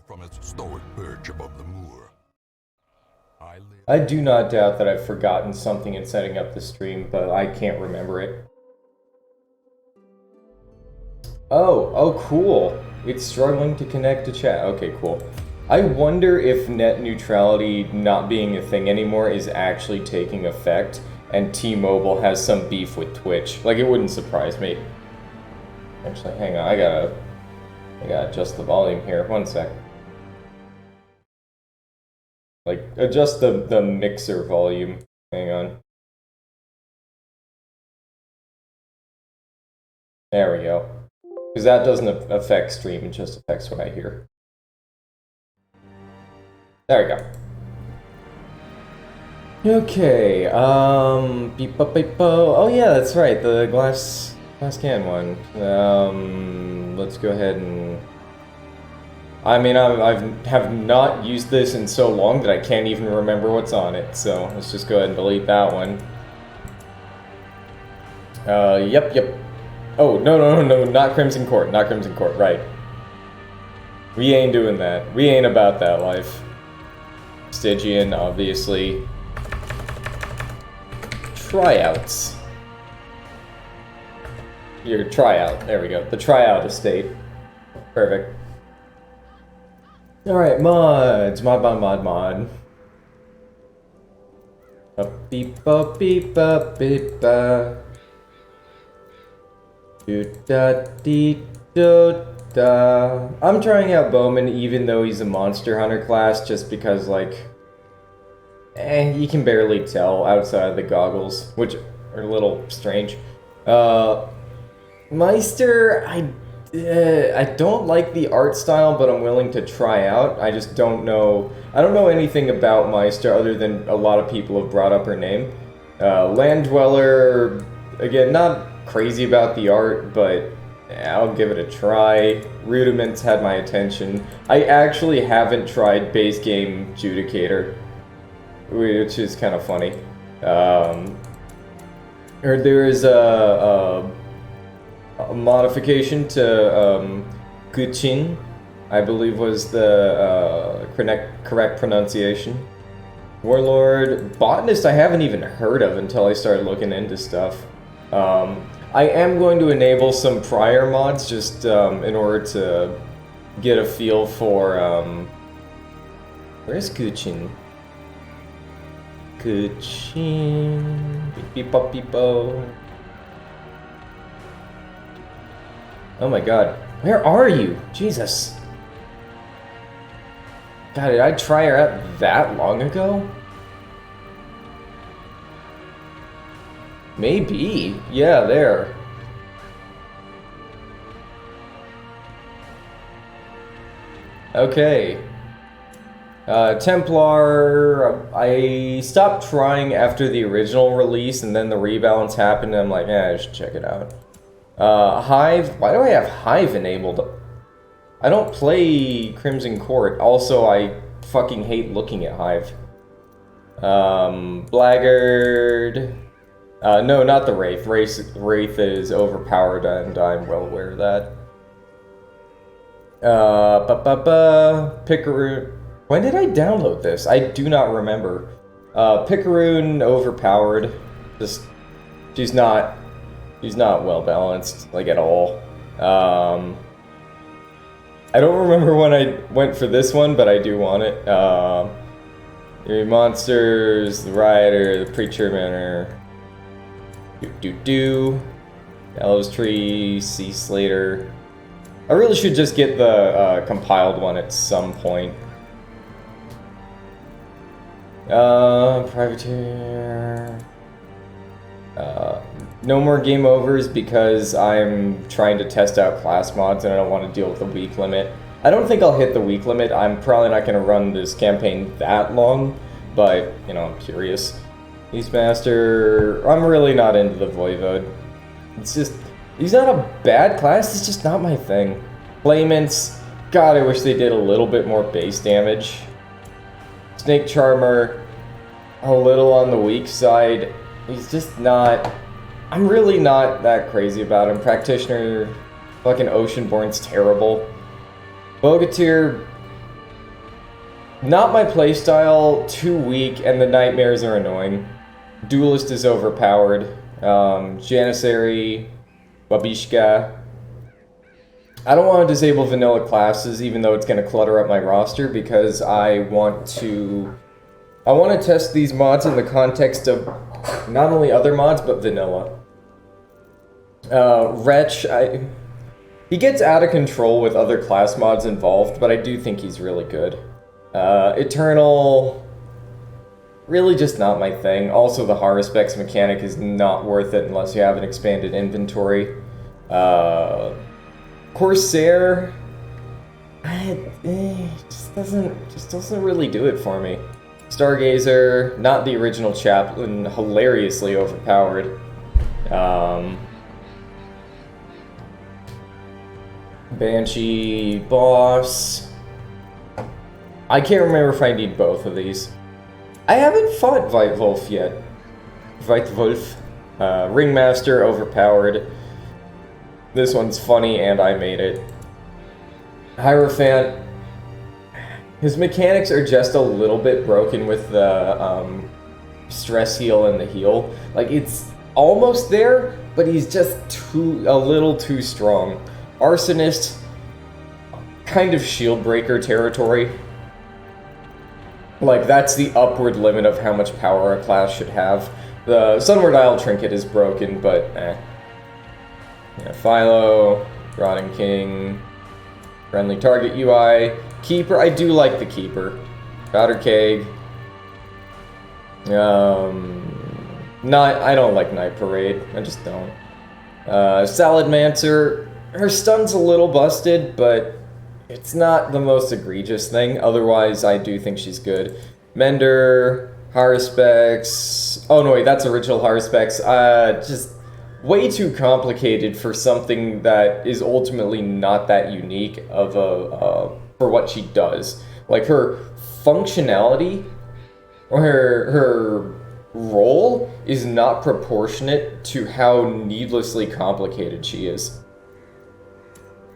from its stoic perch above the moor. I do not doubt that I've forgotten something in setting up the stream, but I can't remember it. Oh, cool. It's struggling to connect to chat. Okay, cool. I wonder if net neutrality not being a thing anymore is actually taking effect, and T-Mobile has some beef with Twitch. Like, it wouldn't surprise me. Actually, hang on, I gotta adjust the volume here. One sec. Like, adjust the mixer volume. Hang on. There we go. Because that doesn't affect stream, it just affects what I hear. There we go. Okay, beep up beep oh yeah, that's right, the glass can one. Let's go ahead and... I mean, I have not used this in so long that I can't even remember what's on it, so let's just go ahead and delete that one. Yep. Oh, no, not Crimson Court, right. We ain't doing that. We ain't about that life. Stygian, obviously. Tryouts. Your tryout, there we go. The tryout estate. Perfect. Alright, mods. Mod. Beep beep beep do-da-dee-do-da. I'm trying out Bowman even though he's a Monster Hunter class just because, like, you can barely tell outside of the goggles, which are a little strange. Meister, I don't like the art style, but I'm willing to try out. I just don't know. I don't know anything about Meister other than a lot of people have brought up her name. Land Dweller, again, not crazy about the art, but I'll give it a try. Rudiments had my attention. I actually haven't tried base game Judicator, which is kind of funny. Or there is a modification to Guqin, I believe was the correct pronunciation. Warlord, Botanist I haven't even heard of until I started looking into stuff. I am going to enable some prior mods just in order to get a feel for where's Guqin? Beep-beep-beep-beep-oh. Oh my god. Where are you? Jesus. God, did I try her out that long ago? Maybe. Yeah, there. Okay. Templar, I stopped trying after the original release, and then the rebalance happened, and I'm like, I should check it out. Hive, why do I have Hive enabled? I don't play Crimson Court, also I fucking hate looking at Hive. Blackguard... no, not the Wraith. Wraith is overpowered, and I'm well aware of that. Picaroon. When did I download this? I do not remember. Picaroon overpowered. Just, she's not well balanced, like, at all. I don't remember when I went for this one, but I do want it. Your monsters, the Rioter, the Preacher Manor. Gallows Tree, Sea Slater. I really should just get the compiled one at some point. Privateer. No more game overs because I'm trying to test out class mods and I don't want to deal with the week limit. I don't think I'll hit the week limit. I'm probably not going to run this campaign that long, but, you know, I'm curious. Eastmaster, I'm really not into the Voivode. It's just, he's not a bad class, it's just not my thing. Claimants, God, I wish they did a little bit more base damage. Snake Charmer, a little on the weak side. He's just not, I'm really not that crazy about him. Practitioner, fucking Oceanborn's terrible. Bogatyr, Not my playstyle, too weak, and the nightmares are annoying. Duelist is overpowered. Janissary, Babishka. I don't want to disable vanilla classes, even though it's going to clutter up my roster, because I want to test these mods in the context of not only other mods, but vanilla. Wretch, he gets out of control with other class mods involved, but I do think he's really good. Eternal, really just not my thing. Also, the Haruspex mechanic is not worth it unless you have an expanded inventory. Corsair, just doesn't really do it for me. Stargazer, not the original Chaplain, hilariously overpowered. Banshee, Boss. I can't remember if I need both of these. I haven't fought Whitewolf yet. Whitewolf. Ringmaster, overpowered. This one's funny, and I made it. Hierophant. His mechanics are just a little bit broken with the stress heal and the heal. Like, it's almost there, but he's just a little too strong. Arsonist, kind of shield breaker territory. Like, that's the upward limit of how much power a class should have. The Sunward Isle trinket is broken, but eh. Yeah, Philo, Rotting King, Friendly Target UI, Keeper. I do like the Keeper. Powder Keg. I don't like Night Parade. I just don't. Salad Mancer. Her stun's a little busted, but it's not the most egregious thing. Otherwise, I do think she's good. Mender, Haruspex. Oh no, wait, that's original Haruspex. Just way too complicated for something that is ultimately not that unique of for what she does. Like, her functionality or her role is not proportionate to how needlessly complicated she is.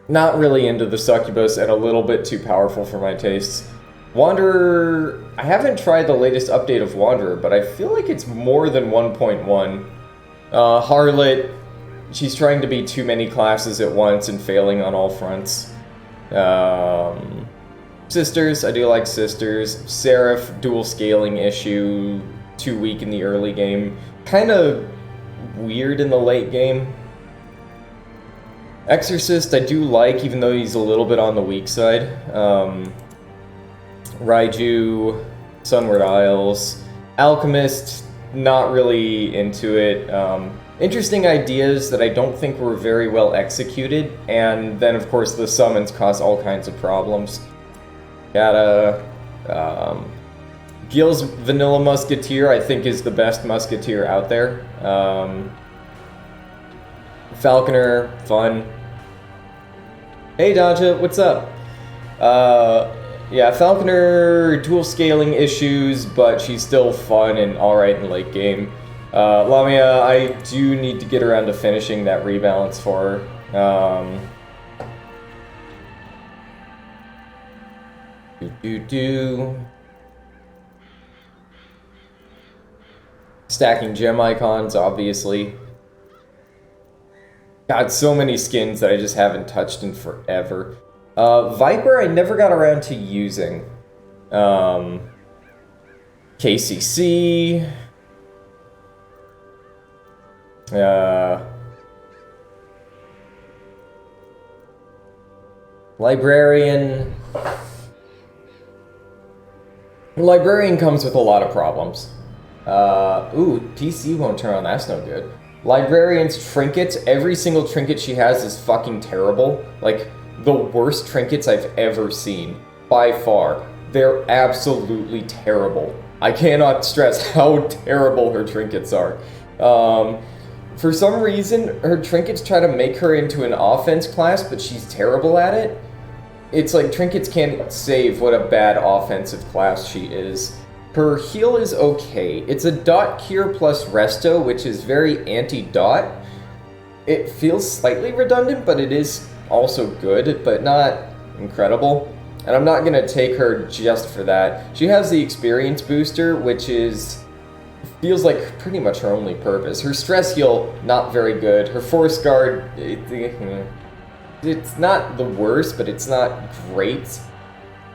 Not really into the succubus and a little bit too powerful for my tastes. Wanderer, I haven't tried the latest update of Wanderer, but I feel like it's more than 1.1. Harlot, she's trying to be too many classes at once and failing on all fronts. Sisters, I do like Sisters. Seraph, dual scaling issue, too weak in the early game. Kind of weird in the late game. Exorcist, I do like, even though he's a little bit on the weak side. Raiju, Sunward Isles. Alchemist, not really into it. Interesting ideas that I don't think were very well executed, and then of course the summons cause all kinds of problems. Gotta, Gil's Vanilla Musketeer I think is the best Musketeer out there. Falconer, fun. Hey Daja, what's up? Yeah, Falconer, dual scaling issues, but she's still fun and alright in late game. Lamia, I do need to get around to finishing that rebalance for her. Stacking gem icons, obviously. God, so many skins that I just haven't touched in forever. Viper, I never got around to using. KCC. Librarian. Librarian comes with a lot of problems. Ooh, PC won't turn on, that's no good. Librarian's trinkets, every single trinket she has is fucking terrible. Like, the worst trinkets I've ever seen. By far. They're absolutely terrible. I cannot stress how terrible her trinkets are. For some reason, her trinkets try to make her into an offense class, but she's terrible at it. It's like trinkets can't save what a bad offensive class she is. Her heal is okay. It's a dot cure plus resto, which is very anti-dot. It feels slightly redundant, but it is also good, but not incredible. And I'm not gonna take her just for that. She has the experience booster, which feels like pretty much her only purpose. Her stress heal, not very good. Her force guard, it's not the worst, but it's not great.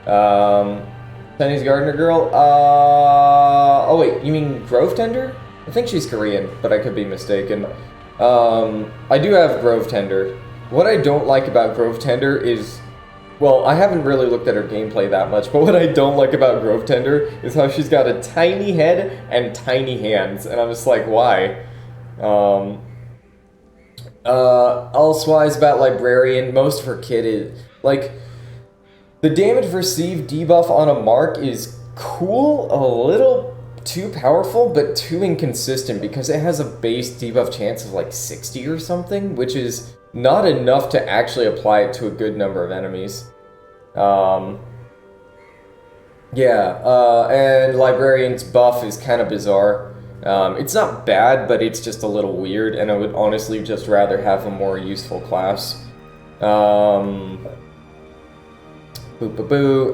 Chinese gardener girl, oh wait, you mean Grove Tender? I think she's Korean, but I could be mistaken. I do have Grove Tender. What I don't like about Grove Tender is, well, I haven't really looked at her gameplay that much, but what I don't like about Grove Tender is how she's got a tiny head and tiny hands, and I'm just like, why? Elsewise about Librarian, most of her kit is, like, the damage received debuff on a mark is cool, a little too powerful, but too inconsistent because it has a base debuff chance of like 60 or something, which is not enough to actually apply it to a good number of enemies. And Librarian's buff is kind of bizarre. It's not bad, but it's just a little weird, and I would honestly just rather have a more useful class.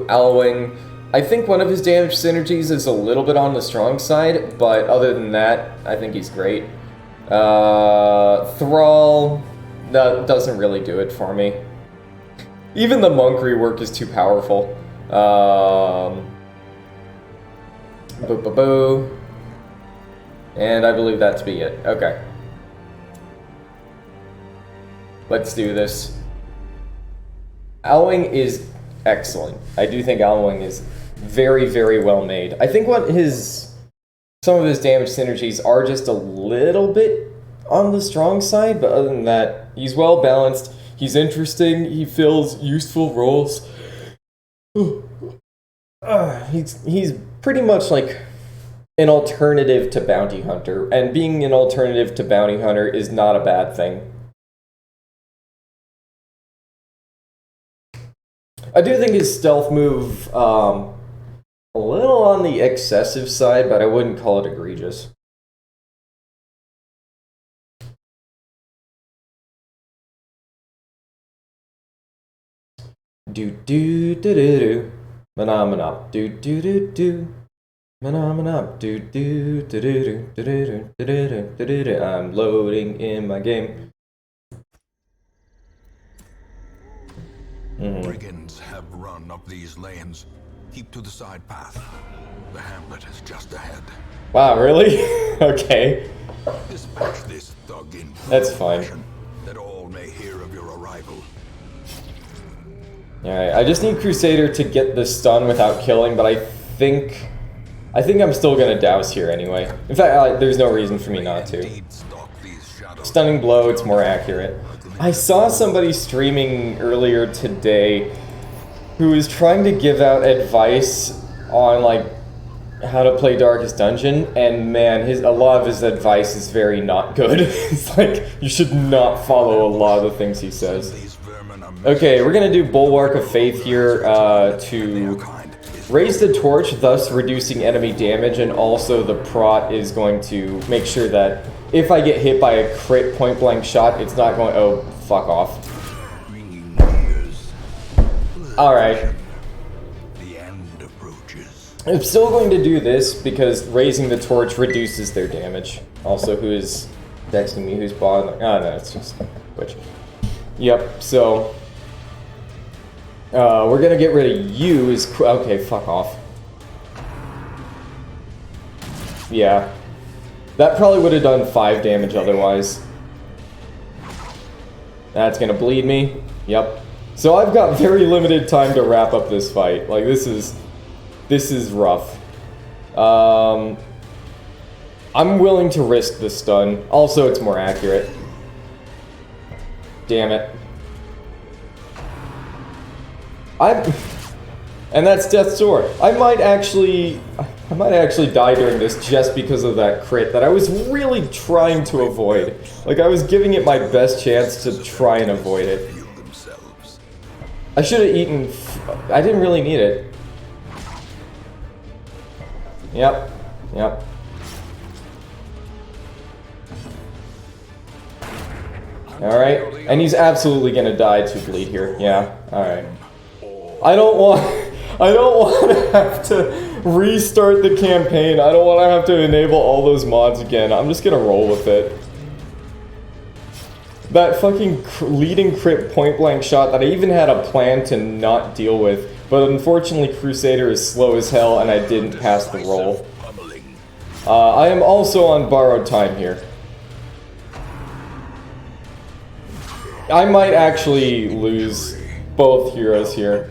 Alwing. I think one of his damage synergies is a little bit on the strong side, but other than that, I think he's great. Thrall, that doesn't really do it for me. Even the monk rework is too powerful. And I believe that to be it. Okay. Let's do this. Alwing is excellent. I do think Alwing is very, very well made. I think some of his damage synergies are just a little bit on the strong side, but other than that, he's well balanced, he's interesting, he fills useful roles. He's pretty much like an alternative to Bounty Hunter, and being an alternative to Bounty Hunter is not a bad thing. I do think his stealth move, a little on the excessive side, but I wouldn't call it egregious. Do do do do do, manamana, do do do do, manamana, do do do do do do do do do. I'm loading in my game. Brigands have run up these lanes. Keep to the side path. The hamlet is just ahead. Wow, really? Okay. Dispatch this thug in That's fine. fashion, that all may hear of your arrival. Alright, I just need Crusader to get the stun without killing, but I think I'm still gonna douse here anyway. In fact, there's no reason for me not to. Stunning blow, it's more accurate. I saw somebody streaming earlier today who was trying to give out advice on like how to play Darkest Dungeon, and man, a lot of his advice is very not good. It's like, you should not follow a lot of the things he says. Okay, we're gonna do Bulwark of Faith here to raise the torch, thus reducing enemy damage, and also the prot is going to make sure that if I get hit by a crit point-blank shot, it's not going, oh, fuck off. Alright. The end approaches. I'm still going to do this because raising the torch reduces their damage. Also, who is texting me? Who's bothering? Oh, no, it's just Twitch. Yep, so we're gonna get rid of you. Okay, fuck off. Yeah. That probably would have done 5 damage otherwise. That's gonna bleed me. Yep. So I've got very limited time to wrap up this fight. Like, this is rough. I'm willing to risk the stun. Also, it's more accurate. Damn it. And that's Death's Door. I might actually die during this just because of that crit that I was really trying to avoid. Like, I was giving it my best chance to try and avoid it. I should have eaten... I didn't really need it. Yep. Yep. Alright. And he's absolutely gonna die to bleed here. Yeah. Alright. I don't want to have to restart the campaign. I don't want to have to enable all those mods again. I'm just gonna roll with it. That fucking leading crit point blank shot that I even had a plan to not deal with, but unfortunately Crusader is slow as hell and I didn't pass the roll. I am also on borrowed time here. I might actually lose both heroes here.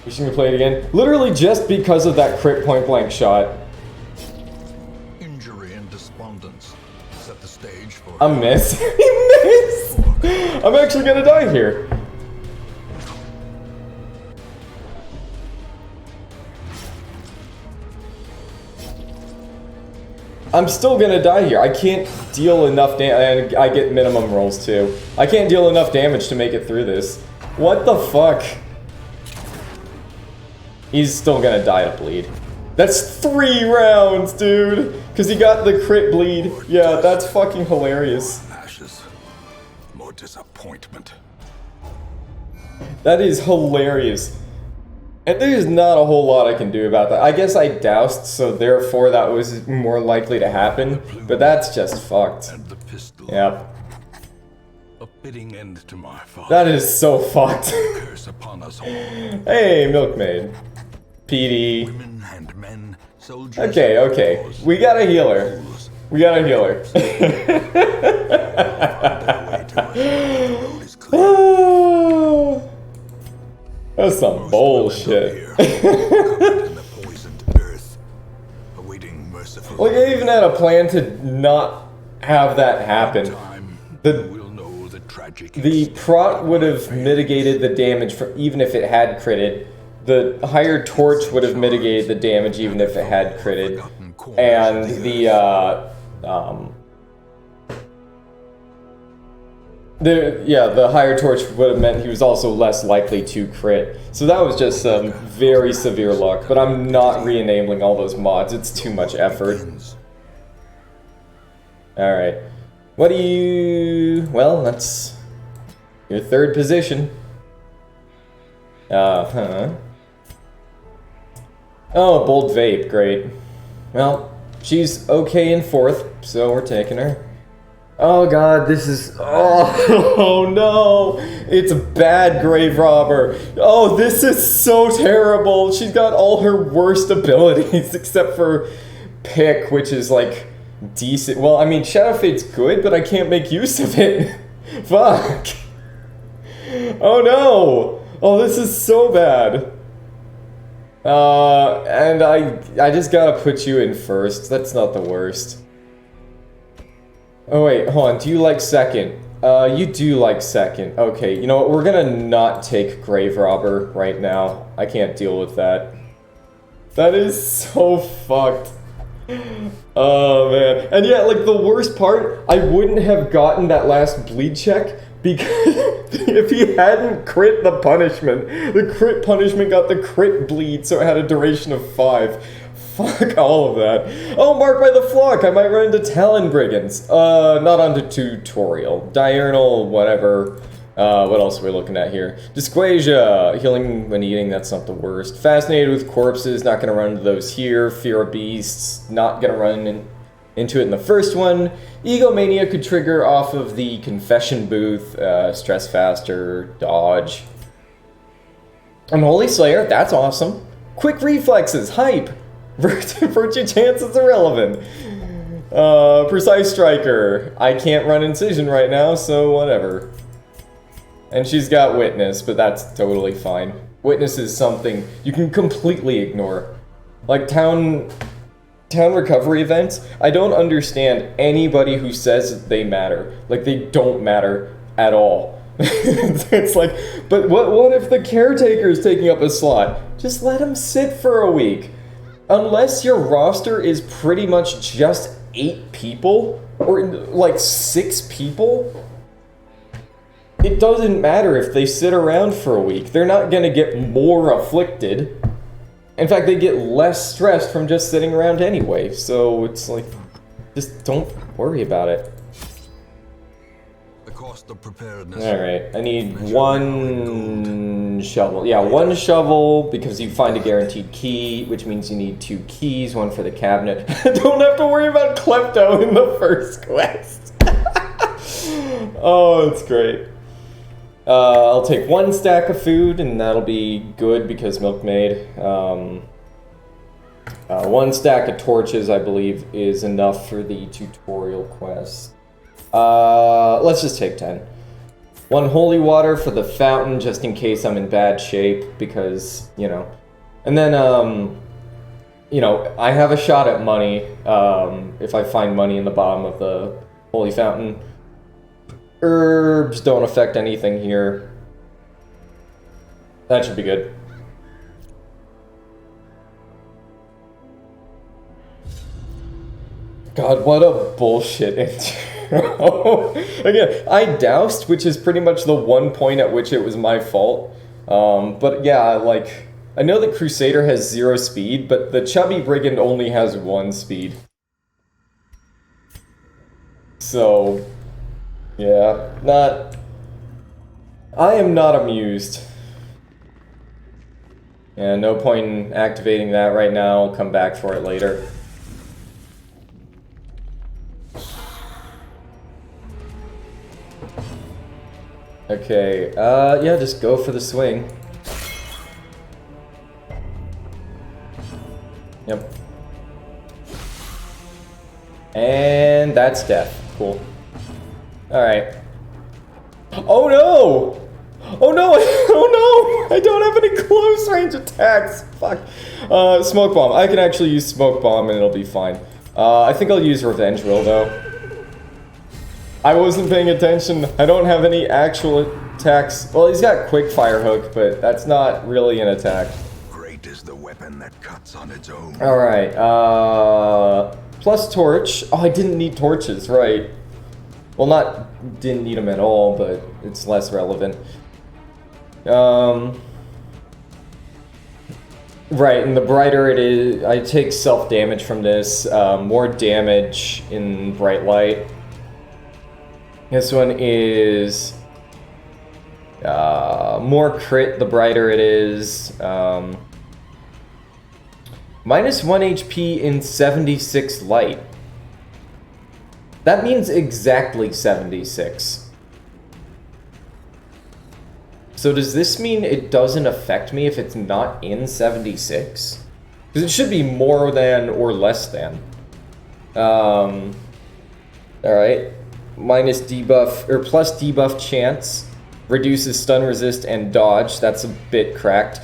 We should play it again. Literally just because of that crit point blank shot. Injury and despondence set the stage for A miss. He missed! I'm actually gonna die here. I'm still gonna die here. I can't deal enough damage, and I get minimum rolls too. I can't deal enough damage to make it through this. What the fuck? He's still gonna die to bleed. That's 3 rounds, dude! Because he got the crit bleed. Yeah, that's fucking hilarious. ashes, more disappointment. That is hilarious. And there's not a whole lot I can do about that. I guess I doused, so therefore that was more likely to happen. But that's just fucked. And the pistol. Yep. A fitting end to my father. That is so fucked. Curse upon us all. Hey, Milkmaid. PD. Women and men, soldiers. Okay, okay. We got a healer. We got a healer. That's some bullshit. Like, I even had a plan to not have that happen. The prot would have mitigated the damage from even if it had critted. The higher torch would have mitigated the damage even if it had critted. And the higher torch would have meant he was also less likely to crit. So that was just some very severe luck, but I'm not re-enabling all those mods. It's too much effort. Alright. What do you... Well, that's your 3rd position. Uh-huh. Oh, Bold Vape, great. Well, she's okay in 4th, so we're taking her. Oh god, this is... Oh no! It's a bad Grave Robber. Oh, this is so terrible. She's got all her worst abilities except for Pick, which is like decent. Well, I mean, Shadowfade's good, but I can't make use of it. Fuck. Oh no! Oh, this is so bad. And I just gotta put you in 1st. That's not the worst. Oh wait, hold on, do you like 2nd? You do like 2nd. Okay, you know what, we're gonna not take Grave Robber right now. I can't deal with that. That is so fucked. Oh man. And yeah, like the worst part, I wouldn't have gotten that last bleed check because if he hadn't crit the punishment. The crit punishment got the crit bleed, so it had a duration of 5. Fuck all of that. Oh, Marked by the Flock! I might run into Talon Brigands. Not on the tutorial. Diurnal, whatever. What else are we looking at here? Dysquasia! Healing when eating, that's not the worst. Fascinated with Corpses, not gonna run into those here. Fear of Beasts, not gonna run into it in the first one. Egomania could trigger off of the Confession Booth, Stress Faster, Dodge. Unholy Slayer, that's awesome. Quick Reflexes, hype! Virtue Chance is irrelevant. Precise Striker. I can't run Incision right now, so whatever. And she's got Witness, but that's totally fine. Witness is something you can completely ignore. Like town recovery events, I don't understand anybody who says they matter. Like, they don't matter at all. It's like, but what if the caretaker is taking up a slot? Just let him sit for a week. Unless your roster is pretty much just 8 people, or like 6 people, it doesn't matter if they sit around for a week. They're not gonna get more afflicted. In fact, they get less stressed from just sitting around anyway, so it's like, just don't worry about it. cost of preparedness. Alright, I need one shovel. Yeah, one shovel because you find a guaranteed key, which means you need 2 keys, one for the cabinet. Don't have to worry about Klepto in the first quest. Oh, it's great. I'll take 1 stack of food, and that'll be good because milkmaid. 1 stack of torches, I believe, is enough for the tutorial quest. Let's just take 10. 1 holy water for the fountain, just in case I'm in bad shape, because, you know. And then, you know, I have a shot at money, if I find money in the bottom of the holy fountain. Herbs don't affect anything here. That should be good. God, what a bullshit intro. Again, I doused, which is pretty much the one point at which it was my fault. But yeah, like, I know the Crusader has 0 speed, but the Chubby Brigand only has 1 speed. So, yeah, I am not amused. Yeah, no point in activating that right now. I'll come back for it later. Okay, yeah, just go for the swing. Yep. And that's death. Cool. Alright. Oh no! Oh no! Oh no! I don't have any close range attacks! Fuck. Smoke bomb. I can actually use smoke bomb and it'll be fine. I think I'll use revenge will though. I wasn't paying attention. I don't have any actual attacks. Well, he's got quick fire hook, but that's not really an attack. Great is the weapon that cuts on its own. Alright, plus torch. Oh, I didn't need torches, right. Well, didn't need them at all, but it's less relevant. Right, and the brighter it is, I take self-damage from this. More damage in bright light. This one is more crit the brighter it is. Minus 1 HP in 76 light. That means exactly 76. So does this mean it doesn't affect me if it's not in 76? Because it should be more than or less than. Alright. Minus debuff, or plus debuff chance. Reduces stun resist and dodge. That's a bit cracked.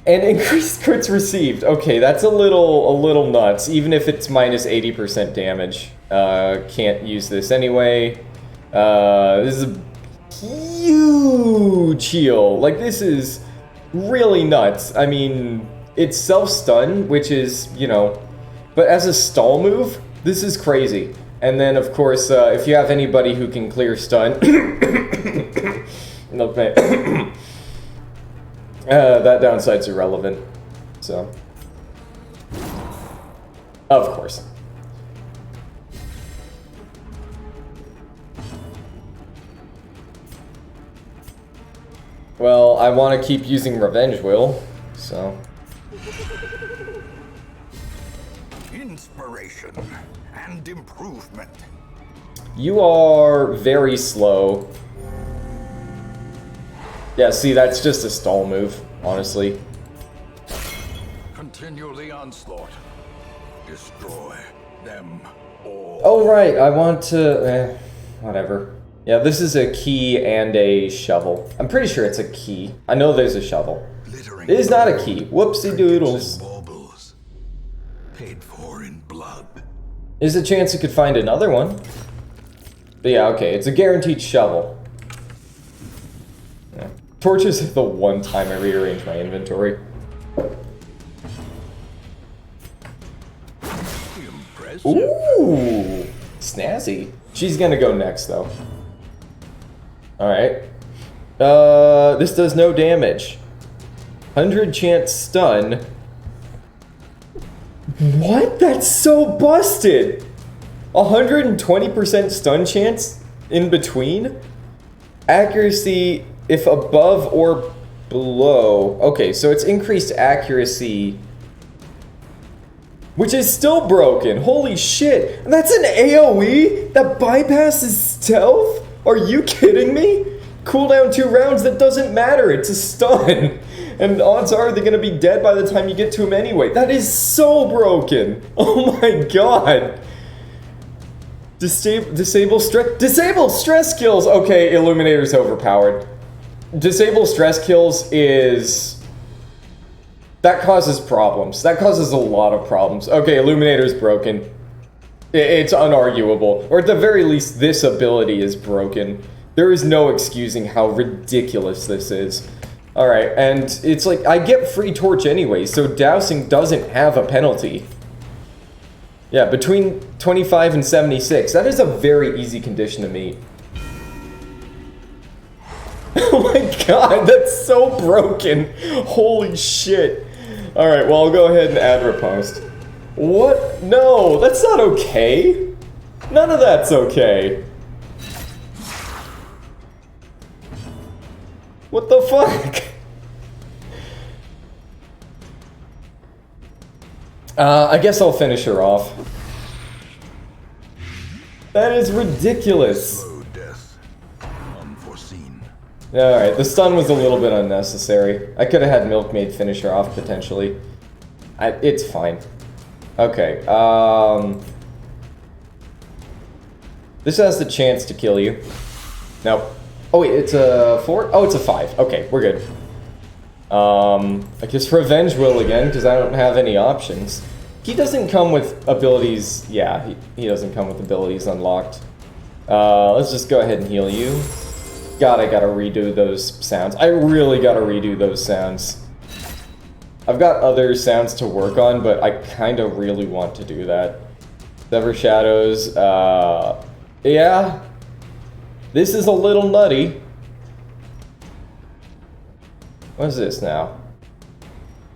And increased crits received. Okay, that's a little nuts. Even if it's minus 80% damage. Can't use this anyway. This is a huge heal. Like, this is really nuts. I mean, it's self-stun, which is, you know... But as a stall move, this is crazy. And then, of course, if you have anybody who can clear stun... okay. That downside's irrelevant. So... Of course. Well, I want to keep using Revenge Will, so... Inspiration and improvement. You are very slow. Yeah, see, that's just a stall move, honestly. Continue the onslaught. Destroy them all. Oh, right, I want to... whatever. Yeah, this is a key and a shovel. I'm pretty sure it's a key. I know there's a shovel. It is not a key. Whoopsie doodles. Paid for in blood. There's a chance you could find another one. But yeah, okay, it's a guaranteed shovel. Yeah. Torches is the one time I rearrange my inventory. Impressive. Ooh, snazzy. She's gonna go next, though. Alright. This does no damage. 100 chance stun. What? That's so busted! 120% stun chance in between. Accuracy if above or below. Okay, so it's increased accuracy, which is still broken. Holy shit. And that's an AoE that bypasses stealth? Are you kidding me? Cooldown 2 rounds, that doesn't matter. It's a stun. And odds are they're gonna be dead by the time you get to him anyway. That is so broken. Oh my god. Disable stress kills. Okay, Illuminator's overpowered. Disable stress kills is... that causes problems. That causes a lot of problems. Okay, Illuminator's broken. It's unarguable. Or at the very least, this ability is broken. There is no excusing how ridiculous this is. Alright, and it's like, I get free torch anyway, so dousing doesn't have a penalty. Yeah, between 25 and 76. That is a very easy condition to meet. Oh my god, that's so broken. Holy shit. Alright, well, I'll go ahead and add riposte. What? No, that's not okay. None of that's okay. What the fuck? I guess I'll finish her off. That is ridiculous. Slow death. Unforeseen. Alright, the stun was a little bit unnecessary. I could have had Milkmaid finish her off, potentially. It's fine. Okay, this has the chance to kill you. Nope. Oh wait, it's a 4? Oh, it's a 5. Okay, we're good. I guess Revenge will again, because I don't have any options. He doesn't come with abilities... yeah, he doesn't come with abilities unlocked. Let's just go ahead and heal you. God, I gotta redo those sounds. I really gotta redo those sounds. I've got other sounds to work on, but I kinda really want to do that. Sever Shadows, yeah. This is a little nutty. What is this now?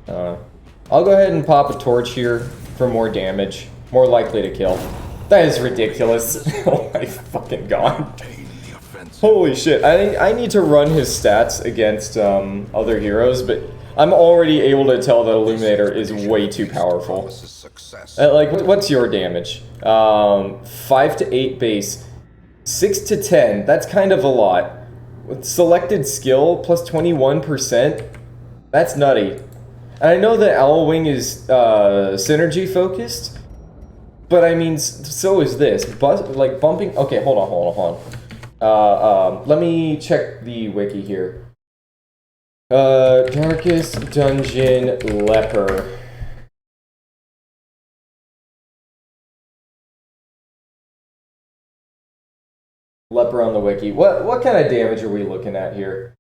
I'll go ahead and pop a torch here for more damage. More likely to kill. That is ridiculous. Oh my fucking god. Holy shit. I need to run his stats against other heroes, but I'm already able to tell that Illuminator is way too powerful. Like, what's your damage? 5 to 8 base. 6 to 10, that's kind of a lot. With selected skill plus 21%, that's nutty. And I know that Owlwing is synergy focused, but I mean, so is this. Like bumping, okay, hold on. Let me check the wiki here. Darkest Dungeon Leper. Leper on the wiki. What kind of damage are we looking at here?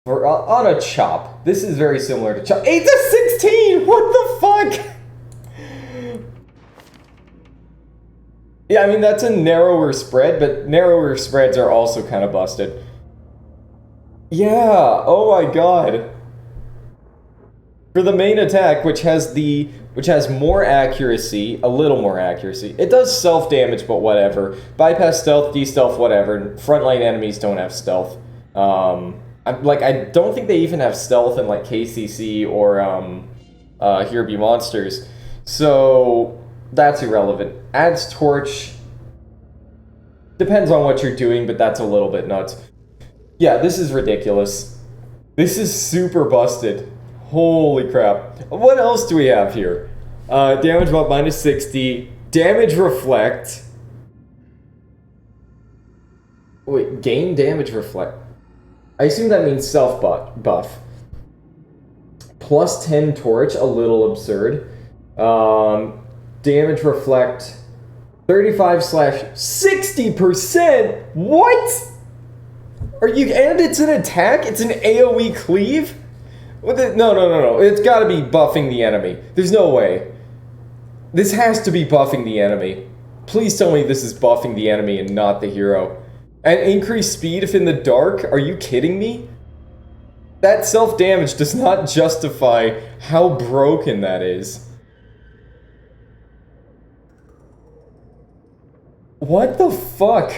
We're on a chop. This is very similar to chop. 8 to 16! What the fuck? Yeah, I mean, that's a narrower spread, but narrower spreads are also kind of busted. Yeah, oh my god. For the main attack, which has more accuracy, a little more accuracy. It does self-damage, but whatever. Bypass stealth, de-stealth, whatever. Frontline enemies don't have stealth. I don't think they even have stealth in, like, KCC or, Here Be Monsters. So, that's irrelevant. Adds torch. Depends on what you're doing, but that's a little bit nuts. Yeah, this is ridiculous. This is super busted. Holy crap. What else do we have here? Damage about minus 60. Damage reflect. Wait, gain damage reflect. I assume that means self buff. Plus 10 torch, a little absurd. Damage reflect 35/60%? What? Are you, and it's an attack? It's an AoE cleave? No. It's gotta be buffing the enemy. There's no way. This has to be buffing the enemy. Please tell me this is buffing the enemy and not the hero. And increased speed if in the dark? Are you kidding me? That self-damage does not justify how broken that is. What the fuck?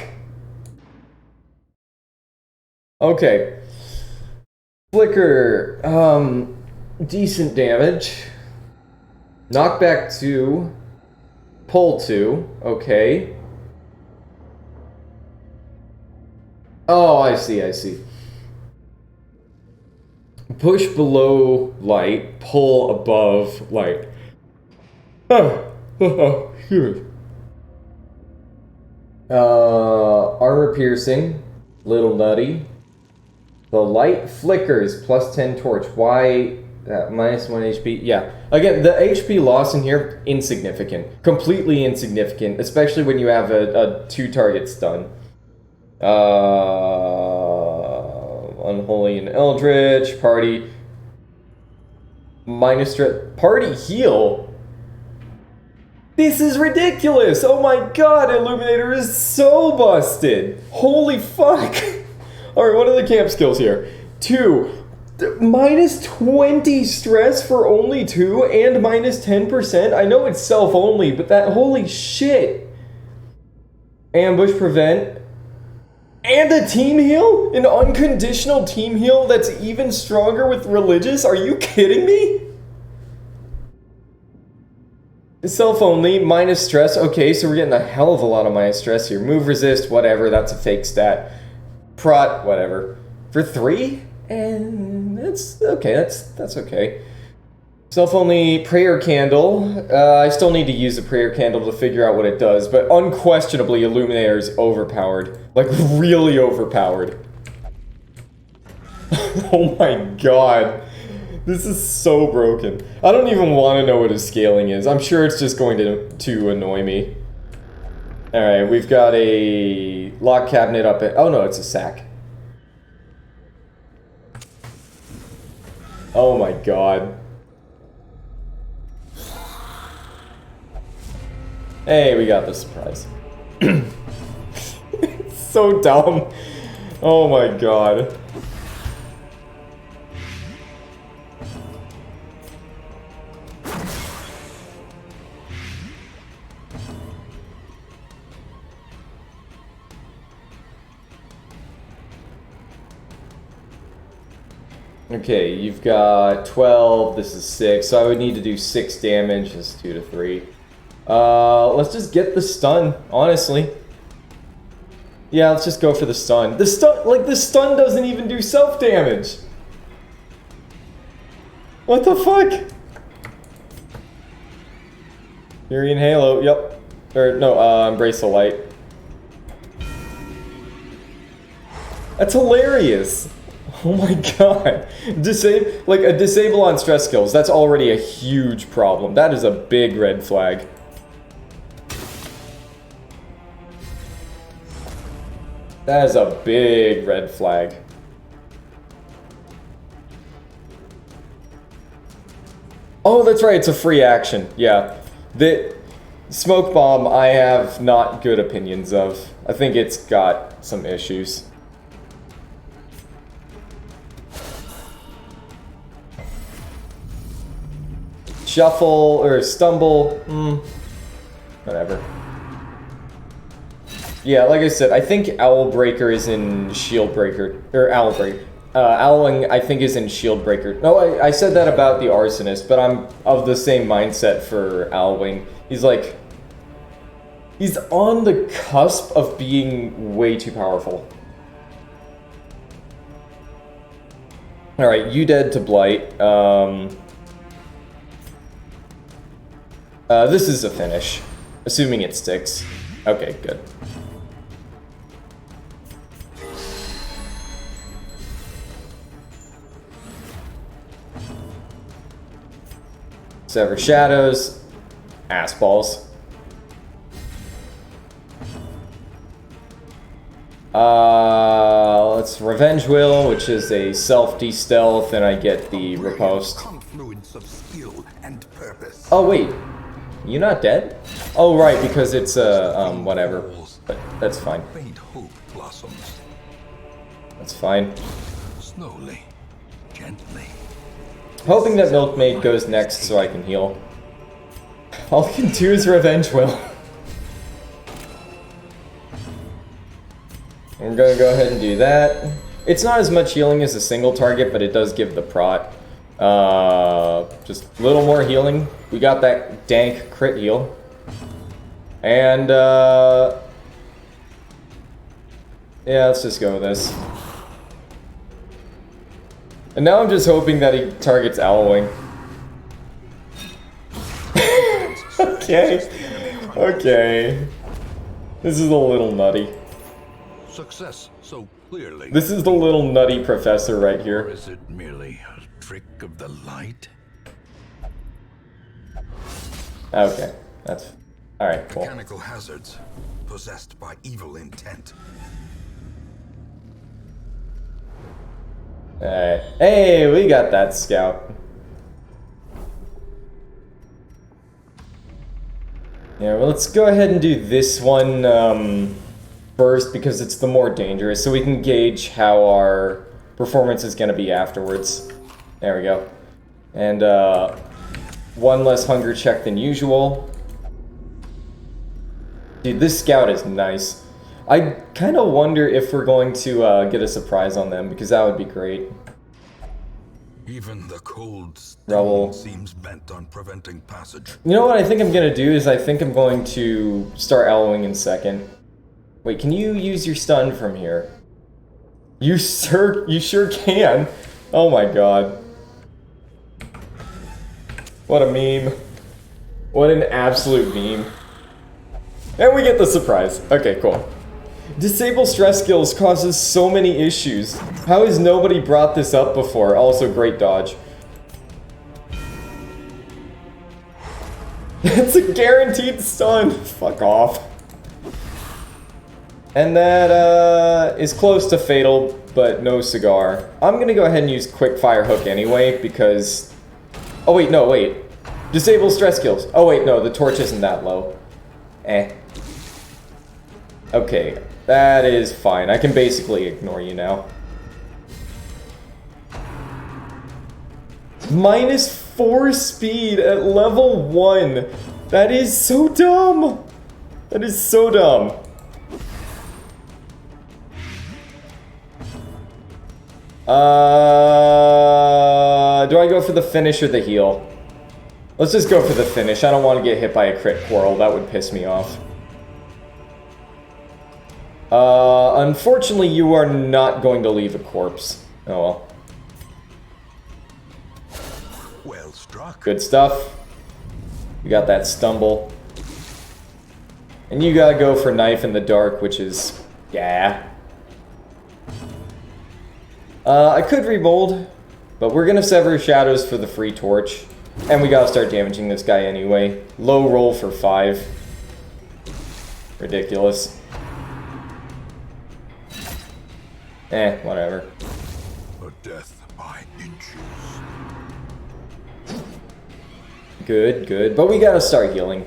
Okay. Flicker. Decent damage. Knockback 2. Pull 2. Okay. Oh, I see. Push below light, pull above light. Armor piercing, little nutty. The light flickers, plus 10 torch. Why? Minus 1 HP. Yeah. Again, the HP loss in here, insignificant. Completely insignificant, especially when you have a 2-target stun. Unholy and Eldritch. Party. Minus party heal. This is ridiculous. Oh my god, Illuminator is so busted. Holy fuck. Alright, what are the camp skills here? 2. Minus 20 stress for only 2 and minus 10%. I know it's self only, but that holy shit. Ambush prevent. And a team heal? An unconditional team heal that's even stronger with religious? Are you kidding me? Self only, minus stress. Okay, so we're getting a hell of a lot of minus stress here. Move resist, whatever, that's a fake stat. Prot, whatever. For 3? And that's okay, that's okay. Self only prayer candle. I still need to use the prayer candle to figure out what it does, but unquestionably Illuminator is overpowered. Like, really overpowered. Oh my god. This is so broken. I don't even want to know what his scaling is. I'm sure it's just going to annoy me. Alright, we've got a lock cabinet up at... Oh no, it's a sack. Oh my god. Hey, we got the surprise. It's so dumb. Oh my god. Okay, you've got 12, this is 6, so I would need to do 6 damage, this is 2 to 3. Let's just get the stun, honestly. Yeah, let's just go for the stun. The stun doesn't even do self-damage! What the fuck? Fury and Halo, yep. Or, no, Embrace the Light. That's hilarious! Oh my god. Disable on stress skills, that's already a huge problem. That is a big red flag. That is a big red flag. Oh, that's right, it's a free action. Yeah. The smoke bomb I have not good opinions of. I think it's got some issues. Shuffle or stumble, whatever. Yeah, like I said, I think Owl Breaker is in Shield Breaker, or Owl Breaker. Owling, I think, is in Shield Breaker. No, I said that about the Arsonist, but I'm of the same mindset for Owlwing. He's like, he's on the cusp of being way too powerful. Alright, you dead to Blight. This is a finish, assuming it sticks. Okay, good. Sever Shadows, ass balls. Let's Revenge Will, which is a self-de-stealth, and I get the riposte. Confluence of skill and purpose. Oh wait, you not dead? Oh right, because it's whatever. But that's fine. Faint hope blossoms. That's fine. Slowly, gently. Hoping that Milkmaid goes next so I can heal. All I can do is Revenge Will. I'm gonna go ahead and do that. It's not as much healing as a single target, but it does give the prot. Just a little more healing. We got that dank crit heal. And, yeah, let's just go with this. And now I'm just hoping that he targets Owlwing. Okay. This is a little nutty. Success so clearly. This is the little nutty professor right Or here. is it merely a trick of the light? Okay, that's... Alright, cool. Mechanical hazards possessed by evil intent. Alright. Hey, we got that scout. Yeah, well, let's go ahead and do this one first because it's the more dangerous, so we can gauge how our performance is going to be afterwards. There we go. And one less hunger check than usual. Dude, this scout is nice. I kind of wonder if we're going to get a surprise on them, because that would be great. Even the cold Rebel. stone seems bent on preventing passage. You know what I think I'm going to do is I think I'm going to start Owlwing in second. Wait, can you use your stun from here? You sure can. Oh my god. What a meme. What an absolute meme. And we get the surprise. Okay, cool. Disable stress skills causes so many issues. How has nobody brought this up before? Also, great dodge. It's a guaranteed stun. Fuck off. And that is close to fatal, but no cigar. I'm gonna go ahead and use quick fire hook anyway, because... Oh wait, no, wait. Disable stress skills. Oh wait, no, the torch isn't that low. Eh. Okay, that is fine. I can basically ignore you now. -4 speed at level 1. That is so dumb. That is so dumb. Do I go for the finish or the heal? Let's just go for the finish. I don't want to get hit by a crit quarrel. That would piss me off. Unfortunately, you are not going to leave a corpse. Oh well. Well struck. Good stuff. We got that stumble. And you gotta go for knife in the dark, which is... yeah. I could remold, but we're gonna sever shadows for the free torch. And we gotta start damaging this guy anyway. Low roll for 5. Ridiculous. Eh, whatever. A death by inches. Good, good. But we gotta start healing.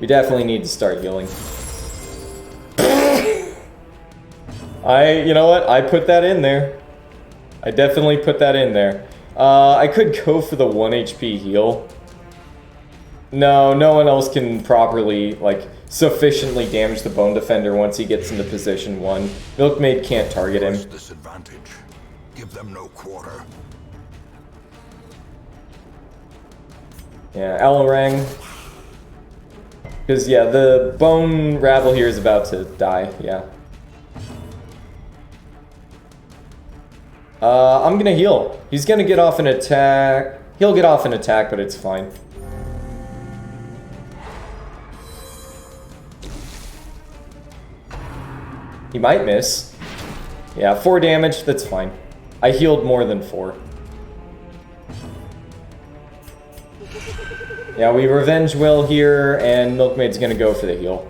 We definitely need to start healing. You know what? I put that in there. I definitely put that in there. I could go for the 1 HP heal. No, no one else can properly, like, sufficiently damage the Bone Defender once he gets into position 1. Milkmaid can't target him. Disadvantage. Give them no quarter. Yeah, Alorang. Because, yeah, the Bone Rabble here is about to die, yeah. I'm gonna heal. He's gonna get off an attack. He'll get off an attack, but it's fine. He might miss. Yeah, 4 damage, that's fine. I healed more than 4. Yeah, we revenge Will here, and Milkmaid's gonna go for the heal.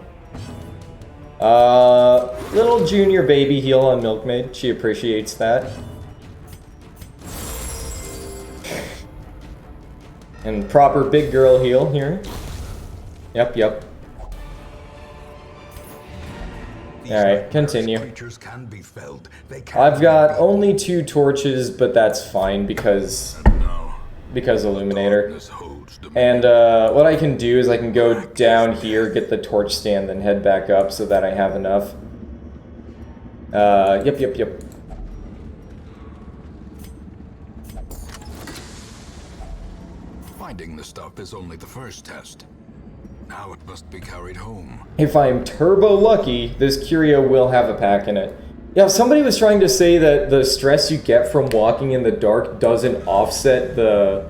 Little junior baby heal on Milkmaid. She appreciates that. And proper big girl heal here. Yep, yep. Alright, continue. Can be felled. I've got only 2 torches, but that's fine because Illuminator. And what I can do is I can go down here, get the torch stand, then head back up so that I have enough. Yep. Finding the stuff is only the first test. Now it must be carried home. If I'm turbo lucky, this curio will have a pack in it. Yeah, somebody was trying to say that the stress you get from walking in the dark doesn't offset the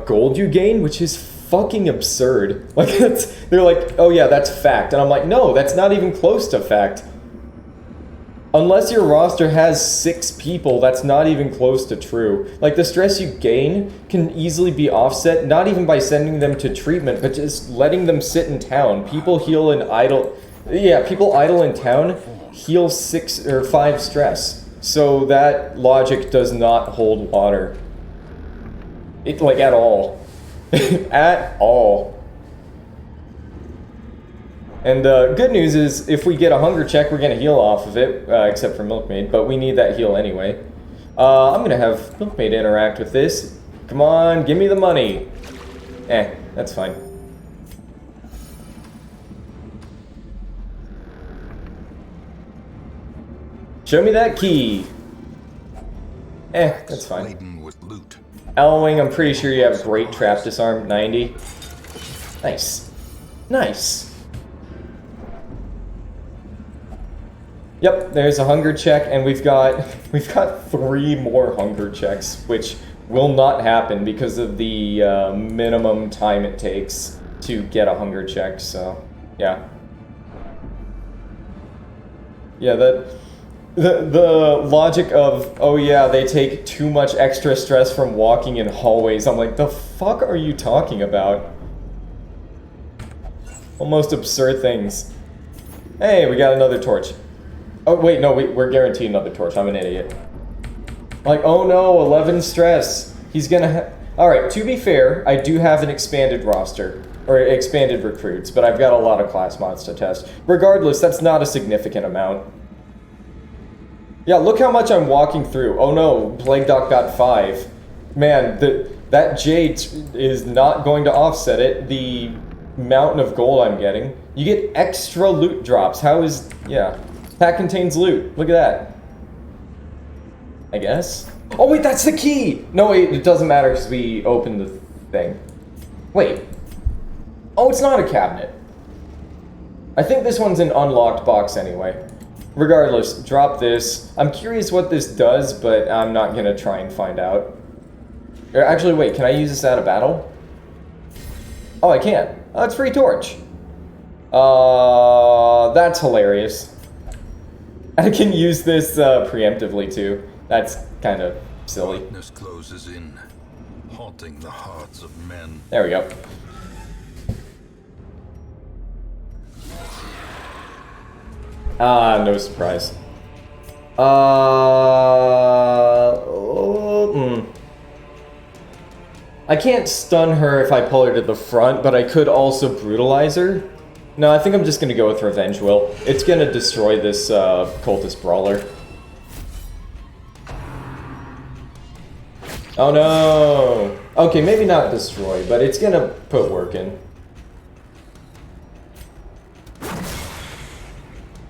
gold you gain, which is fucking absurd. Like, they're like, oh yeah, that's fact. And I'm like, no, that's not even close to fact. Unless your roster has 6 people, that's not even close to true. Like, the stress you gain can easily be offset, not even by sending them to treatment, but just letting them sit in town. People heal in idle... Yeah, people idle in town heal 6 or 5 stress. So that logic does not hold water. It, like, at all. At all. And good news is, if we get a hunger check, we're going to heal off of it, except for Milkmaid, but we need that heal anyway. I'm going to have Milkmaid interact with this. Come on, give me the money. That's fine. Show me that key. That's fine. Laden with loot. Owlwing, I'm pretty sure you have great trap disarm, 90. Nice. Nice. Yep, there's a hunger check, and we've got 3 more hunger checks, which will not happen because of the minimum time it takes to get a hunger check. So, yeah. Yeah, the logic of, oh yeah, they take too much extra stress from walking in hallways. I'm like, the fuck are you talking about? Almost absurd things. Hey, we got another torch. Oh, wait, no, we're guaranteed another torch. I'm an idiot. Like, oh no, 11 stress. He's gonna Alright, to be fair, I do have an expanded roster. Or expanded recruits, but I've got a lot of class mods to test. Regardless, that's not a significant amount. Yeah, look how much I'm walking through. Oh no, Plague Doc got 5. Man, that Jade is not going to offset it. The mountain of gold I'm getting. You get extra loot drops. How is... yeah. Pack contains loot. Look at that. I guess? Oh wait, that's the key! No wait, it doesn't matter because we opened the thing. Wait. Oh, it's not a cabinet. I think this one's an unlocked box anyway. Regardless, drop this. I'm curious what this does, but I'm not gonna try and find out. Or actually, wait, can I use this out of battle? Oh, I can. Oh, it's free torch. That's hilarious. I can use this preemptively too. That's kind of silly. Darkness closes in, haunting the hearts of men. There we go. No surprise. I can't stun her if I pull her to the front, but I could also brutalize her. No, I think I'm just gonna go with Revenge Will. It's gonna destroy this cultist brawler. Oh no! Okay, maybe not destroy, but it's gonna put work in.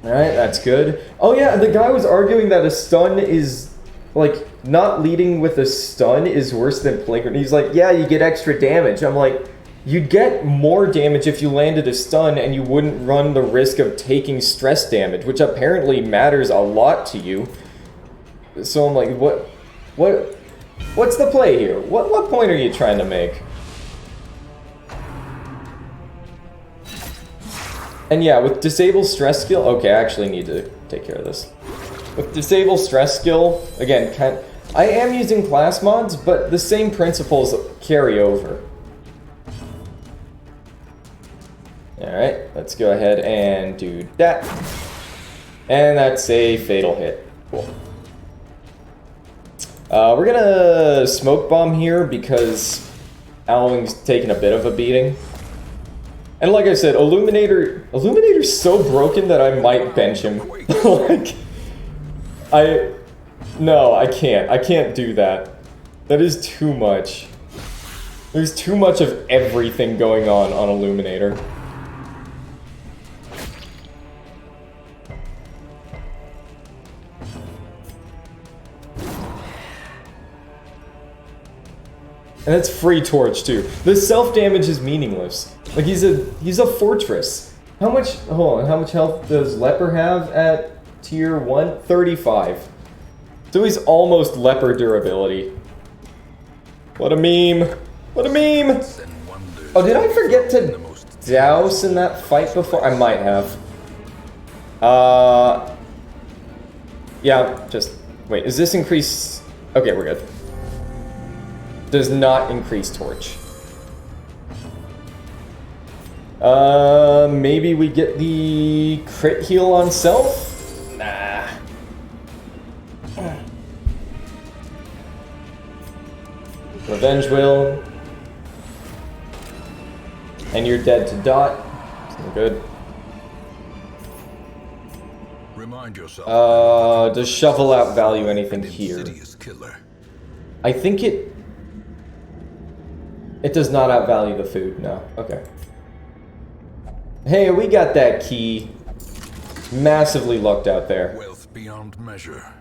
Alright, that's good. Oh yeah, the guy was arguing that a stun is, like, not leading with a stun is worse than Plague. He's like, yeah, you get extra damage. I'm like, you'd get more damage if you landed a stun and you wouldn't run the risk of taking stress damage, which apparently matters a lot to you. So I'm like, what's the play here? What point are you trying to make? And yeah, with disable stress skill, okay, I actually need to take care of this. With disable stress skill, again, I am using class mods, but the same principles carry over. Alright, let's go ahead and do that. And that's a fatal hit. Cool. We're gonna smoke bomb here because Owlwing's taking a bit of a beating. And like I said, Illuminator's so broken that I might bench him. Like, no, I can't. I can't do that. That is too much. There's too much of everything going on Illuminator. And that's free torch too. The self-damage is meaningless. Like he's a fortress. How much, hold on, how much health does Leper have at tier 1? 35. So he's almost Leper durability. What a meme. What a meme! Oh, did I forget to douse in that fight before? I might have. Yeah, just, wait, is this increase? Okay, we're good. Does not increase torch. Maybe we get the crit heal on self? Nah. Revenge will. And you're dead to dot. So good. Remind yourself. Does shovel out value anything here? I think it does not outvalue the food, no. Okay. Hey, we got that key. Massively lucked out there. Wealth beyond measure.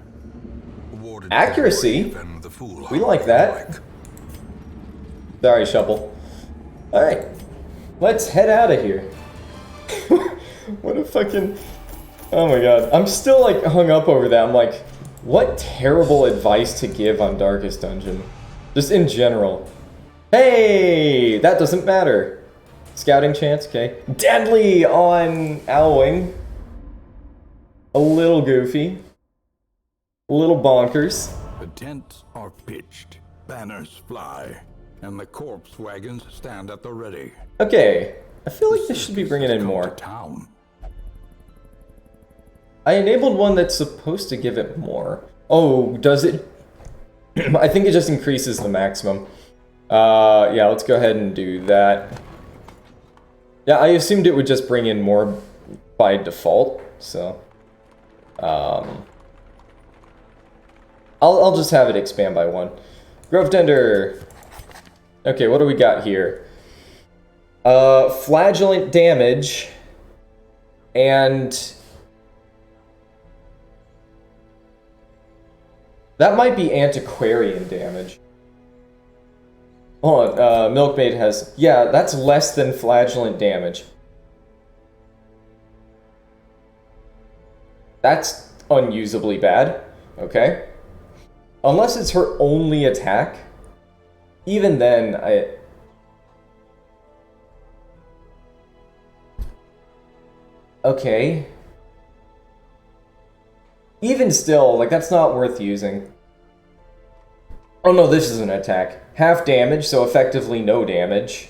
Awarded Accuracy. the fool We like that. Sorry, Shovel. Alright. Let's head out of here. What a fucking... Oh my god. I'm still like hung up over that. I'm like, what terrible advice to give on Darkest Dungeon. Just in general. Hey! That doesn't matter. Scouting chance, okay. Deadly on Owlwing. A little goofy. A little bonkers. The tents are pitched, banners fly, and the corpse wagons stand at the ready. Okay. I feel like this should be bringing in more. Town. I enabled one that's supposed to give it more. Oh, does it? I think it just increases the maximum. Yeah, let's go ahead and do that. Yeah, I assumed it would just bring in more by default, so... I'll just have it expand by 1. Grove Tender! Okay, what do we got here? Flagellant damage, and... that might be antiquarian damage. Hold on, Milkmaid has... yeah, that's less than flagellant damage. That's unusably bad. Okay. Unless it's her only attack. Even then, okay. Even still, like, that's not worth using. Oh no, this is an attack. Half damage, so effectively no damage.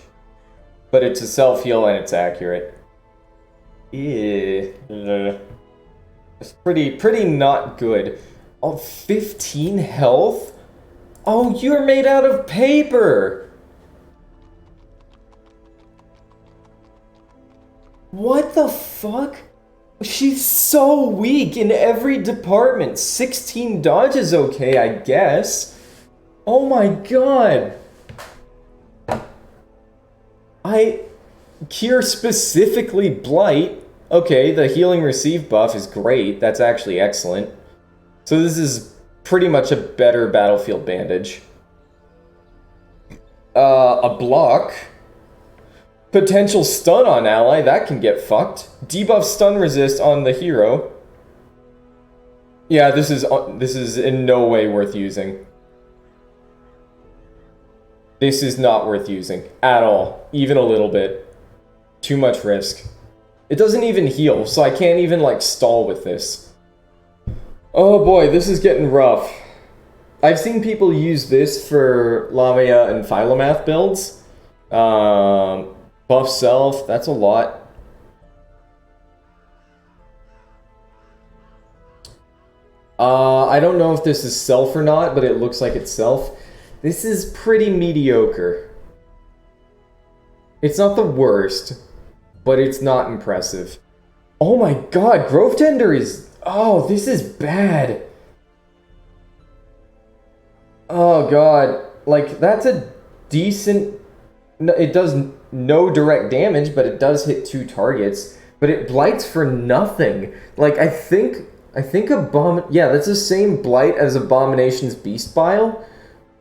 But it's a self-heal and it's accurate. Yeah. It's pretty not good. Oh, 15 health? Oh, you're made out of paper! What the fuck? She's so weak in every department. 16 dodge is okay, I guess. Oh my god. Cure specifically Blight. Okay, the healing receive buff is great. That's actually excellent. So this is pretty much a better battlefield bandage. A block. Potential stun on ally, that can get fucked. Debuff stun resist on the hero. Yeah, this is in no way worth using. This is not worth using at all, even a little bit. Too much risk. It doesn't even heal, so I can't even like stall with this. Oh boy, this is getting rough. I've seen people use this for Lamia and Philomath builds. Buff self, that's a lot. I don't know if this is self or not, but it looks like it's self. This is pretty mediocre. It's not the worst, but it's not impressive. Oh my god, Grove Tender is... oh, this is bad. Oh god, like, that's a decent... no, it does no direct damage, but it does hit 2 targets. But it blights for nothing. Like, I think yeah, that's the same blight as Abomination's Beast Bile.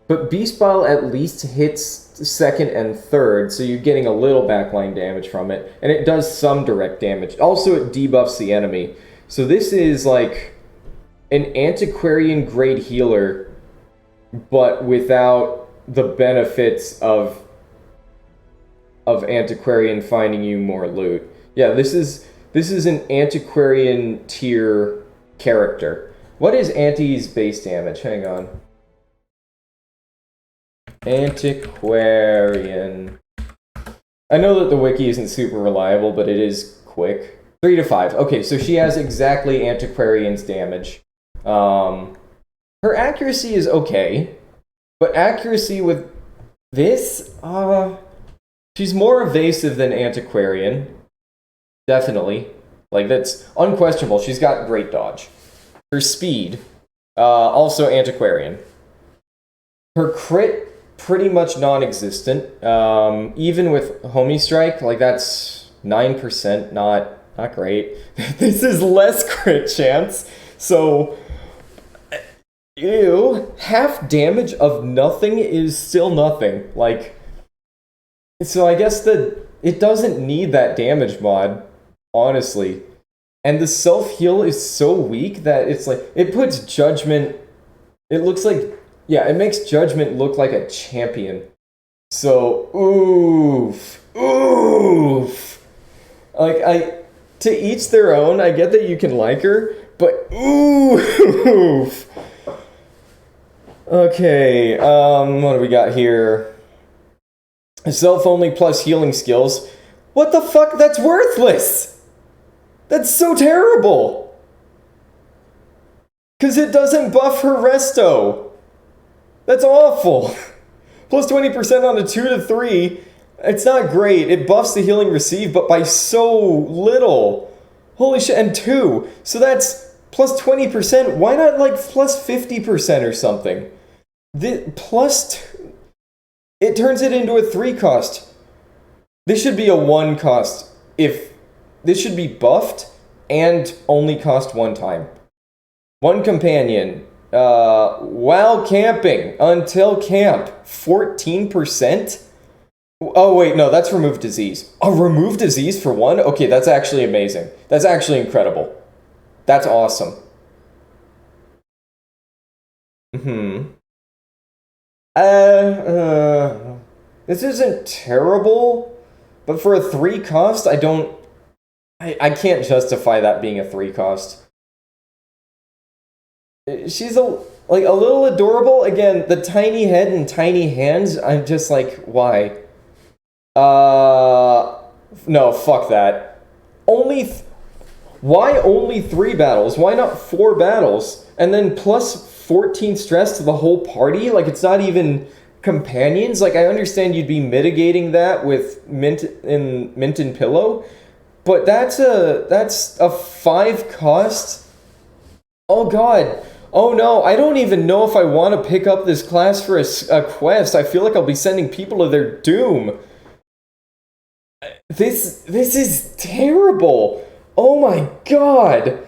But Beast Bile at least hits second and third, so you're getting a little backline damage from it. And it does some direct damage. Also, it debuffs the enemy. So this is like an antiquarian grade healer, but without the benefits of antiquarian finding you more loot. Yeah, this is an antiquarian tier character. What is Anti's base damage? Hang on. Antiquarian. I know that the wiki isn't super reliable, but it is quick. 3 to 5. Okay, so she has exactly Antiquarian's damage. Her accuracy is okay, but accuracy with this, she's more evasive than Antiquarian. Definitely. Like, that's unquestionable. She's got great dodge. Her speed, also Antiquarian. Her crit, pretty much non-existent. Even with Homie Strike, like, that's 9%, not great. This is less crit chance, so... Ew, half damage of nothing is still nothing. Like, so I guess that it doesn't need that damage mod, honestly. And the self-heal is so weak that it's like, it puts Judgment, it looks like, yeah, it makes Judgment look like a champion. So, oof. Like, to each their own, I get that you can like her, but oof. Okay, what do we got here? Self-only plus healing skills. What the fuck? That's worthless! That's so terrible! Because it doesn't buff her resto. That's awful. Plus 20% on a 2 to 3. It's not great. It buffs the healing received, but by so little. Holy shit, and 2. So that's plus 20%. Why not like plus 50% or something? It turns it into a 3 cost. This should be a 1 cost. If this should be buffed and only cost 1 time. 1 companion. While camping until camp, 14%? Oh wait, no, that's remove disease. A remove disease for 1? Okay, that's actually amazing. That's actually incredible. That's awesome. This isn't terrible, but for a 3 cost, I can't justify that being a 3 cost. She's a little adorable. Again, the tiny head and tiny hands, I'm just like, why? No, fuck that. Why only 3 battles? Why not 4 battles? And then plus 14 stress to the whole party? Like, it's not even companions? Like, I understand you'd be mitigating that with Mint and Pillow, but that's a 5 cost? Oh god. Oh no, I don't even know if I want to pick up this class for a quest. I feel like I'll be sending people to their doom. This is terrible. Oh my god.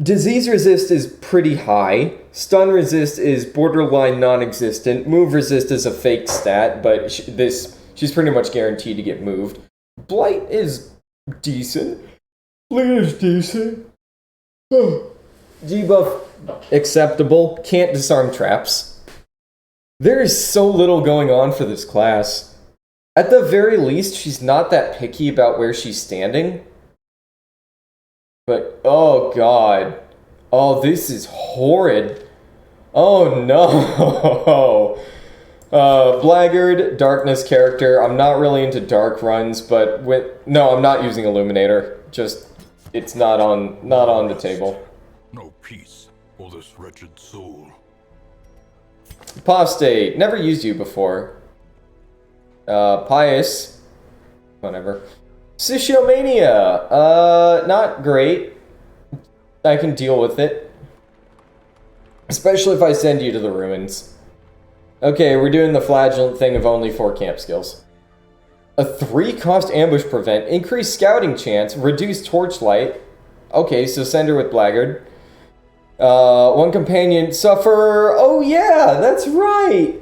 Disease resist is pretty high. Stun resist is borderline non-existent. Move resist is a fake stat, but she's pretty much guaranteed to get moved. Blight is decent. Blight is decent. Debuff acceptable. Can't disarm traps. There is so little going on for this class. At the very least, she's not that picky about where she's standing. But, oh god. Oh, this is horrid. Oh no. Blackguard, darkness character. I'm not really into dark runs, but no, I'm not using Illuminator. Just, it's not on the table. No peace for this wretched soul. Apostate. Never used you before. Pious. Whatever. Siciomania. Not great. I can deal with it. Especially if I send you to the ruins. Okay, we're doing the flagellant thing of only 4 camp skills. A 3 cost ambush prevent. Increased scouting chance. Reduced torchlight. Okay, so send her with Blackguard. One companion suffer. Oh yeah, that's right.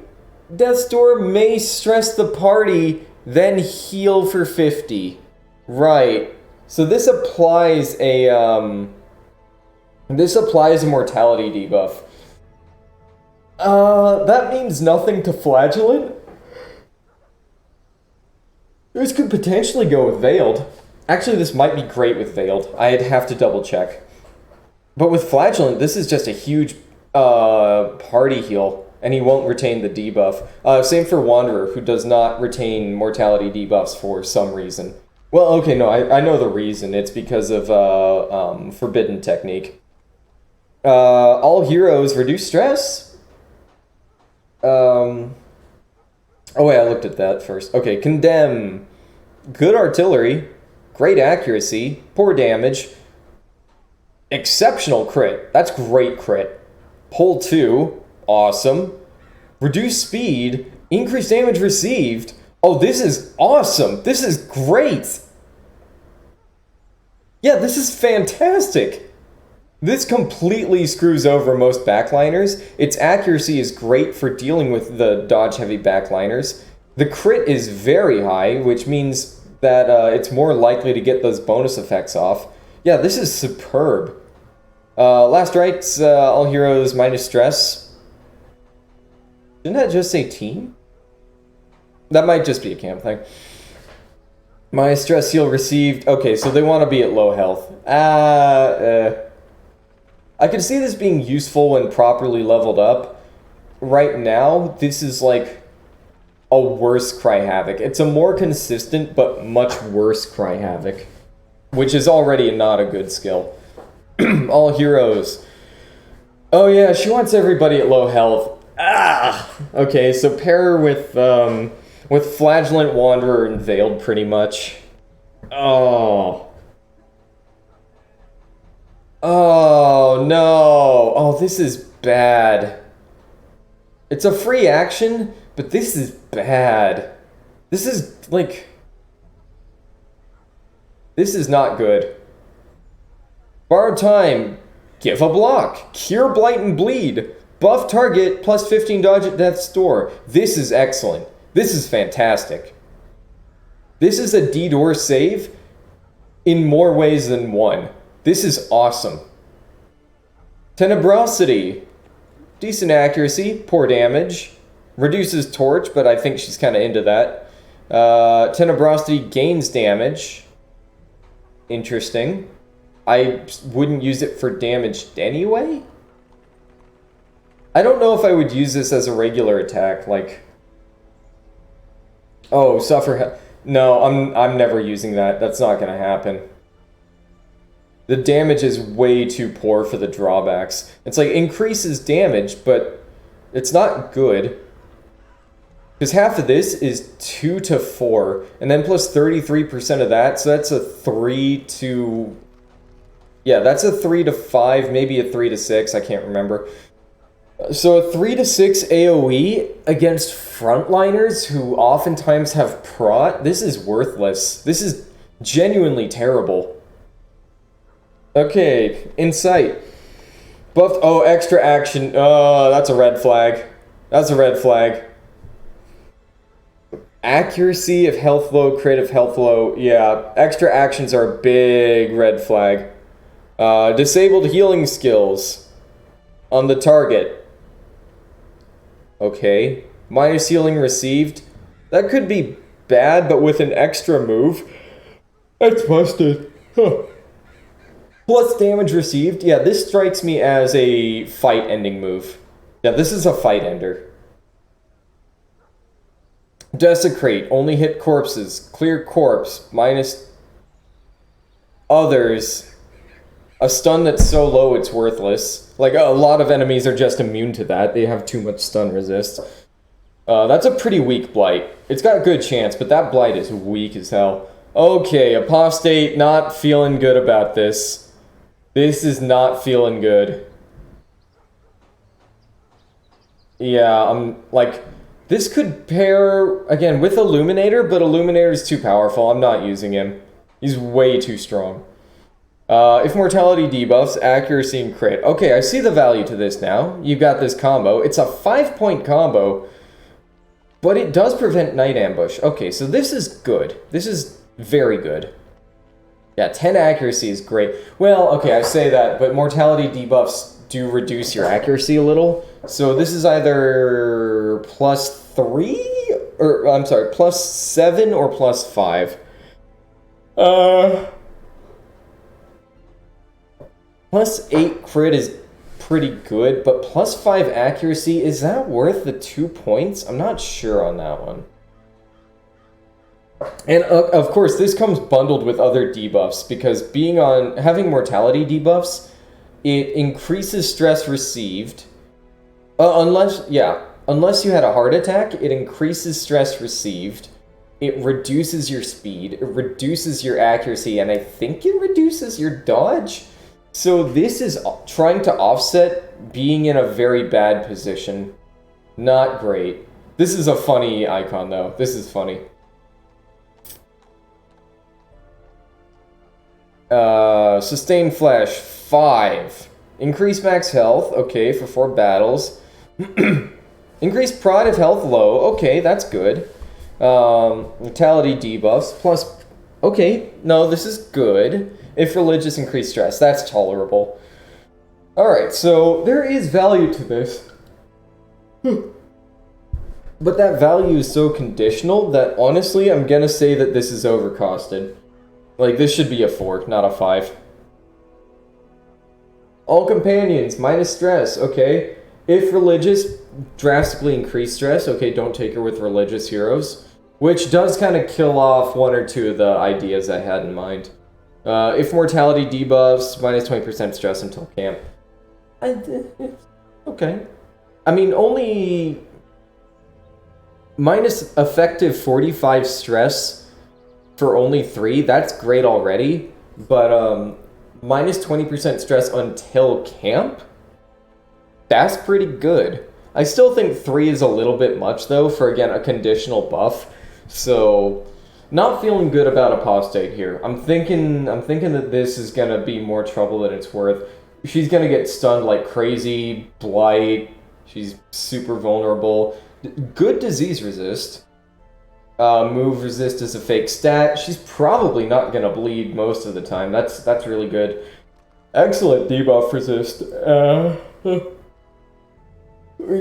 Death's Door may stress the party, then heal for 50. Right. So this applies a mortality debuff. That means nothing to Flagellant. This could potentially go with Veiled. Actually, this might be great with Veiled. I'd have to double check. But with Flagellant, this is just a huge party heal, and he won't retain the debuff. Same for Wanderer, who does not retain mortality debuffs for some reason. Well, okay, no, I know the reason. It's because of Forbidden Technique. All heroes reduce stress. Oh wait, I looked at that first. Okay, Condemn. Good artillery. Great accuracy. Poor damage. Exceptional crit. That's great crit. Pull 2. Awesome. Reduce speed. Increase damage received. Oh, this is awesome. This is great. Yeah, this is fantastic. This completely screws over most backliners. Its accuracy is great for dealing with the dodge-heavy backliners. The crit is very high, which means that it's more likely to get those bonus effects off. Yeah, this is superb. Last rites, all heroes minus stress. Didn't that just say team? That might just be a camp thing. My stress heal received. Okay, so they want to be at low health. I can see this being useful when properly leveled up. Right now, this is like a worse Cry Havoc. It's a more consistent but much worse Cry Havoc, which is already not a good skill. All heroes. Oh yeah, she wants everybody at low health. Okay, so pair with Flagellant, Wanderer, and Veiled pretty much. Oh no. Oh, this is bad. It's a free action, but this is bad. This is like... This is not good. Borrowed time. Give a block. Cure Blight and Bleed. Buff target plus 15 dodge at Death's Door. This is excellent. This is fantastic. This is a D-Door save in more ways than one. This is awesome. Tenebrosity. Decent accuracy, poor damage. Reduces torch, but I think she's kind of into that. Tenebrosity gains damage. Interesting. I wouldn't use it for damage anyway? I don't know if I would use this as a regular attack, like... Oh, suffer... No, I'm never using that. That's not gonna happen. The damage is way too poor for the drawbacks. It's like, increases damage, but it's not good. Because half of this is 2 to 4, and then plus 33% of that, so that's a 3 to... Yeah, that's a 3 to 5, maybe a 3 to 6, I can't remember. So a 3 to 6 AoE against frontliners who oftentimes have prot, this is worthless. This is genuinely terrible. Okay, Insight. Buffed, oh, extra action. That's a red flag. That's a red flag. Accuracy of health low, crit of health low. Yeah, extra actions are a big red flag. Disabled healing skills on the target. Okay. Minus healing received. That could be bad, but with an extra move. That's busted. Huh. Plus damage received. Yeah, this strikes me as a fight-ending move. Yeah, this is a fight-ender. Desecrate. Only hit corpses. Clear corpse. Minus others. A stun that's so low it's worthless. Like, a lot of enemies are just immune to that. They have too much stun resist. That's a pretty weak blight. It's got a good chance, but that blight is weak as hell. Okay, Apostate, not feeling good about this. This is not feeling good. Yeah, I'm like... This could pair, again, with Illuminator, but Illuminator is too powerful. I'm not using him. He's way too strong. If mortality debuffs, accuracy and crit. Okay, I see the value to this now. You've got this combo. It's a 5-point combo, but it does prevent night ambush. Okay, so this is good. This is very good. Yeah, 10 accuracy is great. Well, okay, I say that, but mortality debuffs do reduce your accuracy a little. So this is either +3, or I'm sorry, +7 or +5. +8 crit is pretty good, but +5 accuracy, is that worth the 2 points? I'm not sure on that one. And of course, this comes bundled with other debuffs, because having mortality debuffs, it increases stress received. Unless you had a heart attack, it increases stress received. It reduces your speed, it reduces your accuracy, and I think it reduces your dodge. So this is trying to offset being in a very bad position. Not great. This is a funny icon, though. This is funny. Sustained Flash, 5. Increase max health, okay, for 4 battles. Increase prod if health low, okay, that's good. Mortality debuffs, plus... Okay, no, this is good. If religious, increase stress, that's tolerable. Alright, so there is value to this. But that value is so conditional that honestly, I'm gonna say that this is overcosted. Like, this should be a 4, not a 5. All companions, minus stress, okay. If religious, drastically increase stress, okay, don't take her with religious heroes. Which does kind of kill off 1 or 2 of the ideas I had in mind. If mortality debuffs, minus 20% stress until camp. Okay. I mean, only... Minus effective 45 stress for only 3, that's great already. But, minus 20% stress until camp? That's pretty good. I still think 3 is a little bit much, though, for, again, a conditional buff. So, not feeling good about Apostate here. I'm thinking that this is gonna be more trouble than it's worth. She's gonna get stunned like crazy, blight, she's super vulnerable. Good disease resist. Move resist is a fake stat. She's probably not gonna bleed most of the time. That's really good. Excellent debuff resist.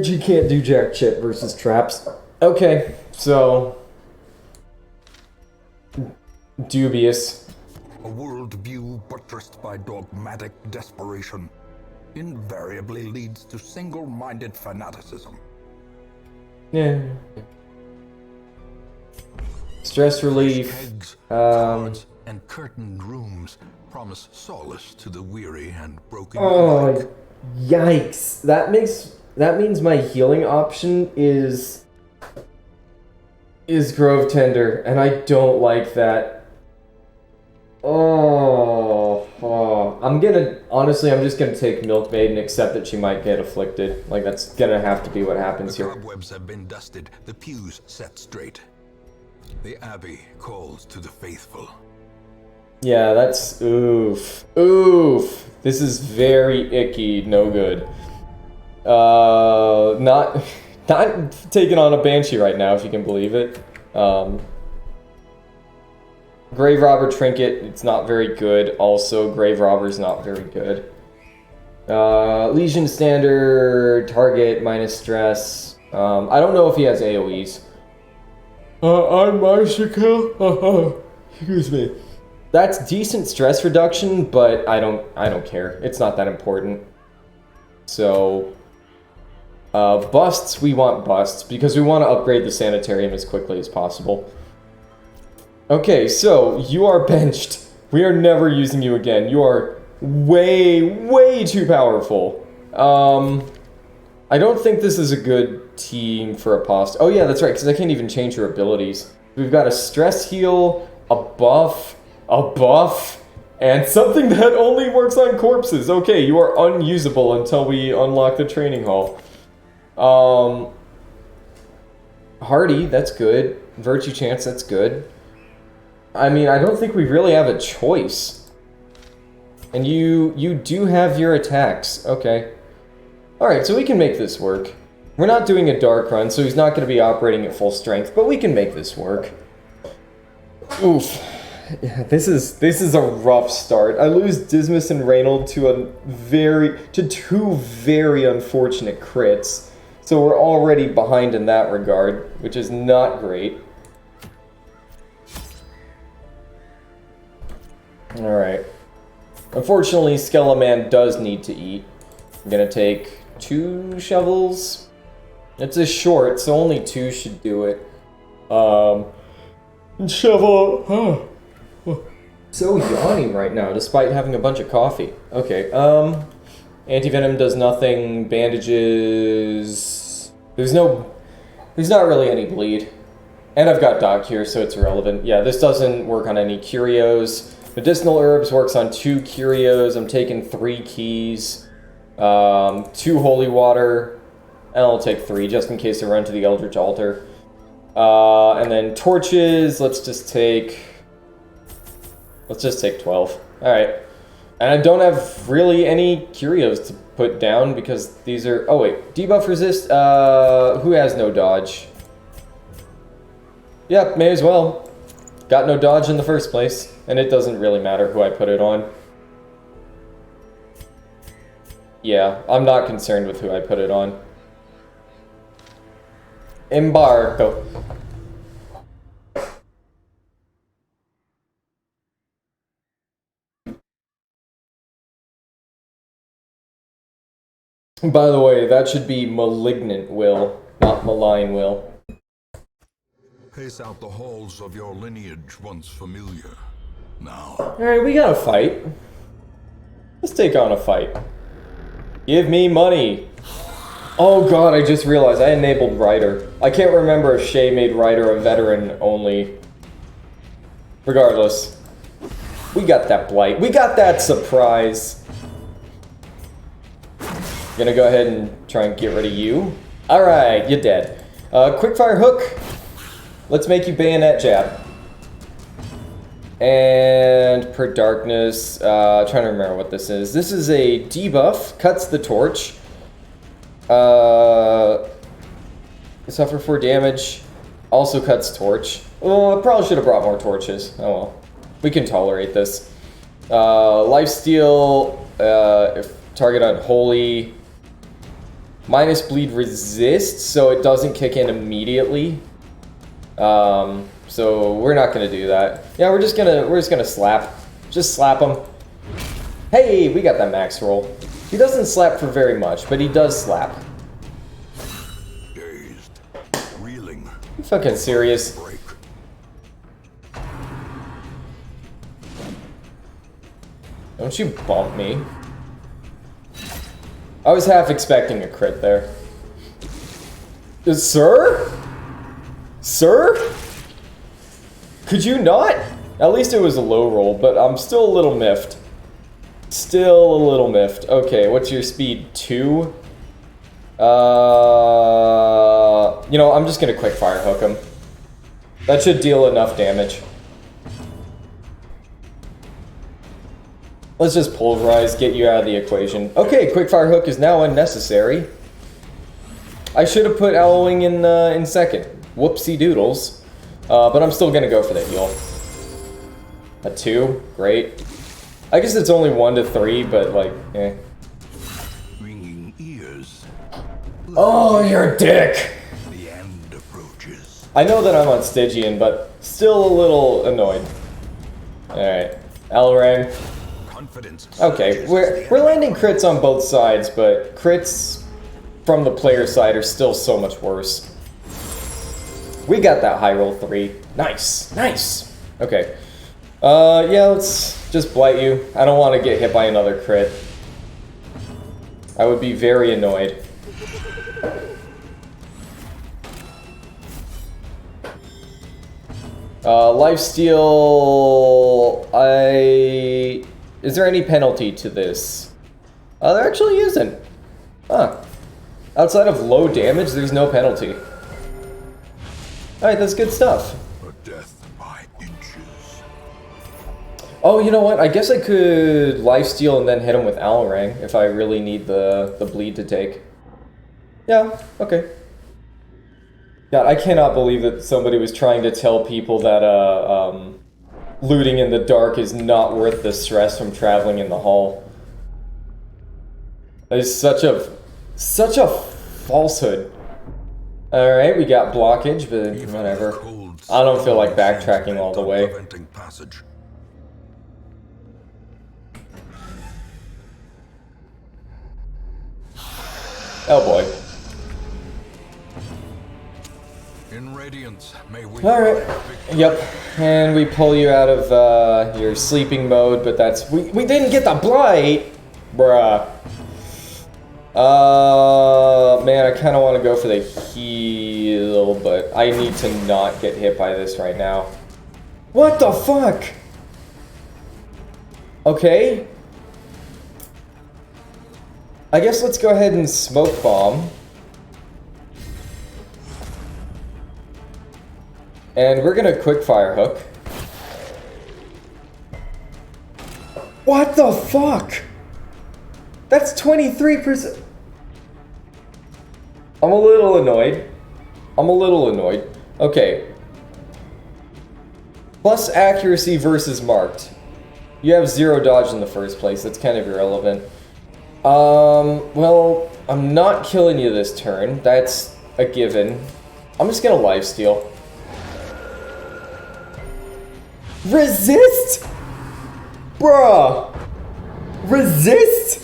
She can't do jack shit versus traps. Okay, so... Dubious. A worldview buttressed by dogmatic desperation invariably leads to single-minded fanaticism. Yeah. Stress relief. Kegs, cards, and curtained rooms promise solace to the weary and broken. Oh, yikes! That means my healing option is Grove Tender, and I don't like that. I'm just gonna take Milkmaid and accept that she might get afflicted. Like, that's gonna have to be what happens The here. cobwebs have been dusted, the pews set straight. The Abbey calls to the faithful. Yeah, that's... Oof. Oof. This is very icky, no good. Not taking on a Banshee right now, if you can believe it. Grave Robber Trinket, it's not very good. Also, Grave Robber's not very good. Legion Standard, target, minus stress. I don't know if he has AoEs. I'm Marshall. Excuse me. That's decent stress reduction, but I don't care. It's not that important. So, busts, we want busts, because we want to upgrade the Sanitarium as quickly as possible. Okay, so, you are benched. We are never using you again. You are way, way too powerful. I don't think this is a good team for Apost. Oh yeah, that's right, because I can't even change her abilities. We've got a stress heal, a buff, and something that only works on corpses. Okay, you are unusable until we unlock the training hall. Hardy, that's good. Virtue Chance, that's good. I mean, I don't think we really have a choice. And you do have your attacks. Okay. Alright, so we can make this work. We're not doing a dark run, so he's not going to be operating at full strength, but we can make this work. Oof. Yeah, this is a rough start. I lose Dismas and Reynold to two very unfortunate crits. So we're already behind in that regard, which is not great. Alright. Unfortunately, Skeleman does need to eat. I'm gonna take 2 shovels. It's a short, so only 2 should do it. Shovel. So yawning right now, despite having a bunch of coffee. Okay, anti-venom does nothing. Bandages. There's not really any bleed. And I've got Doc here, so it's irrelevant. Yeah, this doesn't work on any curios. Medicinal herbs works on 2 curios. I'm taking 3 keys. 2 holy water. And I'll take 3 just in case I run to the Eldritch Altar. And then torches, let's just take 12. Alright. And I don't have really any curios to put down because these are... Oh wait, debuff resist, who has no dodge? Yep, may as well. Got no dodge in the first place, and it doesn't really matter who I put it on. Yeah, I'm not concerned with who I put it on. Embargo. By the way, that should be Malignant Will, not Malign Will. Pace out the halls of your lineage once familiar. Now. Alright, we got a fight. Let's take on a fight. Give me money. Oh god, I just realized I enabled Ryder. I can't remember if Shay made Ryder a veteran only. Regardless. We got that blight. We got that surprise. Gonna go ahead and try and get rid of you. Alright, you're dead. Quickfire hook. Let's make you bayonet jab. And per darkness, trying to remember what this is. This is a debuff, cuts the torch. Suffer 4 damage, also cuts torch. Well, I probably should have brought more torches. Oh well. We can tolerate this. Lifesteal, if target unholy. Minus bleed resist, so it doesn't kick in immediately. So we're not gonna do that. Yeah, we're just gonna slap. Just slap him. Hey, we got that max roll. He doesn't slap for very much, but he does slap. Dazed, reeling. You fucking serious? Break. Don't you bump me. I was half expecting a crit there. Sir? Sir? Could you not? At least it was a low roll, but I'm still a little miffed. Still a little miffed. Okay, what's your speed? 2? You know, I'm just gonna quick fire hook him. That should deal enough damage. Let's just pulverize, get you out of the equation. Okay, quickfire hook is now unnecessary. I should have put Owlwing in second. Whoopsie doodles. But I'm still gonna go for the heal. A 2, great. I guess it's only 1 to 3, but like, eh. Ringing ears. Oh, you're a dick! The end approaches. I know that I'm on Stygian, but still a little annoyed. Alright, Elrang. Okay, we're landing crits on both sides, but crits from the player side are still so much worse. We got that high roll 3. Nice, nice. Okay. Yeah, let's just blight you. I don't want to get hit by another crit. I would be very annoyed. Lifesteal... Is there any penalty to this? There actually isn't. Huh. Outside of low damage, there's no penalty. Alright, that's good stuff. A death by inches. Oh, you know what? I guess I could lifesteal and then hit him with Alrang if I really need the bleed to take. Yeah, okay. God, I cannot believe that somebody was trying to tell people that looting in the dark is not worth the stress from traveling in the hall. That is such a falsehood. Alright, we got blockage, but whatever. I don't feel like backtracking all the way. Oh boy. In Radiance, may we Alright. Yep. And we pull you out of your sleeping mode, but that's we didn't get the blight! Bruh. Man, I kinda wanna go for the heal, but I need to not get hit by this right now. What the fuck? Okay. I guess let's go ahead and smoke bomb. And we're gonna quick fire hook. What the fuck? That's 23%. I'm a little annoyed. Okay. Plus accuracy versus marked. You have 0 dodge in the first place. That's kind of irrelevant. Well, I'm not killing you this turn. That's a given. I'm just gonna lifesteal. Resist? Bruh! Resist?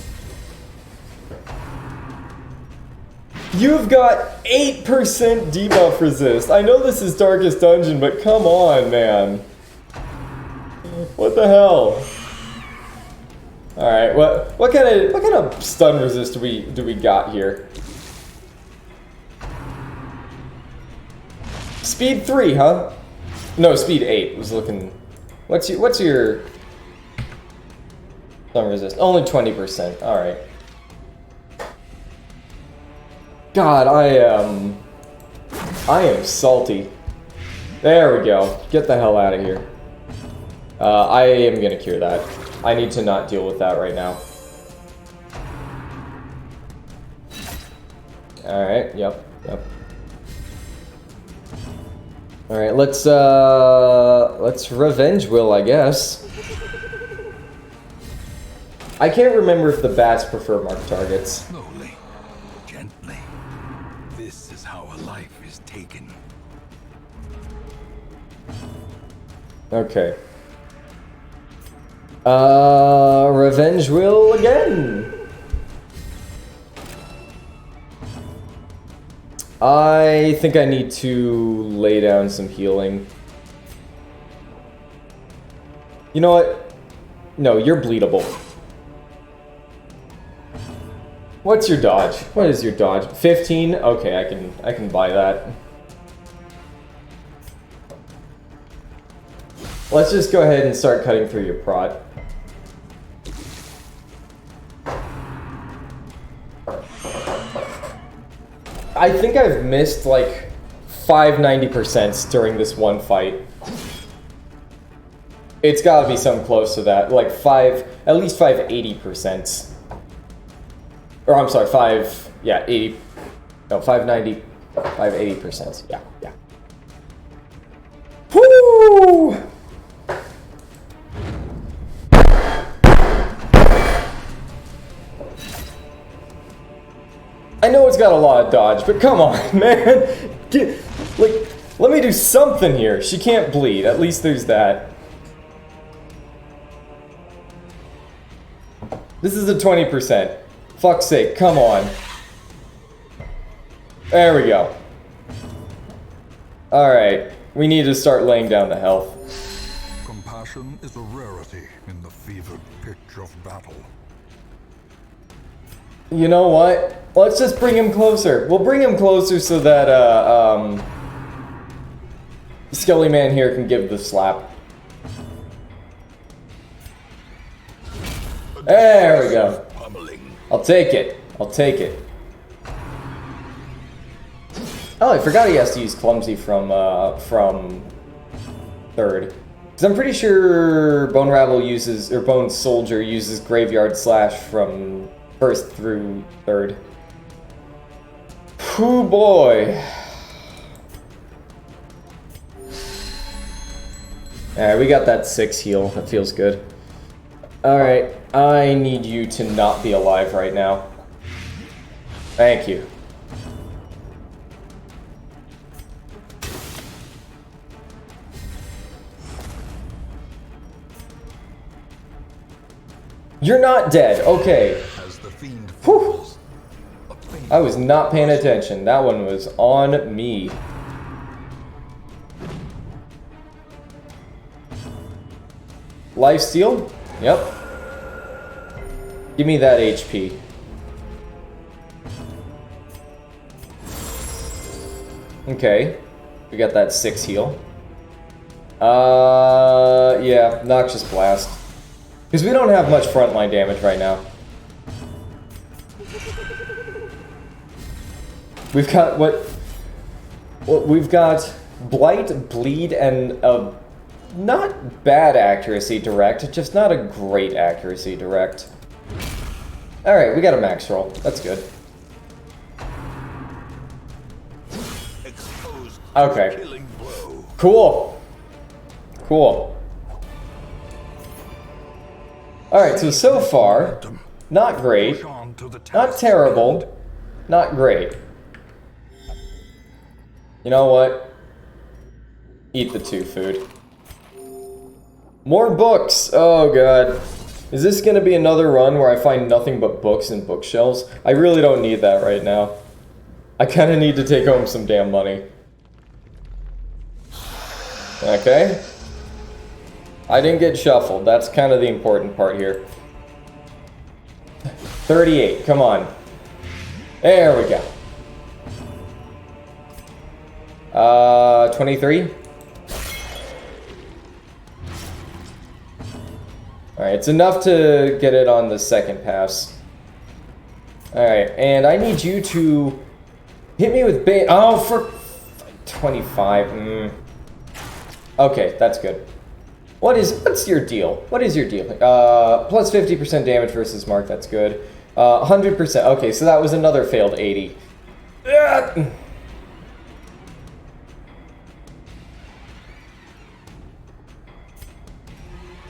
You've got 8% debuff resist. I know this is Darkest Dungeon, but come on, man. What the hell? Alright, what kind of stun resist do we got here? Speed 3, huh? No, speed 8. Was looking. What's your stun resist? Only 20%. Alright. God, I am salty. There we go. Get the hell out of here. I am gonna cure that. I need to not deal with that right now. Alright, yep. Alright, let's revenge Will, I guess. I can't remember if the bats prefer marked targets. Slowly, gently. This is how a life is taken. Okay. Revenge Will again. I think I need to lay down some healing. You know what? No, you're bleedable. What's your dodge? What is your dodge? 15? Okay, I can buy that. Let's just go ahead and start cutting through your prot. I think I've missed like 590% during this one fight. It's gotta be something close to that, like at least 580%. Or I'm sorry, 590, 580%, yeah. Woo! I know it's got a lot of dodge, but come on, man. Let me do something here. She can't bleed. At least there's that. This is a 20%. Fuck's sake, come on. There we go. Alright, we need to start laying down the health. Compassion is a rarity in the fevered pitch of battle. You know what? Let's just bring him closer. We'll bring him closer so that, Skelly Man here can give the slap. There we go. I'll take it. Oh, I forgot he has to use Clumsy from third. Because I'm pretty sure Bone Rabble uses, or Bone Soldier uses Graveyard Slash from 1st through 3rd. Whew, boy. Alright, we got that 6 heal. That feels good. Alright, I need you to not be alive right now. Thank you. You're not dead. Okay. Whew. I was not paying attention. That one was on me. Lifesteal? Yep. Give me that HP. Okay. We got that 6 heal. Yeah, Noxious Blast. Because we don't have much frontline damage right now. We've got we've got Blight, Bleed, and a not bad accuracy direct, just not a great accuracy direct. Alright, we got a max roll. That's good. Okay. Cool. Cool. Alright, so far, not great, not terrible, not great. You know what? Eat the 2 food. More books! Oh god. Is this gonna be another run where I find nothing but books and bookshelves? I really don't need that right now. I kinda need to take home some damn money. Okay. I didn't get shuffled. That's kind of the important part here. 38. Come on. There we go. 23. Alright, it's enough to get it on the second pass. Alright, and I need you to hit me with bait. Oh, for 25. Okay, that's good. What's your deal? What is your deal? Plus 50% damage versus Mark, that's good. 100%, okay, so that was another failed 80.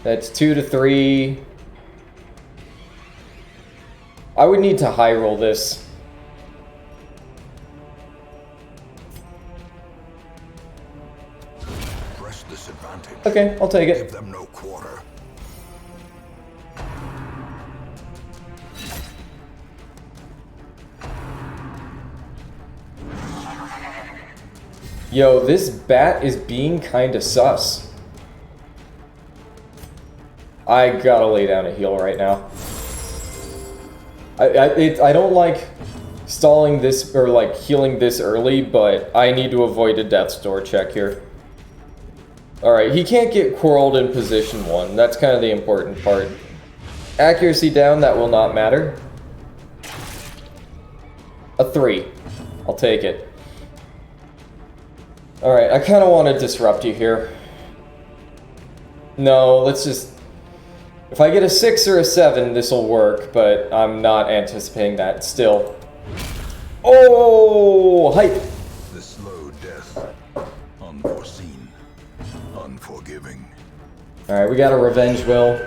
That's 2 to 3. I would need to high roll this. Okay, I'll take it. Give them no quarter. Yo, this bat is being kinda sus. I gotta lay down a heal right now. I don't like stalling this, or like healing this early, but I need to avoid a death's door check here. Alright, he can't get quarreled in position 1. That's kind of the important part. Accuracy down, that will not matter. A 3. I'll take it. Alright, I kind of want to disrupt you here. No, let's just... If I get a 6 or a 7, this will work, but I'm not anticipating that still. Oh, hype! The slow death. Unforeseen. Unforgiving. Alright, we got a revenge will.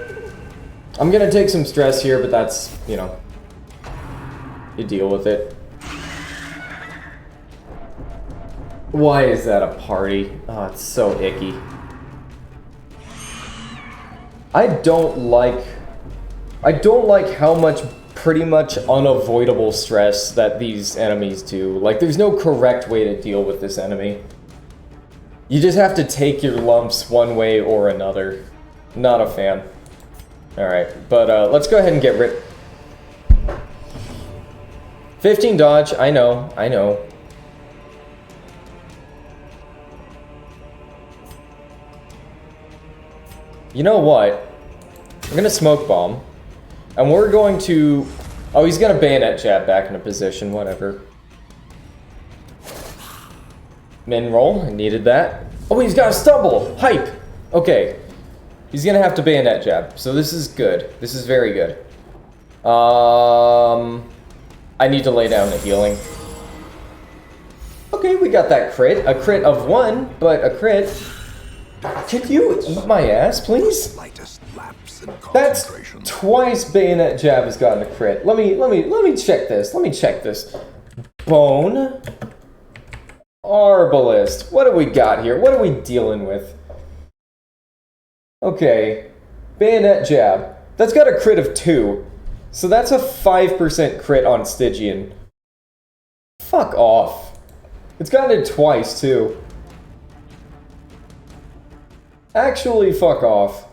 I'm gonna take some stress here, but that's, you know, you deal with it. Why is that a party? Oh, it's so icky. I don't like how much pretty much unavoidable stress that these enemies do. Like, there's no correct way to deal with this enemy. You just have to take your lumps one way or another. Not a fan. Alright, but let's go ahead and get rid... 15 dodge, I know, I know. You know what? We're gonna smoke bomb. And we're going to... Oh, he's gonna bayonet jab back into position, whatever. Min roll, I needed that. Oh, he's got a stumble! Hype! Okay. He's gonna have to bayonet jab, so this is good. This is very good. I need to lay down the healing. Okay, we got that crit. A crit of 1, but a crit. Can you eat my ass, please? That's twice bayonet jab has gotten a crit. Let me check this. Let me check this. Bone. Arbalist. What do we got here? What are we dealing with? Okay. Bayonet jab. That's got a crit of 2. So that's a 5% crit on Stygian. Fuck off. It's gotten it twice, too. Actually, fuck off.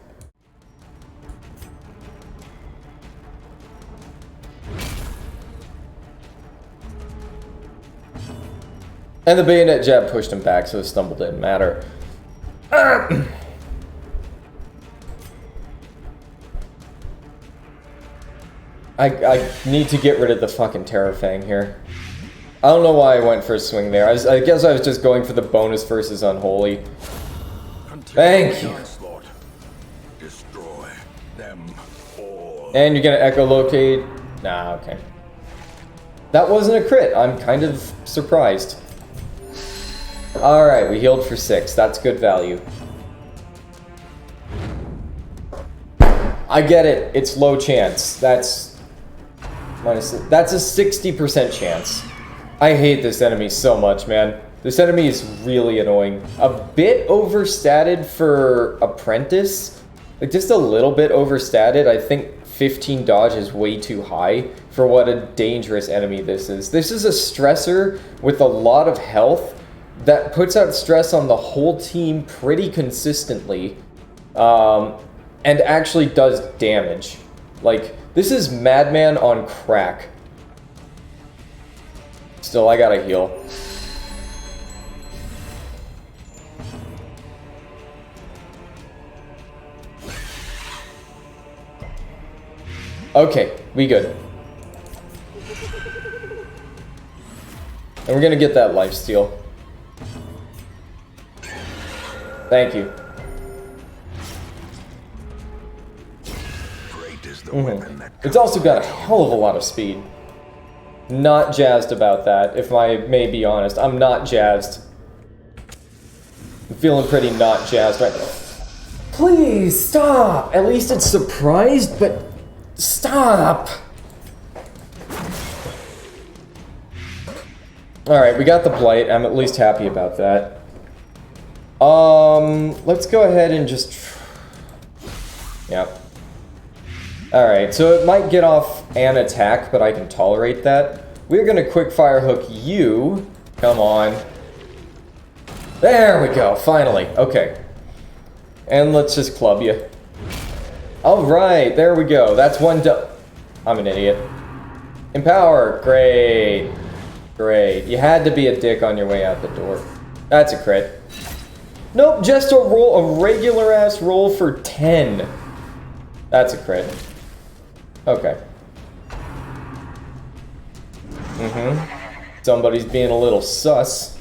And the bayonet jab pushed him back, so the stumble didn't matter. I need to get rid of the fucking Terrafang here. I don't know why I went for a swing there. I guess I was just going for the bonus versus Unholy. Thank you. Destroy them all. And you're gonna echolocate. Nah, okay. That wasn't a crit. I'm kind of surprised. Alright, we healed for 6. That's good value. I get it. It's low chance. That's a 60% chance. I hate this enemy so much, man. This enemy is really annoying. A bit overstated for Apprentice. Like, just a little bit overstated. I think 15 dodge is way too high for what a dangerous enemy this is. This is a stressor with a lot of health that puts out stress on the whole team pretty consistently. And actually does damage. Like, this is Madman on crack. Still, I gotta heal. Okay, we good. And we're gonna get that lifesteal. Thank you. It's also got a hell of a lot of speed. Not jazzed about that, if I may be honest. I'm not jazzed. I'm feeling pretty not jazzed right now. Please, stop! At least it's surprised, but stop! Alright, we got the Blight. I'm at least happy about that. Let's go ahead and just... Yep. Alright, so it might get off an attack, but I can tolerate that. We're gonna quick fire hook you. Come on. There we go, finally. Okay. And let's just club you. Alright, there we go. That's one I'm an idiot. Empower. Great. Great. You had to be a dick on your way out the door. That's a crit. Nope, just a regular ass roll for 10. That's a crit. Okay. Somebody's being a little sus.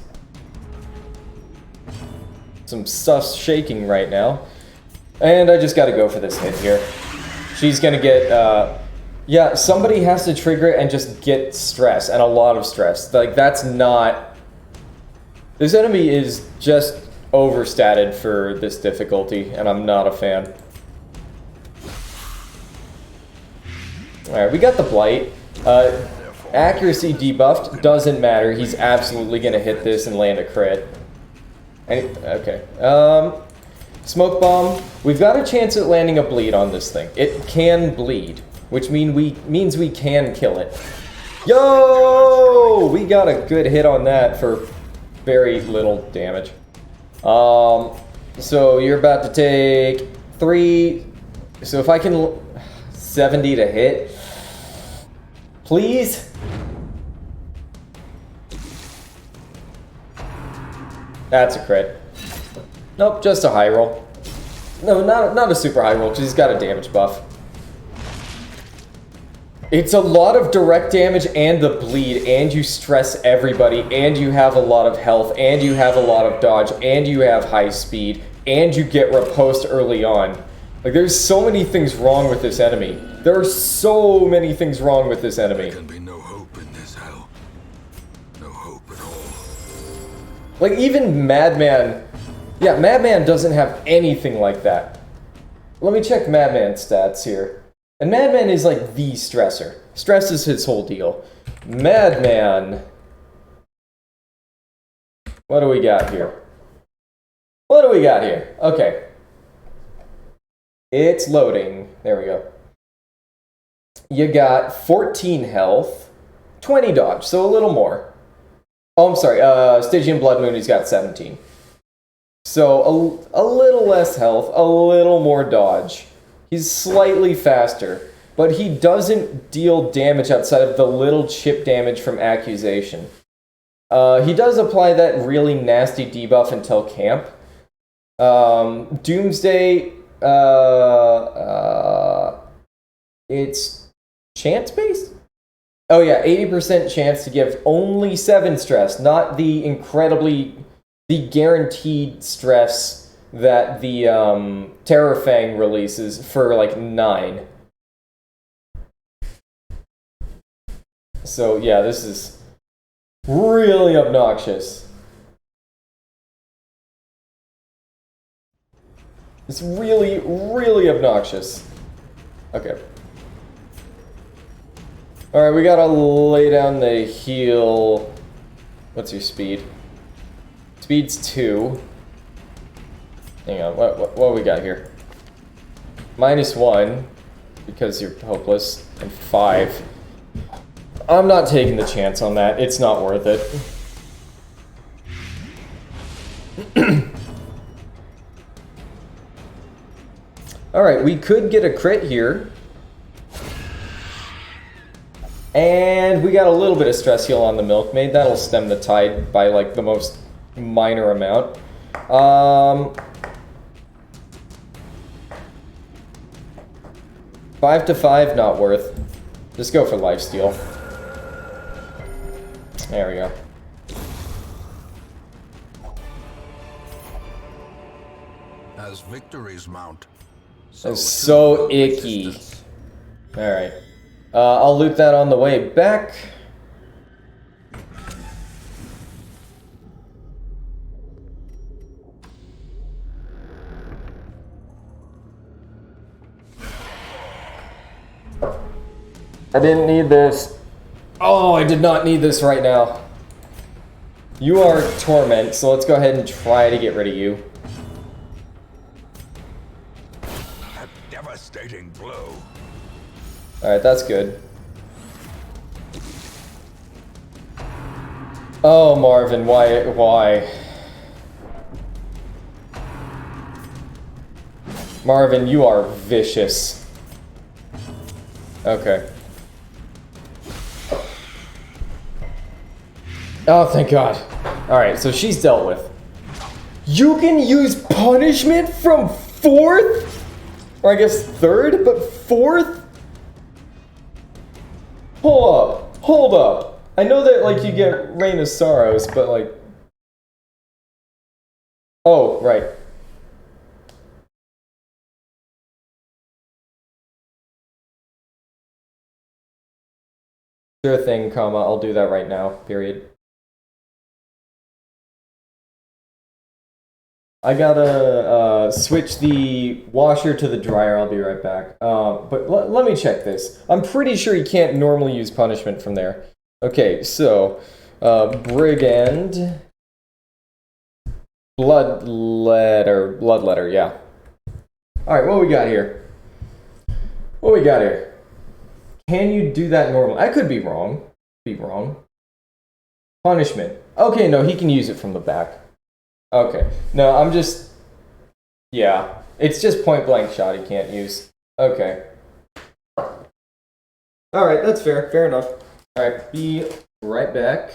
Some sus shaking right now. And I just gotta go for this hit here. She's gonna get, yeah, somebody has to trigger it and just get stress, and a lot of stress. Like, that's not... This enemy is just overstated for this difficulty, and I'm not a fan. Alright, we got the Blight. Accuracy debuffed, doesn't matter. He's absolutely gonna hit this and land a crit. Okay. Smoke Bomb. We've got a chance at landing a bleed on this thing. It can bleed, which means we can kill it. Yo! We got a good hit on that for very little damage. So you're about to take 3... So if I can... 70 to hit. Please? That's a crit. Nope, just a high roll. No, not a super high roll, because he's got a damage buff. It's a lot of direct damage and the bleed, and you stress everybody, and you have a lot of health, and you have a lot of dodge, and you have high speed, and you get riposte early on. Like, there's so many things wrong with this enemy. There are so many things wrong with this enemy. There can be no hope in this hell. No hope at all. Like, even Madman... Yeah, Madman doesn't have anything like that. Let me check Madman's stats here. And Madman is, like, the stressor. Stress is his whole deal. Madman... What do we got here? What do we got here? Okay. It's loading. There we go. You got 14 health, 20 dodge, so a little more. Oh, I'm sorry. Stygian Blood Moon, he's got 17. So a little less health, a little more dodge. He's slightly faster, but he doesn't deal damage outside of the little chip damage from Accusation. He does apply that really nasty debuff until camp. Doomsday, it's chance-based? Oh yeah, 80% chance to give only 7 stress, not the guaranteed stress that the Terrorfang releases for like 9. So yeah, this is really obnoxious. It's really, really obnoxious. Okay. Alright, we gotta lay down the heal. What's your speed? Speed's 2. Hang on, what we got here? -1, because you're hopeless, and 5. I'm not taking the chance on that. It's not worth it. Alright, we could get a crit here. And we got a little bit of stress heal on the Milkmaid. That'll stem the tide by, like, the most minor amount. 5 to 5, not worth. Just go for lifesteal. There we go. As victories mount, That's so icky. Alright. I'll loot that on the way back. I didn't need this. Oh, I did not need this right now. You are Torment, so let's go ahead and try to get rid of you. a devastating blow. Alright, that's good. Oh, Marvin, why? Marvin, you are vicious. Okay. Oh, thank God. Alright, so she's dealt with. You can use punishment from 4th? Or I guess 3rd, but 4th? Hold up. I know that, like, you get Reign of Sorrows, but, like... Oh, right. Sure thing, comma, I'll do that right now, period. I gotta switch the washer to the dryer. I'll be right back. But let me check this. I'm pretty sure you can't normally use punishment from there. Okay, so Brigand, Bloodletter, yeah. All right, what we got here? Can you do that normally? I could be wrong. Punishment. Okay, no, he can use it from the back. Okay. No, I'm just... Yeah. It's just point blank shot he can't use. Okay. Alright, that's fair. Fair enough. Alright, be right back.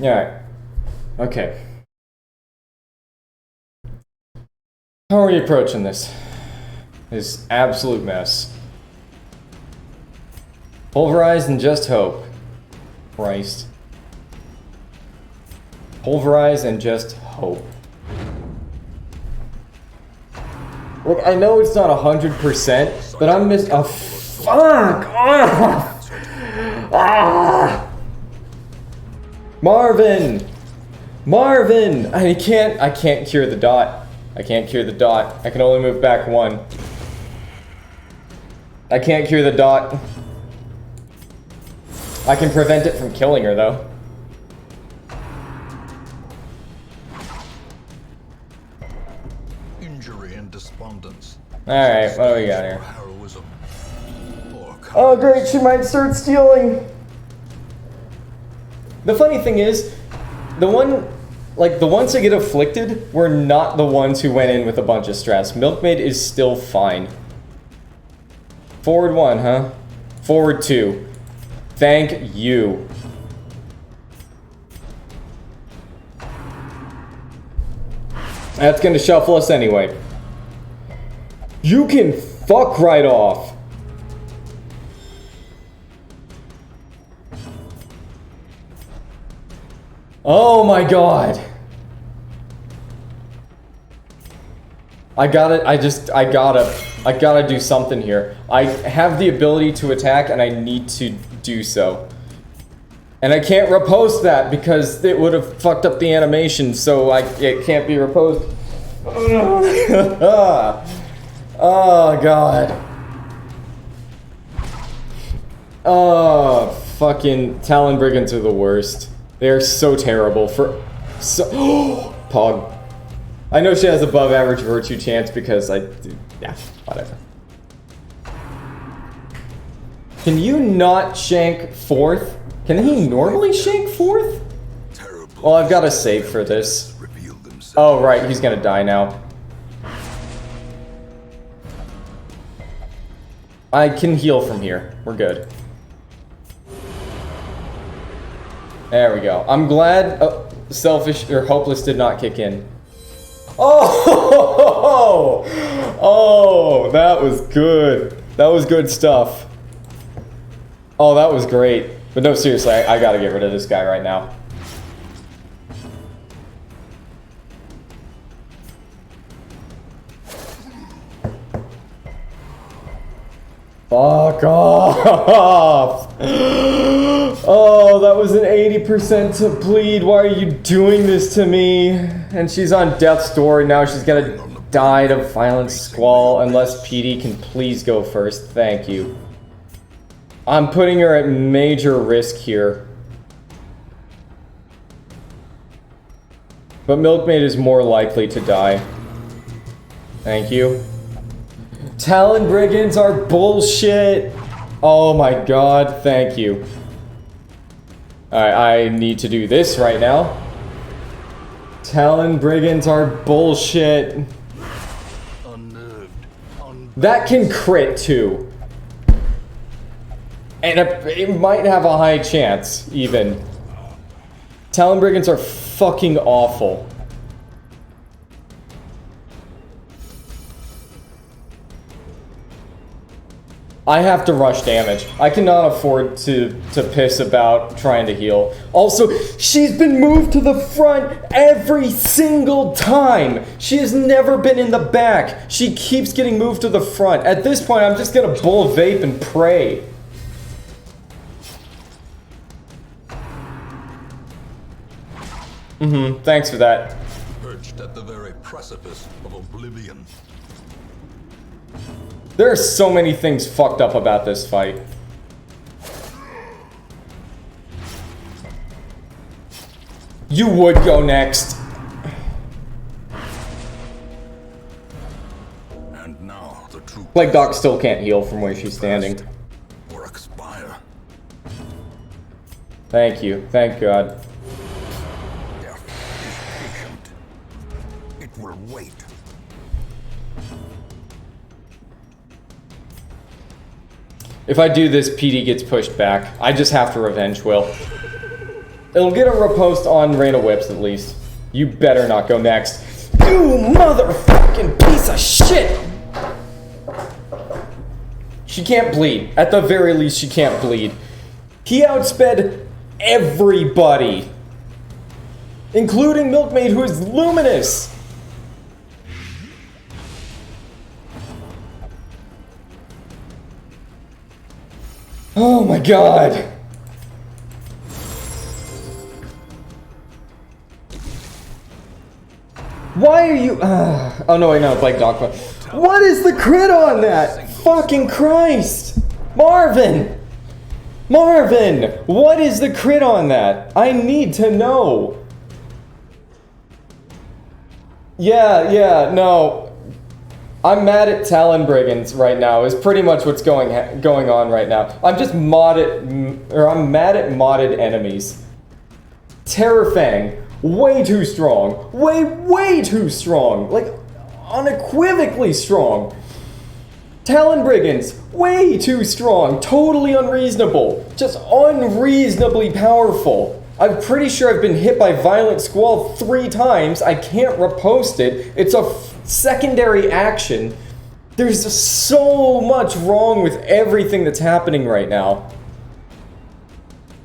Alright. Okay. How are we approaching this? This absolute mess. Pulverize and just hope. Christ. Pulverize and just hope. Look, I know it's not 100%, but I'm fuck! Ah! Marvin! Marvin! I can't cure the dot. I can't cure the dot. I can only move back one. I can't cure the dot. I can prevent it from killing her, though. Injury and despondence. Alright, what do we got here? Heroism. Oh great, she might start stealing! The funny thing is, the ones that get afflicted were not the ones who went in with a bunch of stress. Milkmaid is still fine. Forward 1, huh? Forward 2. Thank you. That's gonna shuffle us anyway. You can fuck right off. Oh my god. I gotta do something here. I have the ability to attack and I need to do so. And I can't repost that because it would have fucked up the animation, so it can't be reposed. Oh god. Oh, fucking Talon Brigands are the worst. They are so terrible for Pog. I know she has above average virtue chance because yeah, whatever. Can you not shank 4th? Can he normally shank 4th? Well, I've got to save for this. Oh, right, he's gonna die now. I can heal from here. We're good. There we go. I'm glad Selfish or Hopeless did not kick in. Oh! Oh, that was good. That was good stuff. Oh, that was great. But no, seriously, I gotta get rid of this guy right now. Fuck off! Oh, that was an 80% to bleed. Why are you doing this to me? And she's on death's door. Now she's gonna die to violent squall unless PD can please go first. Thank you. I'm putting her at major risk here. But Milkmaid is more likely to die. Thank you. Talon Brigands are bullshit! Oh my god, thank you. Alright, I need to do this right now. Talon Brigands are bullshit. That can crit too. And it might have a high chance, even. Talon Brigands are fucking awful. I have to rush damage. I cannot afford to piss about trying to heal. Also, she's been moved to the front every single time. She has never been in the back. She keeps getting moved to the front. At this point, I'm just gonna bull vape and pray. Thanks for that. Perched at the very precipice of oblivion. There are so many things fucked up about this fight. You would go next. And now the true Plague Doc still can't heal from where she's standing. or expire. Thank you. Thank God. Death is patient. It will wait. If I do this, PD gets pushed back. I just have to revenge Will. It'll get a riposte on Rain of Whips at least. You better not go next. You motherfucking piece of shit! She can't bleed. At the very least, she can't bleed. He outsped everybody. Including Milkmaid, who is luminous. Oh my god. Why are you... oh no, wait, no, Blake Dogma. What is the crit on that? Fucking Christ! Marvin! Marvin! What is the crit on that? I need to know. Yeah, no. I'm mad at Talon Brigands right now, is pretty much what's going on right now. I'm just I'm mad at modded enemies. Terrafang, way too strong. Way too strong. Like, unequivocally strong. Talon Brigands, way too strong. Totally unreasonable. Just unreasonably powerful. I'm pretty sure I've been hit by Violent Squall 3 times. I can't riposte it. It's a secondary action. There's just so much wrong with everything that's happening right now.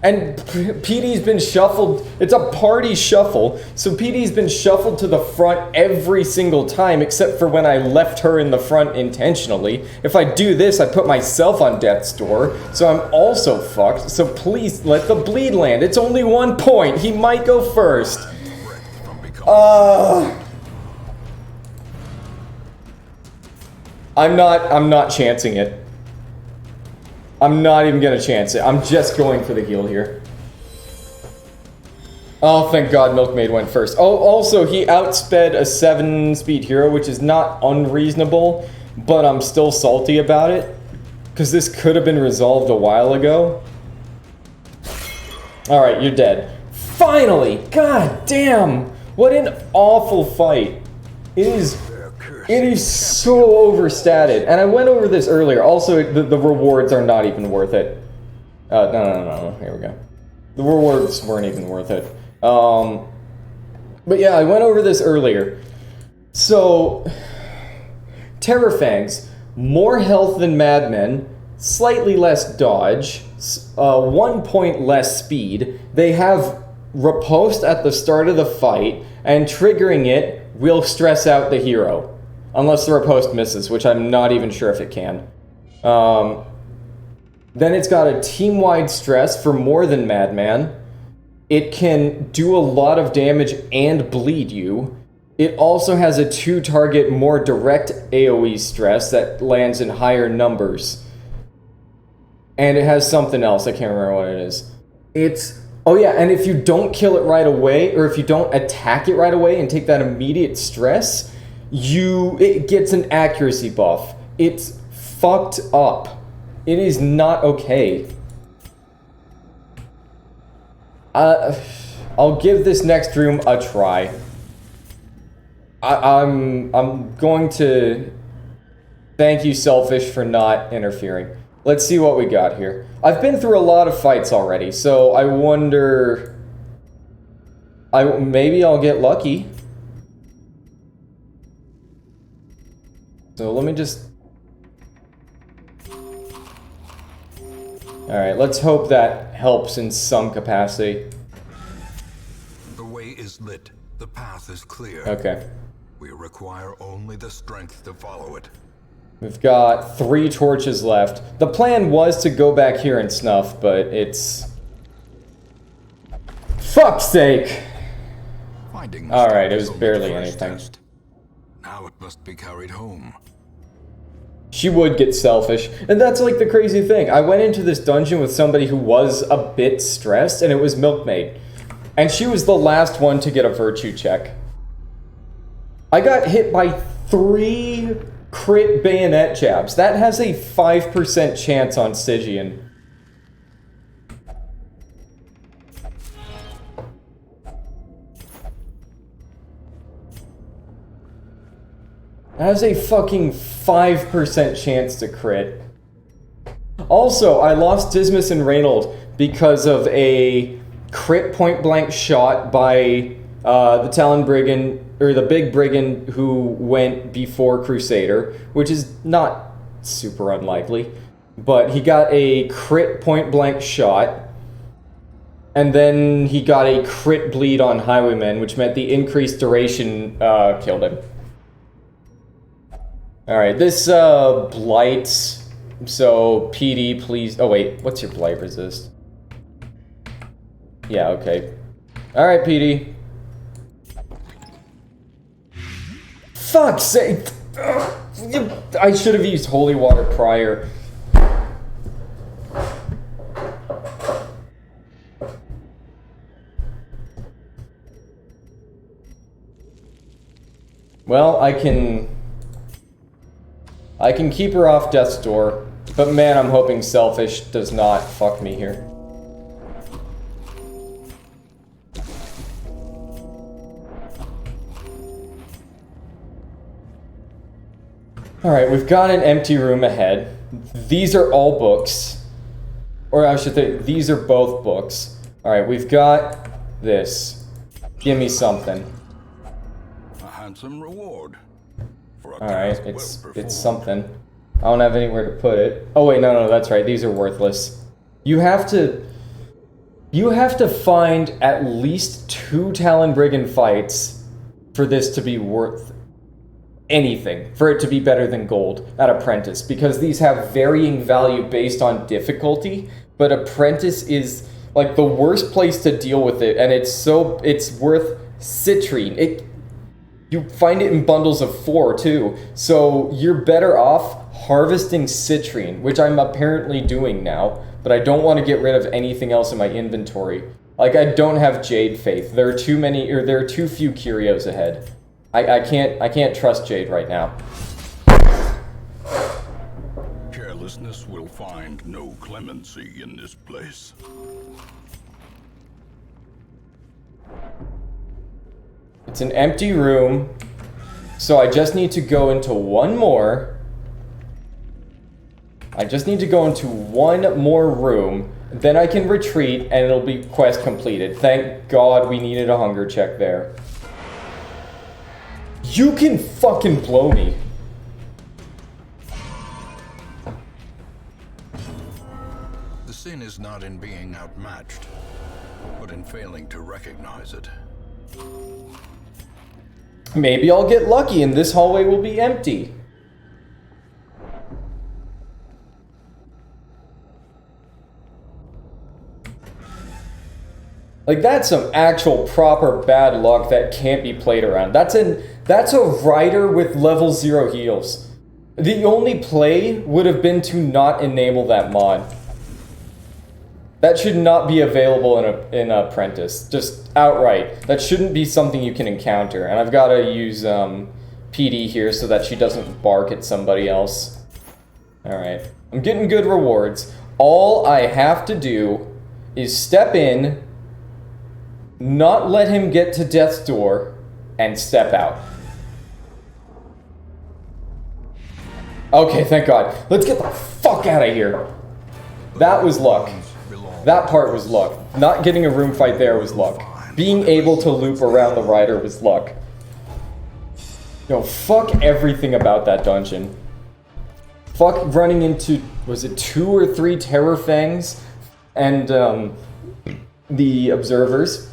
And PD's been shuffled. It's a party shuffle, so PD's been shuffled to the front every single time, except for when I left her in the front intentionally. If I do this, I put myself on death's door, so I'm also fucked. So please, let the bleed land. It's only 1 point. He might go first. I'm not chancing it. I'm not even gonna chance it. I'm just going for the heal here. Oh, thank God Milkmaid went first. Oh, also, he outsped a 7-speed hero, which is not unreasonable, but I'm still salty about it, because this could have been resolved a while ago. Alright, you're dead. Finally! God damn! What an awful fight. It is so overstated. And I went over this earlier. Also, the rewards are not even worth it. No. Here we go. The rewards weren't even worth it. But yeah, I went over this earlier. So, Terrafangs, more health than Madmen, slightly less dodge, 1 point less speed. They have riposte at the start of the fight, and triggering it will stress out the hero. Unless the riposte misses, which I'm not even sure if it can. Then it's got a team-wide stress for more than Madman. It can do a lot of damage and bleed you. It also has a 2-target, more direct AoE stress that lands in higher numbers. And it has something else, I can't remember what it is. Oh yeah, and if you don't kill it right away, or if you don't attack it right away and take that immediate stress, it gets an accuracy buff. It's fucked up. It is not okay. I'll give this next room a try. I'm going to thank you, Selfish, for not interfering. Let's see what we got here. I've been through a lot of fights already, so I wonder... maybe I'll get lucky. So let me just... Alright, let's hope that helps in some capacity. The way is lit. The path is clear. Okay. We require only the strength to follow it. We've got 3 torches left. The plan was to go back here and snuff, but it's... Fuck's sake! Alright, it was barely anything. Test. Now it must be carried home. She would get selfish. And that's like the crazy thing. I went into this dungeon with somebody who was a bit stressed, and it was Milkmaid. And she was the last one to get a virtue check. I got hit by 3 crit bayonet jabs. That has a 5% chance on Stygian. That has a fucking 5% chance to crit. Also, I lost Dismas and Reynold because of a crit point blank shot by the Talon Brigand, or the big brigand who went before Crusader, which is not super unlikely, but he got a crit point blank shot, and then he got a crit bleed on Highwayman, which meant the increased duration killed him. Alright, this Blight, so PD please, oh wait, what's your Blight resist? Yeah, okay. Alright, PD. Fuck's sake! I should have used holy water prior. Well, I can keep her off death's door, but man, I'm hoping Selfish does not fuck me here. Alright, we've got an empty room ahead. These are all books. Or I should say, these are both books. Alright, we've got this. Give me something. A handsome reward. Alright, it's something. I don't have anywhere to put it. Oh wait, no, that's right. These are worthless. You have to find at least 2 Talon Brigand fights for this to be worth anything, for it to be better than gold at Apprentice, because these have varying value based on difficulty, but Apprentice is like the worst place to deal with it, and it's worth citrine. You find it in bundles of 4 too, so you're better off harvesting citrine, which I'm apparently doing now, but I don't want to get rid of anything else in my inventory. Like, I don't have Jade Faith. There are too few curios ahead. I can't trust Jade right now. Carelessness will find no clemency in this place. It's an empty room, so I just need to go into one more. I just need to go into one more room, then I can retreat and it'll be quest completed. Thank God we needed a hunger check there. You can fucking blow me. The sin is not in being outmatched, but in failing to recognize it. Maybe I'll get lucky and this hallway will be empty. Like, that's some actual proper bad luck that can't be played around. That's a rider with level 0 heals. The only play would have been to not enable that mod. That should not be available in Apprentice, just outright. That shouldn't be something you can encounter. And I've got to use PD here so that she doesn't bark at somebody else. Alright, I'm getting good rewards. All I have to do is step in, not let him get to death's door, and step out. Okay, thank God. Let's get the fuck out of here. That was luck. That part was luck. Not getting a room fight there was luck. Being able to loop around the rider was luck. Yo, fuck everything about that dungeon. Fuck running into, was it 2 or 3 Terror Fangs and the Observers.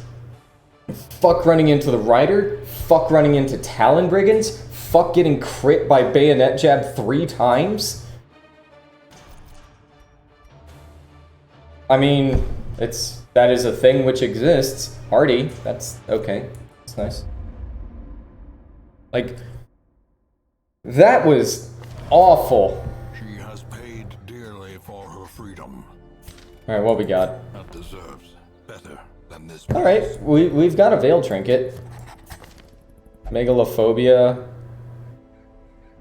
Fuck running into the rider. Fuck running into Talon Brigands. Fuck getting crit by bayonet jab 3 times. I mean, that is a thing which exists. Hardy, that's okay. That's nice. Like, that was awful. She has paid dearly for her freedom. Alright, what we got? That deserves better than this. Alright, we've got a Veil Trinket. Megalophobia.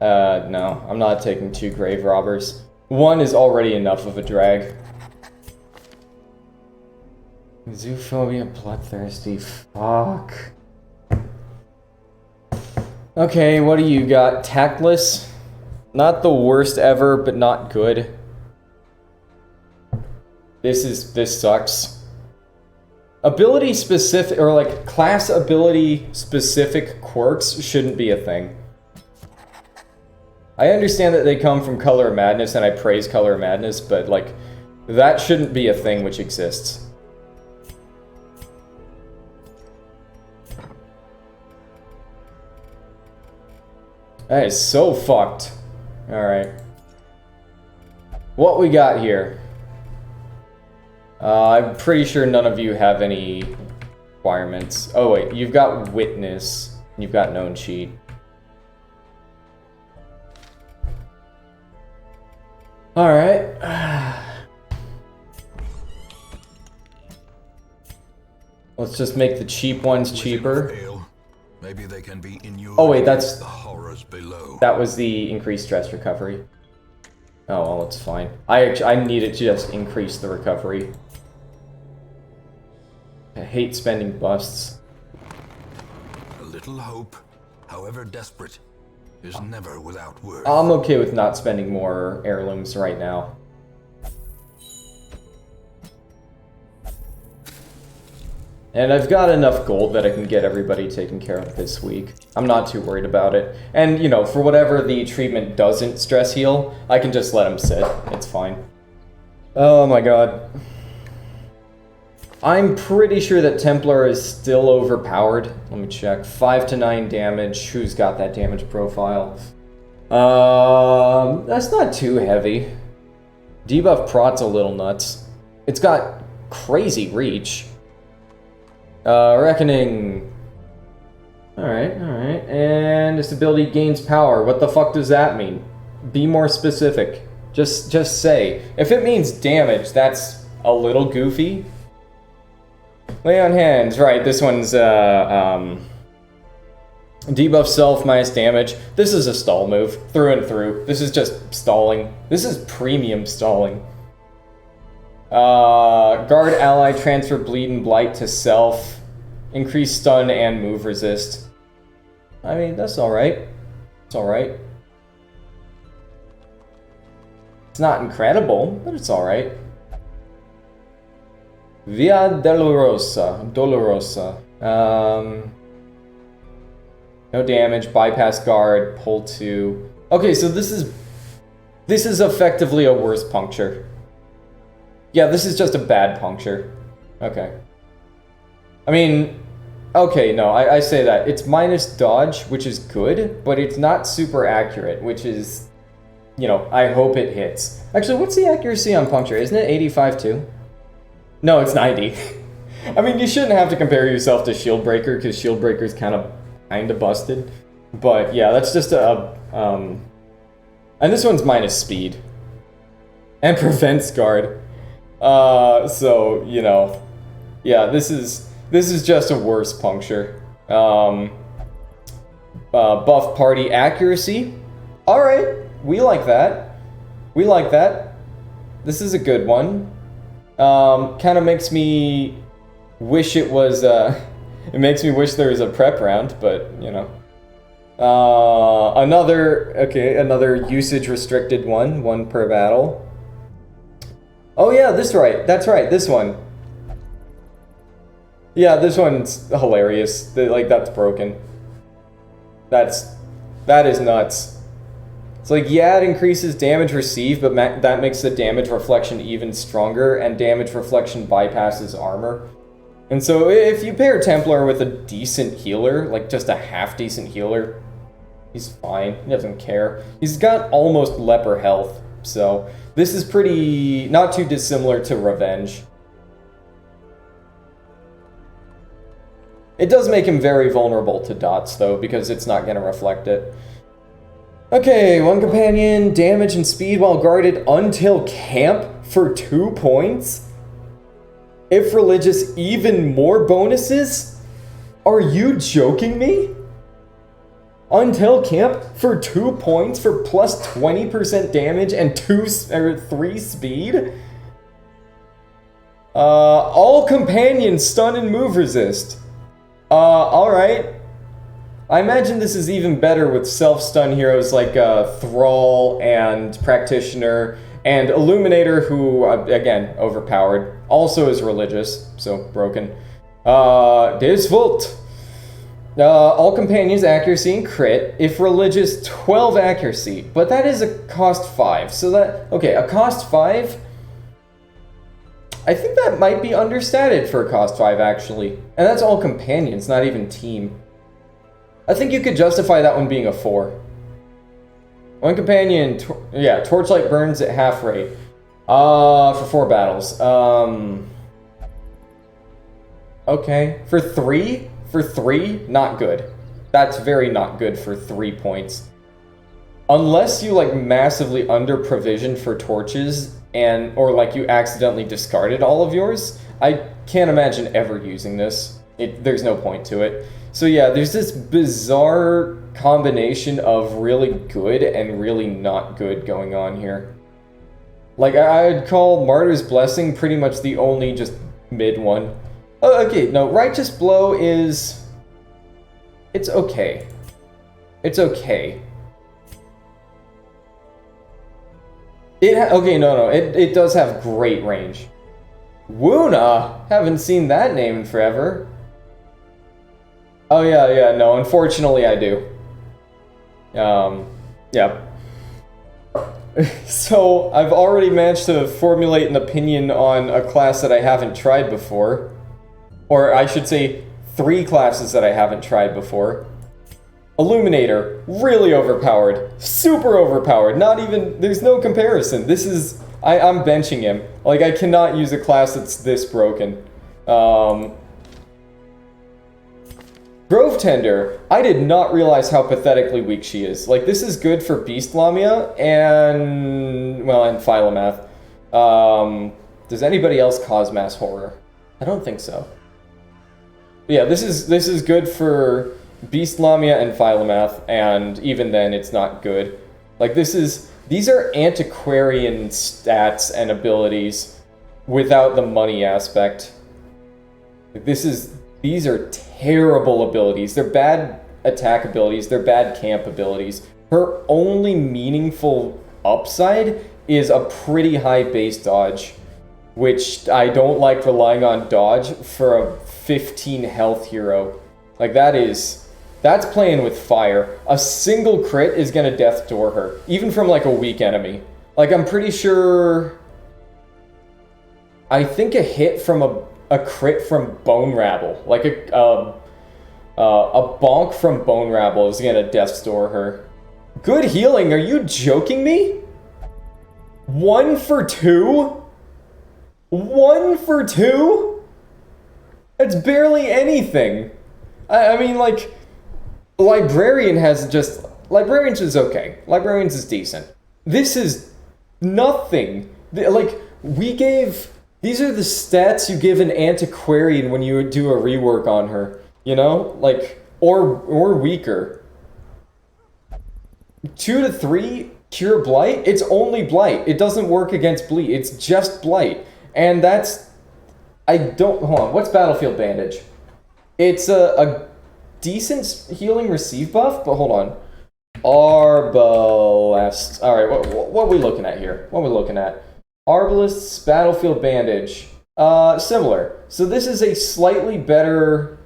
No, I'm not taking 2 Grave Robbers. 1 is already enough of a drag. Zoophobia, Bloodthirsty, fuck. Okay, what do you got? Tactless? Not the worst ever, but not good. This sucks. Ability specific, or like class ability specific quirks shouldn't be a thing. I understand that they come from Color of Madness, and I praise Color of Madness, but like, that shouldn't be a thing which exists. That is so fucked. Alright. What we got here? I'm pretty sure none of you have any requirements. Oh wait, you've got Witness, and you've got Known Cheat. Alright. Let's just make the cheap ones cheaper. Maybe they can be oh wait, that's the horrors below. That was the increased stress recovery. Oh well, it's fine. I need it to just increase the recovery. I hate spending busts. A little hope, however desperate, is never without worth. I'm okay with not spending more heirlooms right now. And I've got enough gold that I can get everybody taken care of this week. I'm not too worried about it. And, you know, for whatever the treatment doesn't stress heal, I can just let them sit. It's fine. Oh my god. I'm pretty sure that Templar is still overpowered. Let me check. 5 to 9 damage. Who's got that damage profile? That's not too heavy. Debuff Prot's a little nuts. It's got crazy reach. Reckoning. Alright. And this ability gains power. What the fuck does that mean? Be more specific. Just say. If it means damage, that's a little goofy. Lay on hands. Right, this one's, debuff self minus damage. This is a stall move, through and through. This is just stalling. This is premium stalling. Guard ally, transfer bleed and blight to self. Increase stun and move resist. I mean, that's alright. It's alright. It's not incredible, but it's alright. Via Dolorosa. No damage, bypass guard, pull 2. Okay, so this is effectively a worse puncture. Yeah, this is just a bad puncture. Okay. I mean, okay, no, I say that. It's minus dodge, which is good, but it's not super accurate, which is, you know, I hope it hits. Actually, what's the accuracy on puncture? Isn't it 85 too? No, it's 90. I mean, you shouldn't have to compare yourself to Shieldbreaker, because Shieldbreaker's kind of busted. But yeah, that's just a, and this one's minus speed. And prevents guard. So, you know, yeah, this is just a worse puncture. Buff party accuracy. Alright, we like that. We like that. This is a good one. Kind of makes me wish it was, it makes me wish there was a prep round, but, you know. Another usage restricted one per battle. Oh yeah, that's right, this one. Yeah, this one's hilarious. That's broken. That is nuts. It's like, yeah, it increases damage received, but that makes the damage reflection even stronger, and damage reflection bypasses armor. And so if you pair Templar with a decent healer, like just a half-decent healer, he's fine. He doesn't care. He's got almost leper health, so this is pretty, not too dissimilar to Revenge. It does make him very vulnerable to dots, though, because it's not going to reflect it. Okay, one companion, damage and speed while guarded until camp for 2 points? If religious, even more bonuses? Are you joking me? Until camp for 2 points for plus 20% damage and 3 speed? All companions stun and move resist. Alright. I imagine this is even better with self-stun heroes like Thrall and Practitioner and Illuminator, who, again, overpowered. Also is religious, so broken. Default. All companions accuracy and crit. If religious, 12 accuracy. But that is a cost 5. So that, okay, a cost 5. I think that might be understated for a cost 5, actually. And that's all companions, not even team. I think you could justify that one being a 4. One companion, yeah, Torchlight burns at half rate. For 4 battles. Okay, for 3? For 3, not good. That's very not good for 3 points. Unless you, like, massively under-provisioned for torches, or, like, you accidentally discarded all of yours, I can't imagine ever using this. There's no point to it. So yeah, there's this bizarre combination of really good and really not good going on here. Like, I'd call Martyr's Blessing pretty much the only just mid one. Oh, okay, no, Righteous Blow is... It's okay. It's okay. Okay, no, it does have great range. Woona! Haven't seen that name in forever. Oh, yeah, no, unfortunately I do. Yeah. So, I've already managed to formulate an opinion on a class that I haven't tried before. Or I should say, 3 classes that I haven't tried before. Illuminator, really overpowered. Super overpowered, not even, there's no comparison. This is, I'm benching him. Like, I cannot use a class that's this broken. Grove Tender, I did not realize how pathetically weak she is. Like, this is good for Beast Lamia and, well, and Philomath. Does anybody else cause mass horror? I don't think so. Yeah, this is good for Beast Lamia and Philomath, and even then it's not good. Like, these are antiquarian stats and abilities without the money aspect. Like, these are terrible abilities. They're bad attack abilities, they're bad camp abilities. Her only meaningful upside is a pretty high base dodge, which I don't like relying on dodge for a 15 health hero. Like, that's playing with fire. A single crit is gonna death door her, even from like a weak enemy. Like, I'm pretty sure, I think a hit from a crit from Bone Rabble, like a bonk from Bone Rabble is gonna death door her. Good healing, are you joking me? 1 for 2? 1 for 2? That's barely anything. I mean, like, Librarians is okay. Librarians is decent. This is nothing. Like, these are the stats you give an antiquarian when you do a rework on her, you know? Like, or weaker. 2 to 3, Cure Blight? It's only Blight. It doesn't work against Bleed. It's just Blight. And that's... hold on, what's Battlefield Bandage? It's a decent healing receive buff, but hold on. Arbalest. Alright, what are we looking at here? What are we looking at? Arbalest's Battlefield Bandage. Similar. So this is a slightly better...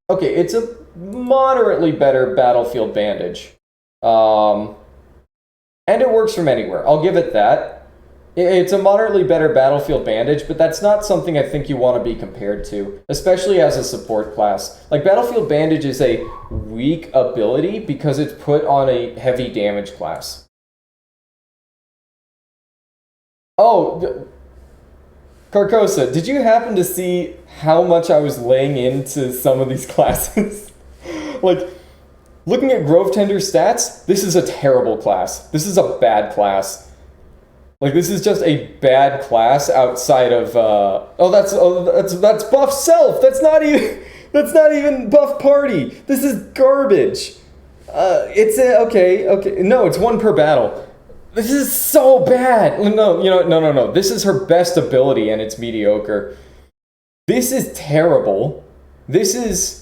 Okay, it's a moderately better Battlefield Bandage. And it works from anywhere. I'll give it that. It's a moderately better Battlefield Bandage, but that's not something I think you want to be compared to, especially as a support class. Like, Battlefield Bandage is a weak ability because it's put on a heavy damage class. Oh, Carcosa, did you happen to see how much I was laying into some of these classes? Like, looking at Grove Tender stats, this is a terrible class. This is a bad class. Like, this is just a bad class outside of, that's buff self! That's not even buff party! This is garbage! Okay, no, it's 1 per battle. This is so bad! No. This is her best ability and it's mediocre. This is terrible. This is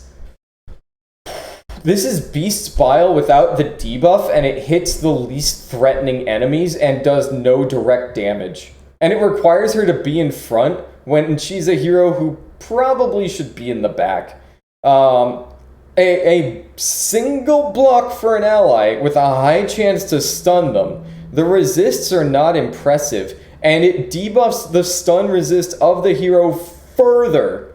Beast's Bile without the debuff, and it hits the least threatening enemies and does no direct damage. And it requires her to be in front when she's a hero who probably should be in the back. A single block for an ally with a high chance to stun them. The resists are not impressive, and it debuffs the stun resist of the hero further.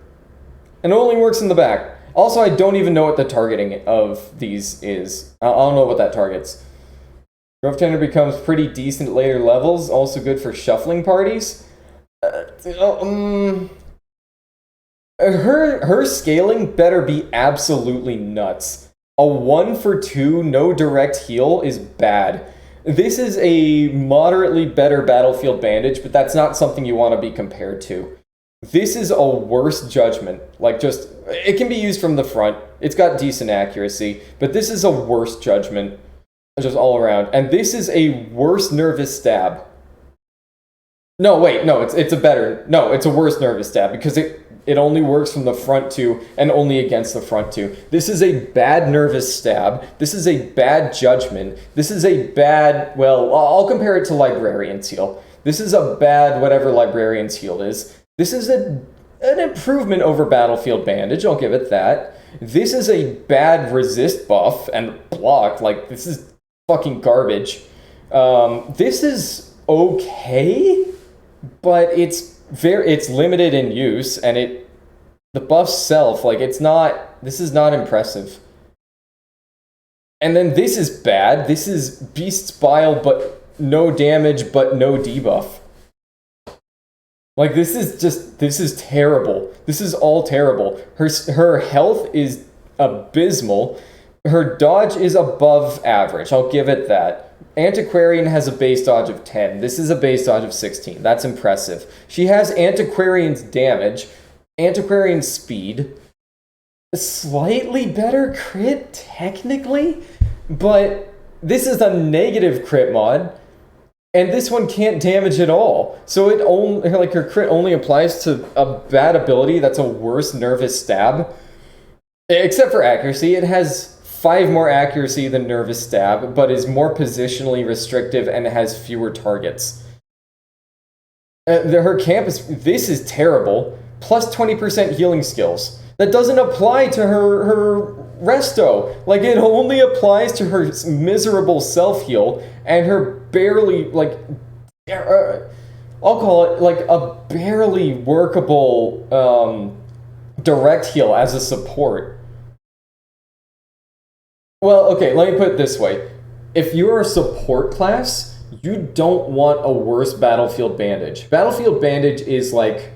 And only works in the back. Also, I don't even know what the targeting of these is. I don't know what that targets. Growth Tender becomes pretty decent at later levels, also good for shuffling parties. Her scaling better be absolutely nuts. A 1 for 2, no direct heal is bad. This is a moderately better Battlefield Bandage, but that's not something you want to be compared to. This is a worse judgment. Like, just, it can be used from the front. It's got decent accuracy, but this is a worse judgment, just all around. And this is a worse nervous stab. No, wait, no, it's a worse nervous stab, because it only works from the front two and only against the front two. This is a bad nervous stab. This is a bad judgment. This is a bad, well, I'll compare it to Librarian's Heal. This is a bad whatever Librarian's Heal is. This is an improvement over Battlefield Bandage, I'll give it that. This is a bad resist buff and block, like, this is fucking garbage. This is okay, but it's limited in use, and the buff self, like, this is not impressive. And then this is bad. This is Beast's Bile, but no damage, but no debuff. Like, this is terrible. This is all terrible. Her health is abysmal. Her dodge is above average, I'll give it that. Antiquarian has a base dodge of 10. This is a base dodge of 16. That's impressive. She has Antiquarian's damage, Antiquarian's speed, a slightly better crit, technically, but this is a negative crit mod, and this one can't damage at all. So it only, like, her crit only applies to a bad ability that's a worse nervous stab. Except for accuracy, it has 5 more accuracy than Nervous Stab, but is more positionally restrictive and has fewer targets. Her camp this is terrible. Plus 20% healing skills. That doesn't apply to her resto. Like, it only applies to her miserable self-heal and her barely, like, I'll call it, like, a barely workable direct heal as a support. Well, okay, let me put it this way. If you're a support class, you don't want a worse Battlefield Bandage. Battlefield Bandage is, like,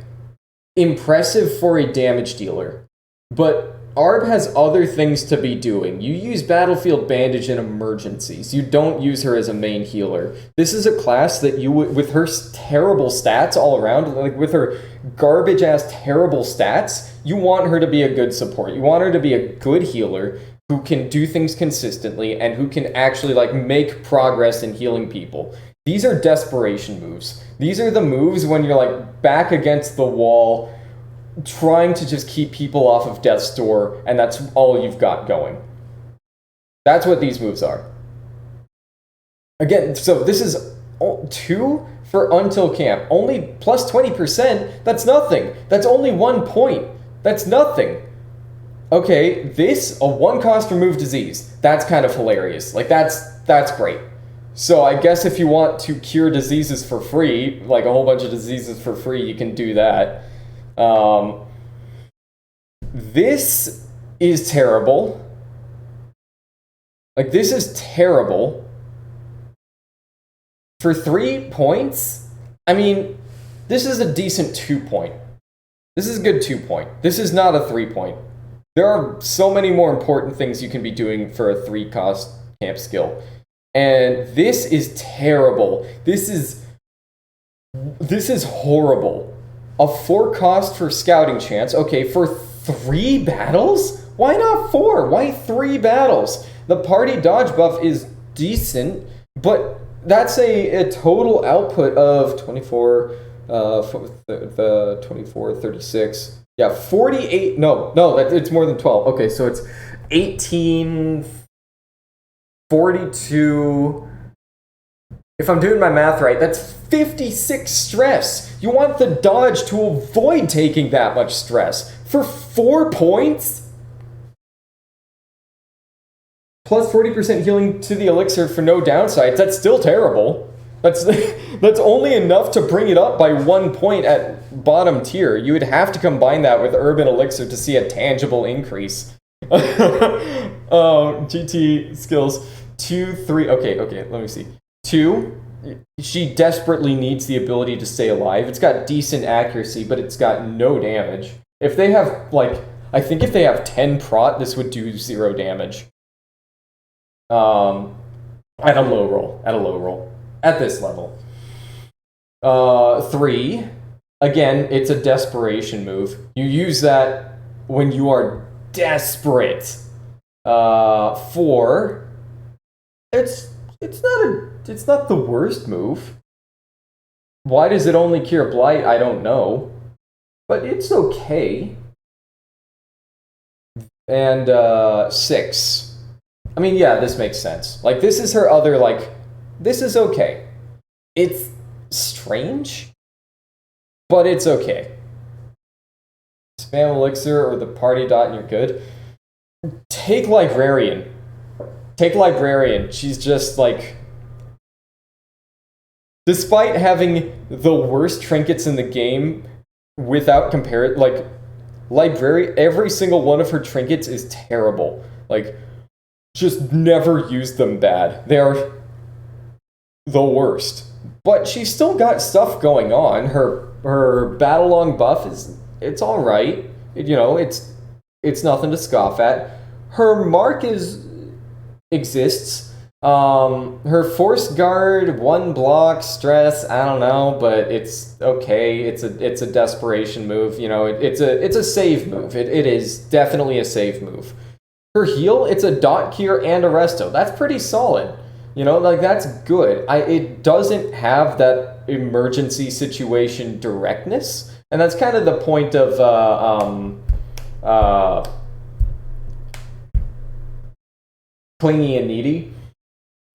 impressive for a damage dealer, but ARB has other things to be doing. You use Battlefield Bandage in emergencies. You don't use her as a main healer. This is a class that you would, with her terrible stats all around, like with her garbage-ass terrible stats, you want her to be a good support. You want her to be a good healer who can do things consistently and who can actually, like, make progress in healing people. These are desperation moves. These are the moves when you're, like, back against the wall, trying to just keep people off of death's door, and that's all you've got going. That's what these moves are. Again, so this is 2 for Until Camp. Only plus 20%, that's nothing. That's only 1 point. That's nothing. Okay, a 1 cost remove disease. That's kind of hilarious. Like, that's great. So I guess if you want to cure diseases for free, like a whole bunch of diseases for free, you can do that. This is terrible. Like, this is terrible. For 3 points, I mean, this is a decent 2 point. This is a good 2 point. This is not a 3 point. There are so many more important things you can be doing for a 3 cost camp skill. And this is terrible. This is horrible. A 4 cost for scouting chance. Okay, for 3 battles? Why not 4? Why 3 battles? The party dodge buff is decent, but that's a total output of 24, 36. Yeah, 48. No, it's more than 12. Okay, so it's 18, 42, If I'm doing my math right, that's 56 stress. You want the dodge to avoid taking that much stress. For 4 points? Plus 40% healing to the elixir for no downsides. That's still terrible. That's only enough to bring it up by 1 point at bottom tier. You would have to combine that with Urban Elixir to see a tangible increase. GT skills 2, 3. Okay, let me see. 2, she desperately needs the ability to stay alive. It's got decent accuracy, but it's got no damage. If they have, like, I think if they have 10 prot, this would do 0 damage. At a low roll. At this level. 3, again, it's a desperation move. You use that when you are desperate. 4, it's not the worst move. Why does it only cure Blight? I don't know. But it's okay. And 6. I mean, yeah, this makes sense. Like, this is her other, like, this is okay. It's strange, but it's okay. Spam Elixir or the party dot and you're good. Take Librarian. She's just, like... Despite having the worst trinkets in the game, without compare, like, every single one of her trinkets is terrible. Like, just never use them bad. They are the worst. But she's still got stuff going on. Her battle long buff it's all right. You know, it's nothing to scoff at. Her mark exists. Her force guard, 1 block, stress, I don't know, but it's okay. It's a desperation move. You know, it's a save move. It is definitely a save move. Her heal, it's a dot cure and a resto. That's pretty solid. You know, like, that's good. It doesn't have that emergency situation directness, and that's kind of the point of Clingy and Needy.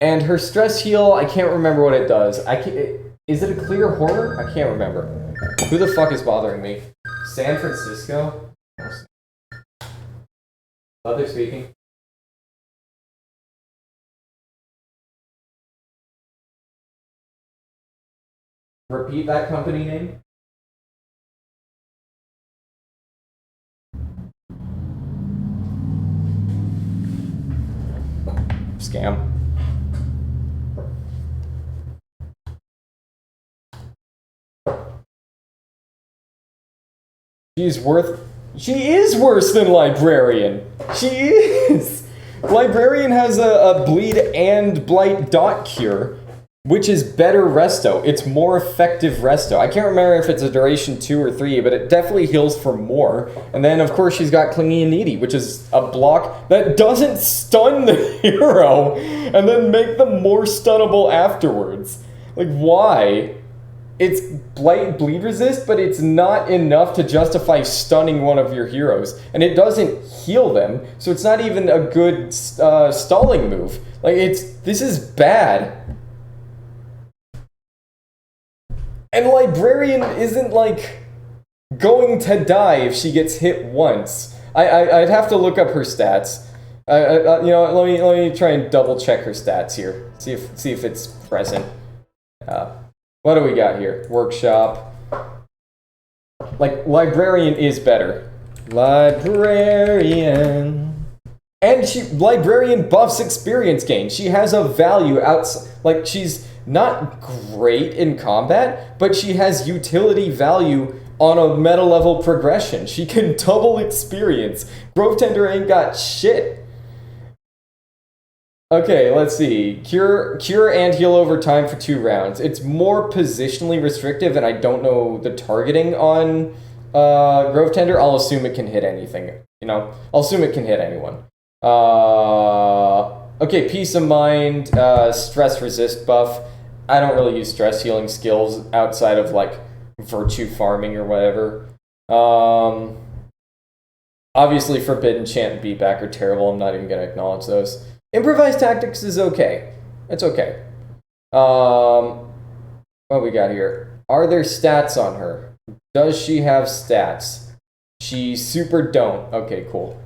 And her stress heal, I can't remember what it does. Is it a clear horror? I can't remember. Who the fuck is bothering me? San Francisco? Other speaking. Repeat that company name. Scam. She is worse than Librarian. She is. Librarian has a bleed and blight dot cure, which is better resto. It's more effective resto. I can't remember if it's a duration 2 or 3, but it definitely heals for more. And then, of course, she's got Clingy and Needy, which is a block that doesn't stun the hero and then make them more stunnable afterwards. Like, why? It's blight bleed resist, but it's not enough to justify stunning one of your heroes. And it doesn't heal them, so it's not even a good stalling move. Like, this is bad. And Librarian isn't, like, going to die if she gets hit once. I'd have to look up her stats. You know, let me try and double check her stats here. See if it's present. What do we got here? Workshop. Like, Librarian is better. Librarian. And Librarian buffs experience gain. She has a value outside. Like, she's not great in combat, but she has utility value on a meta level progression. She can double experience. Grove Tender ain't got shit. Okay, let's see. Cure and heal over time for 2 rounds. It's more positionally restrictive, and I don't know the targeting on Grove Tender. I'll assume it can hit anything. You know, I'll assume it can hit anyone. Okay, Peace of Mind, stress resist buff. I don't really use stress healing skills outside of, like, virtue farming or whatever. Obviously, Forbidden Chant and Beatback are terrible. I'm not even going to acknowledge those. Improvised Tactics is okay. It's okay. What we got here? Are there stats on her? Does she have stats? She super don't. Okay, cool.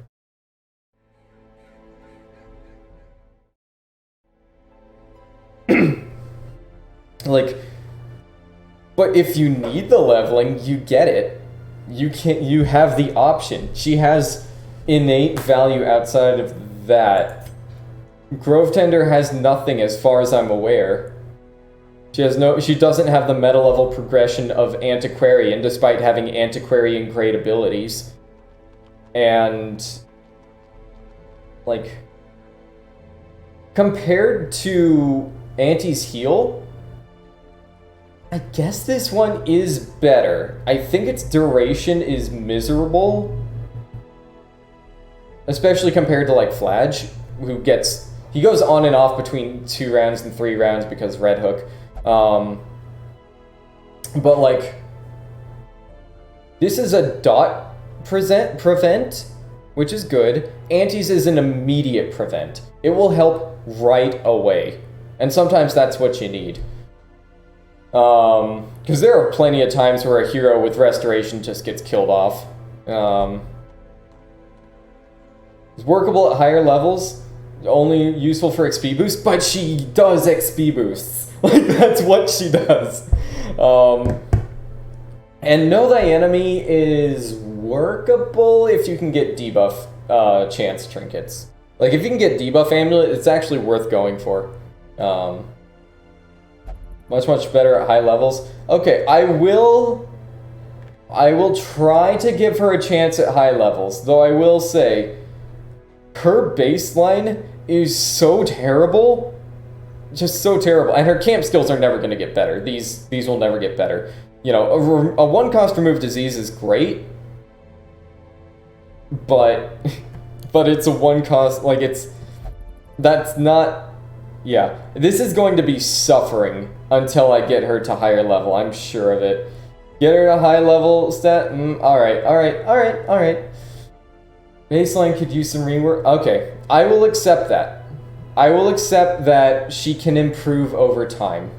Like, but if you need the leveling, you get it. You have the option. She has innate value outside of that. Grove Tender has nothing as far as I'm aware. She doesn't have the meta level progression of Antiquarian, despite having Antiquarian great abilities. And like, compared to Auntie's heal, I guess this one is better. I think its duration is miserable. Especially compared to like Fladge, he goes on and off between 2 rounds and 3 rounds because Red Hook. But like, this is a dot prevent, which is good. Auntie's is an immediate prevent. It will help right away. And sometimes that's what you need. Because there are plenty of times where a hero with restoration just gets killed off. It's workable at higher levels, only useful for XP boost, but she does XP boosts. Like, that's what she does. And Know Thy Enemy is workable if you can get debuff chance trinkets. Like, if you can get debuff amulet, it's actually worth going for. Much better at high levels. Okay, I will try to give her a chance at high levels, though I will say her baseline is so terrible. Just so terrible. And her camp skills are never going to get better. These will never get better. You know, a 1-cost remove disease is great, but it's a 1-cost, like, that's not. Yeah, this is going to be suffering until I get her to higher level, I'm sure of it. Get her to high level stat? Alright. Baseline could use some rework. Okay, I will accept that. I will accept that she can improve over time.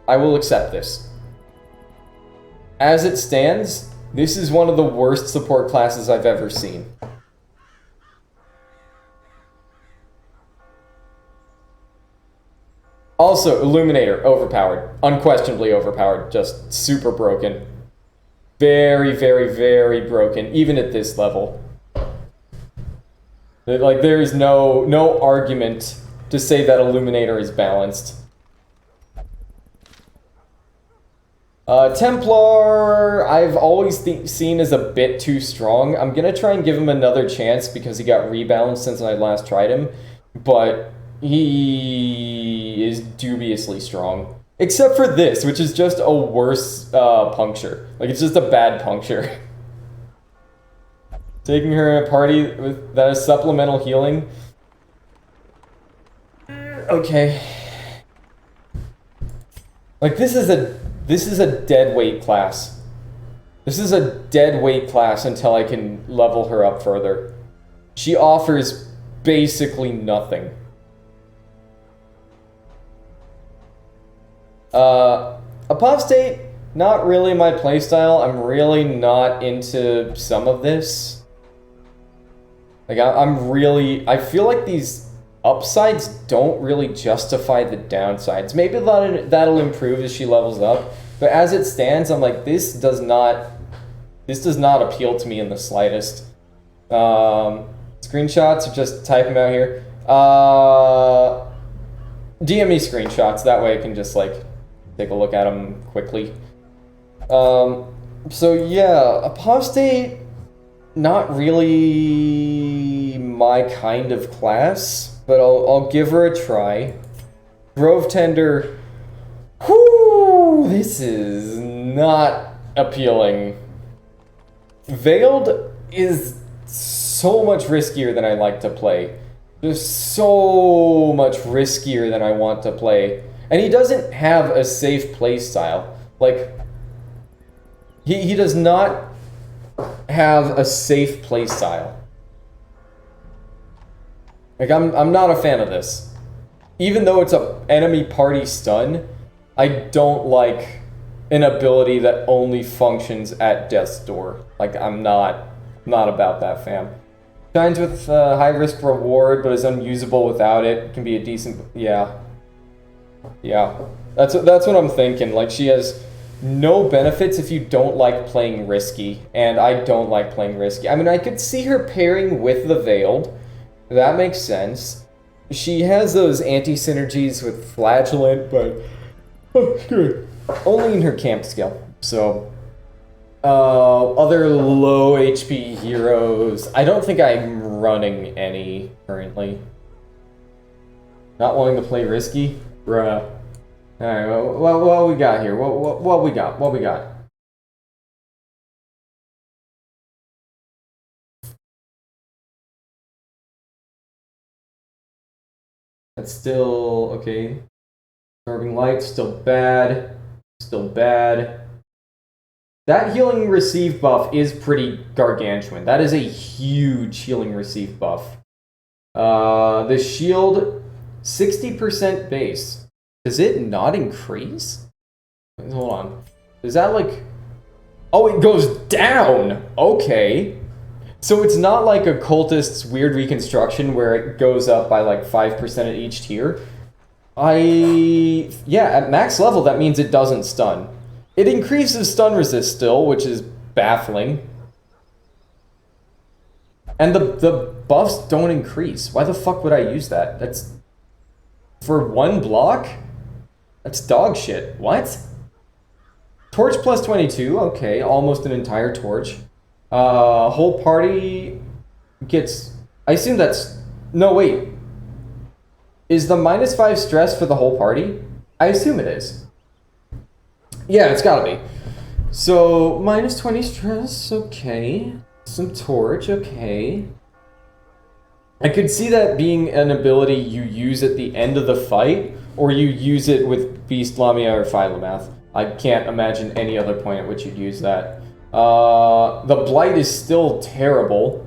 I will accept this. As it stands, this is one of the worst support classes I've ever seen. Also, Illuminator, overpowered. Unquestionably overpowered. Just super broken. Very, very, very broken, even at this level. Like, there is no argument to say that Illuminator is balanced. Templar, I've always seen as a bit too strong. I'm gonna try and give him another chance because he got rebalanced since I last tried him. But he is dubiously strong. Except for this, which is just a worse puncture. Like, it's just a bad puncture. Taking her in a party that has supplemental healing. Okay. Like, this is a dead weight class. This is a dead weight class until I can level her up further. She offers basically nothing. Apostate, not really my playstyle. I'm really not into some of this. Like, I feel like these upsides don't really justify the downsides. Maybe that'll improve as she levels up, but as it stands, I'm like, this does not appeal to me in the slightest. Screenshots, or just type them out here. DM me screenshots, that way I can just, like, take a look at them quickly. So yeah, Apostate, not really my kind of class, but I'll give her a try. Grove Tender, whoo, this is not appealing. Veiled is so much riskier than I like to play. Just so much riskier than I want to play. And he doesn't have a safe play style. Like, he does not have a safe play style. Like, I'm not a fan of this. even though it's a enemy party stun, I don't like an ability that only functions at death's door. Like, I'm not about that, fam. Shines with high risk reward, but is unusable without it. Can be a decent, yeah. That's what I'm thinking. Like, she has no benefits if you don't like playing risky, and I don't like playing risky. I mean, I could see her pairing with the Veiled. That makes sense. She has those anti-synergies with Flagellant, but only in her camp skill. So, other low HP heroes. I don't think I'm running any currently. Not wanting to play risky? Bruh. Alright, what we got here? What we got? That's still okay. Absorbing light, still bad. That healing receive buff is pretty gargantuan. That is a huge healing receive buff. The shield, 60% base. Does it not increase? Hold on. Is that like... Oh, it goes down! Okay. So it's not like a cultist's weird reconstruction where it goes up by like 5% at each tier. Yeah, at max level that means it doesn't stun. It increases stun resist still, which is baffling. And the buffs don't increase. Why the fuck would I use that? That's... For one block? That's dog shit. What? Torch plus 22, okay, almost an entire torch. Whole party gets... I assume that's... No, wait. Is the -5 stress for the whole party? I assume it is. Yeah, it's gotta be. So, -20 stress, okay. Some torch, okay. I could see that being an ability you use at the end of the fight, or you use it with Beast Lamia or Philomath. I can't imagine any other point at which you'd use that. The Blight is still terrible.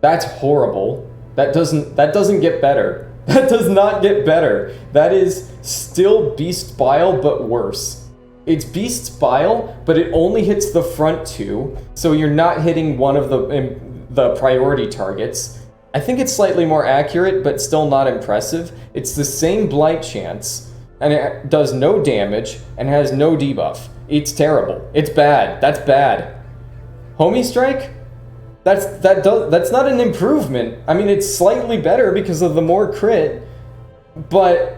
That's horrible. That doesn't get better. That does not get better. That is still Beast Bile, but worse. It's Beast Bile, but it only hits the front two, so you're not hitting one of the priority targets. I think it's slightly more accurate, but still not impressive. It's the same Blight chance, and it does no damage, and has no debuff. It's terrible. It's bad. That's bad. Homie Strike? That's not an improvement. I mean, it's slightly better because of the more crit, but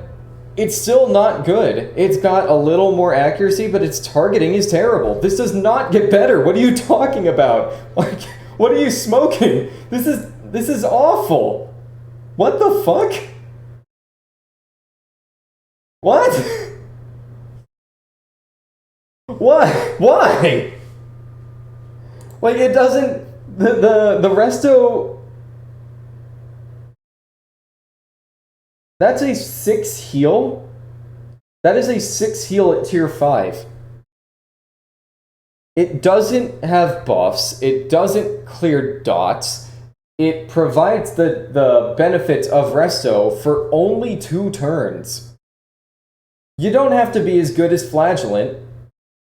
it's still not good. It's got a little more accuracy, but its targeting is terrible. This does not get better. What are you talking about? Like, what are you smoking? This is awful. What the fuck? What? What? Why? Like, it doesn't... The resto... That's a 6 heal? That is a 6 heal at tier 5. It doesn't have buffs. It doesn't clear dots. It provides the benefits of resto for only 2 turns. You don't have to be as good as Flagellant,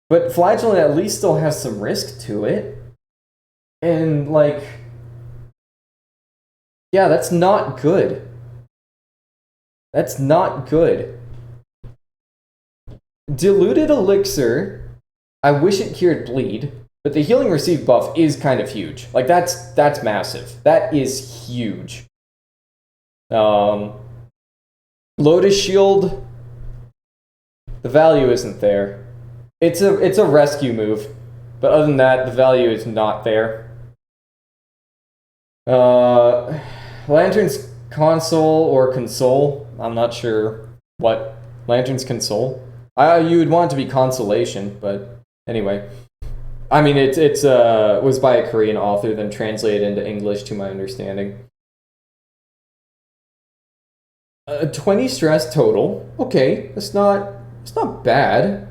but Flagellant at least still has some risk to it. And, like... Yeah, that's not good. That's not good. Diluted Elixir, I wish it cured bleed, but the healing received buff is kind of huge. Like, that's massive. That is huge. Lotus Shield, the value isn't there. It's a rescue move, but other than that, the value is not there. Lantern's Console or Console, I'm not sure what. Lantern's Console? You would want it to be Consolation, but anyway. I mean, it was by a Korean author, then translated into English to my understanding. 20 stress total. Okay, it's not bad.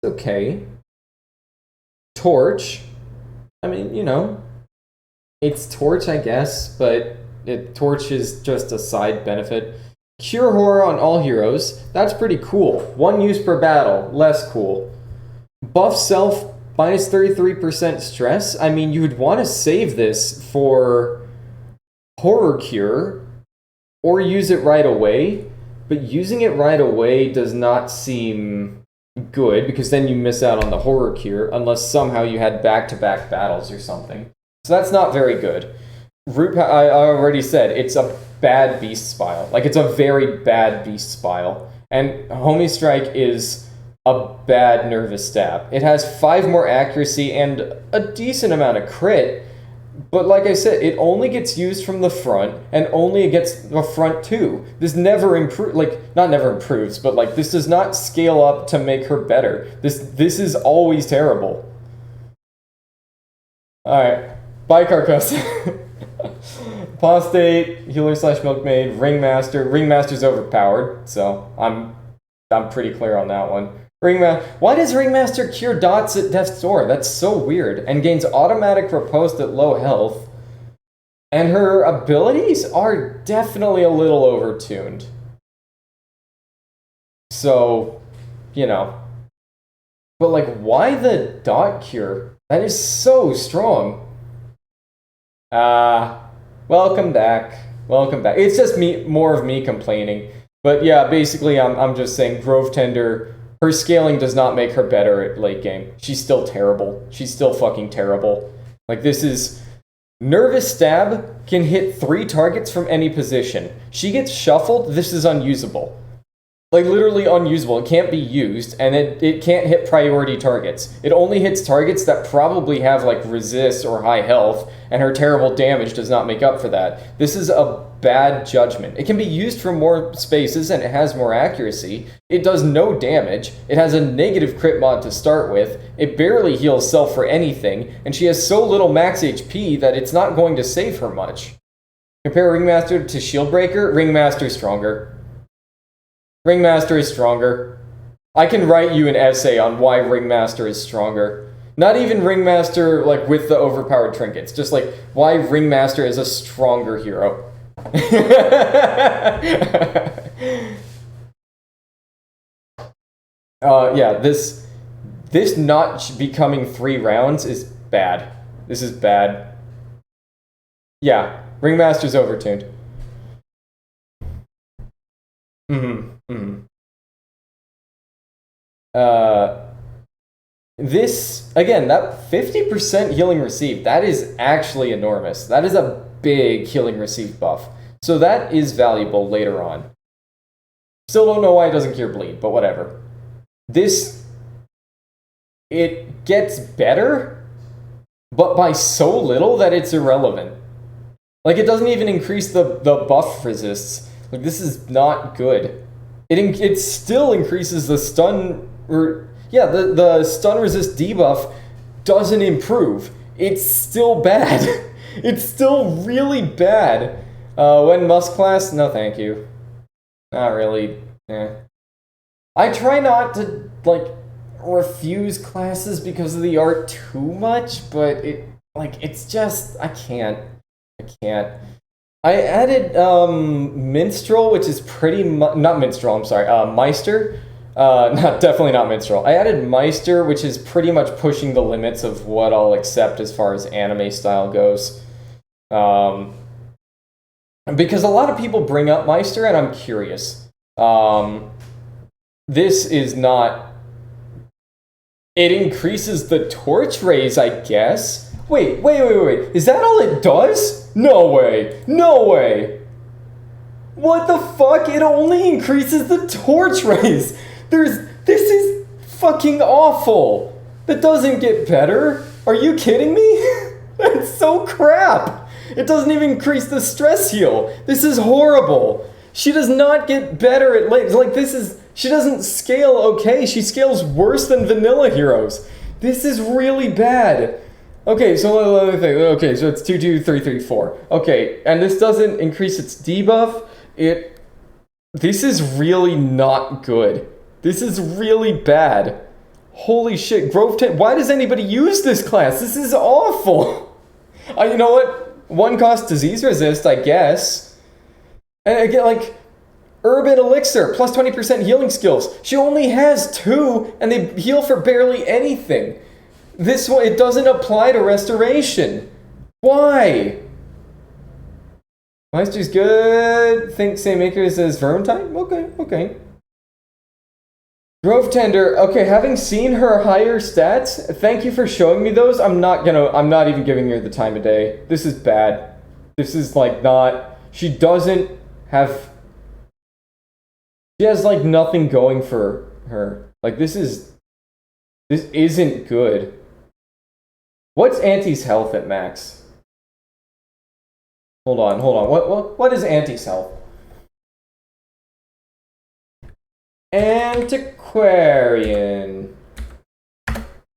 It's okay. Torch. I mean, you know, it's Torch, I guess, but Torch is just a side benefit. Cure Horror on all heroes. That's pretty cool. 1 use per battle. Less cool. Buff self minus 33% stress. I mean, you would want to save this for Horror Cure or use it right away. But using it right away does not seem good because then you miss out on the Horror Cure unless somehow you had back-to-back battles or something. So that's not very good. I already said, it's a bad beast spile. Like, it's a very bad beast spile. And Homie Strike is a bad nervous stab. It has 5 more accuracy and a decent amount of crit, but like I said, it only gets used from the front, and only against the front too. This never not never improves, but like, this does not scale up to make her better. This is always terrible. Alright, bye Carcosa. Apostate, Healer / Milkmaid, Ringmaster. Ringmaster's overpowered, so I'm pretty clear on that one. Why does Ringmaster cure dots at death's door? That's so weird. And gains automatic riposte at low health. And her abilities are definitely a little overtuned. So, you know. But like, why the dot cure? That is so strong. Welcome back. Welcome back. It's just more of me complaining. But yeah, basically I'm just saying Grove Tender, her scaling does not make her better at late game. She's still terrible. She's still fucking terrible. Like, this is... Nervous Stab can hit 3 targets from any position. She gets shuffled, this is unusable. Like, literally unusable. It can't be used, and it can't hit priority targets. It only hits targets that probably have, like, resist or high health, and her terrible damage does not make up for that. This is a bad judgment. It can be used for more spaces, and it has more accuracy. It does no damage. It has a negative crit mod to start with. It barely heals self for anything, and she has so little max HP that it's not going to save her much. Compare Ringmaster to Shieldbreaker. Ringmaster stronger. Ringmaster is stronger. I can write you an essay on why Ringmaster is stronger. Not even Ringmaster, like, with the overpowered trinkets. Just, like, why Ringmaster is a stronger hero. Yeah, this not becoming 3 rounds is bad. This is bad. Yeah, Ringmaster's overtuned. This, again, that 50% healing received, that is actually enormous. That is a big healing received buff. So that is valuable later on. Still don't know why it doesn't cure bleed, but whatever. This, it gets better, but by so little that it's irrelevant. Like, it doesn't even increase the buff resists. Like, this is not good. It still increases the stun, the stun resist debuff doesn't improve. It's still bad. It's still really bad. When Musk class? No thank you. Not really. I try not to, like, refuse classes because of the art too much, but it's just, I can't. I added Minstrel, which is pretty much... Not Minstrel, I'm sorry. Meister. Definitely not Minstrel. I added Meister, which is pretty much pushing the limits of what I'll accept as far as anime style goes. Because a lot of people bring up Meister, and I'm curious. This is not... It increases the torch raise, I guess? Wait. Is that all it does? No way. What the fuck? It only increases the torch raise. This is fucking awful. That doesn't get better. Are you kidding me? That's so crap. It doesn't even increase the stress heal. This is horrible. She does not get better at late. Like, she doesn't scale okay. She scales worse than vanilla heroes. This is really bad. Okay, so let me think. Okay, so it's 2, 2, 3, 3, 4. Okay, and this doesn't increase its debuff. This is really not good. This is really bad. Holy shit, Grove Tent. Why does anybody use this class? This is awful. You know what? 1 cost disease resist, I guess. And again, like, Urban Elixir, plus 20% healing skills. She only has 2, and they heal for barely anything. This one, it doesn't apply to restoration. Why? Meister's good. Think same acres as Vermintide? Okay. Grove Tender, okay, having seen her higher stats, thank you for showing me those. I'm not even giving her the time of day. This is bad. This is like not, she has like nothing going for her. Like this isn't good. What's Auntie's health at max? Hold on. What is Auntie's health? Antiquarian.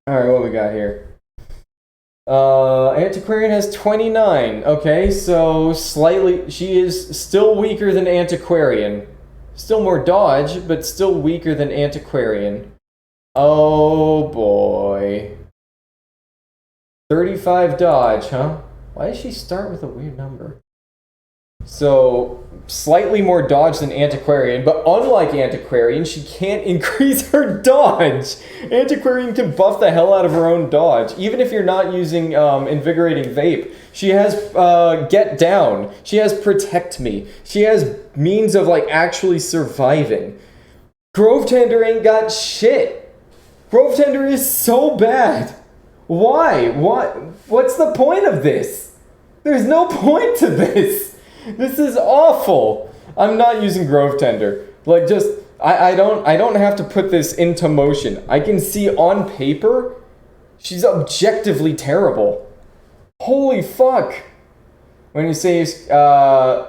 Alright, what we got here? Antiquarian has 29. Okay, so she is still weaker than Antiquarian. Still more dodge, but still weaker than Antiquarian. Oh boy. 35 dodge, huh? Why does she start with a weird number? So, slightly more dodge than Antiquarian, but unlike Antiquarian, she can't increase her dodge! Antiquarian can buff the hell out of her own dodge. Even if you're not using Invigorating Vape, she has Get Down. She has Protect Me. She has means of, like, actually surviving. Grove Tender ain't got shit! Grove Tender is so bad! Why? What's the point of this? There's no point to this! This is awful. I'm not using Grove Tender. Like, just I don't have to put this into motion. I can see on paper she's objectively terrible. Holy fuck. When you say I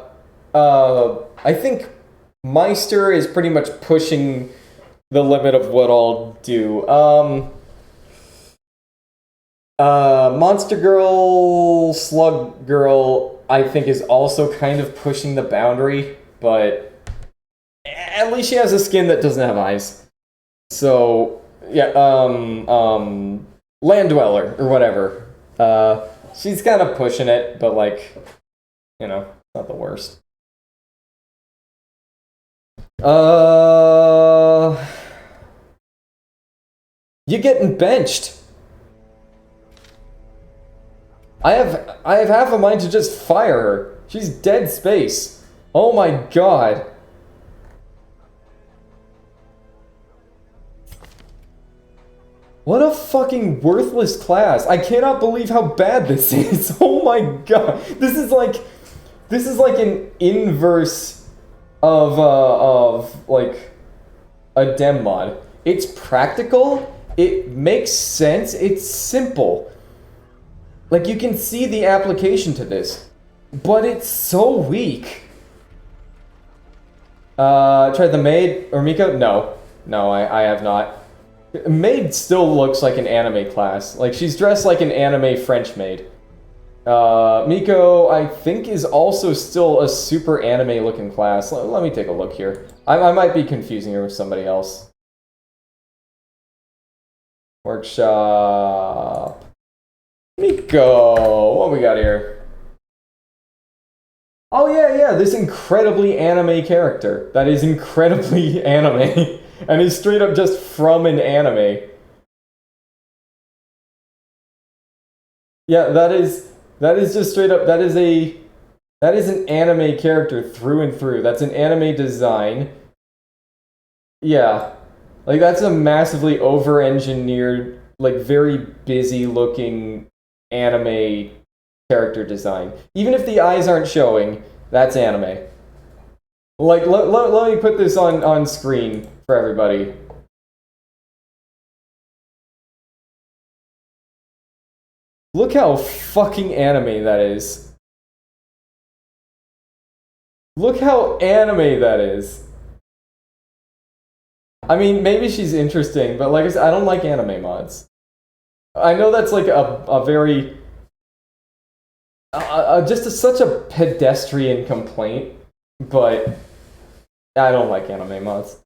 think Meister is pretty much pushing the limit of what I'll do. Monster Girl, Slug Girl, I think is also kind of pushing the boundary, but at least she has a skin that doesn't have eyes. So, yeah, Land Dweller, or whatever. She's kind of pushing it, but like, you know, not the worst. You're getting benched. I have half a mind to just fire her. She's dead space. Oh my god. What a fucking worthless class. I cannot believe how bad this is. Oh my god. This is like an inverse of like a dem mod. It's practical, it makes sense, it's simple. Like, you can see the application to this, but it's so weak. Tried the Maid or Miko? No, I have not. Maid still looks like an anime class. Like, she's dressed like an anime French maid. Miko, I think, is also still a super anime-looking class. Let me take a look here. I might be confusing her with somebody else. Workshop. Miko, what we got here? Oh yeah, this incredibly anime character. That is incredibly anime. And is straight up just from an anime. Yeah, that is just straight up, that is an anime character through and through. That's an anime design. Yeah. Like, that's a massively over-engineered, like, very busy-looking anime character design. Even if the eyes aren't showing, that's anime. Like, let me put this on screen for everybody. Look how fucking anime that is. Look how anime that is. I mean, maybe she's interesting, but like I said, I don't like anime mods. I know that's like a very... such a pedestrian complaint, but I don't like anime mods.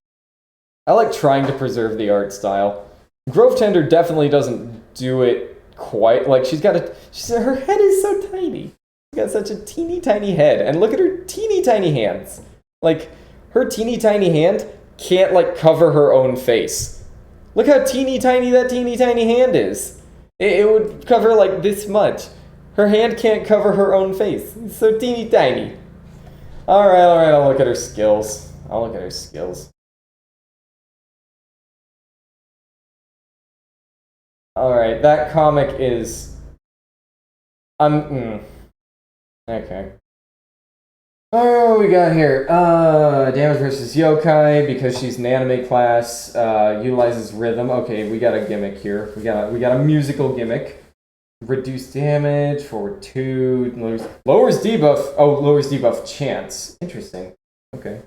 I like trying to preserve the art style. Grove Tender definitely doesn't do it quite. Like, her head is so tiny. She's got such a teeny tiny head, and look at her teeny tiny hands. Like, her teeny tiny hand can't, like, cover her own face. Look how teeny tiny that teeny tiny hand is. It would cover, like, this much. Her hand can't cover her own face. It's so teeny tiny. Alright, I'll look at her skills. Alright, that comic is... Okay. Alright, what we got here? Damage versus yokai, because she's an anime class, utilizes rhythm. Okay, we got a gimmick here. We got a musical gimmick. Reduce damage, forward 2, lowers debuff. Oh, lowers debuff chance. Interesting. Okay.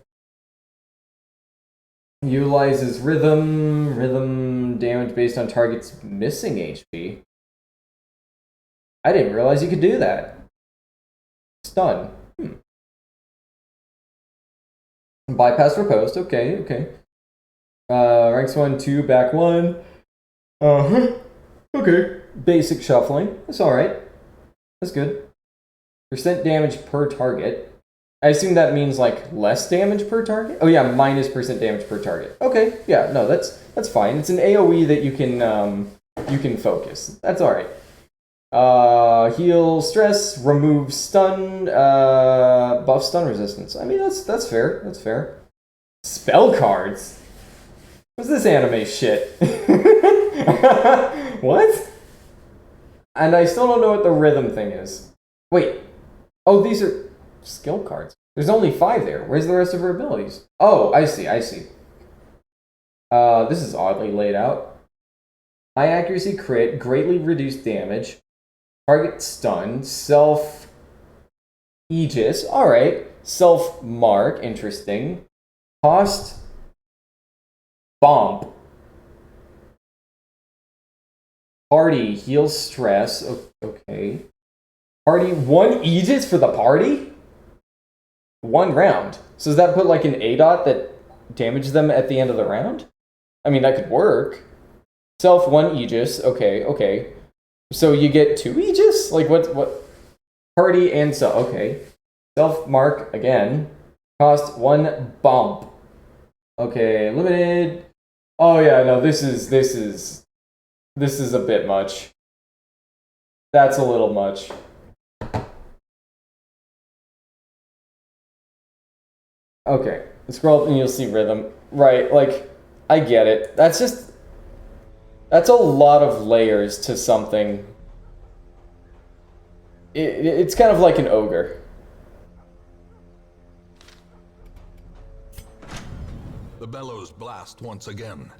Utilizes rhythm damage based on target's missing HP. I didn't realize you could do that. Stun. Bypass riposte. Okay. Ranks 1, 2, back 1. Okay. Basic shuffling. That's alright. That's good. Percent damage per target. I assume that means, like, less damage per target? Oh yeah, minus percent damage per target. Okay, yeah, no, that's fine. It's an AoE that you can focus. That's alright. Heal stress, remove stun, buff stun resistance. I mean, that's fair. That's fair. Spell cards? What's this anime shit? What? And I still don't know what the rhythm thing is. Wait. Oh, these are skill cards. There's only 5 there. Where's the rest of her abilities? Oh, I see. This is oddly laid out. High accuracy crit, greatly reduced damage, target stun, self Aegis, alright. Self mark, interesting. Cost bump. Party heals stress. Okay. Party 1 Aegis for the party? 1 round. So does that put like an A dot that damages them at the end of the round? I mean, that could work. Self 1 Aegis. Okay. So you get 2 Aegis? Like what? Party and so okay. Self mark again. Cost 1 bump. Okay, limited. Oh yeah, no, this is a bit much. That's a little much. Okay, scroll up and you'll see rhythm. Right, like, I get it. That's a lot of layers to something. It's kind of like an ogre. The bellows blast once again.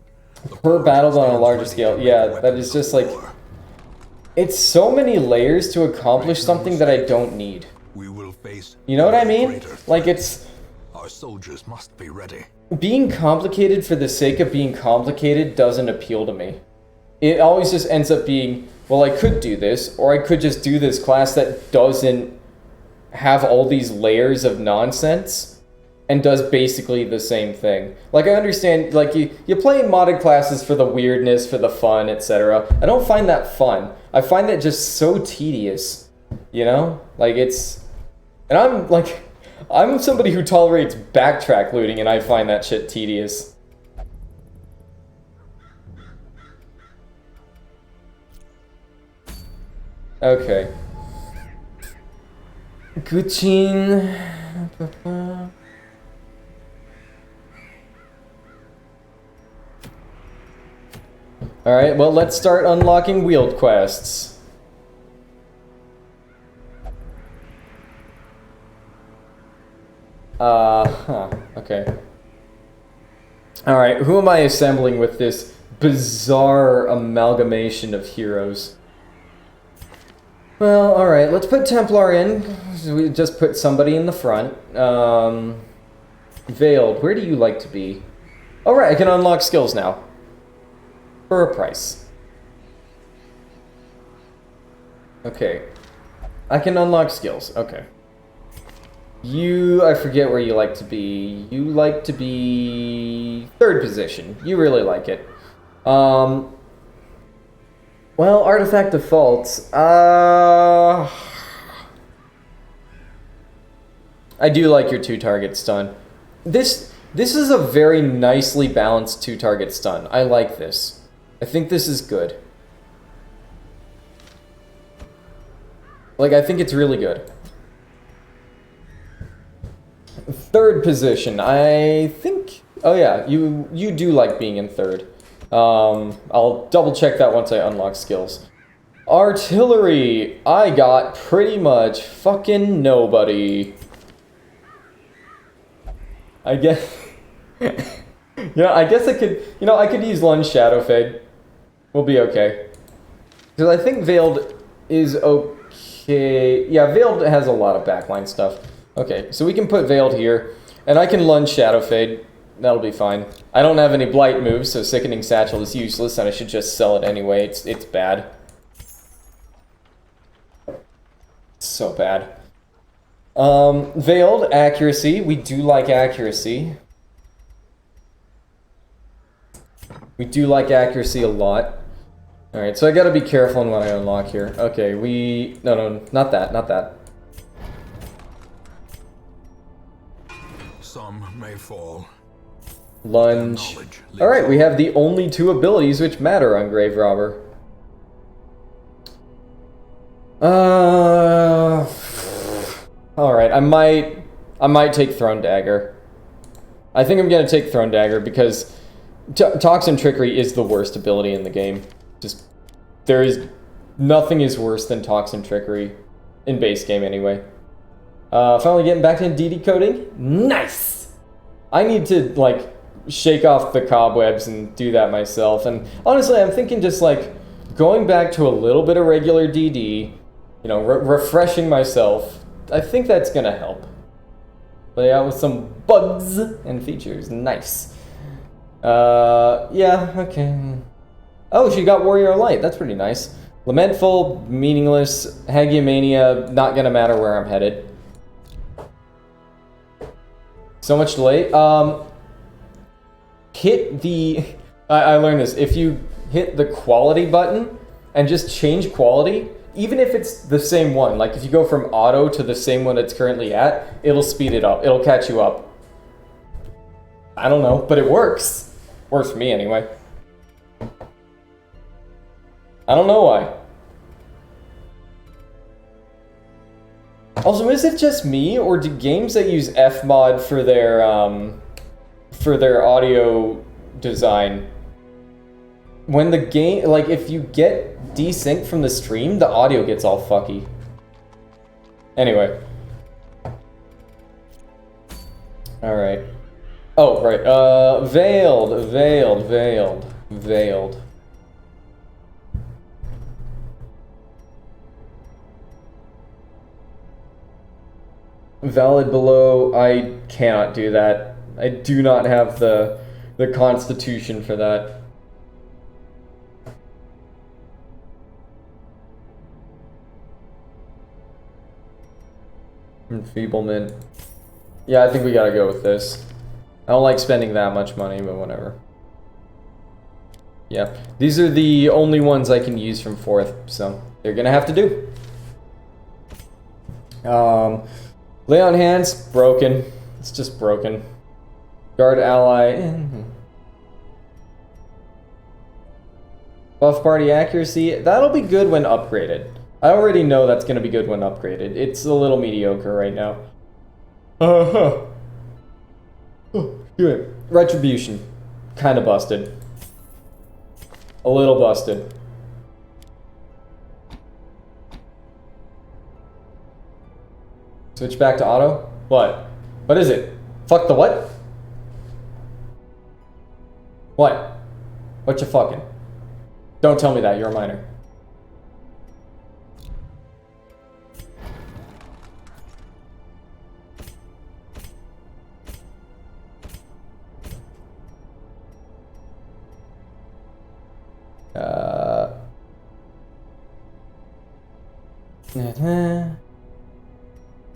Per battled on a larger scale. Yeah, that is just like... It's so many layers to accomplish something that I don't need. We will face, you know what I mean? Like, it's... Our soldiers must be ready. Being complicated for the sake of being complicated doesn't appeal to me. It always just ends up being, well, I could do this, or I could just do this class that doesn't have all these layers of nonsense and does basically the same thing. Like, I understand, like, you play modded classes for the weirdness, for the fun, etc. I don't find that fun. I find that just so tedious, you know? Like, it's... And I'm somebody who tolerates backtrack looting, and I find that shit tedious. Okay. Guchin. Alright, well, let's start unlocking wield quests. Okay. Alright, who am I assembling with this bizarre amalgamation of heroes? Well, alright, let's put Templar in. So we just put somebody in the front. Veiled, where do you like to be? Alright, I can unlock skills now. For a price. Okay. I can unlock skills, okay. I forget where you like to be. You like to be 3rd position. You really like it. Well, artifact defaults. I do like your 2 target stun. This This is a very nicely balanced 2-target stun. I like this. I think this is good. Like, I think it's really good. Third position. I think... Oh yeah, you do like being in third. I'll double check that once I unlock skills. Artillery. I got pretty much fucking nobody. I guess... I guess I could... I could use Lunge Shadow Fade. We'll be okay. Because I think Veiled is okay. Yeah, Veiled has a lot of backline stuff. Okay, so we can put Veiled here. And I can Lunge Shadow Fade. That'll be fine. I don't have any Blight moves, so Sickening Satchel is useless, and I should just sell it anyway. It's bad. So bad. Veiled, accuracy. We do like accuracy. We do like accuracy a lot. Alright, so I gotta be careful in what I unlock here. Okay, No, not that, not that. Some may fall. Lunge. Alright, we have the only 2 abilities which matter on Grave Robber. Alright, I might take Throne Dagger. I think I'm gonna take Throne Dagger because Toxin Trickery is the worst ability in the game. Nothing is worse than Toxin Trickery. In base game, anyway. Finally getting back to DD coding. Nice! I need to, like, shake off the cobwebs and do that myself. And honestly, I'm thinking just, like, going back to a little bit of regular DD, refreshing myself. I think that's gonna help. Play out with some bugs and features. Nice. Yeah, okay. Oh, she got Warrior of Light. That's pretty nice. Lamentful, meaningless. Hagiomania, not gonna matter where I'm headed. So much delay. Hit the... I learned this. If you hit the quality button and just change quality, even if it's the same one, like if you go from auto to the same one it's currently at, it'll speed it up. It'll catch you up. I don't know, but it works. Works for me anyway. I don't know why. Also, is it just me, or do games that use Fmod for their audio design, when the game, like if you get desynced from the stream, the audio gets all fucky. Anyway. Alright. Oh, right. Veiled. Valid below, I cannot do that. I do not have the constitution for that. Enfeeblement. Yeah, I think we gotta go with this. I don't like spending that much money, but whatever. Yeah, these are the only ones I can use from 4th, so they're gonna have to do. Lay on Hands, broken. It's just broken. Guard ally. Buff party accuracy. That'll be good when upgraded. I already know that's gonna be good when upgraded. It's a little mediocre right now. Retribution. Kinda busted. A little busted. Switch back to auto? What? What is it? Fuck the what? What? What you fucking? Don't tell me that, you're a minor.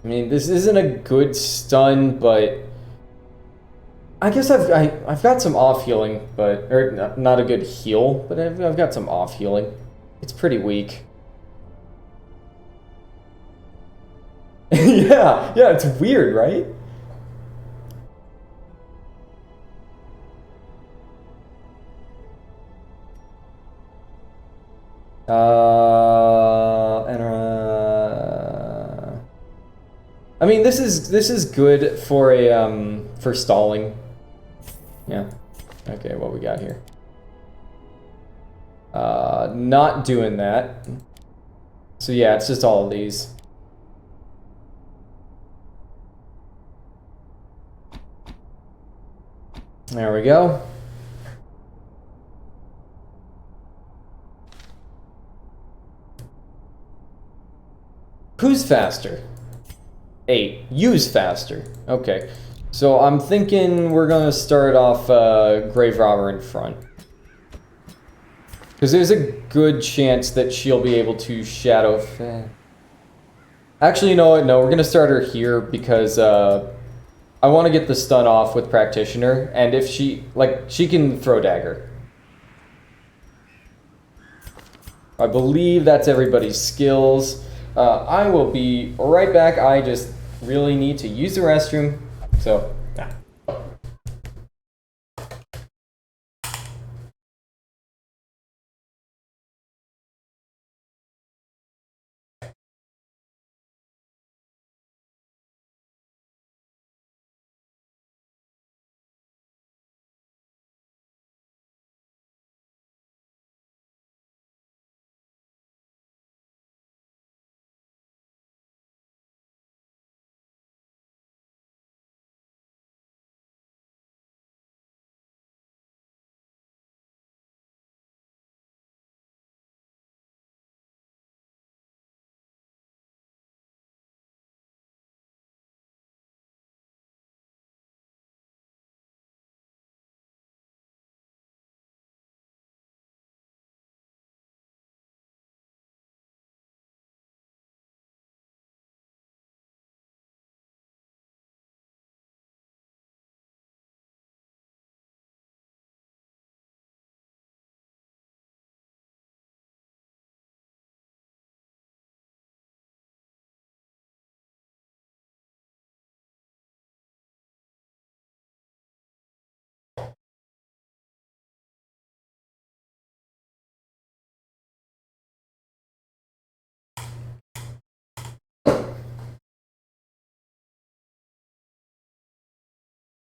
I mean, this isn't a good stun, but I guess I've got some off healing, but or not a good heal, but I've got some off healing. It's pretty weak. yeah, it's weird, right? I mean, this is good for a for stalling. Yeah. Okay, what we got here? Not doing that. So yeah, it's just all of these. There we go. Who's faster? 8. Use faster. Okay. So I'm thinking we're gonna start off Grave Robber in front. Because there's a good chance that she'll be able to shadow... Actually, you know what? No, we're gonna start her here because I want to get the stun off with Practitioner, and if she... like, she can throw dagger. I believe that's everybody's skills. I will be right back. I just really need to use the restroom. So, yeah.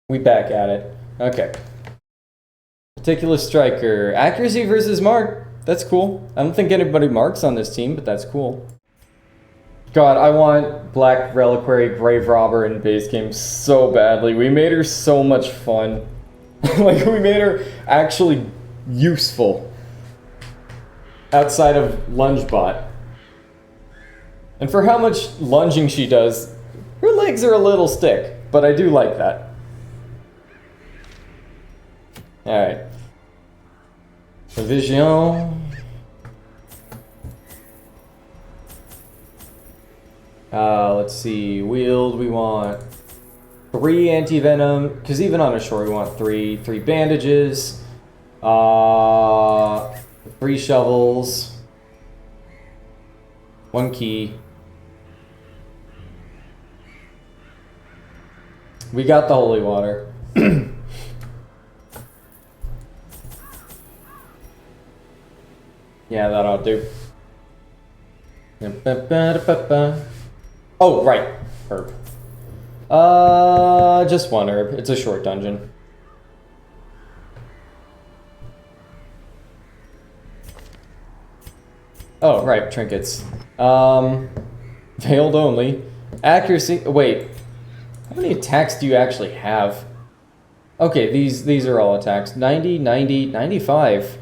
We back at it. Okay. Particular striker. Accuracy versus mark. That's cool. I don't think anybody marks on this team, but that's cool. God, I want Black Reliquary Grave Robber in base game so badly. We made her so much fun. Like, we made her actually useful. Outside of Lungebot. And for how much lunging she does, her legs are a little stick, but I do like that. Alright. Vision. Let's see. Wield, we want 3 anti-venom, because even on a short we want 3. 3 bandages. 3 shovels. 1 key. We got the holy water. Yeah, that ought to do. Oh, right. Herb. Just 1 herb. It's a short dungeon. Oh, right. Trinkets. Veiled only. Accuracy. Wait. How many attacks do you actually have? Okay, these are all attacks. 90, 90, 95.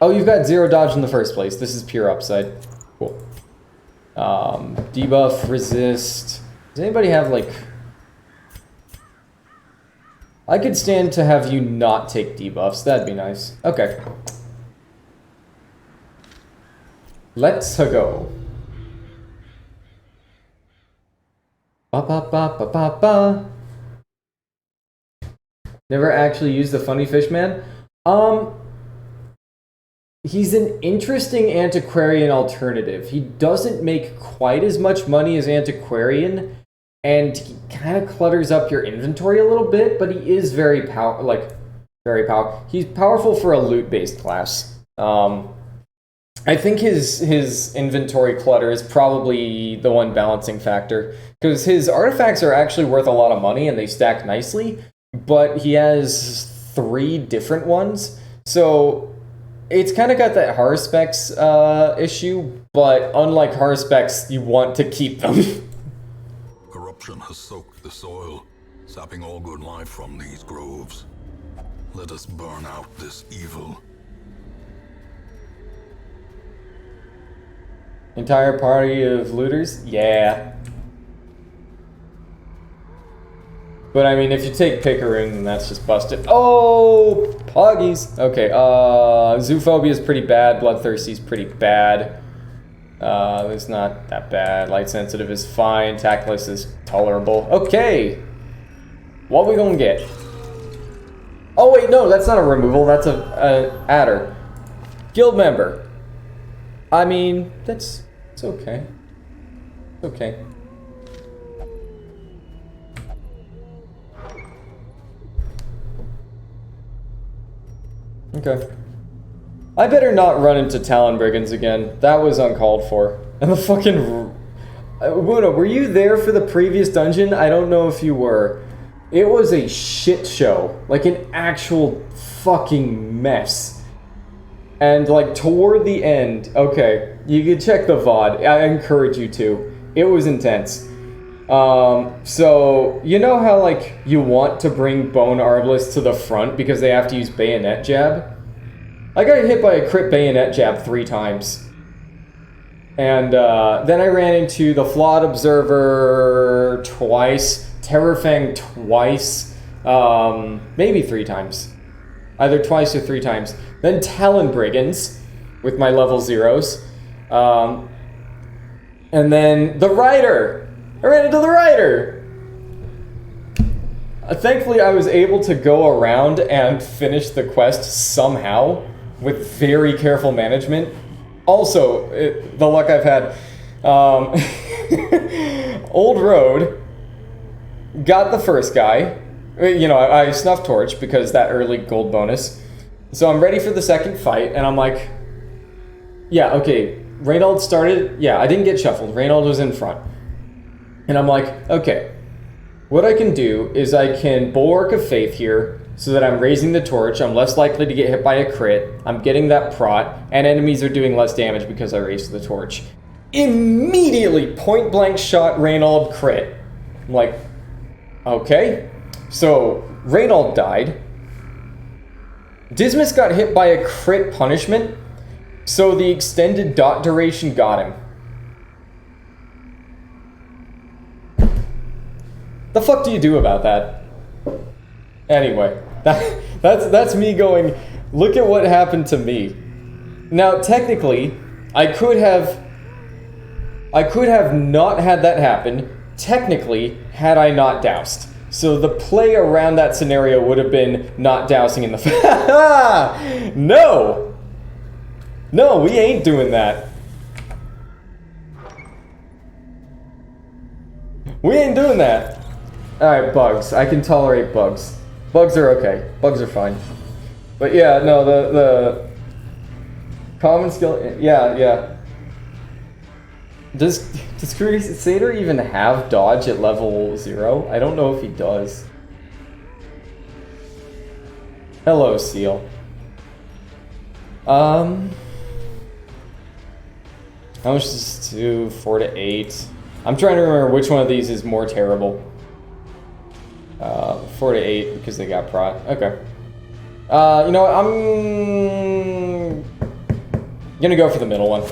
Oh, you've got 0 dodge in the first place. This is pure upside. Cool. Debuff, resist. Does anybody have, like... I could stand to have you not take debuffs. That'd be nice. Okay. Let's go. Ba ba ba ba ba ba. Never actually used the funny fish man. He's an interesting antiquarian alternative. He doesn't make quite as much money as antiquarian, and he kind of clutters up your inventory a little bit, but he is very powerful. He's powerful for a loot-based class. I think his inventory clutter is probably the one balancing factor, because his artifacts are actually worth a lot of money and they stack nicely, but he has 3 different ones, so it's kind of got that Harspecs issue, but unlike Harspecs, you want to keep them. Corruption has soaked the soil, sapping all good life from these groves. Let us burn out this evil. Entire party of looters? Yeah. But I mean, if you take Picaroon, then that's just busted. Oh, Poggies. Okay, Zoophobia is pretty bad. Bloodthirsty is pretty bad. It's not that bad. Light Sensitive is fine. Tactless is tolerable. Okay. What we gonna get? Oh wait, no, that's not a removal. That's a adder. Guild member. I mean, it's okay. It's okay. Okay. I better not run into Talon Brigands again. That was uncalled for. And the fucking... Wuna, were you there for the previous dungeon? I don't know if you were. It was a shit show. Like an actual fucking mess. And like toward the end, okay, you can check the VOD. I encourage you to. It was intense. So you know how like you want to bring Bone Arbalest to the front because they have to use bayonet jab? I got hit by a crit bayonet jab 3 times. And then I ran into the Flawed Observer twice, Terrorfang twice, maybe 3 times. Either twice or 3 times. Then Talon Brigands with my level 0s. And then the Rider! I ran into the Rider! Thankfully, I was able to go around and finish the quest somehow with very careful management. Also, the luck I've had. Old Road got the first guy. You know, I snuffed torch because that early gold bonus. So I'm ready for the second fight, and I'm like, yeah, okay, Reynold started, yeah, I didn't get shuffled. Reynold was in front. And I'm like, okay, what I can do is I can Bulwark of Faith here so that I'm raising the torch. I'm less likely to get hit by a crit. I'm getting that prot, and enemies are doing less damage because I raised the torch. Immediately, point blank shot Reynold crit. I'm like, okay. So, Reynold died. Dismas got hit by a crit punishment, so the extended dot duration got him. The fuck do you do about that? Anyway, that's me going, look at what happened to me. Now, technically, I could have not had that happen, technically, had I not doused. So the play around that scenario would have been not dousing in the No! No, we ain't doing that. We ain't doing that. Alright, bugs. I can tolerate bugs. Bugs are okay. Bugs are fine. But yeah, no, the common skill, yeah. Does Crusader even have dodge at level 0? I don't know if he does. Hello, Seal. How much does this do? 4 to 8. I'm trying to remember which one of these is more terrible. 4 to 8 because they got prot. Okay. You know what? I'm gonna go for the middle one.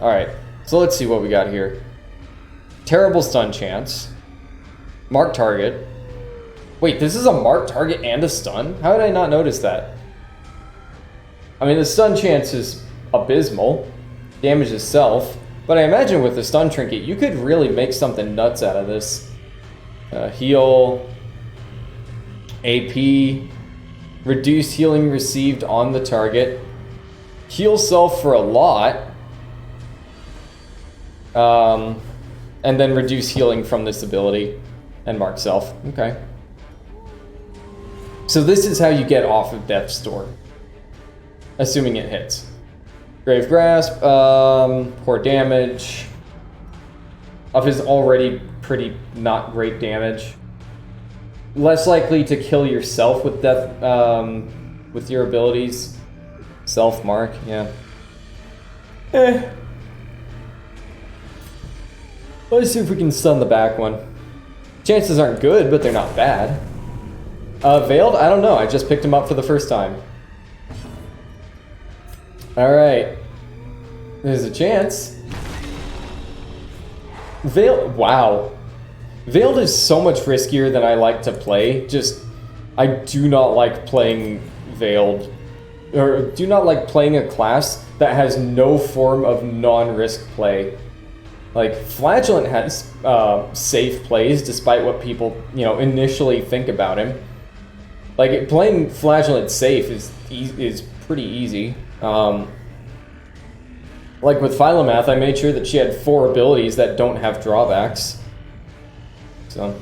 Alright, so let's see what we got here. Terrible stun chance. Mark target. Wait, this is a mark target and a stun? How did I not notice that? I mean, the stun chance is abysmal. Damage itself. But I imagine with the stun trinket, you could really make something nuts out of this. Heal. AP. Reduced healing received on the target. Heal self for a lot. And then reduce healing from this ability. And mark self. Okay. So this is how you get off of Death's Door. Assuming it hits. Grave Grasp, poor damage. Of his already pretty not great damage. Less likely to kill yourself with death, with your abilities. Self-mark, yeah. Let's see if we can stun the back one. Chances aren't good, but they're not bad. Veiled? I don't know. I just picked him up for the first time. Alright. There's a chance. Veiled? Wow. Veiled is so much riskier than I like to play. Just, I do not like playing Veiled. Or do not like playing a class that has no form of non-risk play. Like, Flagellant has safe plays, despite what people, you know, initially think about him. Like, playing Flagellant safe is pretty easy. Like with Philomath, I made sure that she had 4 abilities that don't have drawbacks. So,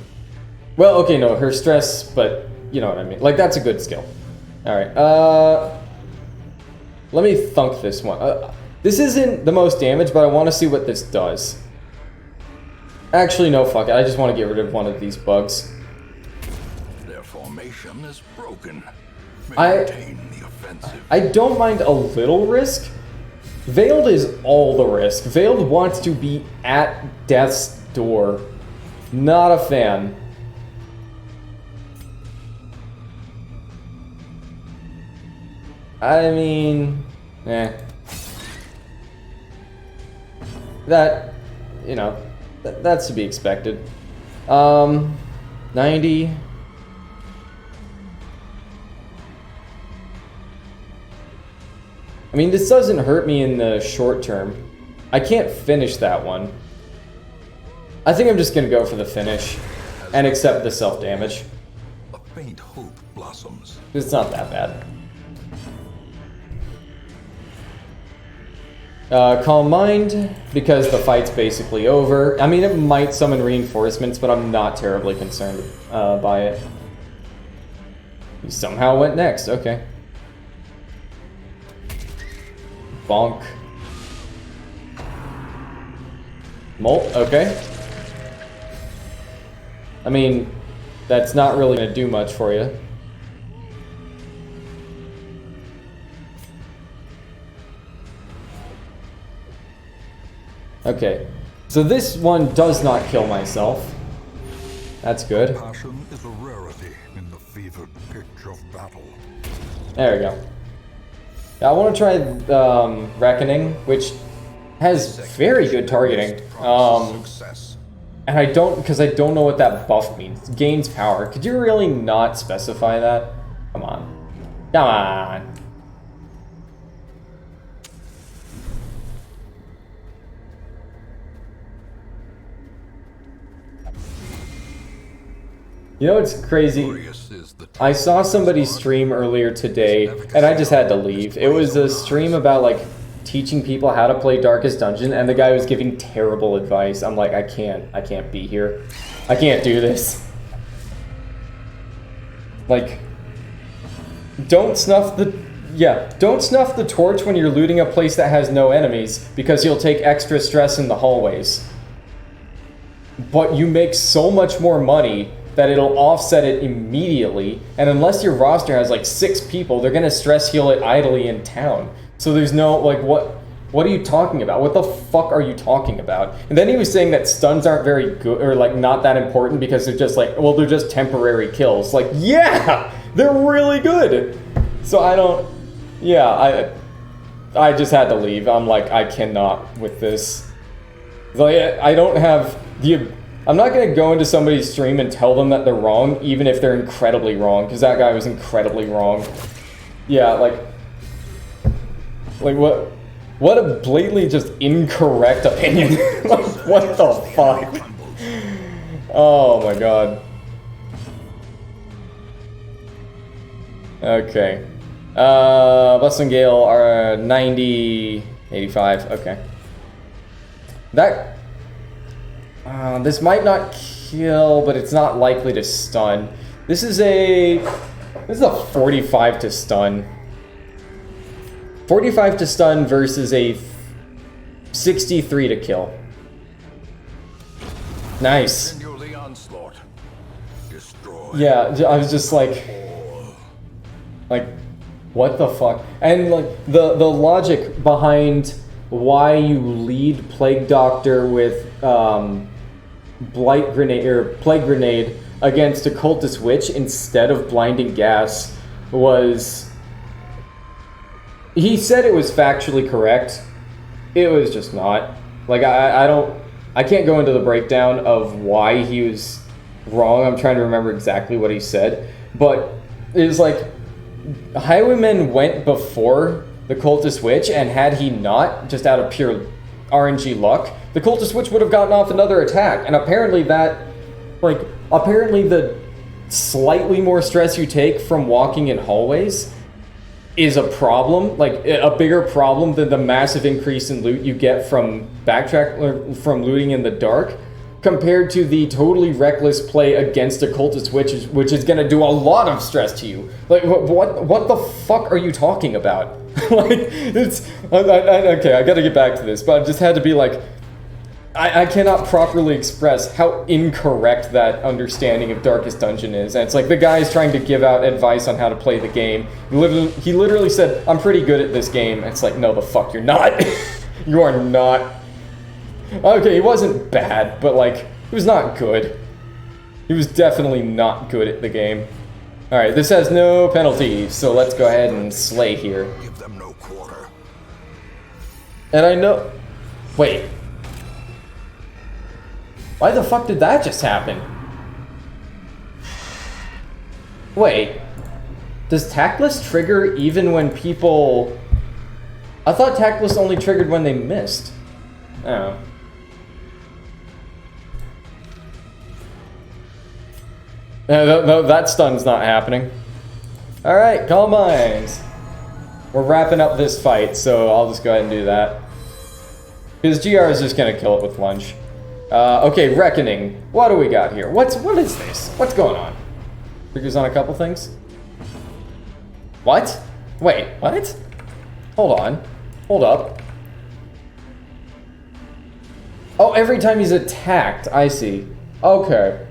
well, okay, no, her stress, but you know what I mean. Like, that's a good skill. Alright, let me thunk this one. This isn't the most damage, but I want to see what this does. Actually, no, fuck it. I just want to get rid of one of these bugs. Their formation is broken. I The offensive. I don't mind a little risk. Veiled is all the risk. Veiled wants to be at Death's Door. Not a fan. I mean, that, you know, that's to be expected. 90. I mean, this doesn't hurt me in the short term. I can't finish that one. I think I'm just gonna go for the finish and accept the self-damage. A faint hope blossoms. It's not that bad. Calm Mind, because the fight's basically over. I mean, it might summon reinforcements, but I'm not terribly concerned by it. He somehow went next, okay. Bonk. Molt, okay. I mean, that's not really gonna do much for you. Okay, so this one does not kill myself. That's good. Passion is a rarity in the fevered pitch of battle. There we go. Now I want to try Reckoning, which has very good targeting. Success. And I don't, because I don't know what that buff means. Gains power. Could you really not specify that? Come on. Come on. You know what's crazy? I saw somebody stream earlier today, and I just had to leave. It was a stream about, like, teaching people how to play Darkest Dungeon, and the guy was giving terrible advice. I'm like, I can't be here. I can't do this. Like, don't snuff the torch when you're looting a place that has no enemies, because you'll take extra stress in the hallways. But you make so much more money that it'll offset it immediately, and unless your roster has like 6 people, they're gonna stress heal it idly in town. So there's no, like, what are you talking about? What the fuck are you talking about? And then he was saying that stuns aren't very good, or like not that important, because they're just like, well, they're just temporary kills. Like, yeah, they're really good. So I don't, yeah, I just had to leave. I'm like, I cannot with this. Like, I don't have the, I'm not going to go into somebody's stream and tell them that they're wrong, even if they're incredibly wrong, because that guy was incredibly wrong. Yeah, like what a blatantly just incorrect opinion. Like, what the fuck? Oh my god. Okay. Bustling Gale are 90, 85, okay. That, this might not kill, but it's not likely to stun. This is a This is a 45 to stun. 45 to stun versus a 63 to kill. Nice. Continue the onslaught. Destroy. Yeah, I was just like, what the fuck? And like the logic behind why you lead Plague Doctor with Blight Grenade or Plague Grenade against a Cultist Witch instead of Blinding Gas was, he said it was factually correct. It was just not. Like I can't go into the breakdown of why he was wrong. I'm trying to remember exactly what he said, but it was like Highwayman went before the Cultist Witch, and had he not, just out of pure RNG luck, the Cultist Witch would have gotten off another attack. And apparently the slightly more stress you take from walking in hallways is a problem, like a bigger problem than the massive increase in loot you get from from looting in the dark, compared to the totally reckless play against a Cultist Witch, which is going to do a lot of stress to you. Like, what the fuck are you talking about? Like, it's... okay, I gotta get back to this, but I just had to be like... I cannot properly express how incorrect that understanding of Darkest Dungeon is. And it's like the guy is trying to give out advice on how to play the game. He literally said, I'm pretty good at this game. And it's like, no, the fuck, you're not. You are not. Okay, he wasn't bad, but like, he was not good. He was definitely not good at the game. Alright, this has no penalties, so let's go ahead and slay here. Give them no quarter. And I know... Wait. Why the fuck did that just happen? Wait. Does Tactless trigger even when people... I thought Tactless only triggered when they missed. Oh. No, that stun's not happening. Alright, Calm Minds. We're wrapping up this fight, so I'll just go ahead and do that. Because GR is just gonna kill it with lunge. Okay, Reckoning. What do we got here? What is this? What's going on? Triggers on a couple things? What? Wait, what? Hold on. Hold up. Oh, every time he's attacked. I see. Okay.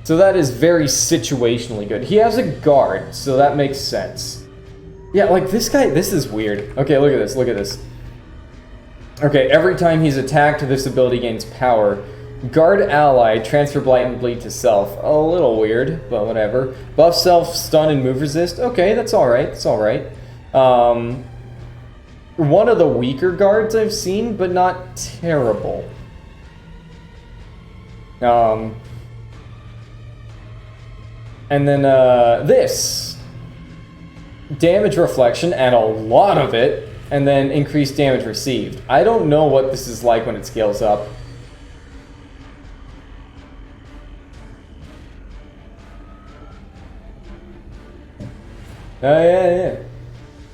So that is very situationally good. He has a guard, so that makes sense. Yeah, like this guy, this is weird. Okay, look at this, look at this. Okay, every time he's attacked, this ability gains power. Guard ally, transfer blight and bleed to self. A little weird, but whatever. Buff self, stun, and move resist. Okay, that's alright, it's alright. One of the weaker guards I've seen, but not terrible. And then, this. Damage reflection, and a lot of it, and then increased damage received. I don't know what this is like when it scales up. Yeah.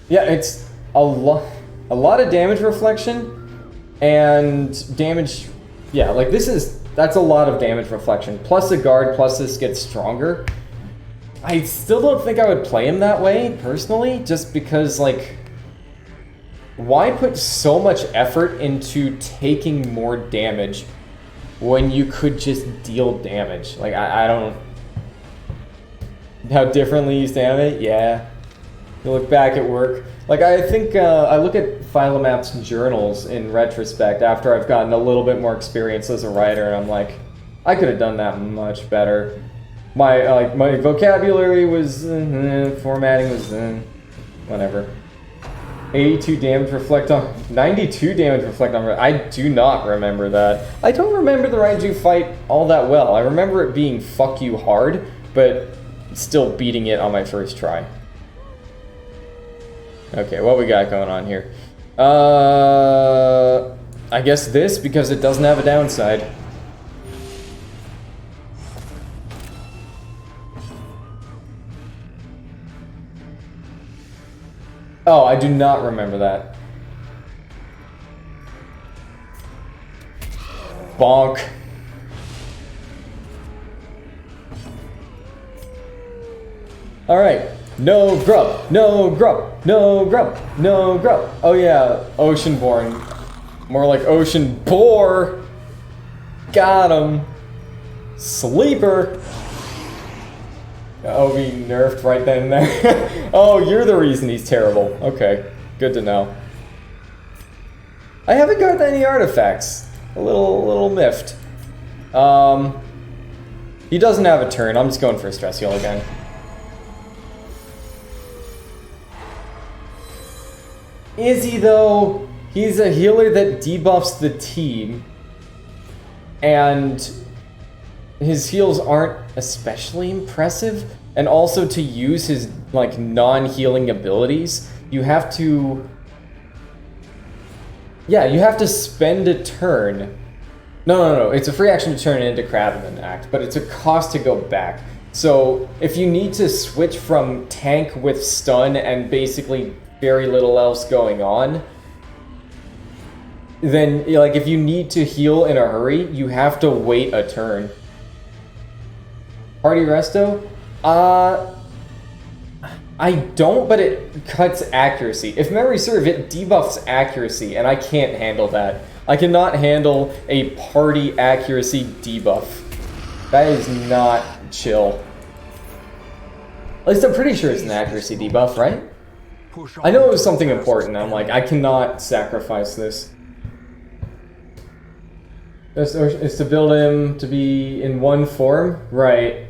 Yeah, it's a lot of damage reflection, and damage, yeah, like that's a lot of damage reflection. Plus a guard, plus this gets stronger. I still don't think I would play him that way, personally, just because, like, why put so much effort into taking more damage when you could just deal damage? Like, I don't... How differently you stand it? Yeah. You look back at work. Like, I think, I look at Philomap's journals in retrospect after I've gotten a little bit more experience as a writer, and I'm like, I could have done that much better. My vocabulary was, formatting was, whatever. 82 damage reflect on, 92 damage reflect on, I do not remember that. I don't remember the Raiju fight all that well. I remember it being fuck you hard, but still beating it on my first try. Okay, what we got going on here? I guess this, because it doesn't have a downside. Oh, I do not remember that. Bonk. Alright. No grub, no grub, no grub, no grub. Oh yeah, Oceanborn. More like Ocean Boar. Got him. Sleeper. Oh, we nerfed right then and there. Oh, you're the reason he's terrible. Okay, good to know. I haven't got any artifacts. A little miffed. He doesn't have a turn. I'm just going for a stress heal again. Is he though? He's a healer that debuffs the team. And his heals aren't especially impressive. And also to use his like non-healing abilities, you have to... Yeah, you have to spend a turn. No. It's a free action to turn into crab and then act, but it's a cost to go back. So if you need to switch from tank with stun and basically very little else going on, then like if you need to heal in a hurry, you have to wait a turn. Party resto? I don't, but it cuts accuracy. If memory serve, it debuffs accuracy, and I can't handle that. I cannot handle a party accuracy debuff. That is not chill. At least I'm pretty sure it's an accuracy debuff, right? I know it was something important. I'm like, I cannot sacrifice this. It's to build him to be in one form, right?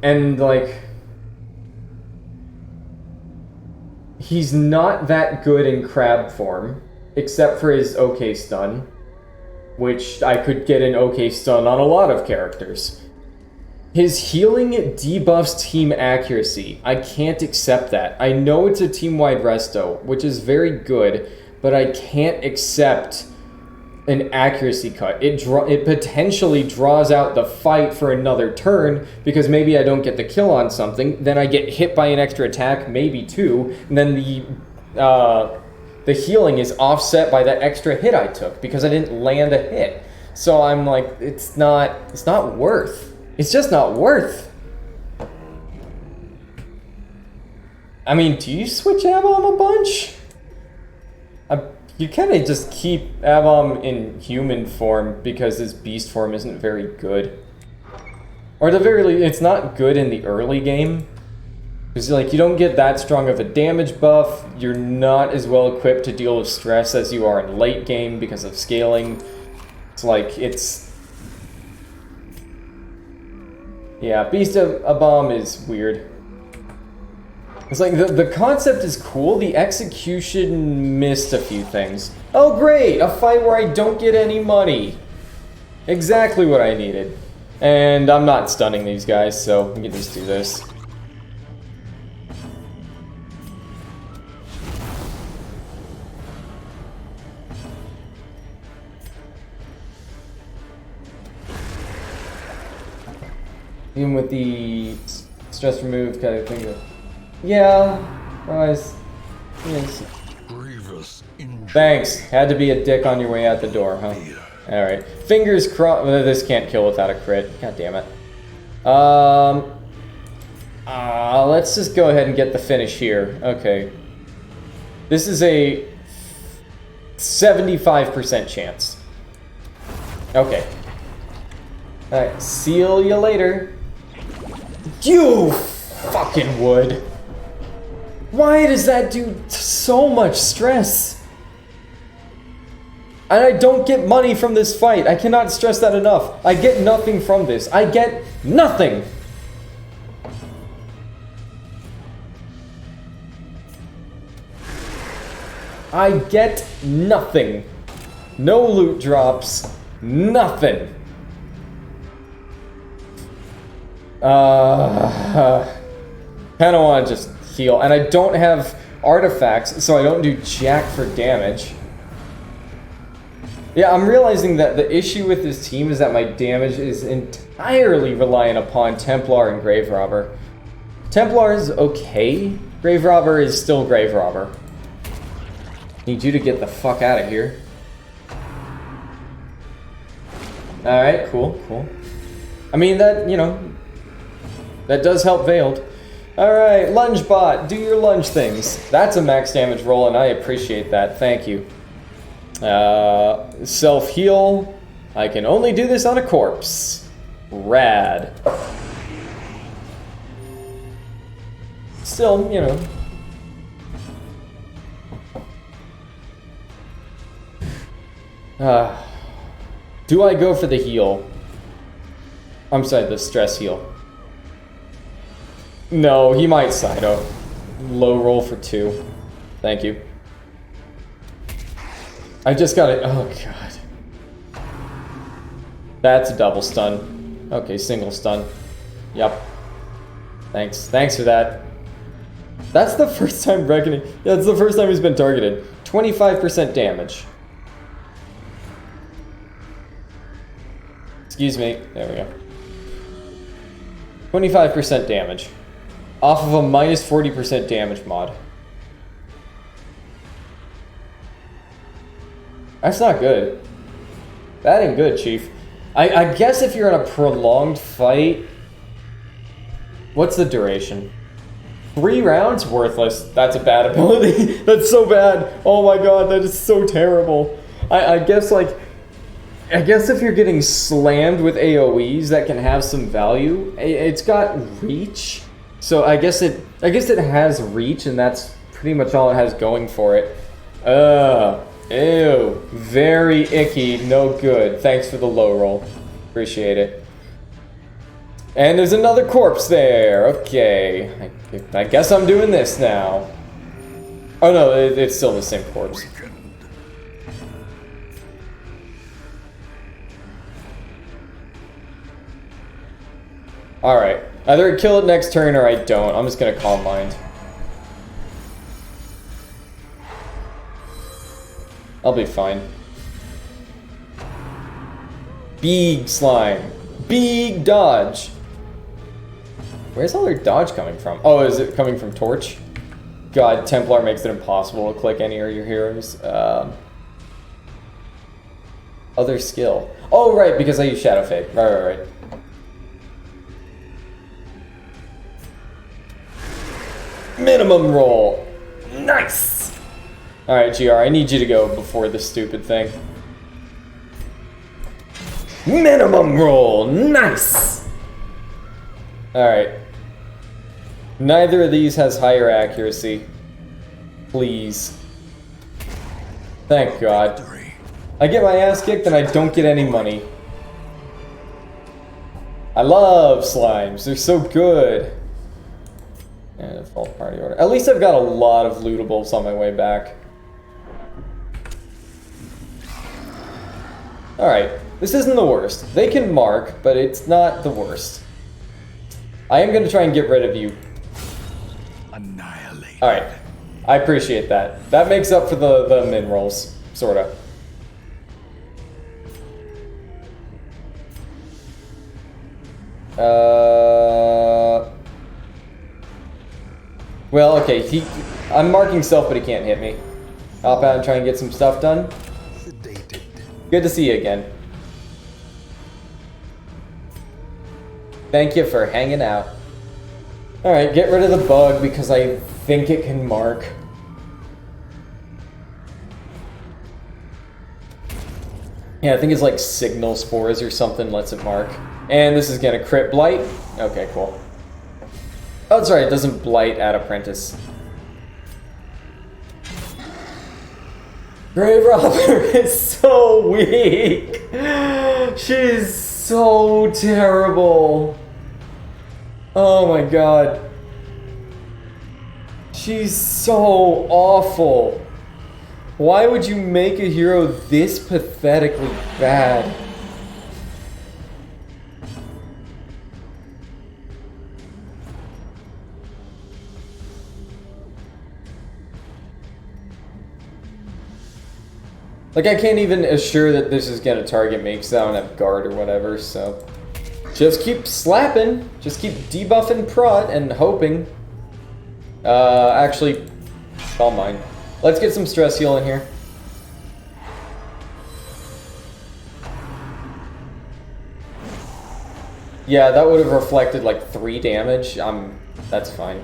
And like, he's not that good in crab form, except for his OK stun, which I could get an OK stun on a lot of characters. His healing debuffs team accuracy. I can't accept that. I know it's a team-wide resto, which is very good, but I can't accept an accuracy cut. It potentially draws out the fight for another turn, because maybe I don't get the kill on something, then I get hit by an extra attack, maybe two, and then the healing is offset by that extra hit I took, because I didn't land a hit. So I'm like, it's not worth. It's just not worth. I mean, do you switch Abom a bunch? You kind of just keep Abom in human form because his beast form isn't very good. Or at the very least, it's not good in the early game. Because like, you don't get that strong of a damage buff, you're not as well equipped to deal with stress as you are in late game because of scaling. It's like, it's... Yeah, Beast of a Bomb is weird. It's like, the concept is cool, the execution missed a few things. Oh great, a fight where I don't get any money. Exactly what I needed. And I'm not stunning these guys, so we can just do this. Even with the stress removed kind of thing. Yeah, otherwise, yes. Thanks. Had to be a dick on your way out the door, huh? Alright. Fingers crossed. This can't kill without a crit. God damn it. Let's just go ahead and get the finish here. Okay. This is a 75% chance. Okay. Alright, seal you later. You fucking would. Why does that do so much stress? And I don't get money from this fight. I cannot stress that enough. I get nothing from this. I get nothing. I get nothing. No loot drops. Nothing. Kinda wanna just heal. And I don't have artifacts, so I don't do jack for damage. Yeah, I'm realizing that the issue with this team is that my damage is entirely reliant upon Templar and Grave Robber. Templar is okay. Grave Robber is still Grave Robber. Need you to get the fuck out of here. Alright, cool, cool. I mean, that, you know, that does help Veiled. Alright, lunge bot, do your lunge things. That's a max damage roll, and I appreciate that. Thank you. Self-heal. I can only do this on a corpse. Rad. Still, you know. Do I go for the heal? I'm sorry, the stress heal. No, he might Cyto. Low roll for 2. Thank you. I just got it. Oh, God. That's a double stun. Okay, single stun. Yep. Thanks. Thanks for that. That's the first time reckoning. Yeah, that's the first time he's been targeted. 25% damage. Excuse me. There we go. 25% damage. Off of a minus 40% damage mod. That's not good. That ain't good, Chief. I guess if you're in a prolonged fight... What's the duration? 3 rounds? Worthless. That's a bad ability. That's so bad. Oh my god, that is so terrible. I guess, like... I guess if you're getting slammed with AoEs, that can have some value. It's got reach. So I guess it has reach, and that's pretty much all it has going for it. Ew. Very icky, no good. Thanks for the low roll. Appreciate it. And there's another corpse there. Okay. I guess I'm doing this now. Oh no, it's still the same corpse. Alright. Either I kill it next turn or I don't. I'm just gonna Calm Mind. I'll be fine. Big slime. Big dodge. Where's all their dodge coming from? Oh, is it coming from Torch? God, Templar makes it impossible to click any of your heroes. Other skill. Oh, right, because I use Shadow Fade. Right. Minimum roll. Nice! Alright, GR, I need you to go before this stupid thing. Minimum roll. Nice! Alright. Neither of these has higher accuracy. Please. Thank God. I get my ass kicked and I don't get any money. I love slimes. They're so good. And default party order. At least I've got a lot of lootables on my way back. Alright, this isn't the worst. They can mark, but it's not the worst. I am going to try and get rid of you. Annihilate. Alright, I appreciate that. That makes up for the min rolls, sorta. Well, okay, I'm marking self, but he can't hit me. Hop out and try and get some stuff done. Sedated. Good to see you again. Thank you for hanging out. Alright, get rid of the bug because I think it can mark. Yeah, I think it's like signal spores or something lets it mark. And this is gonna crit blight. Okay, cool. Oh, that's right, it doesn't blight at apprentice. Grave Robber is so weak. She's so terrible. Oh my god. She's so awful. Why would you make a hero this pathetically bad? Like, I can't even assure that this is gonna target me because I don't have guard or whatever, so... Just keep slapping. Just keep debuffing prot and hoping. Actually, Calm Mind. Let's get some stress heal in here. Yeah, that would have reflected like 3 damage. That's fine.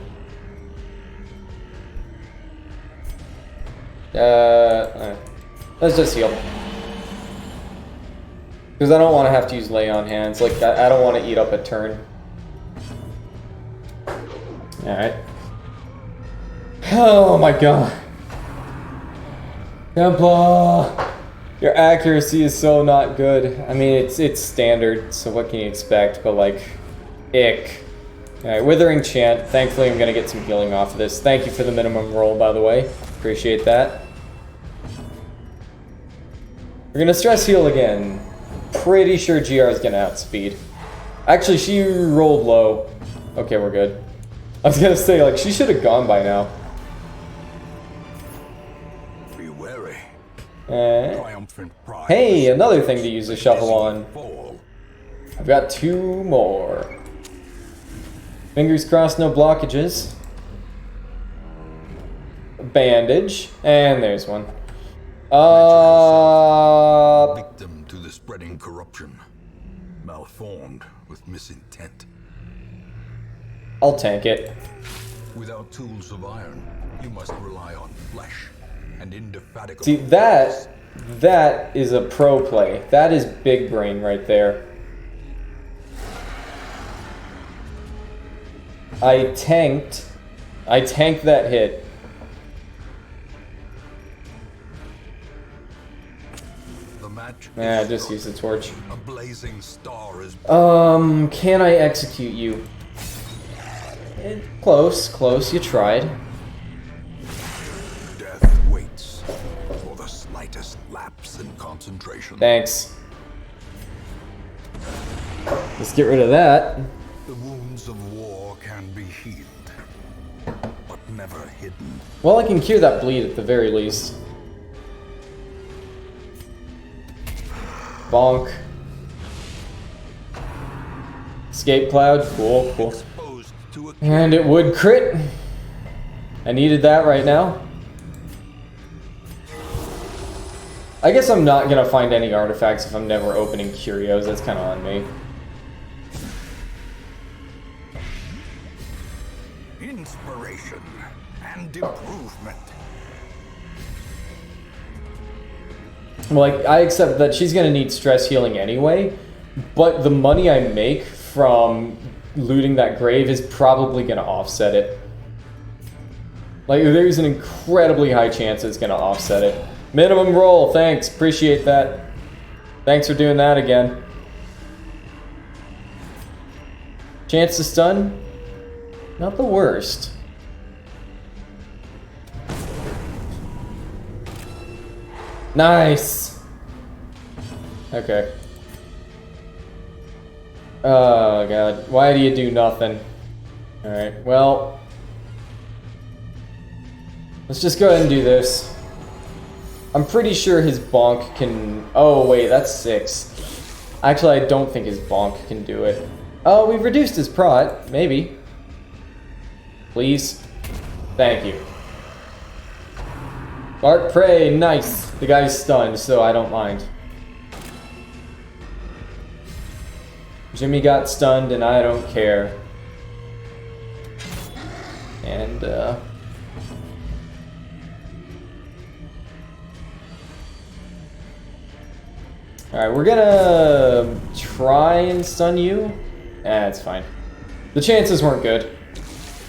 Let's just heal. Because I don't want to have to use lay on hands. Like, I don't want to eat up a turn. Alright. Oh my god. Templar! Your accuracy is so not good. I mean, it's standard, so what can you expect? But like, ick. Alright, Withering Chant. Thankfully, I'm gonna get some healing off of this. Thank you for the minimum roll, by the way. Appreciate that. We're gonna stress heal again. Pretty sure GR is gonna outspeed. Actually, she rolled low. Okay, we're good. I was gonna say, like, she should have gone by now. Be wary. Triumphant pride. Hey, another thing to use a shovel on. I've got 2 more. Fingers crossed, no blockages. Bandage, and there's one. Victim to the spreading corruption, malformed with misintent. I'll tank it. Without tools of iron, you must rely on flesh and indefatigable. See, that is a pro play. That is big brain right there. I tanked that hit. The match just use the torch. A blazing star is Can I execute you? Close, you tried. Death waits for the slightest lapse in concentration. Thanks. Let's get rid of that. The wounds of war can be healed, but never hidden. Well, I can cure that bleed at the very least. Bonk. Escape cloud, cool. Exposed to a And it would crit. I needed that right now. I guess I'm not gonna find any artifacts if I'm never opening curios. That's kind of on me. inspiration and improvement. Like, I accept that she's gonna need stress healing anyway, but the money I make from looting that grave is probably gonna offset it. Like, there's an incredibly high chance it's gonna offset it. Minimum roll, thanks, appreciate that. Thanks for doing that again. Chance to stun? Not the worst. Nice! Okay. Oh god, why do you do nothing? Alright, well... let's just go ahead and do this. I'm pretty sure his bonk can... oh wait, that's 6. Actually, I don't think his bonk can do it. Oh, we've reduced his prot, maybe. Please. Thank you. Bark prey, nice. The guy's stunned, so I don't mind. Jimmy got stunned and I don't care. And, alright, we're gonna try and stun you. It's fine. The chances weren't good.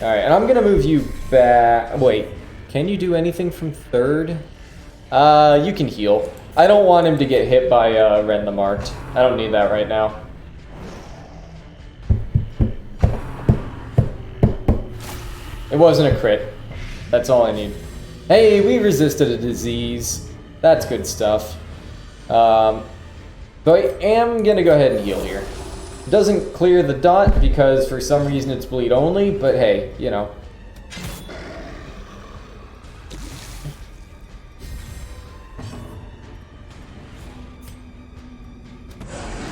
Alright, and I'm gonna move you back. Wait, can you do anything from third? You can heal. I don't want him to get hit by Ren the Marked. I don't need that right now. It wasn't a crit. That's all I need. Hey, we resisted a disease. That's good stuff. But I am gonna go ahead and heal here. It doesn't clear the dot because for some reason it's bleed only, but hey, you know.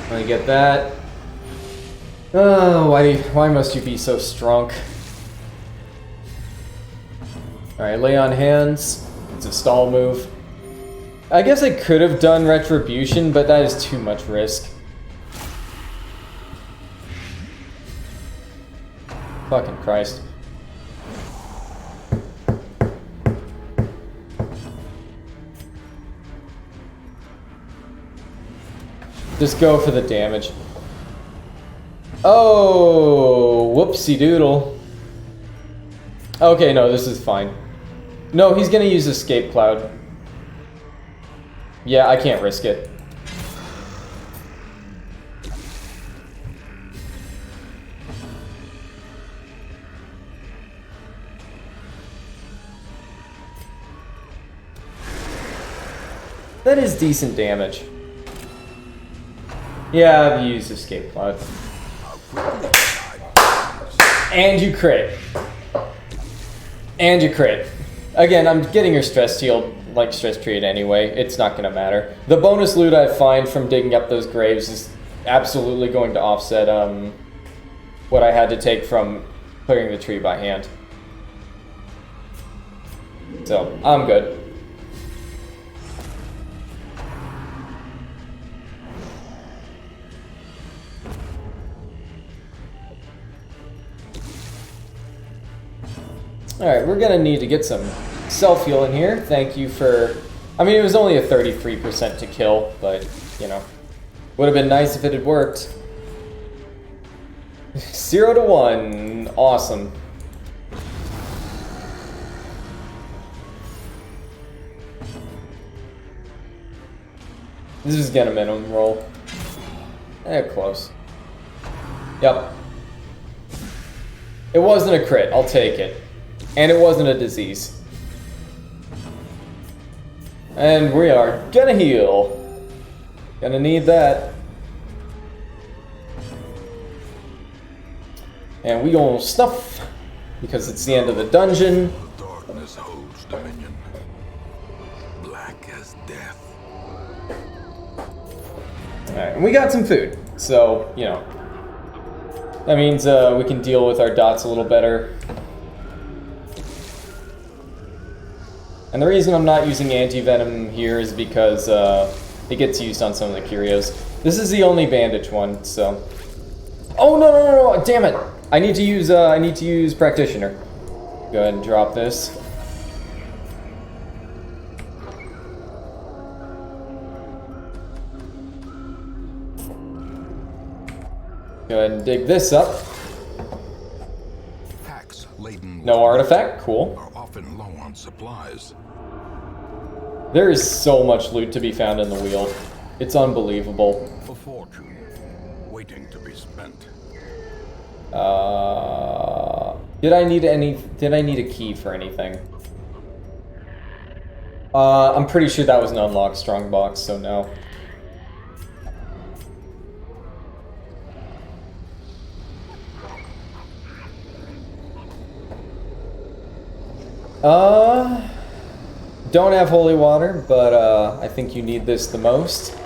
Let me get that. Oh, why must you be so strong? Alright, lay on hands. It's a stall move. I guess I could have done Retribution, but that is too much risk. Fucking Christ. Just go for the damage. Oh, whoopsie doodle. Okay, no, this is fine. No, he's gonna use Escape Cloud. Yeah, I can't risk it. That is decent damage. Yeah, I've used Escape Cloud. And you crit. And you crit. Again, I'm getting your stress shield, like stress treat anyway. It's not gonna matter. The bonus loot I find from digging up those graves is absolutely going to offset what I had to take from clearing the tree by hand. So, I'm good. Alright, we're gonna need to get some self-heal in here. Thank you for... I mean, it was only a 33% to kill, but, you know. Would have been nice if it had worked. 0 to 1. Awesome. This is gonna minimum roll. Close. Yep. It wasn't a crit. I'll take it. And it wasn't a disease. And we are gonna heal. Gonna need that. And we gonna snuff, because it's the end of the dungeon. The darkness holds dominion. Black as death. Alright, and we got some food. So, you know. That means we can deal with our dots a little better. And the reason I'm not using anti-venom here is because it gets used on some of the curios. This is the only bandage one, so... Oh, no, damn it! I need to use practitioner. Go ahead and drop this. Go ahead and dig this up. Packs laden with No artifact, cool. are often low on supplies. There is so much loot to be found in the wheel. It's unbelievable. A fortune waiting to be spent. Did I need a key for anything? I'm pretty sure that was an unlocked strongbox, so no. Don't have holy water, but I think you need this the most.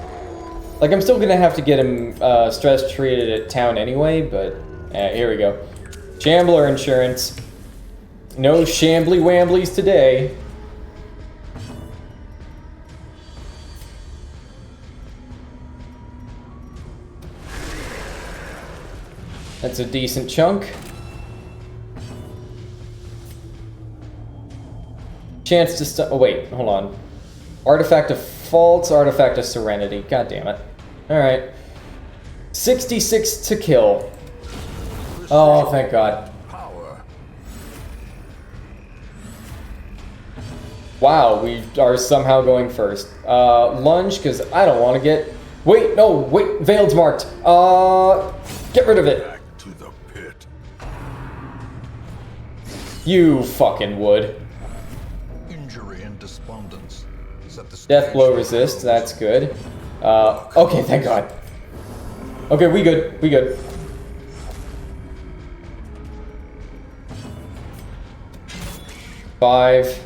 Like, I'm still gonna have to get him stress treated at town anyway, but here we go. Shambler insurance. No shambly wamblies today. That's a decent chunk. Chance to oh wait, hold on. Artifact of Faults, Artifact of Serenity. God damn it. Alright. 66 to kill. Oh, thank God. Power. Wow, we are somehow going first. Lunge, because I don't want to get... Wait, no, wait, Veiled's marked. Get rid of it. Back to the pit. You fucking would. Injury and despondence. Set the Death stage blow for resist, growth. that's good. Okay, thank God. Okay, we good, we good. Five.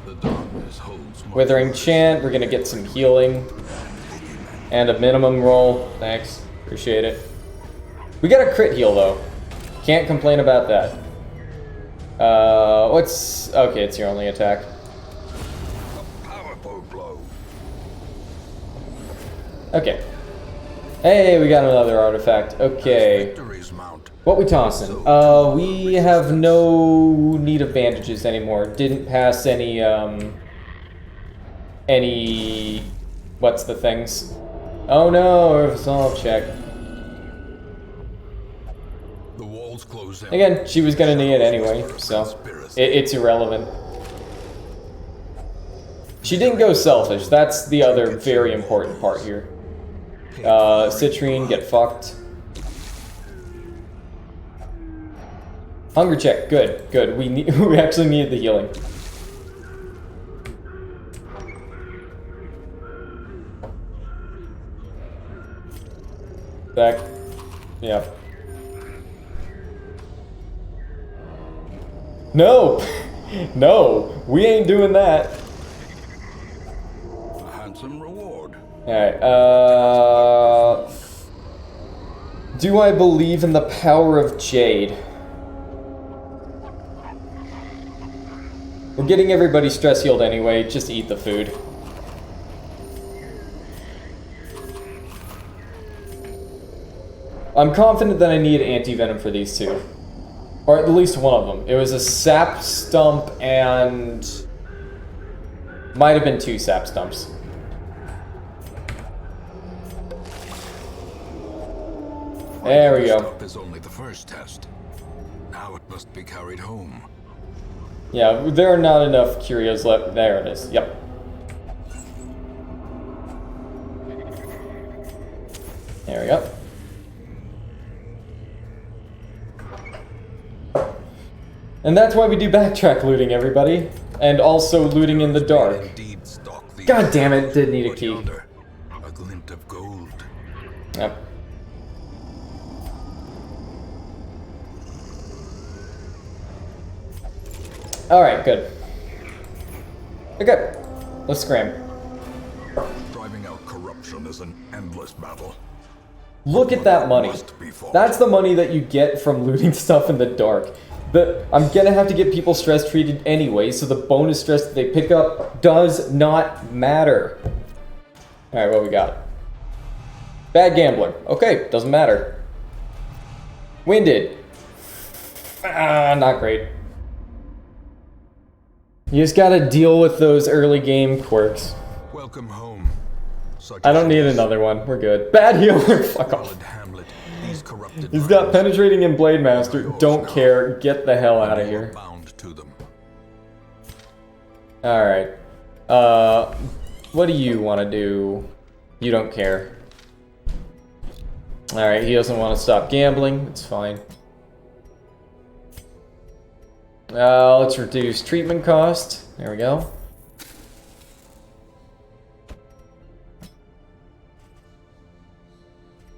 The darkness holds much Withering worse. Chant, we're gonna get some healing. And a minimum roll, thanks, appreciate it. We got a crit heal though. Can't complain about that. Okay, it's your only attack. A powerful blow. Okay. Hey, we got another artifact. Okay. Victories mount. What we tossing? We have no need of bandages anymore. Didn't pass any, what's the things? Oh no, resolve check. The walls close in. Again, she was gonna need it anyway, so it's irrelevant. She didn't go selfish. That's the other very important part here. Citrine, get fucked. Hunger check, good, good. We actually needed the healing. Back. Yeah. No! No! We ain't doing that. A handsome reward. Alright, do I believe in the power of Jade? We're getting everybody stress healed anyway, just eat the food. I'm confident that I need anti-venom for these two. Or at least one of them. It was a sap stump and... might have been 2 sap stumps. There we go. Is only the first test. Now it must be carried home. Yeah, there are not enough curios left. There it is. Yep. There we go. And that's why we do backtrack looting, everybody. And also looting in the dark. God damn it, did need a key. A glint of gold. Yep. Alright, good. Okay, let's scram. Driving out corruption is an endless battle. Look at that money. That's the money that you get from looting stuff in the dark. But I'm gonna have to get people stress treated anyway, so the bonus stress that they pick up does not matter. Alright, what we got? Bad gambler. Okay, doesn't matter. Winded. Ah, not great. You just gotta deal with those early game quirks. Welcome home. I don't need another one. We're good. Bad healer. Fuck off. He's got penetrating and blade master. Don't care. Get the hell out of here. Alright. What do you want to do? You don't care. Alright, he doesn't want to stop gambling. It's fine. Let's reduce treatment cost. There we go.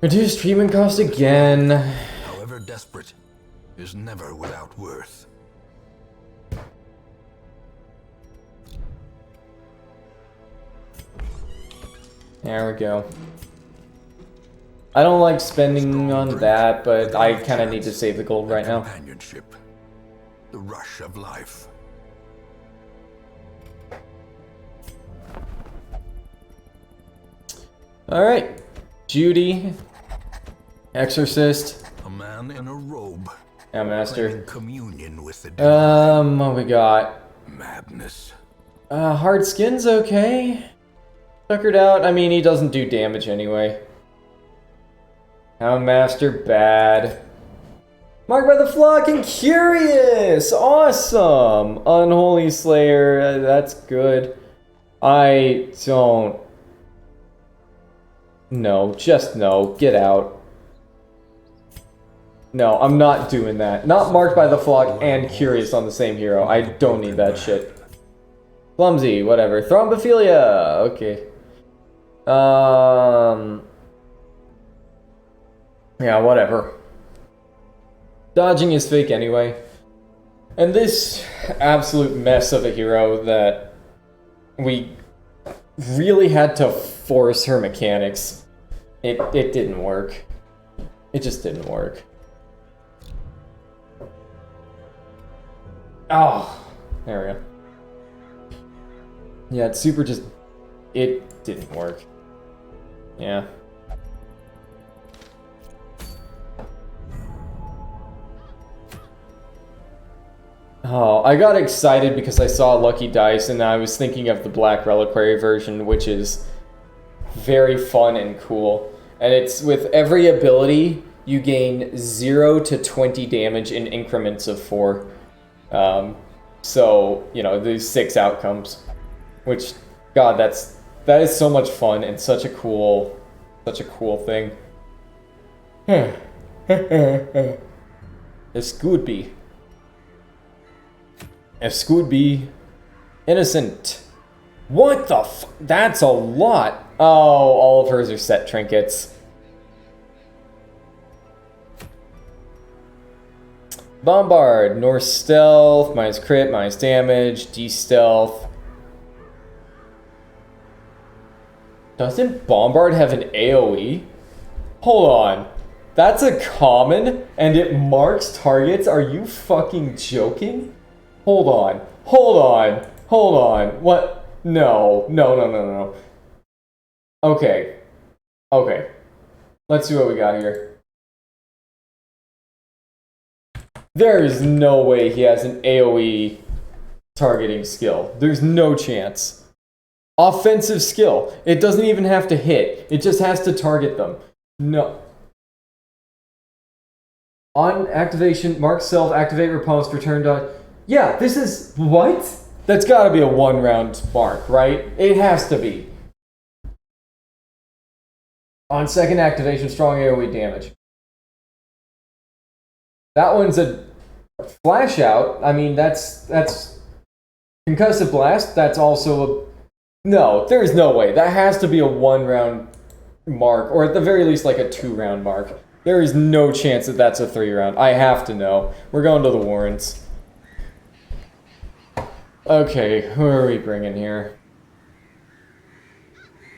Reduce treatment cost again. However desperate is never without worth. There we go. I don't like spending on that, but I kind of need to save the gold right now. Companionship. The rush of life. Alright. Judy. Exorcist. A man in a robe. Yeah, master. Claiming communion with the devil. What we got? Madness. Hard skin's okay. Tuckered out. I mean, he doesn't do damage anyway. Hound master, bad. Marked by the flock and curious! Awesome! Unholy Slayer, that's good. I don't... No, just no. Get out. No, I'm not doing that. Not marked by the flock and curious on the same hero. I don't need that shit. Clumsy, whatever. Thrombophilia! Okay. Yeah, whatever. Dodging is fake anyway. And this absolute mess of a hero that we really had to force her mechanics. It didn't work. It just didn't work. Oh, there we go. Yeah, it's super just... It didn't work. Yeah. Oh, I got excited because I saw Lucky Dice and I was thinking of the Black Reliquary version, which is very fun and cool. And it's with every ability, you gain 0 to 20 damage in increments of 4. So, you know, there's 6 outcomes. Which, God, that is so much fun and such a cool thing. This could be. If could be innocent. What the f? That's a lot. Oh, all of hers are set trinkets. Bombard, Norse stealth, minus crit, minus damage, de-stealth. Doesn't Bombard have an AoE? Hold on. That's a common and it marks targets? Are you fucking joking? Hold on. What? No. Okay. Let's see what we got here. There is no way he has an AoE targeting skill. There's no chance. Offensive skill. It doesn't even have to hit. It just has to target them. No. On activation, mark self, activate riposte, return dot. Yeah, this is... What? That's gotta be a 1-round mark, right? It has to be. On second activation, strong AoE damage. That one's a flash out. I mean, that's concussive blast. That's also a... No, there's no way. That has to be a 1-round mark, or at the very least, like a 2-round mark. There is no chance that that's a 3-round. I have to know. We're going to the warrants. Okay, who are we bringing here?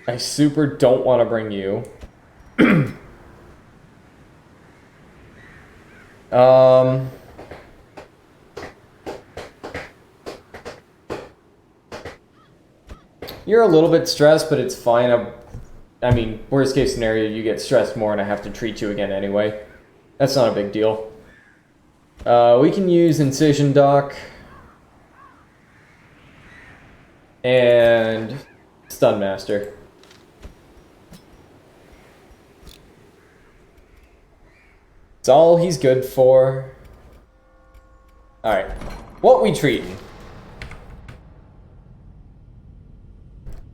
I super don't want to bring you. You're a little bit stressed, but it's fine. I mean, worst case scenario, you get stressed more and I have to treat you again anyway. That's not a big deal. We can use Incision Dock. And Stun Master. It's all he's good for. Alright. What we treating?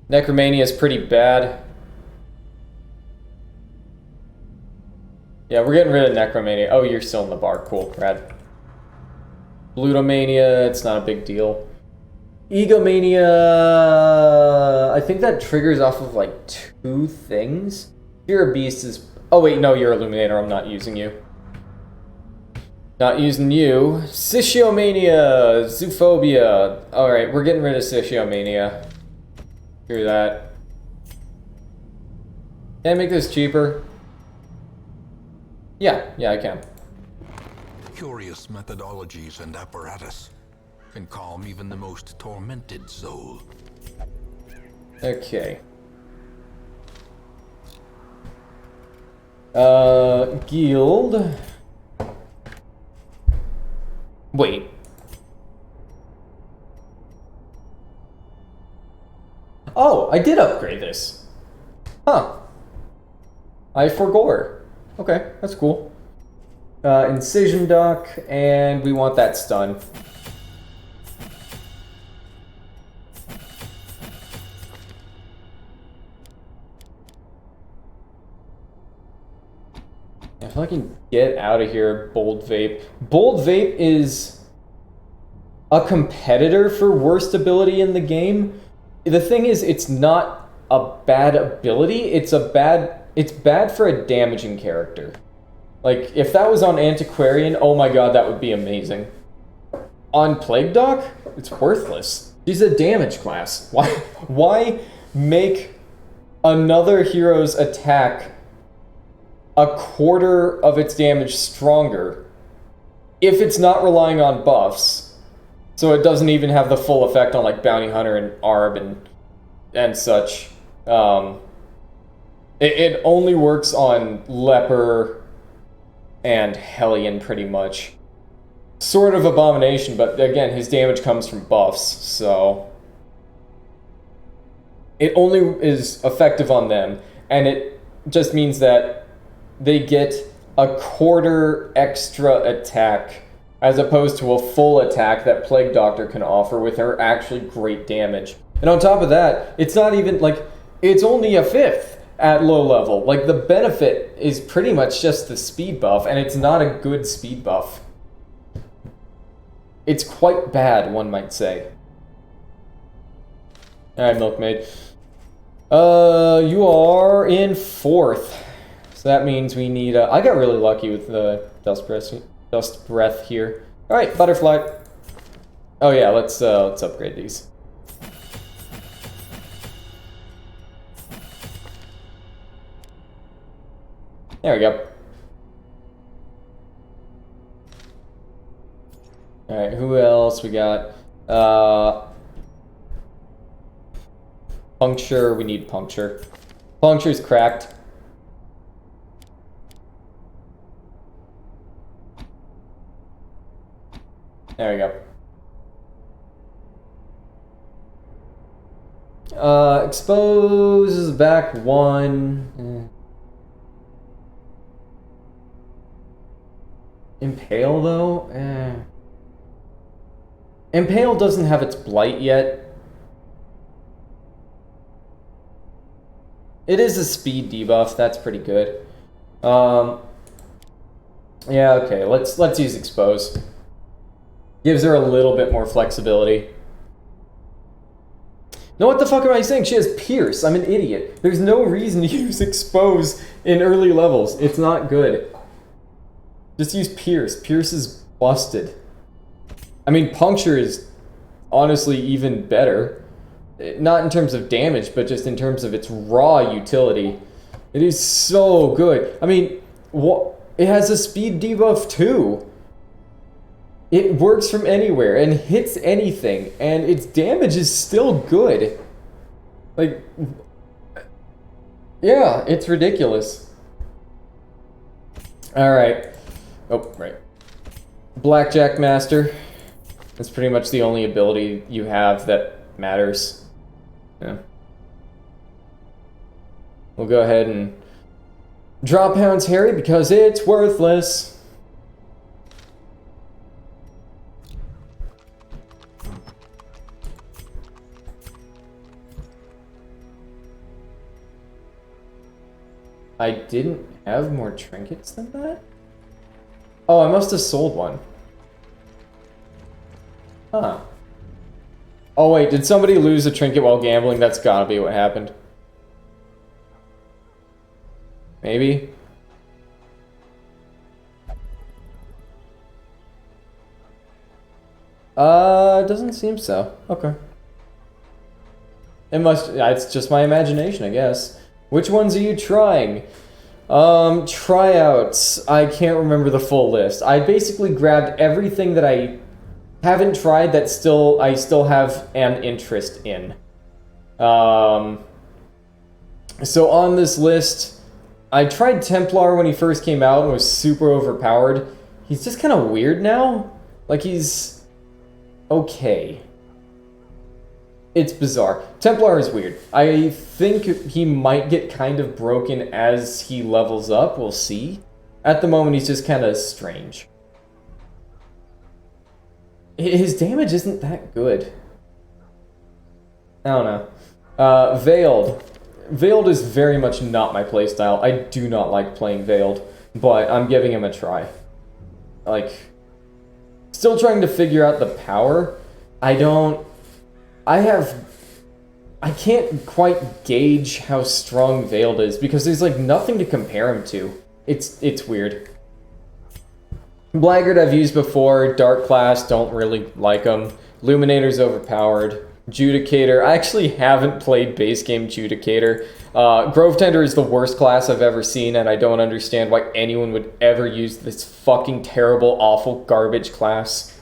Necromania is pretty bad. Yeah, we're getting rid of Necromania. Oh, you're still in the bar. Cool, rad. Blutomania, it's not a big deal. Egomania, I think that triggers off of like 2 things. Fear of Beast is... Oh wait, no, you're Illuminator. I'm not using you. Not using you. Sitiomania, Zoophobia. Alright, we're getting rid of Sitiomania. Hear that. Can I make this cheaper? Yeah, I can. Curious methodologies and apparatus can calm even the most tormented soul. Okay. Guild. Wait. Oh, I did upgrade this. Huh. I forgore. Okay, that's cool. Incision Dock, and we want that stun. If I can get out of here, Bold Vape. Bold Vape is a competitor for worst ability in the game. The thing is, it's not a bad ability. It's bad for a damaging character. Like, if that was on Antiquarian, oh my god, that would be amazing. On Plague Doc, it's worthless. She's a damage class. Why make another hero's attack a quarter of its damage stronger if it's not relying on buffs? So it doesn't even have the full effect on like Bounty Hunter and Arb and such. It only works on Leper and Hellion pretty much. sort of abomination, but again, his damage comes from buffs, so it only is effective on them, and it just means that they get a quarter extra attack as opposed to a full attack that Plague Doctor can offer with her actually great damage. And on top of that, it's not even, like, it's only a fifth at low level. Like, the benefit is pretty much just the speed buff, and it's not a good speed buff. It's quite bad, one might say. Alright, Milkmaid. You are in 4th. So that means we need, I got really lucky with the Dust Breath here. Alright, Butterfly. Oh yeah, let's upgrade these. There we go. Alright, who else we got? Puncture, we need Puncture. Puncture's cracked. There we go. Expose is back 1. Impale, though? Impale doesn't have its blight yet. It is a speed debuff, that's pretty good. Yeah, okay, let's use Expose. Gives her a little bit more flexibility. No, what the fuck am I saying? She has Pierce. I'm an idiot. There's no reason to use Expose in early levels. It's not good. Just use Pierce. Pierce is busted. I mean, Puncture is honestly even better. Not in terms of damage, but just in terms of its raw utility. It is so good. I mean, it has a speed debuff too. It works from anywhere and hits anything, and its damage is still good. Like, yeah, it's ridiculous. Alright. Oh, right. Blackjack Master. That's pretty much the only ability you have that matters. Yeah. We'll go ahead and drop Hound's Harry because it's worthless. I didn't have more trinkets than that? Oh, I must have sold one. Huh. Oh wait, did somebody lose a trinket while gambling? That's gotta be what happened. Maybe? It doesn't seem so. Okay. It's just my imagination, I guess. Which ones are you trying? Tryouts. I can't remember the full list. I basically grabbed everything that I haven't tried that I still have an interest in. So on this list, I tried Templar when he first came out and was super overpowered. He's just kind of weird now. Like, he's okay. It's bizarre. Templar is weird. I think he might get kind of broken as he levels up. We'll see. At the moment, he's just kind of strange. His damage isn't that good. I don't know. Veiled. Veiled is very much not my playstyle. I do not like playing Veiled, but I'm giving him a try. Like, still trying to figure out the power. I can't quite gauge how strong Veiled is because there's like nothing to compare him to. It's weird. Blackguard I've used before. Dark Class, don't really like him. Luminator's overpowered. Judicator, I actually haven't played base game Judicator. Grove Tender is the worst class I've ever seen, and I don't understand why anyone would ever use this fucking terrible, awful, garbage class.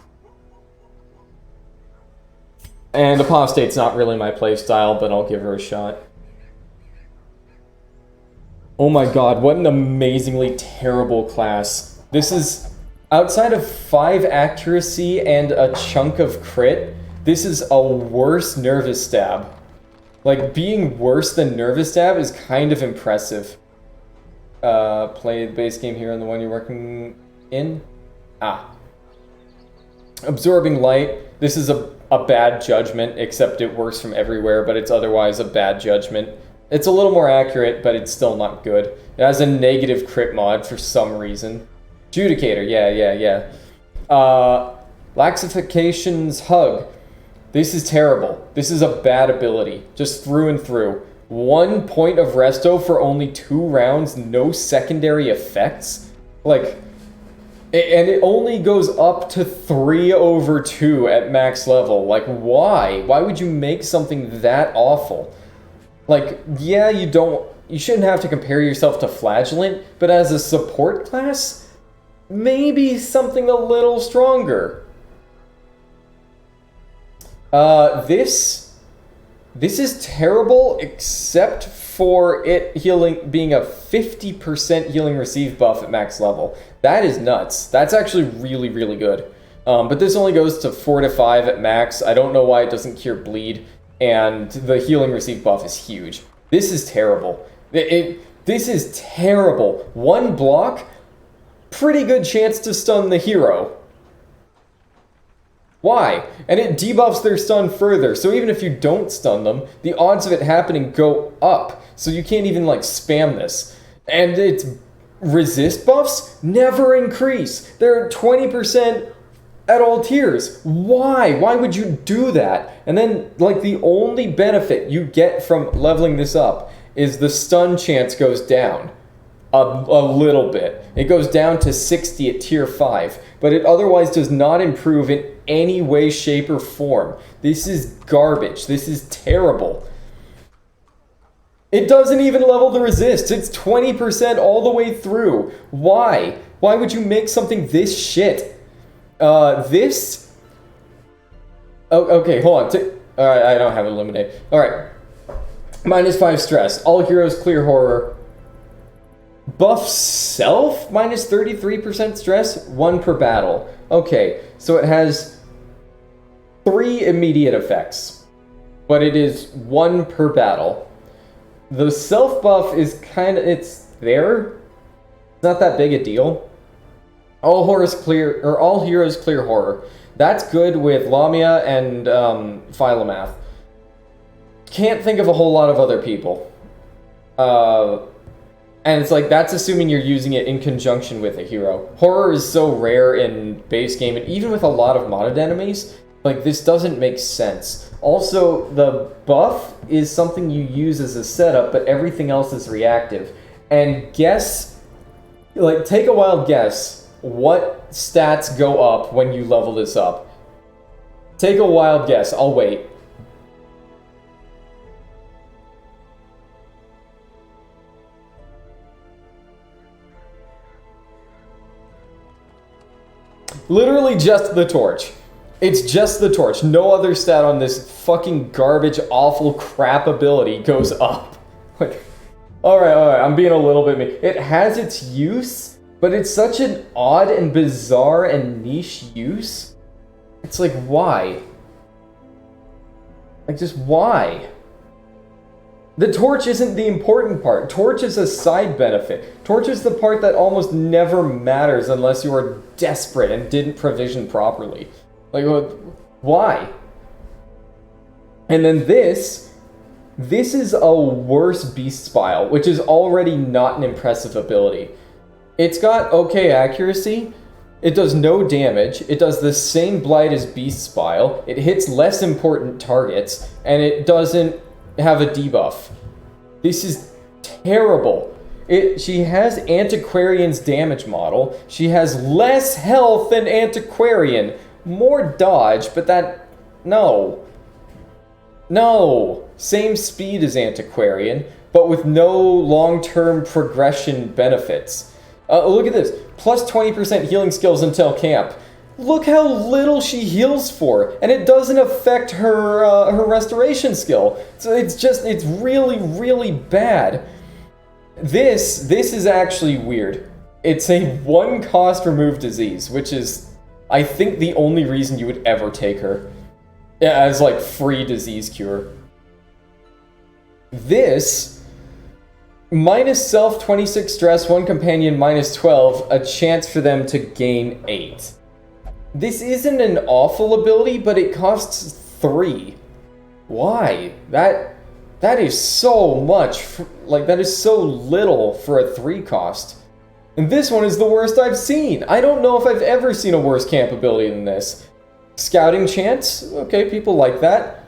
And Apostate's not really my playstyle, but I'll give her a shot. Oh my god, what an amazingly terrible class. This is Outside of 5 accuracy and a chunk of crit, this is a worse Nervous Stab. Like, being worse than Nervous Stab is kind of impressive. Play the base game here on the one you're working in. Absorbing Light. This is a bad judgment, except it works from everywhere, but it's otherwise a bad judgment. It's a little more accurate, but it's still not good. It has a negative crit mod for some reason. Judicator, yeah. Laxification's Hug. This is terrible. This is a bad ability, just through and through. 1 point of resto for only 2 rounds, no secondary effects? Like, and it only goes up to 3/2 at max level. Like, why? Why would you make something that awful? Like, yeah, you shouldn't have to compare yourself to Flagellant, but as a support class, maybe something a little stronger. This is terrible, except for it being a 50% healing received buff at max level. That is nuts. That's actually really, really good. But this only goes to 4 to 5 at max. I don't know why it doesn't cure bleed, and the healing received buff is huge. This is terrible. This is terrible. 1 block, pretty good chance to stun the hero. Why? And it debuffs their stun further, so even if you don't stun them, the odds of it happening go up, so you can't even, like, spam this. And its resist buffs never increase. They're 20% at all tiers. Why? Why would you do that? And then, like, the only benefit you get from leveling this up is the stun chance goes down. A little bit. It goes down to 60 at tier 5, but it otherwise does not improve in any way, shape, or form. This is garbage. This is terrible. It doesn't even level the resist. It's 20% all the way through. Why? Why would you make something this shit? This... Oh, okay, hold on. Alright, I don't have it eliminated. Alright. -5 stress. All heroes clear horror. Buff self, -33% stress, 1 per battle. Okay, so it has 3 immediate effects, but it is 1 per battle. The self buff is it's there. It's not that big a deal. All heroes clear horror. That's good with Lamia and Philomath. Can't think of a whole lot of other people. And it's like, that's assuming you're using it in conjunction with a hero. Horror is so rare in base game, and even with a lot of modded enemies, like, this doesn't make sense. Also, the buff is something you use as a setup, but everything else is reactive. And take a wild guess what stats go up when you level this up. Take a wild guess, I'll wait. Literally just the torch. It's just the torch. No other stat on this fucking garbage, awful crap ability goes up. Like, alright, I'm being a little bit mean. It has its use, but it's such an odd and bizarre and niche use. It's like, why? Like, just why? The torch isn't the important part. Torch is a side benefit. Torch is the part that almost never matters unless you are desperate and didn't provision properly. Like, why? And then this is a worse Beast Spile, which is already not an impressive ability. It's got okay accuracy, it does no damage, it does the same blight as Beast Spile, it hits less important targets, and it doesn't have a debuff. This is terrible. She has Antiquarian's damage model. She has less health than Antiquarian. More dodge, but no. No. Same speed as Antiquarian, but with no long-term progression benefits. Look at this. Plus 20% healing skills until camp. Look how little she heals for, and it doesn't affect her restoration skill. So it's really, really bad. This is actually weird. it's a 1 cost remove disease, which is, I think, the only reason you would ever take her. As, like, free disease cure. This, minus self, 26 stress, 1 companion, minus 12, a chance for them to gain 8. This isn't an awful ability, but it costs 3. Why? That is so much, that is so little for a 3 cost. And this one is the worst I've seen. I don't know if I've ever seen a worse camp ability than this. Scouting chance, okay, people like that.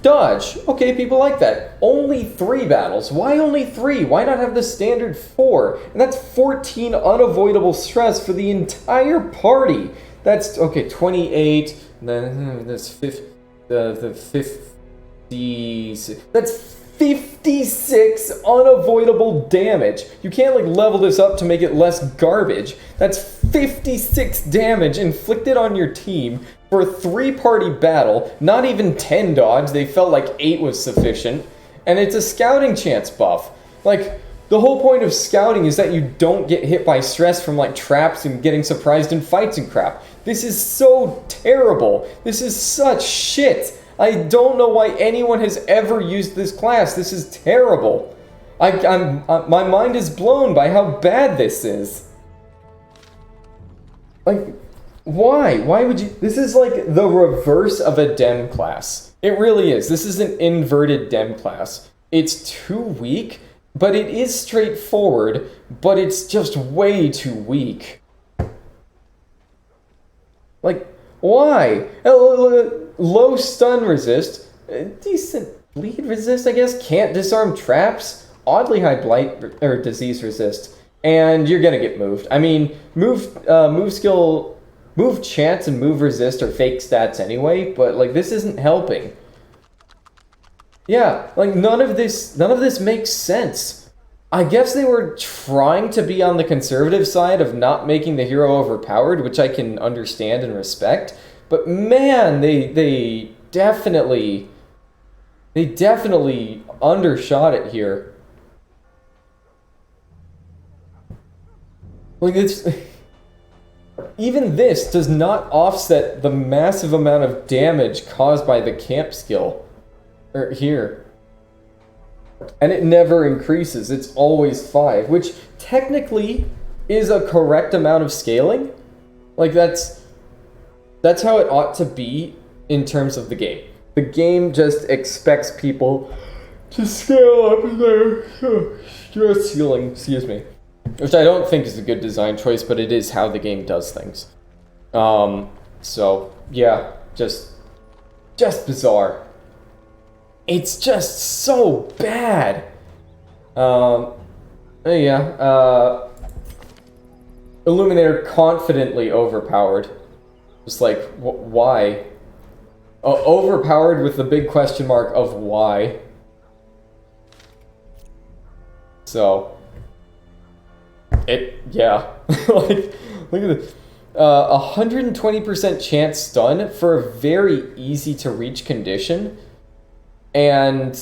Dodge, okay, people like that. Only 3 battles. Why only 3? Why not have the standard 4? And that's 14 unavoidable stress for the entire party. That's, okay, 28, then that's 50, the 56. That's 56 unavoidable damage. You can't, like, level this up to make it less garbage. That's 56 damage inflicted on your team for a 3-party battle, not even 10 dodge, they felt like 8 was sufficient, and it's a scouting chance buff. Like, the whole point of scouting is that you don't get hit by stress from, like, traps and getting surprised in fights and crap. This is so terrible. This is such shit. I don't know why anyone has ever used this class. This is terrible. My mind is blown by how bad this is. Like, why? Why would you? This is like the reverse of a Dem class. It really is. This is an inverted Dem class. It's too weak, but it is straightforward, but it's just way too weak. Like, why? Low stun resist, decent bleed resist, I guess, can't disarm traps, oddly high blight or disease resist, and you're gonna get moved. I mean, move skill, move chance and move resist are fake stats anyway, but like this isn't helping. Yeah, like none of this makes sense. I guess they were trying to be on the conservative side of not making the hero overpowered, which I can understand and respect. But man, they definitely undershot it here. Like it's even this does not offset the massive amount of damage caused by the camp skill here. And it never increases, it's always 5, which technically is a correct amount of scaling. Like that's how it ought to be in terms of the game. The game just expects people to scale up their stress ceiling, which I don't think is a good design choice, but it is how the game does things. So yeah, just bizarre. It's just so bad. Illuminator confidently overpowered. Just like, why? Overpowered with the big question mark of why. So, yeah. Like, look at this. 120% chance stun for a very easy to reach condition. And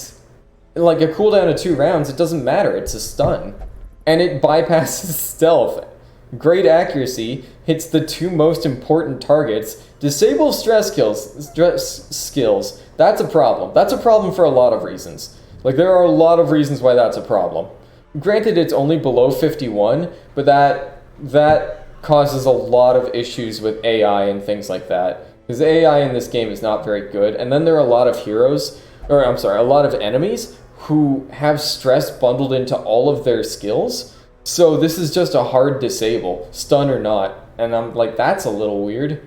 like a cooldown of 2 rounds, it doesn't matter, it's a stun. And it bypasses stealth. Great accuracy, hits the 2 most important targets, disables stress skills. That's a problem. That's a problem for a lot of reasons. Like there are a lot of reasons why that's a problem. Granted, it's only below 51, but that causes a lot of issues with AI and things like that. Because the AI in this game is not very good. And then there are a lot of a lot of enemies who have stress bundled into all of their skills. So this is just a hard disable, stun or not. And I'm like, that's a little weird.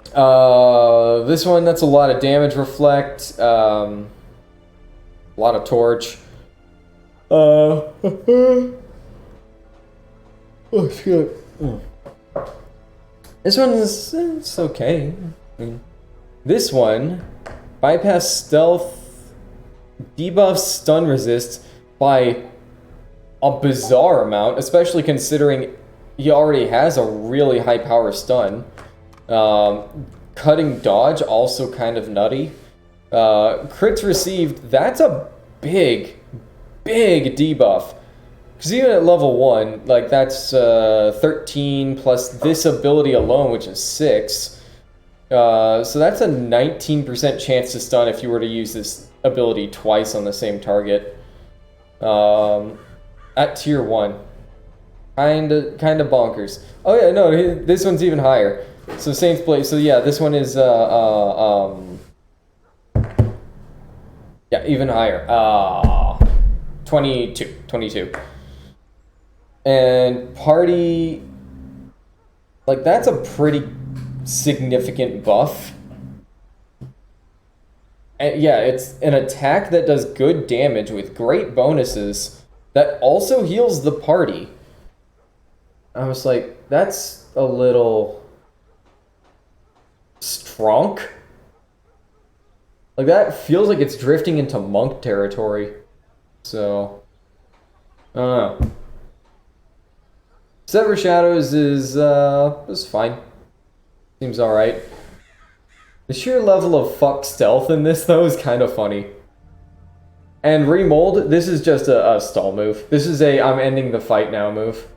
This one, that's a lot of damage reflect. A lot of torch. Oh, shit. This one is it's okay. I mean, this one, bypass stealth, debuff stun resist by a bizarre amount, especially considering he already has a really high power stun. Cutting dodge, also kind of nutty. Crits received, that's a big debuff. Because even at level 1, like that's 13 plus this ability alone, which is 6. So that's a 19% chance to stun if you were to use this ability twice on the same target. At tier 1. Kinda bonkers. Oh yeah, no, this one's even higher. So Saints Blade, so yeah, this one is, yeah, even higher. 22. And Party, like, that's a pretty significant buff. And yeah, it's an attack that does good damage with great bonuses that also heals the party. I was like, that's a little strong. Like, that feels like it's drifting into monk territory. So, I don't know. Sever Shadows is fine. Seems alright. The sheer level of fuck stealth in this, though, is kind of funny. And Remold, this is just a stall move. This is a I'm ending the fight now move.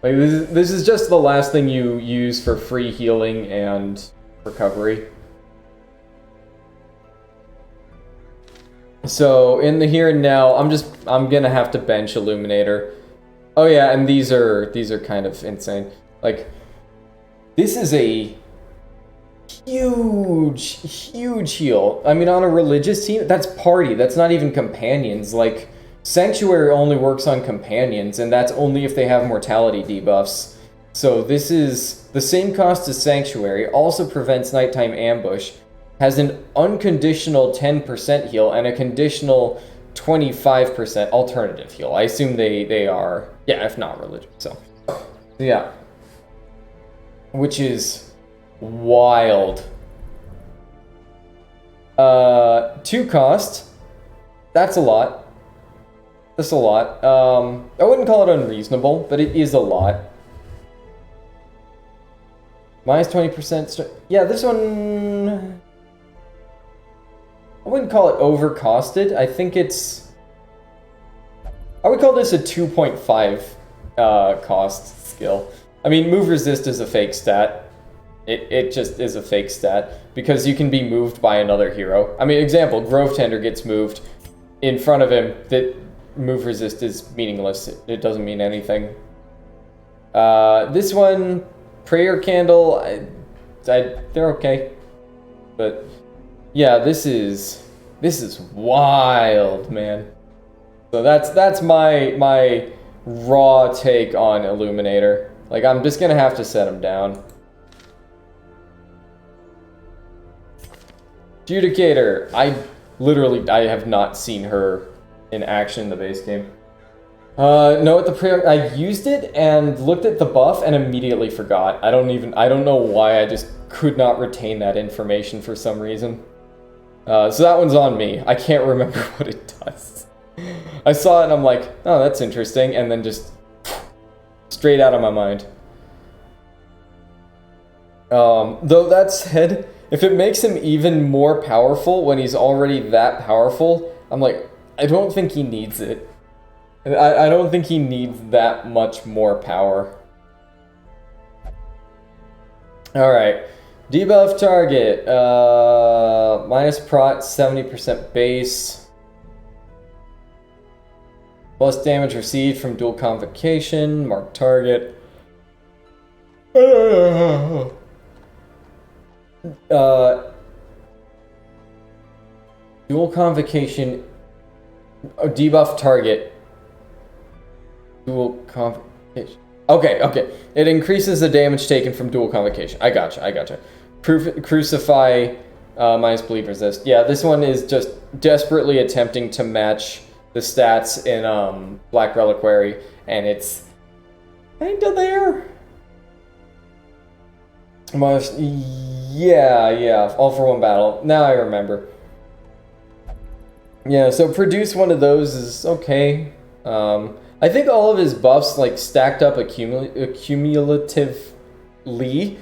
Like, this is just the last thing you use for free healing and recovery. So, in the here and now, I'm gonna have to bench Illuminator. Oh yeah, and these are kind of insane. Like, this is a huge heal. I mean, on a religious team, that's party. That's not even companions. Like, Sanctuary only works on companions, and that's only if they have mortality debuffs. So this is the same cost as Sanctuary, also prevents nighttime ambush, has an unconditional 10% heal, and a conditional 25% alternative heal. I assume they are, yeah, if not religious, so. Yeah. Which is wild. 2 cost. That's a lot. That's a lot. I wouldn't call it unreasonable, but it is a lot. Minus 20%. Yeah, this one, I wouldn't call it overcosted. I think it's, I would call this a 2.5 cost skill. I mean, move resist is a fake stat. It just is a fake stat because you can be moved by another hero. I mean, example, Grove Tender gets moved in front of him. That move resist is meaningless. It doesn't mean anything. This one, Prayer Candle, they're okay. But yeah, this is wild, man. So that's my raw take on Illuminator. Like, I'm just gonna have to set him down. Judicator, I have not seen her in action in the base game. No, at the prayer, I used it and looked at the buff and immediately forgot. I don't know why, I just could not retain that information for some reason. So that one's on me. I can't remember what it does. I saw it and I'm like, oh, that's interesting, and then just straight out of my mind. Though that said, if it makes him even more powerful when he's already that powerful, I'm like, I don't think he needs it. I don't think he needs that much more power. Alright. Debuff target. Minus prot, 70% base. Plus damage received from dual convocation. Mark target. Dual convocation. Debuff target. Dual convocation. Okay. It increases the damage taken from dual convocation. I gotcha. Crucify minus bleed resist. Yeah, this one is just desperately attempting to match the stats in Black Reliquary, and it's kinda there. Yeah, all for one battle. Now I remember. Yeah, so produce one of those is okay. I think all of his buffs, like, stacked up cumulatively.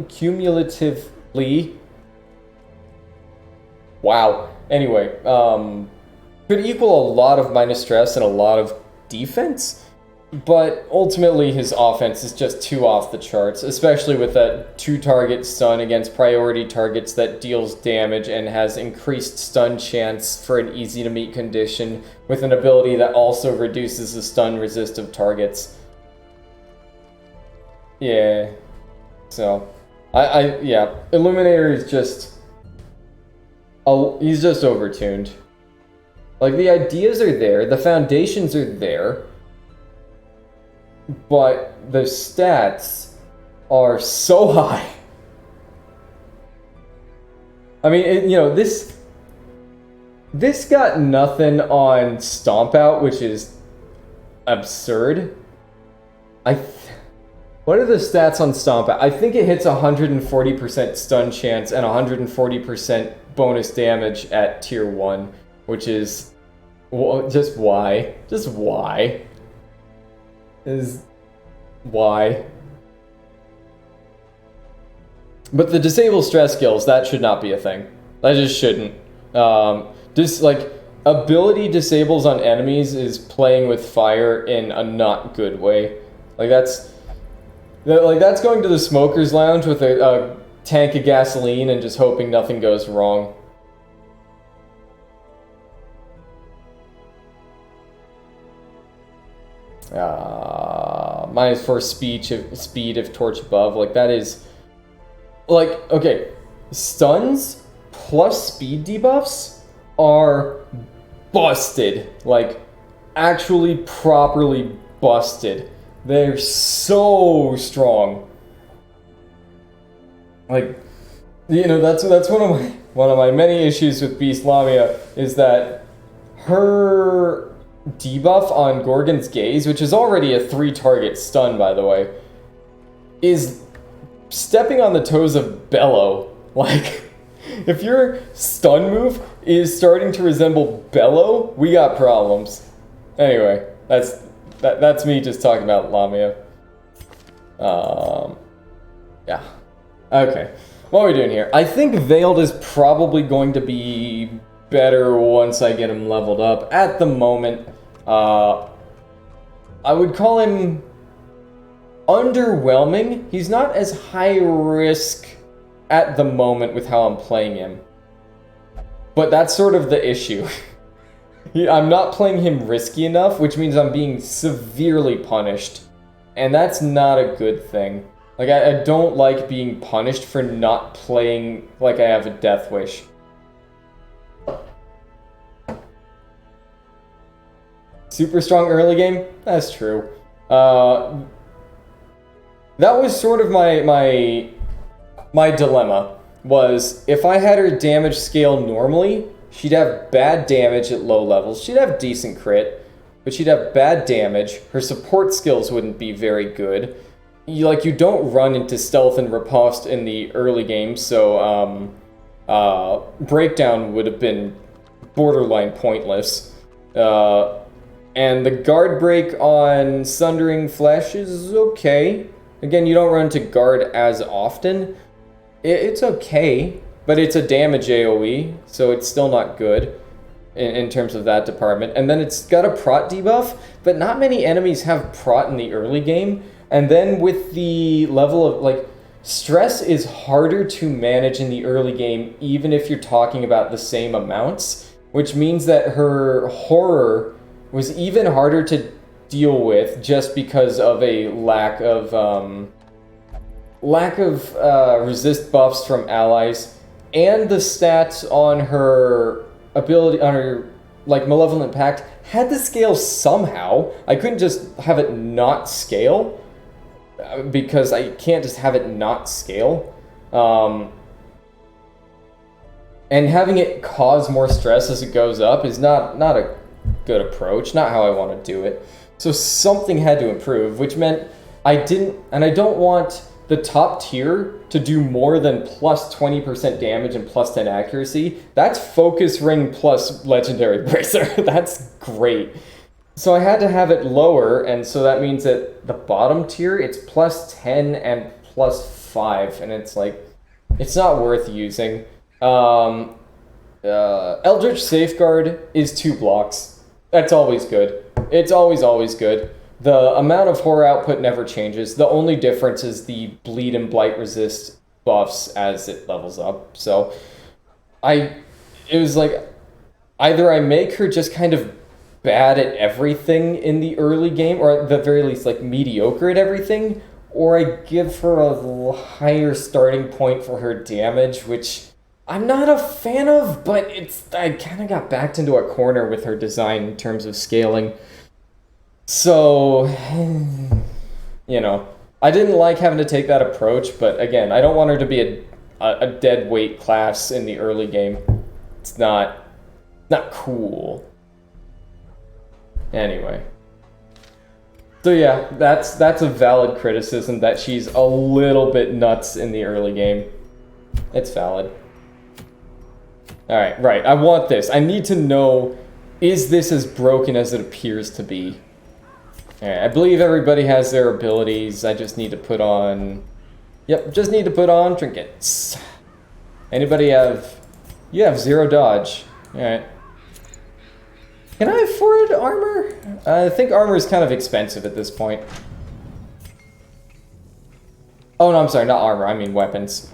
Cumulatively. Wow. Anyway, could equal a lot of minus stress and a lot of defense, but ultimately his offense is just too off the charts, especially with that 2-target stun against priority targets that deals damage and has increased stun chance for an easy-to-meet condition with an ability that also reduces the stun resist of targets. Yeah, so, yeah, Illuminator is just, he's just overtuned. Like, the ideas are there, the foundations are there, but the stats are so high. I mean, this got nothing on Stomp Out, which is absurd. What are the stats on Stomp Out? I think it hits 140% stun chance and 140% bonus damage at tier 1, which is just why? Just why? Why? But the disable stress skills, that should not be a thing. That just shouldn't. Just like ability disables on enemies is playing with fire in a not good way. That's going to the smoker's lounge with a tank of gasoline and just hoping nothing goes wrong. -4 speed if torch above. Like, that is... Like, okay, stuns plus speed debuffs are busted. Like, actually properly busted. They're so strong. Like, that's one of my many issues with Beast Lamia is that her debuff on Gorgon's Gaze, which is already a 3-target stun, by the way, is stepping on the toes of Bellow. Like, if your stun move is starting to resemble Bellow, we got problems. Anyway, that's me just talking about Lamia. Yeah. Okay. What are we doing here? I think Veiled is probably going to be better once I get him leveled up. At the moment, I would call him underwhelming. He's not as high risk at the moment with how I'm playing him. But that's sort of the issue. I'm not playing him risky enough, which means I'm being severely punished. And that's not a good thing. Like, I don't like being punished for not playing like I have a Death Wish. Super strong early game? That's true. That was sort of my dilemma, was if I had her damage scale normally, she'd have bad damage at low levels. She'd have decent crit, but she'd have bad damage. Her support skills wouldn't be very good. You don't run into stealth and riposte in the early game, so breakdown would have been borderline pointless. And the guard break on Sundering Flesh is okay. Again, you don't run into guard as often. It's okay, but it's a damage AoE, so it's still not good in terms of that department. And then it's got a prot debuff, but not many enemies have prot in the early game. And then with the level of, like, stress is harder to manage in the early game, even if you're talking about the same amounts, which means that her horror was even harder to deal with just because of a lack of resist buffs from allies, and the stats on her ability, on her, like, Malevolent Pact had to scale somehow. I couldn't just have it not scale, because I can't just have it not scale. And having it cause more stress as it goes up is not a good approach, not how I want to do it. So something had to improve, which meant I don't want the top tier to do more than plus 20% damage and plus 10 accuracy. That's Focus Ring plus Legendary Bracer. That's great. So I had to have it lower, and so that means that the bottom tier, it's plus 10 and plus 5, and it's like, it's not worth using. Eldritch Safeguard is 2 blocks. That's always good. It's always good. The amount of horror output never changes. The only difference is the bleed and blight resist buffs as it levels up. So it was like either I make her just kind of bad at everything in the early game, or at the very least like mediocre at everything, or I give her a higher starting point for her damage, which I'm not a fan of, but I kind of got backed into a corner with her design in terms of scaling. So, you know, I didn't like having to take that approach, but again, I don't want her to be a dead weight class in the early game. It's not cool. Anyway. So yeah, that's a valid criticism that she's a little bit nuts in the early game. It's valid. Alright, right. I want this. I need to know, is this as broken as it appears to be? Alright, I believe everybody has their abilities. I just need to put on... Yep, just need to put on trinkets. Anybody have... You have 0 dodge. Alright. Can I afford armor? I think armor is kind of expensive at this point. Oh no, I'm sorry, not armor, I mean weapons.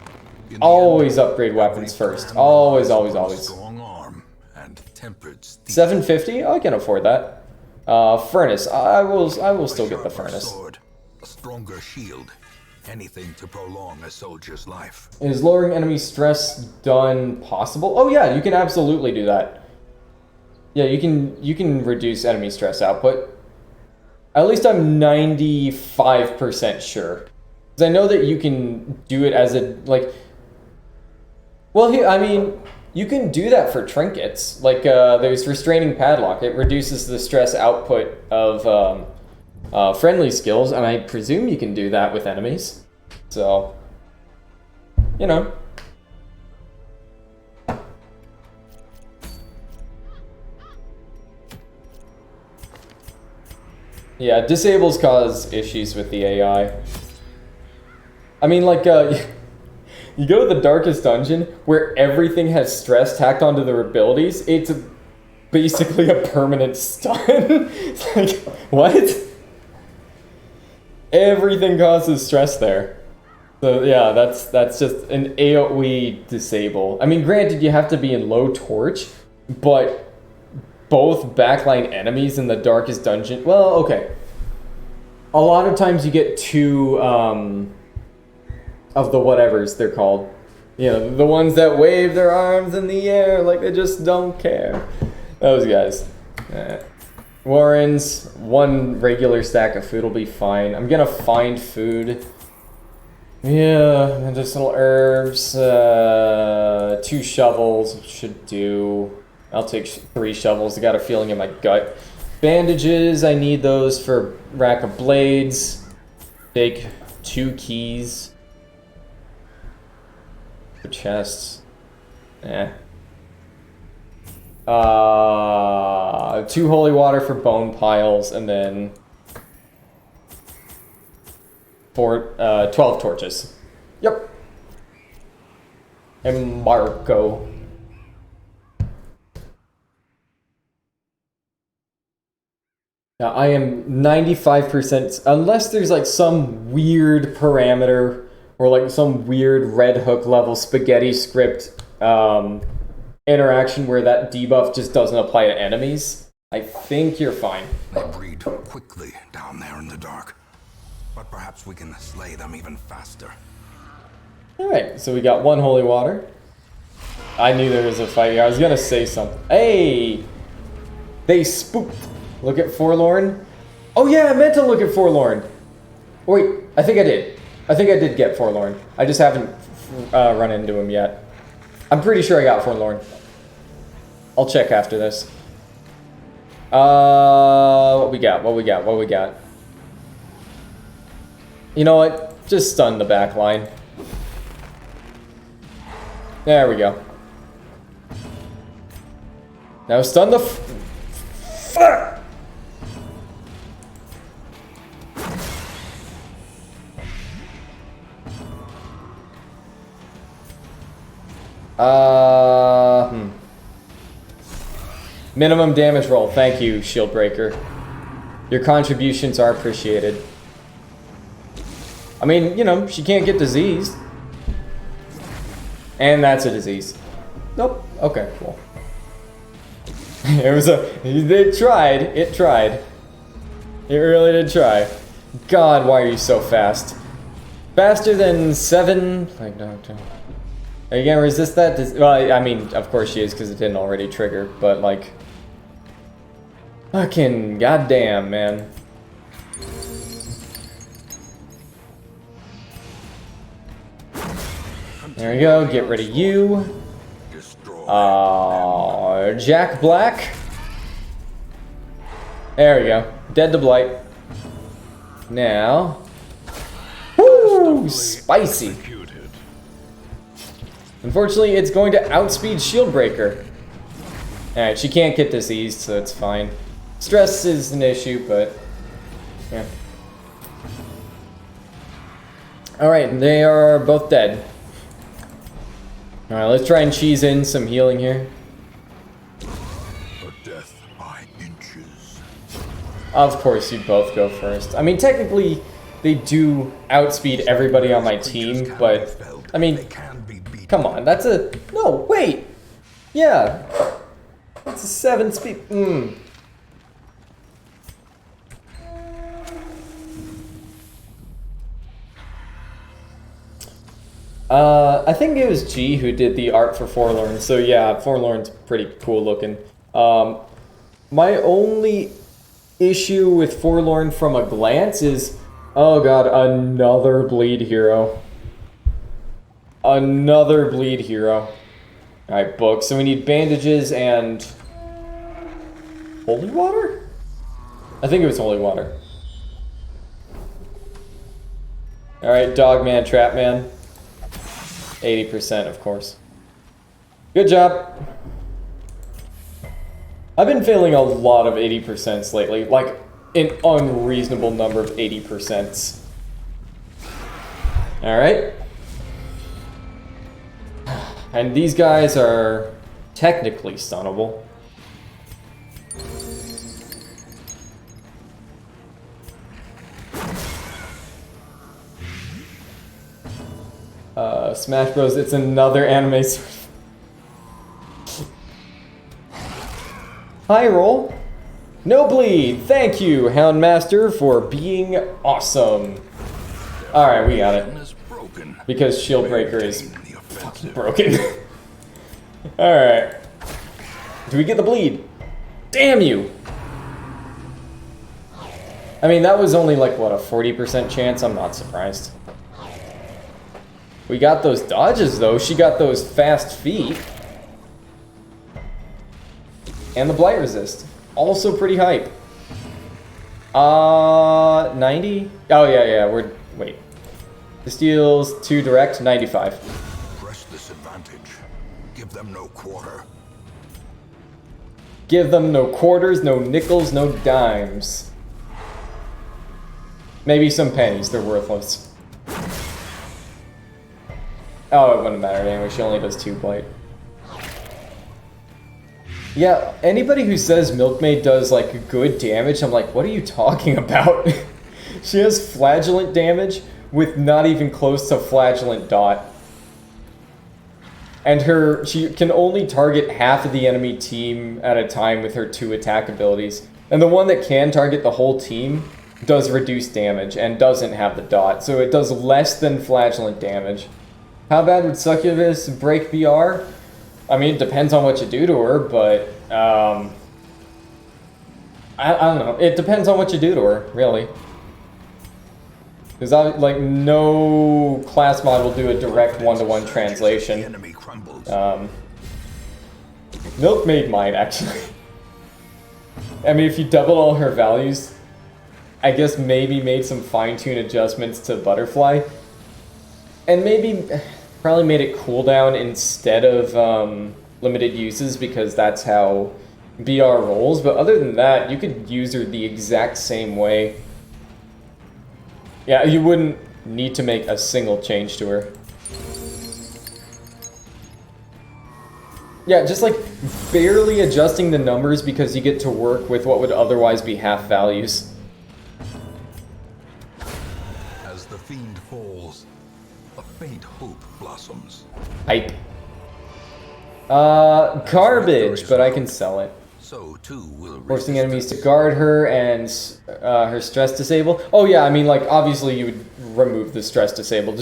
Always upgrade weapons first. Always. Strong arm and tempered steel. 750? I can afford that. Furnace. I will still get the furnace. Sword, a stronger shield. Anything to prolong a soldier's life. Is lowering enemy stress done possible? Oh yeah, you can absolutely do that. Yeah, you can reduce enemy stress output. At least I'm 95% sure. Because I know that you can do it as a, like... Well, I mean, you can do that for trinkets. Like, there's Restraining Padlock. It reduces the stress output of friendly skills, and I presume you can do that with enemies. So, you know. Yeah, disables cause issues with the AI. I mean, like, you go to the Darkest Dungeon, where everything has stress tacked onto their abilities, it's basically a permanent stun. It's like, what? Everything causes stress there. So yeah, that's just an AoE disable. I mean, granted, you have to be in low torch, but both backline enemies in the Darkest Dungeon... Well, okay. A lot of times you get 2... of the whatevers they're called. You know, the ones that wave their arms in the air like they just don't care. Those guys. Warrens, 1 regular stack of food will be fine. I'm gonna find food. Yeah, medicinal herbs, 2 shovels should do. I'll take 3 shovels. I got a feeling in my gut. Bandages, I need those for rack of blades. Take 2 keys. For chests. 2 holy water for bone piles, and then 12 torches. Yep. Embargo. Now, I am 95%, unless there's like some weird parameter or like some weird Red Hook level spaghetti script interaction where that debuff just doesn't apply to enemies, I think you're fine. They breed quickly down there in the dark, but perhaps we can slay them even faster. Alright, so we got 1 holy water. I knew there was a fight here. I was gonna say something. Hey! They spooked. Look at Forlorn. Oh yeah, I meant to look at Forlorn. Oh, wait, I think I did. I think I did get Forlorn. I just haven't run into him yet. I'm pretty sure I got Forlorn. I'll check after this. What we got? You know what? Just stun the back line. There we go. Now stun the fuck! Minimum damage roll. Thank you, Shield Breaker. Your contributions are appreciated. I mean, you know, she can't get diseased. And that's a disease. Nope. Okay, cool. It was a... It tried. It tried. It really did try. God, why are you so fast? Faster than 7... Like, no. Are you gonna resist that? Well, I mean, of course she is, because it didn't already trigger, but, like... Fucking goddamn, man. There we go, get rid of you. Jack Black. There we go. Dead to Blight. Now. Woo! Spicy. Unfortunately, it's going to outspeed Shield Breaker. Alright, she can't get diseased, so it's fine. Stress is an issue, but... yeah. Alright, they are both dead. Alright, let's try and cheese in some healing here. A death by inches. Of course, you both go first. I mean, technically, they do outspeed everybody on my team, but... I mean, come on, that's a... No, wait! Yeah. That's a 7 speed... I think it was G who did the art for Forlorn, so yeah, Forlorn's pretty cool looking. My only issue with Forlorn from a glance is, oh god, another bleed hero. Another bleed hero. Alright, book. So we need bandages and... holy water? I think it was holy water. Alright, Dogman, Trapman. 80%, of course. Good job. I've been failing a lot of 80% lately, like an unreasonable number of 80%. Alright. And these guys are technically stunnable. Smash Bros, it's another anime. High roll. No bleed. Thank you, Houndmaster, for being awesome. Alright, we got it. Because Shield Breaker is fucking broken. Alright. Do we get the bleed? Damn you! I mean, that was only like, what, a 40% chance? I'm not surprised. We got those dodges, though. She got those fast feet. And the Blight Resist. Also pretty hype. 90? Oh, yeah, we're... wait. This deals 2 direct, 95. Press this advantage. Give them no quarter. Give them no quarters, no nickels, no dimes. Maybe some pennies. They're worthless. Oh, it wouldn't matter anyway. She only does 2 blight. Yeah, anybody who says Milkmaid does, like, good damage, I'm like, what are you talking about? She has flagellant damage with not even close to flagellant dot. And she can only target half of the enemy team at a time with her 2 attack abilities. And the one that can target the whole team does reduce damage and doesn't have the dot, so it does less than flagellant damage. How bad would Succubus break BR? I mean, it depends on what you do to her, but, I don't know. It depends on what you do to her, really. Because, like, no class mod will do a direct one-to-one translation. Milkmaid might, actually. I mean, if you double all her values, I guess maybe made some fine-tune adjustments to Butterfly. And maybe probably made it cooldown instead of limited uses, because that's how BR rolls. But other than that, you could use her the exact same way. Yeah, you wouldn't need to make a single change to her. Yeah, just like barely adjusting the numbers because you get to work with what would otherwise be half values. As the fiend falls, a faint hope blossoms. Hype. Garbage, but I can sell it. So too will Forcing enemies to guard her and her stress disable. Oh yeah, I mean, like, obviously you would remove the stress disable.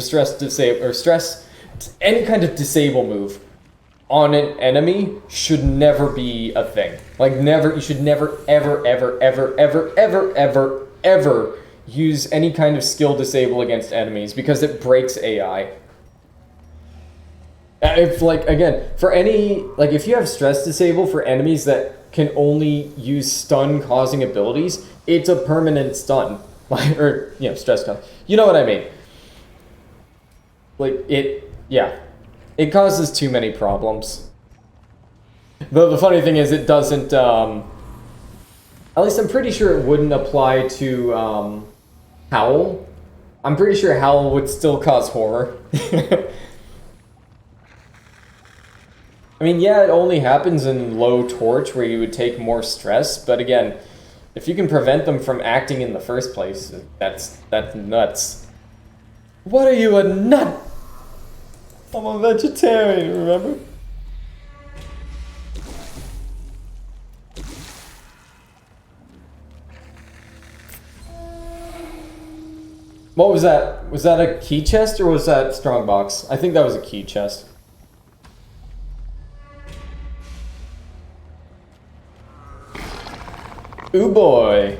Any kind of disable move on an enemy should never be a thing. Like, never, you should never, ever, ever, ever, ever, ever, ever, ever use any kind of skill disable against enemies because it breaks AI. If, like, again, for any, like, if you have stress disable for enemies that can only use stun causing abilities, it's a permanent stun. Like, or, you know, stress con. You know what I mean? Like, yeah. It causes too many problems. Though the funny thing is, it doesn't, at least I'm pretty sure it wouldn't apply to, Howl. I'm pretty sure Howl would still cause horror. I mean, yeah, it only happens in low torch where you would take more stress, but again, if you can prevent them from acting in the first place, that's nuts. What are you, a nut? I'm a vegetarian, remember? What was that? Was that a key chest or was that strongbox? I think that was a key chest. Ooh boy.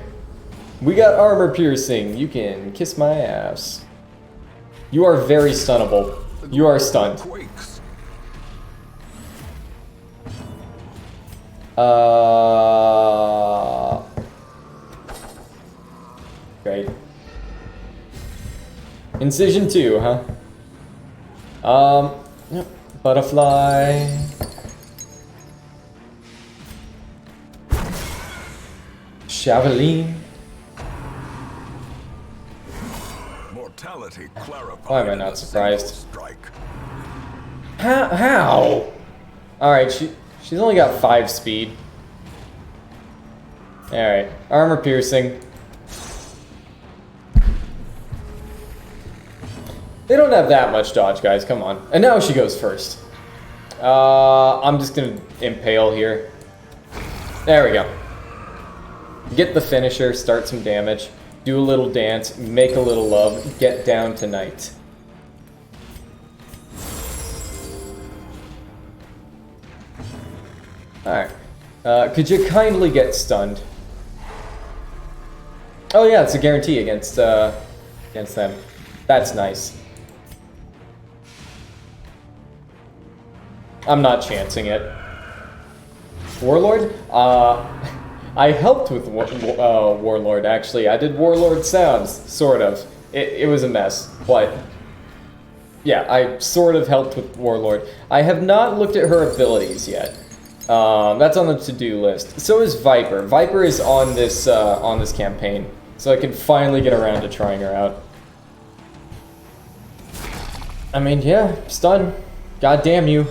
We got armor piercing. You can kiss my ass. You are very stunnable. You are stunned. Great. Incision 2, huh? Yep. Butterfly. Javelin. Mortality clarified. Why am I not surprised? How? Alright, she's only got 5 speed. Alright, armor piercing. They don't have that much dodge, guys, come on. And now she goes first. I'm just gonna impale here. There we go. Get the finisher, start some damage, do a little dance, make a little love, get down tonight. Alright. Could you kindly get stunned? Oh yeah, it's a guarantee against them. That's nice. I'm not chancing it. Warlord? I helped with Warlord, actually. I did Warlord sounds, sort of. It was a mess, but... yeah, I sort of helped with Warlord. I have not looked at her abilities yet. That's on the to-do list. So is Viper. Viper is on this campaign, so I can finally get around to trying her out. I mean, yeah, stun. God damn you.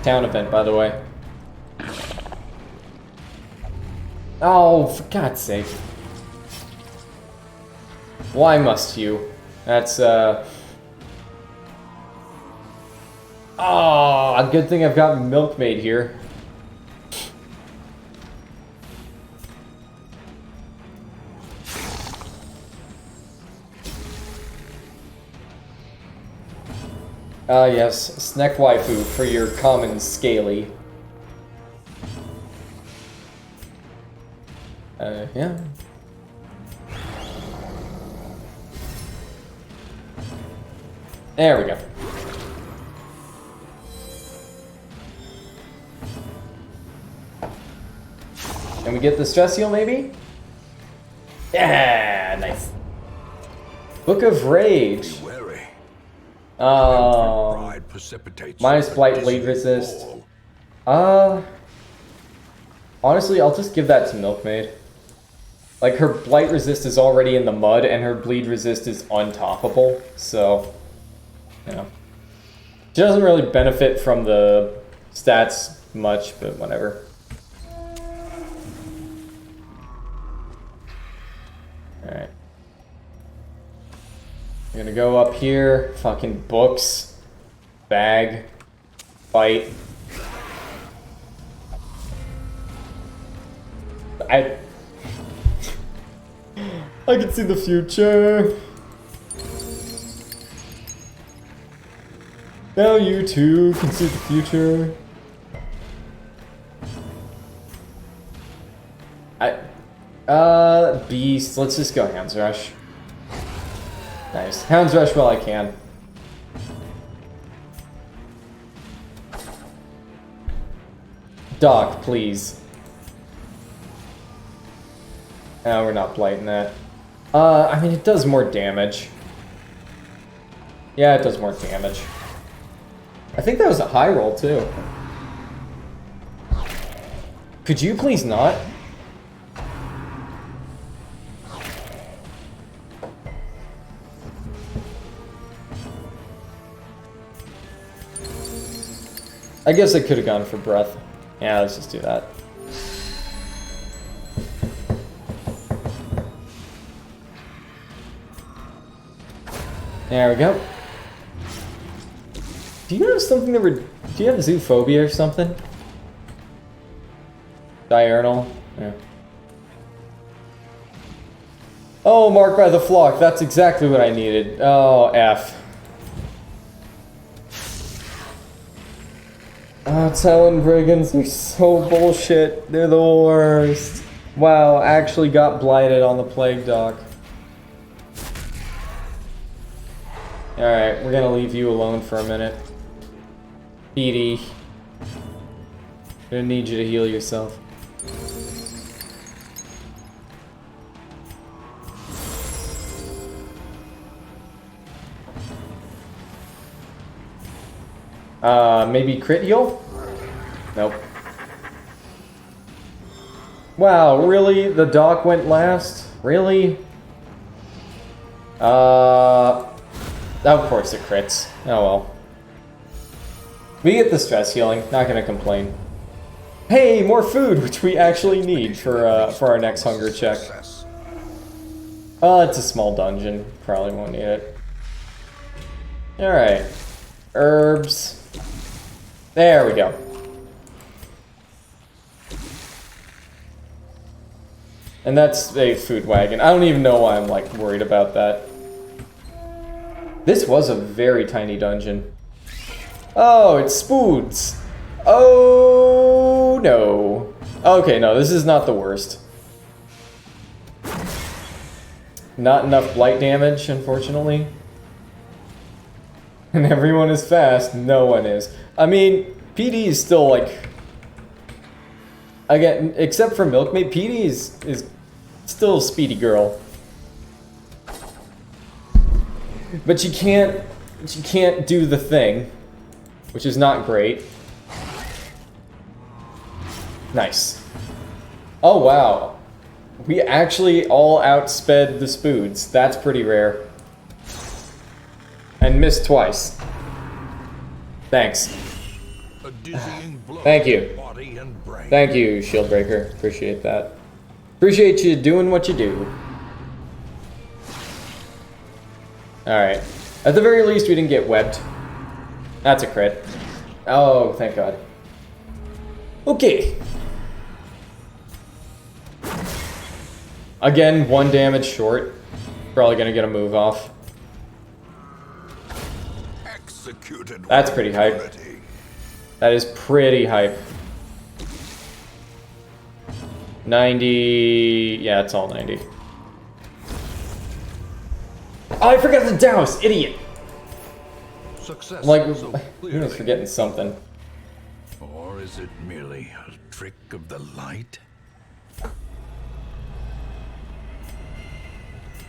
Town event, by the way. Oh, for God's sake. Why must you? That's, oh, a good thing I've got Milkmaid here. Ah, yes, snack waifu for your common scaly. Yeah. There we go. Can we get the stress heal, maybe? Yeah, nice. Book of Rage. Minus blight, bleed resist. Honestly, I'll just give that to Milkmaid. Like, her blight resist is already in the mud, and her bleed resist is untoppable, so, you know. She doesn't really benefit from the stats much, but whatever. Alright. I'm gonna go up here, fucking books, bag, fight. I can see the future. Now you too can see the future. Beast. Let's just go Hound's Rush. Nice. Hound's Rush while I can. Doc, please. No, we're not blighting that. I mean, it does more damage. Yeah, it does more damage. I think that was a high roll, too. Could you please not? I guess I could have gone for breath. Yeah, let's just do that. There we go. Do you have something that do you have zoophobia or something? Diurnal? Yeah. Oh, marked by the flock. That's exactly what I needed. Oh, F. Oh, Talon Brigands are so bullshit. They're the worst. Wow, actually got blighted on the Plague Doc. Alright, we're gonna leave you alone for a minute. Edie. Gonna need you to heal yourself. Maybe crit heal? Nope. Wow, really? The doc went last? Really? Of course it crits. Oh well. We get the stress healing, not gonna complain. Hey, more food, which we actually need for our next hunger check. It's a small dungeon. Probably won't need it. Alright. Herbs. There we go. And that's a food wagon. I don't even know why I'm, like, worried about that. This was a very tiny dungeon. Oh, it's Spoods. Oh, no. Okay, no, this is not the worst. Not enough blight damage, unfortunately. And everyone is fast. No one is. I mean, PD is still, like... Again, except for Milkmaid, PD is still a speedy girl. But she can't do the thing, which is not great. Nice. Oh, wow. We actually all outsped the Spoods. That's pretty rare. And missed twice. Thanks. Thank you. Thank you, Shieldbreaker. Appreciate that. Appreciate you doing what you do. Alright. At the very least, we didn't get webbed. That's a crit. Oh, thank God. Okay. Again, 1 damage short. Probably gonna get a move off. That's pretty hype. That is pretty hype. 90... Yeah, it's all 90. Oh, I forgot to douse! Idiot! Success. I'm like, I was forgetting something. Or is it merely a trick of the light?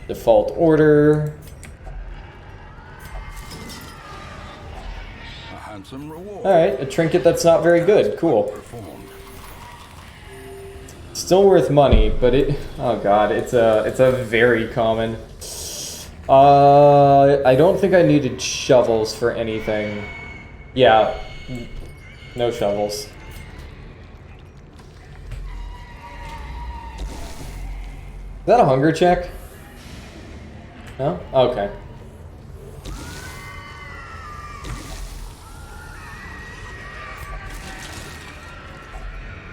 Default order. A handsome reward. Alright, a trinket that's not very good. Cool. Still worth money, but it... Oh god, it's a very common. I don't think I needed shovels for anything. Yeah, no shovels. Is that a hunger check? No? Okay.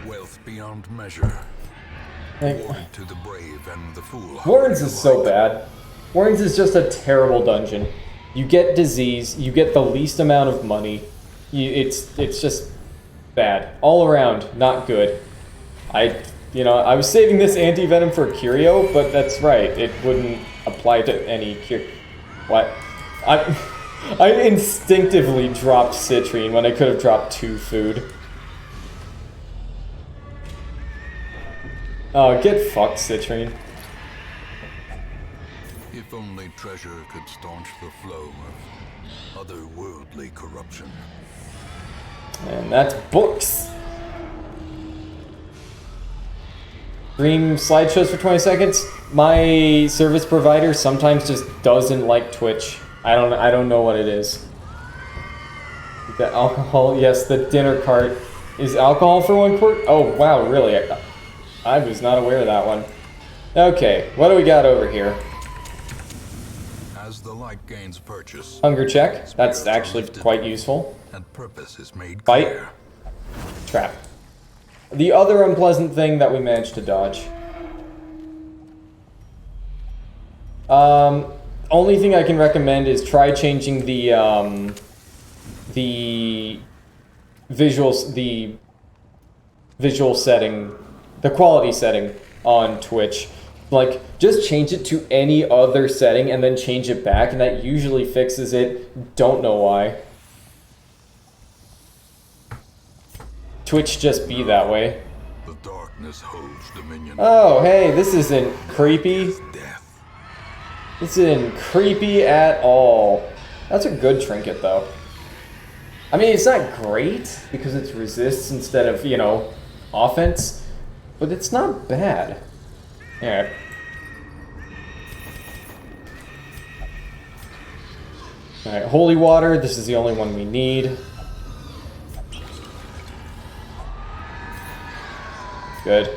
Wealth beyond measure. Reward to the brave and the fool. Warrens is so bad. Warrens is just a terrible dungeon. You get disease, you get the least amount of money. It's just bad. All around, not good. I was saving this anti-venom for Curio, but that's right. It wouldn't apply to any cure. What? I instinctively dropped citrine when I could have dropped 2 food. Oh, get fucked, citrine. If only treasure could staunch the flow of otherworldly corruption. And that's books. Stream slideshows for 20 seconds. My service provider sometimes just doesn't like Twitch. I don't know what it is. The alcohol, yes, the dinner cart. Is alcohol for 1 quart? Oh wow, really? I was not aware of that one. Okay, what do we got over here? As the light gains purchase, Hunger check. That's actually quite useful. and purpose is made Fight. clear. Trap. The other unpleasant thing that we managed to dodge. Only thing I can recommend is try changing the visuals, the visual setting, the quality setting on Twitch. Like, just change it to any other setting and then change it back, and that usually fixes it. Don't know why. Twitch just be that way. The darkness holds dominion. Oh, hey, this isn't creepy. Death. This isn't creepy at all. That's a good trinket, though. I mean, it's not great, because it's resists instead of, you know, offense, but it's not bad. Yeah. Alright, holy water, this is the only one we need. Good.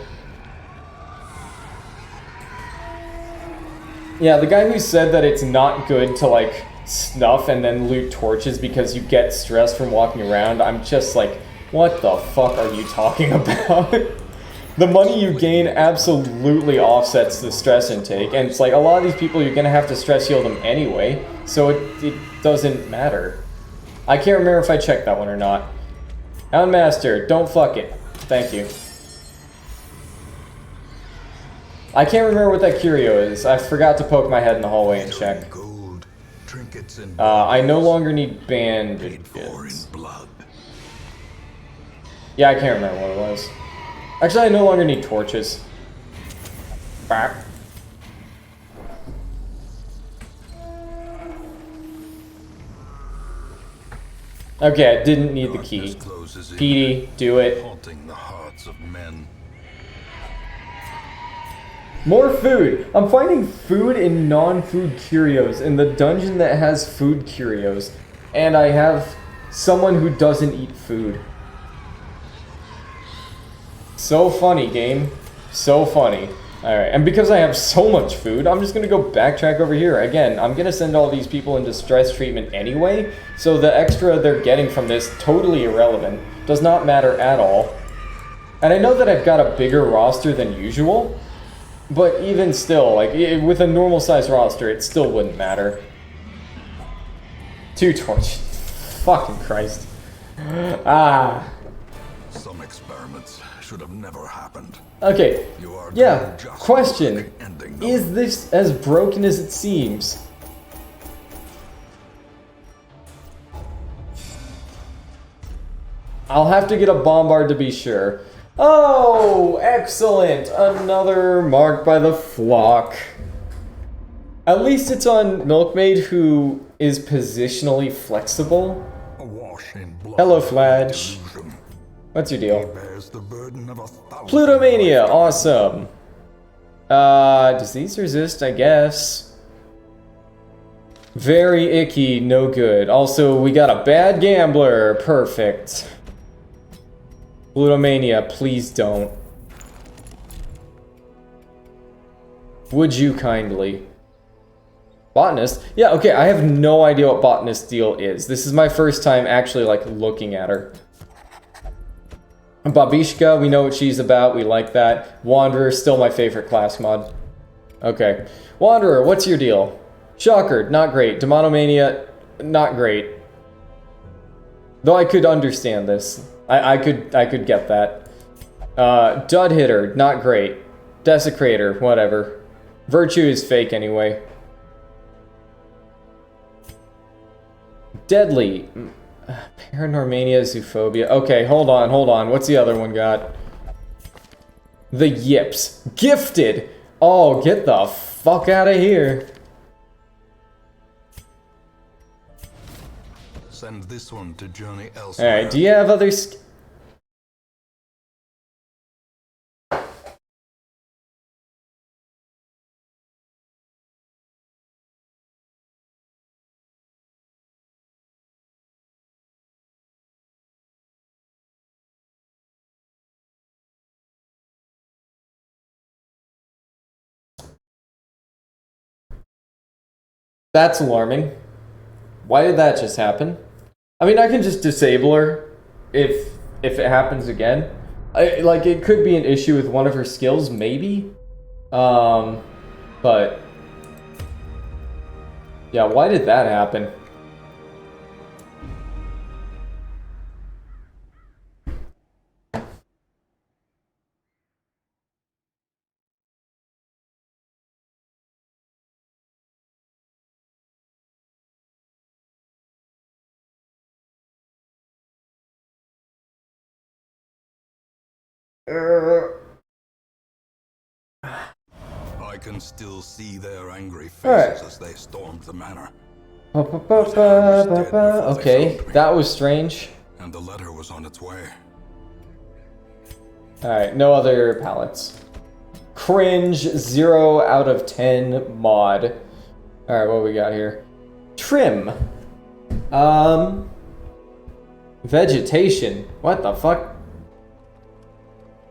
Yeah, the guy who said that it's not good to, like, snuff and then loot torches because you get stressed from walking around, I'm just like, what the fuck are you talking about? The money you gain absolutely offsets the stress intake, and it's like, a lot of these people, you're gonna have to stress heal them anyway, so it doesn't matter. I can't remember if I checked that one or not. Houndmaster, don't fuck it. Thank you. I can't remember what that curio is. I forgot to poke my head in the hallway and check. Gold, trinkets and I no longer need paid for in bandages. blood. Yeah, I can't remember what it was. Actually, I no longer need torches. Bah. Okay, I didn't need the key. Darkness closes in, Petey, do it. haunting the hearts of men. More food! I'm finding food in non-food curios in the dungeon that has food curios. And I have someone who doesn't eat food. So funny, game. So funny. Alright, and because I have so much food, I'm just gonna go backtrack over here. Again, I'm gonna send all these people into stress treatment anyway, so the extra they're getting from this, totally irrelevant. Does not matter at all. And I know that I've got a bigger roster than usual, but even still, like, with a normal size roster, it still wouldn't matter. 2 torches. Fucking Christ. Ah. Some experiments should have never happened. Okay, You are yeah, doing justice question. to the ending, though. Is this as broken as it seems? I'll have to get a bombard to be sure. Oh, excellent! Another mark by the flock. At least it's on Milkmaid, who is positionally flexible. Awash in blood Hello, and Fladge. delusion. What's your He deal? bears the burden of 1,000 Plutomania, lifetimes. awesome. Disease resist, I guess. Very icky, no good. Also, we got a bad gambler. Perfect. Plutomania, please don't. Would you kindly? Botanist? Yeah, okay, I have no idea what Botanist deal is. This is my first time actually, like, looking at her. Babishka, we know what she's about, we like that. Wanderer, still my favorite class mod. Okay. Wanderer, what's your deal? Shocker, not great. Demonomania, not great. Though I could understand this. I could get that. Dud Hitter, not great. Desecrator, whatever. Virtue is fake anyway. Deadly. Paranormania, Zoophobia. Okay, hold on. What's the other one got? The Yips. Gifted! Oh, get the fuck out of here. Send this one to journey elsewhere. Alright, do you have other That's alarming. Why did that just happen? I mean, I can just disable her if it happens again. Like, it could be an issue with one of her skills, maybe. But yeah, why did that happen? I can still see their angry faces Alright. as they stormed the manor. Okay, that was strange. And the letter was on its way. Alright, no other palettes. Cringe, 0 out of 10 mod. Alright, what we got here? Trim. Vegetation. What the fuck?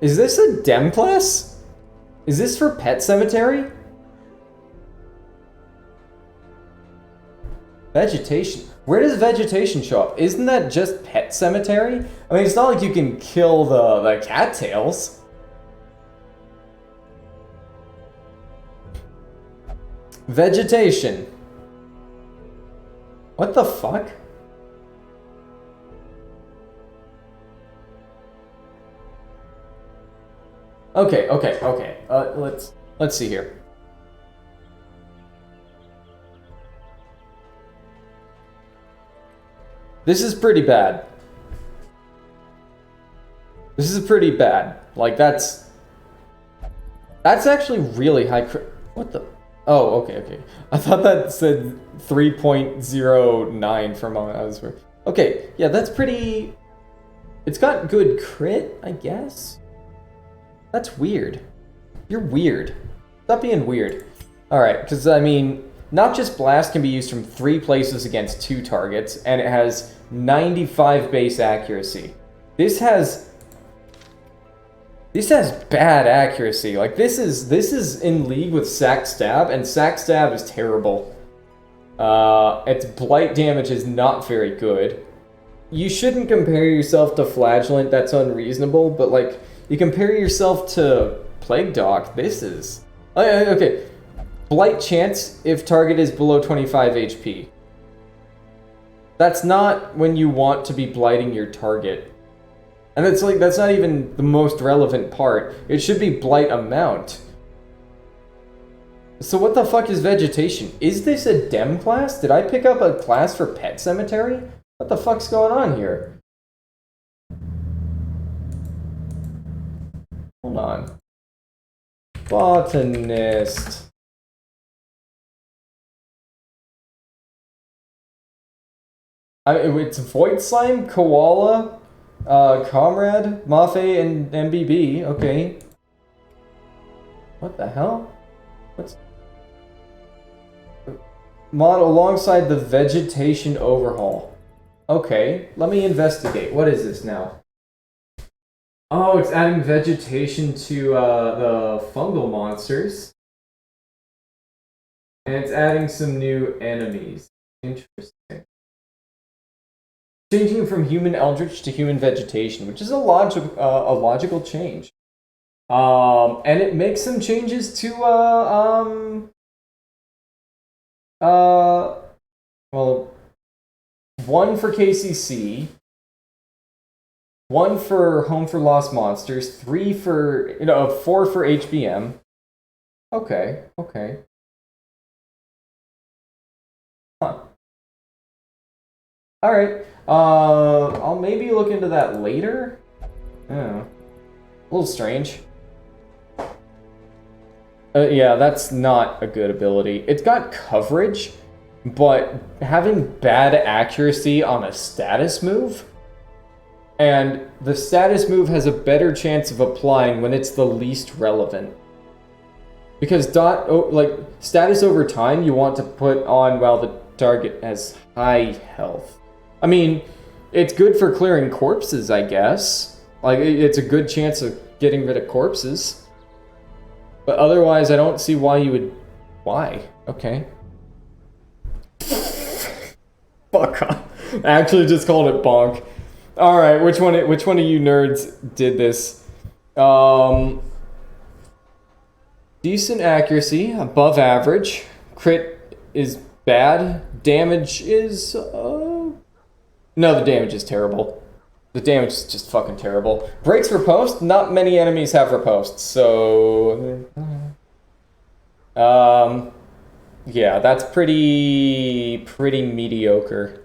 Is this a Dem class? Is this for Pet Cemetery? Vegetation. Where does vegetation show up? Isn't that just Pet Cemetery? I mean, it's not like you can kill the cattails. Vegetation. What the fuck? Okay. Let's see here. This is pretty bad. This is pretty bad. Like, that's actually really high what the? Oh, okay. I thought that said 3.09 for a moment. I was okay, yeah, that's pretty... It's got good crit, I guess? That's weird. You're weird. Stop being weird. Alright, because, I mean, not just Blast can be used from 3 places against 2 targets, and it has 95 base accuracy. This has bad accuracy. Like, this is in league with Sack Stab, and Sack Stab is terrible. Its blight damage is not very good. You shouldn't compare yourself to Flagellant, that's unreasonable, but, like, you compare yourself to Plague Doc, this is... Okay, Blight chance if target is below 25 HP. That's not when you want to be blighting your target. And it's like, that's not even the most relevant part. It should be blight amount. So what the fuck is vegetation? Is this a Dem class? Did I pick up a class for Pet Cemetery? What the fuck's going on here? Hold on. Botanist. It's Void Slime, Koala, Comrade, Mafe, and MBB. Okay. What the hell? What's... Mod alongside the vegetation overhaul. Okay, let me investigate. What is this now? Oh, it's adding vegetation to the fungal monsters. And it's adding some new enemies. Interesting. Changing from human eldritch to human vegetation, which is a logical change. And it makes some changes to well, 1 for KCC, 1 for Home for Lost Monsters, 3 for 4 for HBM. Okay. Huh. All right. I'll maybe look into that later. Yeah. A little strange. Yeah, that's not a good ability. It's got coverage, but having bad accuracy on a status move, and the status move has a better chance of applying when it's the least relevant. Because status over time you want to put on while the target has high health. I mean, it's good for clearing corpses, I guess. Like, it's a good chance of getting rid of corpses. But otherwise, I don't see why you would... Why? Okay. Fuck off. I actually just called it bonk. Alright, which one of you nerds did this? Decent accuracy, above average. Crit is bad. Damage is... No, the damage is terrible. The damage is just fucking terrible. Breaks riposte? Not many enemies have riposte, so... Yeah, that's pretty mediocre.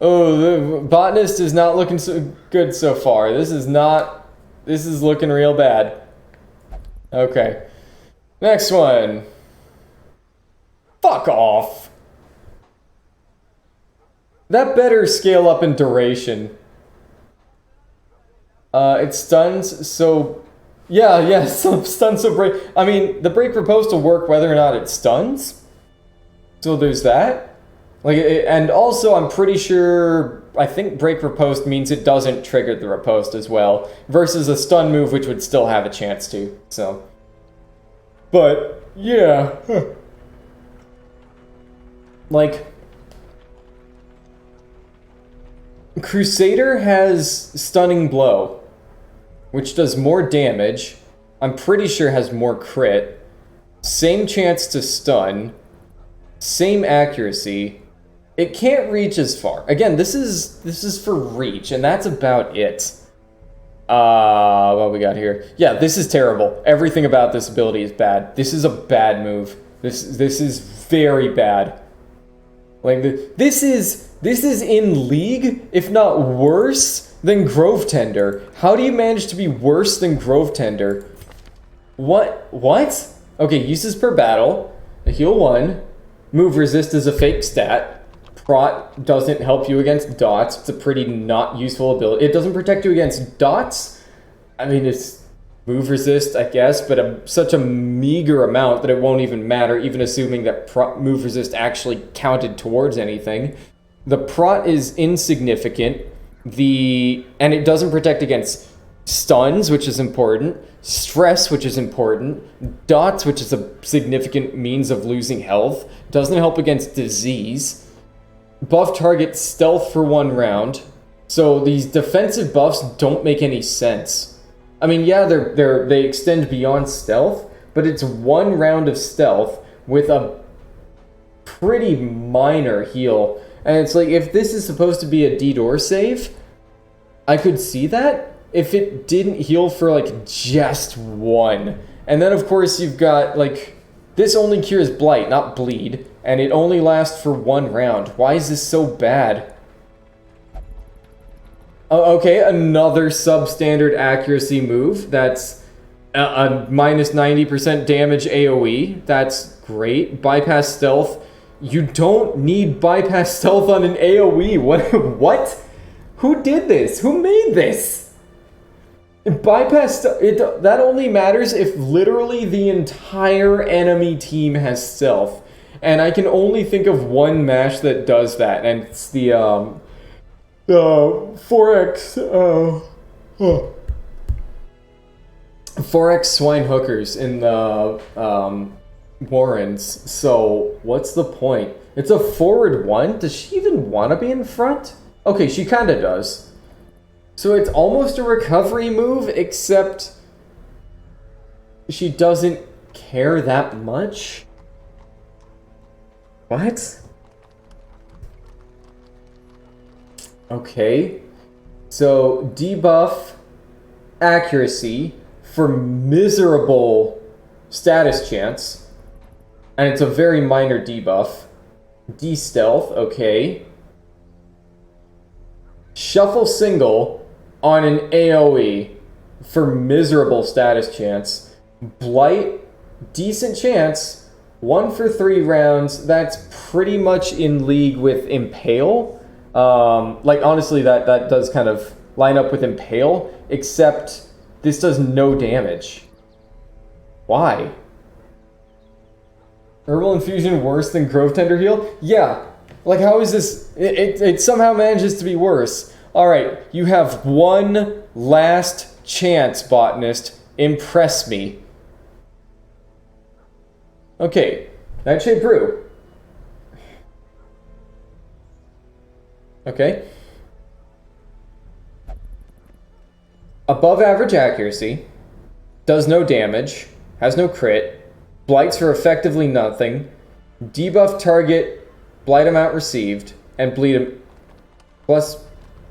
Oh, the botanist is not looking so good so far. This is looking real bad. Okay. Next one. Fuck off. That better scale up in duration. It stuns, so... Yeah, stuns so break... I mean, the break riposte will work whether or not it stuns. So there's that. And also, I'm pretty sure... I think break riposte means it doesn't trigger the riposte as well. Versus a stun move, which would still have a chance to, so... But, yeah. Like... Crusader has Stunning Blow, which does more damage. I'm pretty sure has more crit. Same chance to stun. Same accuracy. It can't reach as far. Again, this is for reach, and that's about it. What we got here? Yeah, this is terrible. Everything about this ability is bad. This is a bad move. This is very bad. Like, this is in league, if not worse, than Grove Tender. How do you manage to be worse than Grove Tender? What? Okay, uses per battle. A heal 1. Move resist is a fake stat. Prot doesn't help you against dots. It's a pretty not useful ability. It doesn't protect you against dots. I mean, it's move resist, I guess, but such a meager amount that it won't even matter, even assuming that move resist actually counted towards anything. The prot is insignificant. And it doesn't protect against stuns, which is important. Stress, which is important. Dots, which is a significant means of losing health. Doesn't help against disease. Buff target stealth for 1 round. So these defensive buffs don't make any sense. I mean, yeah, they extend beyond stealth, but it's 1 round of stealth with a pretty minor heal. And it's like, if this is supposed to be a D-door save, I could see that if it didn't heal for, like, just 1. And then, of course, you've got, like, this only cures Blight, not Bleed, and it only lasts for 1 round. Why is this so bad? Okay, another substandard accuracy move. That's a minus 90% damage AoE. That's great. Bypass stealth. You don't need bypass stealth on an AoE. What? Who did this? Who made this? Bypass, that only matters if literally the entire enemy team has stealth. And I can only think of one mash that does that, and it's the 4X 4X swine hookers in the Warrens. So what's the point? It's a forward one. Does she even want to be in front? Okay, she kind of does. So it's almost a recovery move, except she doesn't care that much. What? Okay. So debuff accuracy for miserable status chance. And it's a very minor debuff. De-stealth, okay. Shuffle single on an AoE for miserable status chance. Blight, decent chance. 1 for 3 rounds. That's pretty much in league with Impale. Like, honestly, that does kind of line up with Impale, except this does no damage. Why? Herbal Infusion worse than Grove Tender Heal? Yeah. Like, how is this? It somehow manages to be worse. Alright, you have one last chance, Botanist. Impress me. Okay, Nightshade Brew. Okay. Above average accuracy. Does no damage. Has no crit. Blights for effectively nothing. Debuff target. Blight amount received. And bleed plus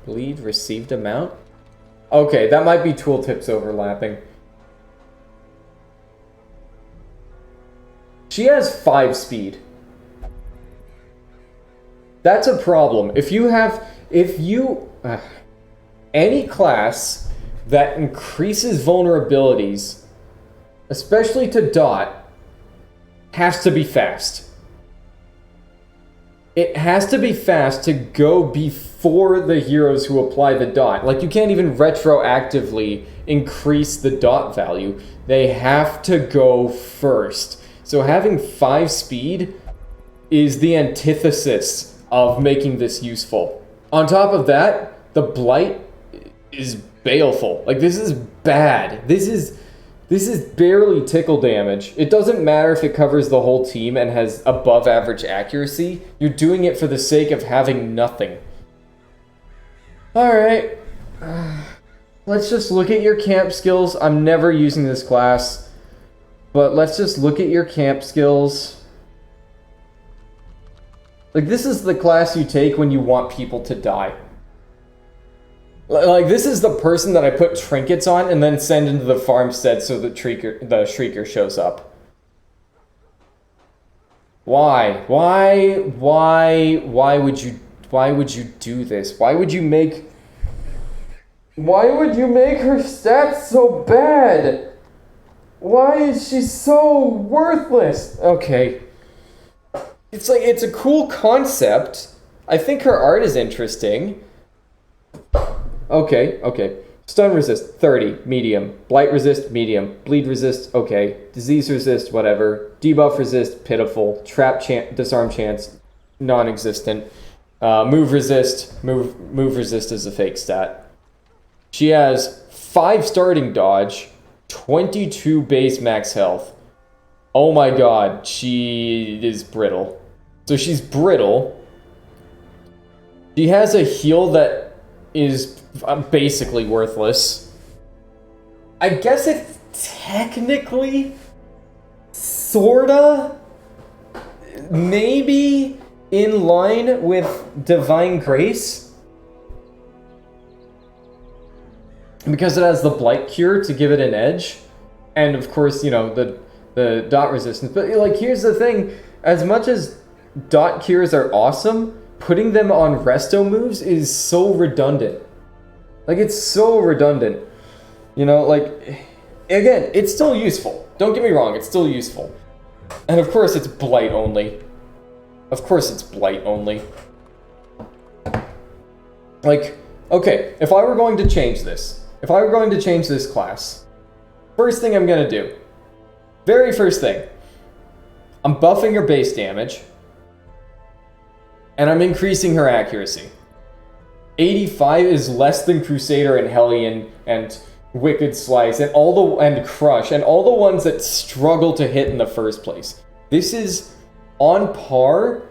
bleed received amount? Okay, that might be tooltips overlapping. She has 5 speed. That's a problem. Any class that increases vulnerabilities, especially to dot, has to be fast. It has to be fast to go before the heroes who apply the dot. Like, you can't even retroactively increase the dot value. They have to go first. So having 5 speed is the antithesis of making this useful. On top of that, the Blight is baleful. Like, this is bad. This is barely tickle damage. It doesn't matter if it covers the whole team and has above average accuracy. You're doing it for the sake of having nothing. Alright. Let's just look at your camp skills. I'm never using this class. But let's just look at your camp skills. Like, this is the class you take when you want people to die. Like, this is the person that I put trinkets on and then send into the farmstead so the Shrieker shows up. Why? Why would you do this? Why would you make her stats so bad? Why is she so worthless? Okay. It's like, it's a cool concept. I think her art is interesting. Okay. Stun resist, 30, medium. Blight resist, medium. Bleed resist, okay. Disease resist, whatever. Debuff resist, pitiful. Trap disarm chance, non-existent. Move resist is a fake stat. She has 5 starting dodge, 22 base max health. Oh my god, she is brittle. So she's brittle. She has a heal that is basically worthless. I guess it's technically sorta maybe in line with Divine Grace, because it has the Blight Cure to give it an edge, and of course, you know, the dot resistance. But like, here's the thing, as much as dot cures are awesome, putting them on resto moves is so redundant. Like, it's so redundant. You know, like, again, it's still useful. Don't get me wrong, it's still useful. And of course it's Blight only. Of course it's Blight only. Like, Okay, if I were going to change this, class, first thing I'm gonna do, very first thing, I'm buffing her base damage, and I'm increasing her accuracy. 85 is less than Crusader and Hellion and Wicked Slice and Crush and all the ones that struggle to hit in the first place. This is on par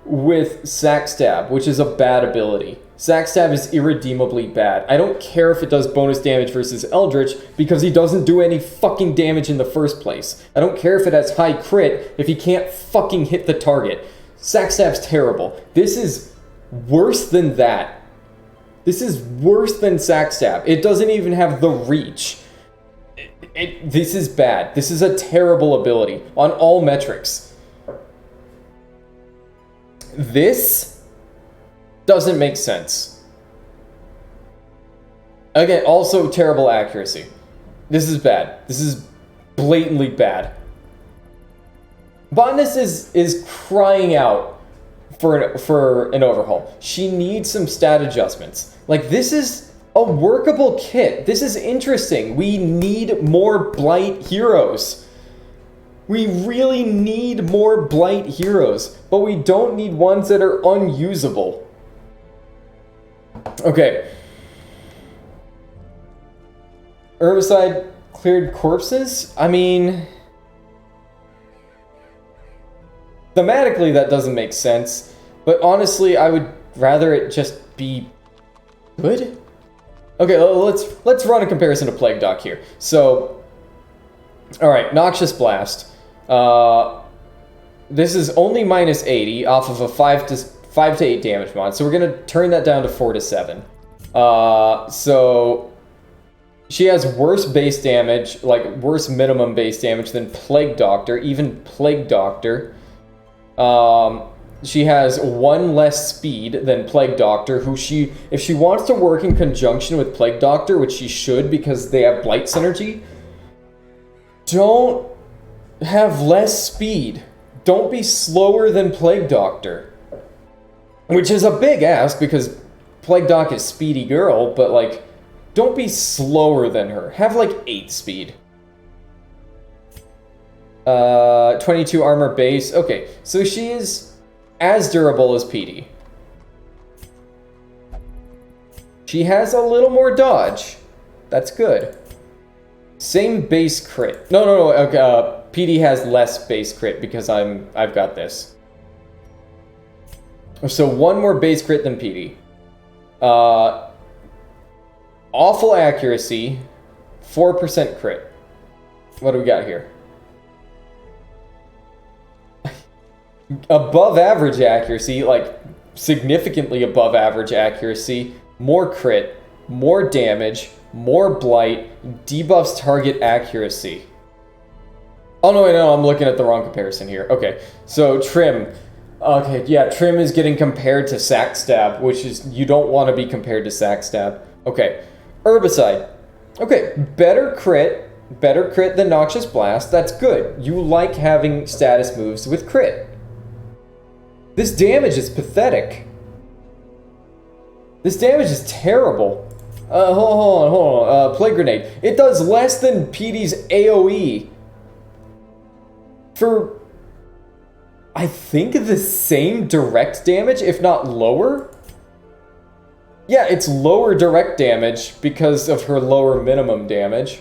with Sack Stab, which is a bad ability. Sack Stab is irredeemably bad. I don't care if it does bonus damage versus Eldritch, because he doesn't do any fucking damage in the first place. I don't care if it has high crit if he can't fucking hit the target. Sack Stab's terrible. This is worse than that. This is worse than Sack Stab. It doesn't even have the reach. This is bad. This is a terrible ability on all metrics. This doesn't make sense. Again, also terrible accuracy. This is bad. This is blatantly bad. Botanist is crying out for an overhaul. She needs some stat adjustments. Like, this is a workable kit. This is interesting. We need more Blight heroes. We really need more Blight heroes, but we don't need ones that are unusable. Okay. Herbicide cleared corpses? I mean, thematically that doesn't make sense, but honestly I would rather it just be good. Okay, let's run a comparison to Plague Doc here. So, alright, Noxious Blast. This is only minus 80 off of a 5 to 8 damage mod, so we're gonna turn that down to 4 to 7. So she has worse base damage, like worse minimum base damage than Plague Doctor, even Plague Doctor. She has 1 less speed than Plague Doctor, who if she wants to work in conjunction with Plague Doctor, which she should because they have Blight synergy, don't have less speed. Don't be slower than Plague Doctor. Which is a big ask because Plague Doc is speedy girl, but like, don't be slower than her. Have like 8 speed. 22 armor base. Okay, so she is as durable as PD. She has a little more dodge. That's good. Same base crit. No. Okay, PD has less base crit because I've got this. So 1 more base crit than PD. Awful accuracy, 4% crit. What do we got here? Above average accuracy, like significantly above average accuracy, more crit, more damage, more blight, debuffs target accuracy. Oh no, wait, no, I'm looking at the wrong comparison here. Okay, so Trim. Okay, yeah, Trim is getting compared to Sack Stab, which is, you don't want to be compared to Sack Stab. Okay, Herbicide. Okay, better crit than Noxious Blast. That's good. You like having status moves with crit. This damage is pathetic. This damage is terrible. Hold on. Plague Grenade. It does less than PD's AoE. For, I think, the same direct damage, if not lower. Yeah, it's lower direct damage because of her lower minimum damage.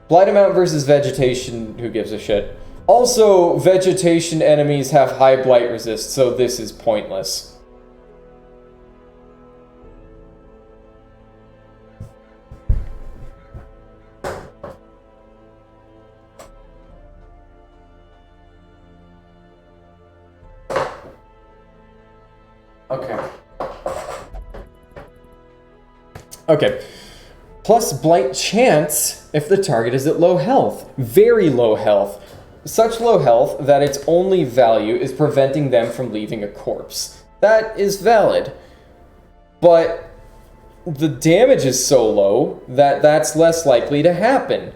Blight amount versus Vegetation, who gives a shit? Also, Vegetation enemies have high Blight resist, so this is pointless. Okay. Plus Blight chance if the target is at low health. Very low health. Such low health that its only value is preventing them from leaving a corpse. That is valid. But the damage is so low that that's less likely to happen.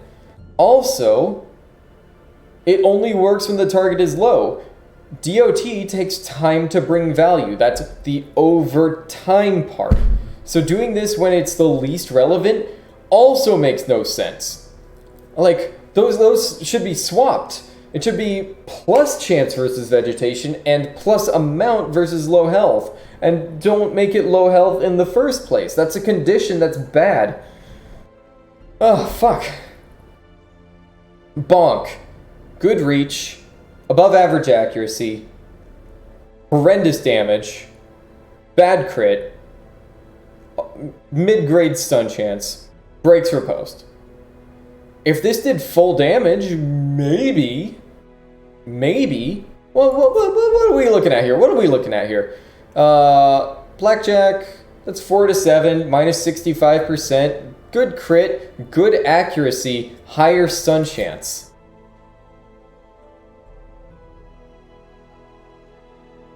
Also, it only works when the target is low. DOT takes time to bring value. That's the over time part. So doing this when it's the least relevant also makes no sense. Like, those should be swapped. It should be plus chance versus vegetation and plus amount versus low health. And don't make it low health in the first place. That's a condition that's bad. Oh, fuck. Bonk. Good reach. Above average accuracy. Horrendous damage. Bad crit. Mid-grade stun chance. Breaks riposte. If this did full damage, maybe. What are we looking at here? Blackjack, that's 4 to 7, minus 65%. Good crit, good accuracy, higher stun chance.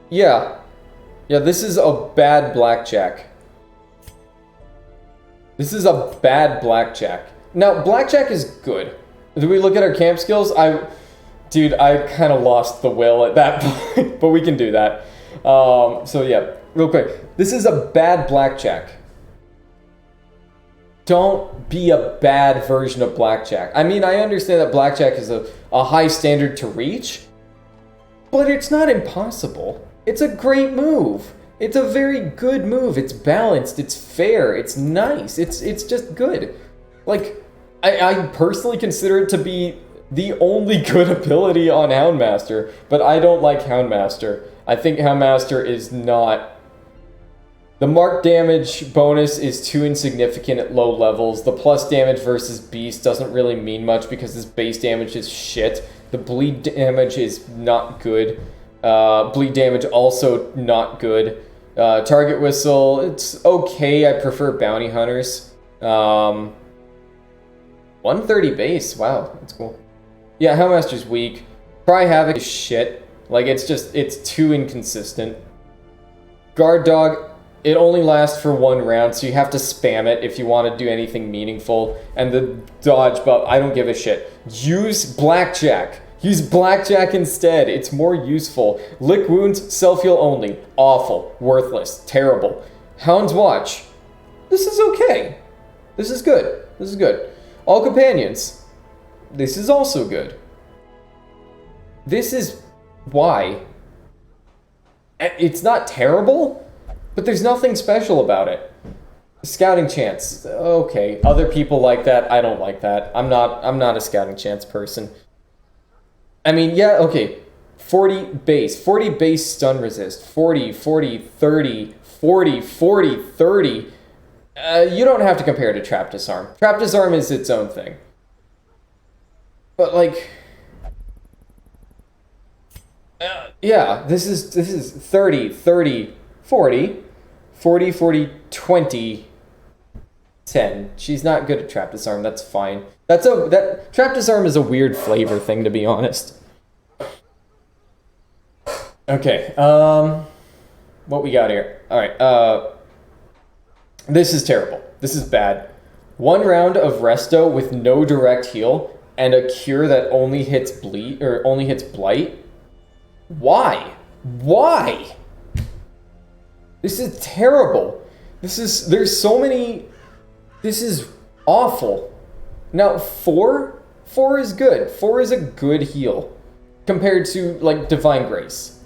Yeah, this is a bad blackjack. Now, blackjack is good. Do we look at our camp skills? Dude, I kind of lost the will at that point, but we can do that. So yeah, real quick. This is a bad blackjack. Don't be a bad version of blackjack. I mean, I understand that blackjack is a high standard to reach, but it's not impossible. It's a great move. It's a very good move. It's balanced. It's fair. It's nice. It's just good. Like, I personally consider it to be the only good ability on Houndmaster, but I don't like Houndmaster. I think Houndmaster is not... The mark damage bonus is too insignificant at low levels. The plus damage versus beast doesn't really mean much because his base damage is shit. The bleed damage is not good. Bleed damage also not good. Target whistle, it's okay. I prefer bounty hunters. 130 base, wow, that's cool. Yeah, Houndmaster's weak. Cry Havoc is shit. Like, it's too inconsistent. Guard Dog, it only lasts for 1 round, so you have to spam it if you want to do anything meaningful. And the dodge buff, I don't give a shit. Use Blackjack. Use Blackjack instead. It's more useful. Lick Wounds, self-heal only. Awful. Worthless. Terrible. Hound's Watch. This is okay. This is good. All Companions. This is also good. This is why. It's not terrible, but there's nothing special about it. Scouting Chance. Okay. Other people like that. I don't like that. I'm not a Scouting Chance person. I mean, yeah, okay. 40 base. 40 base stun resist. 40, 40, 30, 40, 40, 30. You don't have to compare to Trap Disarm. Trap Disarm is its own thing. But, like... yeah, this is 30, 30, 40, 40, 40, 20, 10. She's not good at Trap Disarm, that's fine. Trap Disarm is a weird flavor thing, to be honest. Okay, what we got here? Alright, this is terrible. This is bad. 1 round of Resto with no direct heal and a cure that only hits bleed or only hits blight. Why? Why? This is terrible. There's so many. This is awful. Now 4 is good. 4 is a good heal compared to like Divine Grace.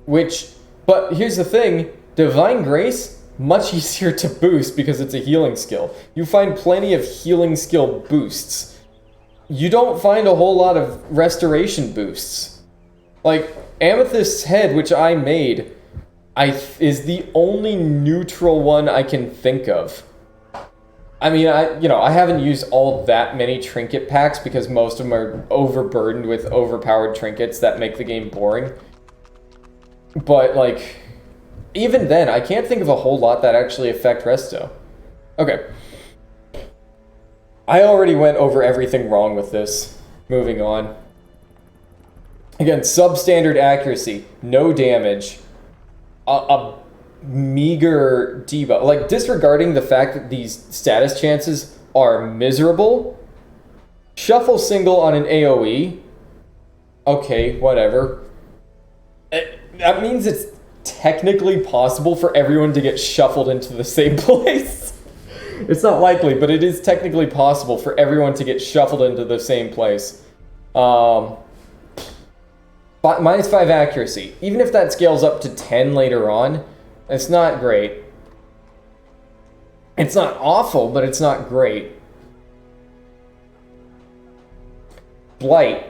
But here's the thing, Divine Grace, much easier to boost because it's a healing skill. You find plenty of healing skill boosts. You don't find a whole lot of restoration boosts. Like, Amethyst's Head, which I made, is the only neutral one I can think of. I mean, I haven't used all that many trinket packs because most of them are overburdened with overpowered trinkets that make the game boring. But, like, even then, I can't think of a whole lot that actually affect Resto. Okay. I already went over everything wrong with this. Moving on. Again, substandard accuracy, no damage, a meager debuff. Like, disregarding the fact that these status chances are miserable. Shuffle single on an AoE. Okay, whatever. That means it's technically possible for everyone to get shuffled into the same place. It's not likely, but it is technically possible for everyone to get shuffled into the same place. Minus 5 accuracy. Even if that scales up to 10 later on, it's not great. It's not awful, but it's not great. Blight.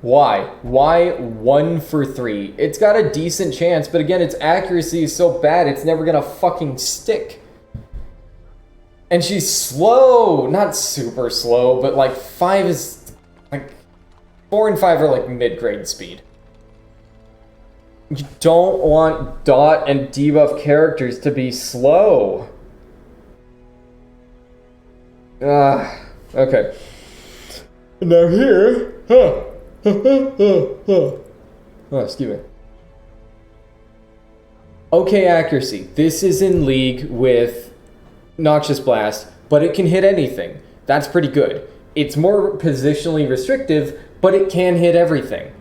Why? Why 1 for 3? It's got a decent chance, but again, its accuracy is so bad, it's never gonna fucking stick. And she's slow. Not super slow, but like 5 is... like 4 and 5 are like mid-grade speed. You don't want dot and debuff characters to be slow. Okay. Now here... oh, excuse me. Okay, accuracy. This is in league with Noxious Blast, but it can hit anything. That's pretty good. It's more positionally restrictive, but it can hit everything.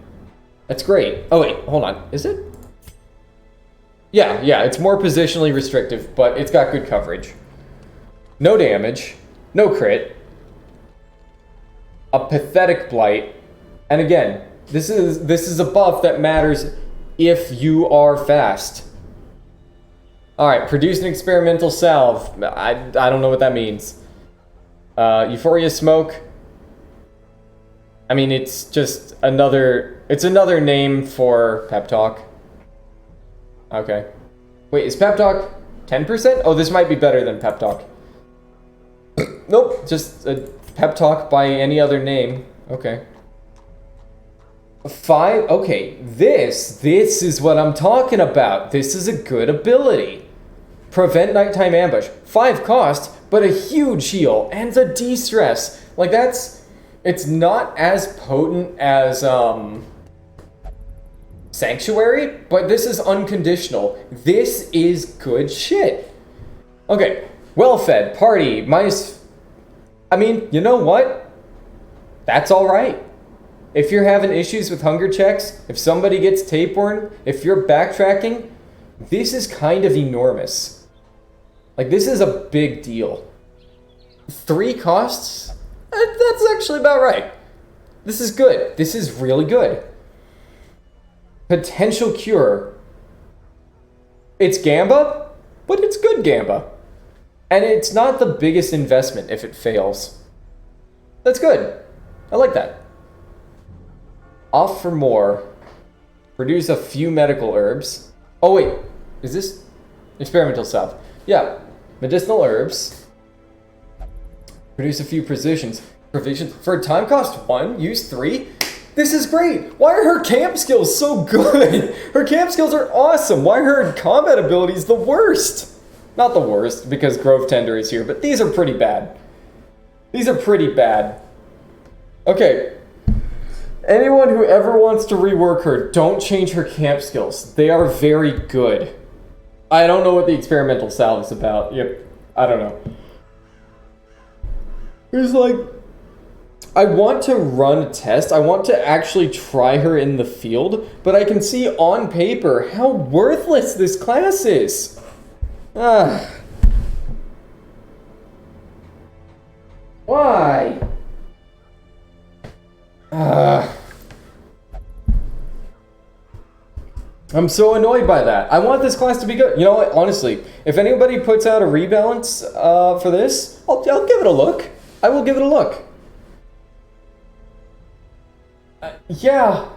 That's great. Oh wait, hold on. Is it? Yeah, it's more positionally restrictive, but it's got good coverage. No damage, no crit, a pathetic blight, and again, this is a buff that matters if you are fast. Alright, produce an experimental salve. I don't know what that means. Euphoria Smoke. I mean, it's just another... it's another name for Pep Talk. Okay. Wait, is Pep Talk 10%? Oh, this might be better than Pep Talk. Nope, just a Pep Talk by any other name. Okay. 5? Okay, this is what I'm talking about. This is a good ability. Prevent nighttime ambush. 5 cost, but a huge heal and a de-stress. Like that's... it's not as potent as Sanctuary, but this is unconditional. This is good shit. Okay, well-fed, party, minus... I mean, you know what? That's alright. If you're having issues with hunger checks, if somebody gets tapeworm, if you're backtracking, this is kind of enormous. Like, this is a big deal. 3 costs? That's actually about right. This is good. This is really good. Potential cure. It's Gamba, but it's good Gamba. And it's not the biggest investment if it fails. That's good. I like that. Off for more. Produce a few medical herbs. Oh wait, is this experimental stuff? Yeah, medicinal herbs. Produce a few provisions. For time cost 1, use 3. This is great. Why are her camp skills so good? Her camp skills are awesome. Why are her combat abilities the worst? Not the worst, because Grove Tender is here, but these are pretty bad. These are pretty bad. Okay. Anyone who ever wants to rework her, don't change her camp skills. They are very good. I don't know what the experimental salve is about. Yep, I don't know. It's like, I want to run a test. I want to actually try her in the field, but I can see on paper how worthless this class is. Why? I'm so annoyed by that. I want this class to be good. You know what? Honestly, if anybody puts out a rebalance for this, I'll give it a look. I will give it a look. Yeah.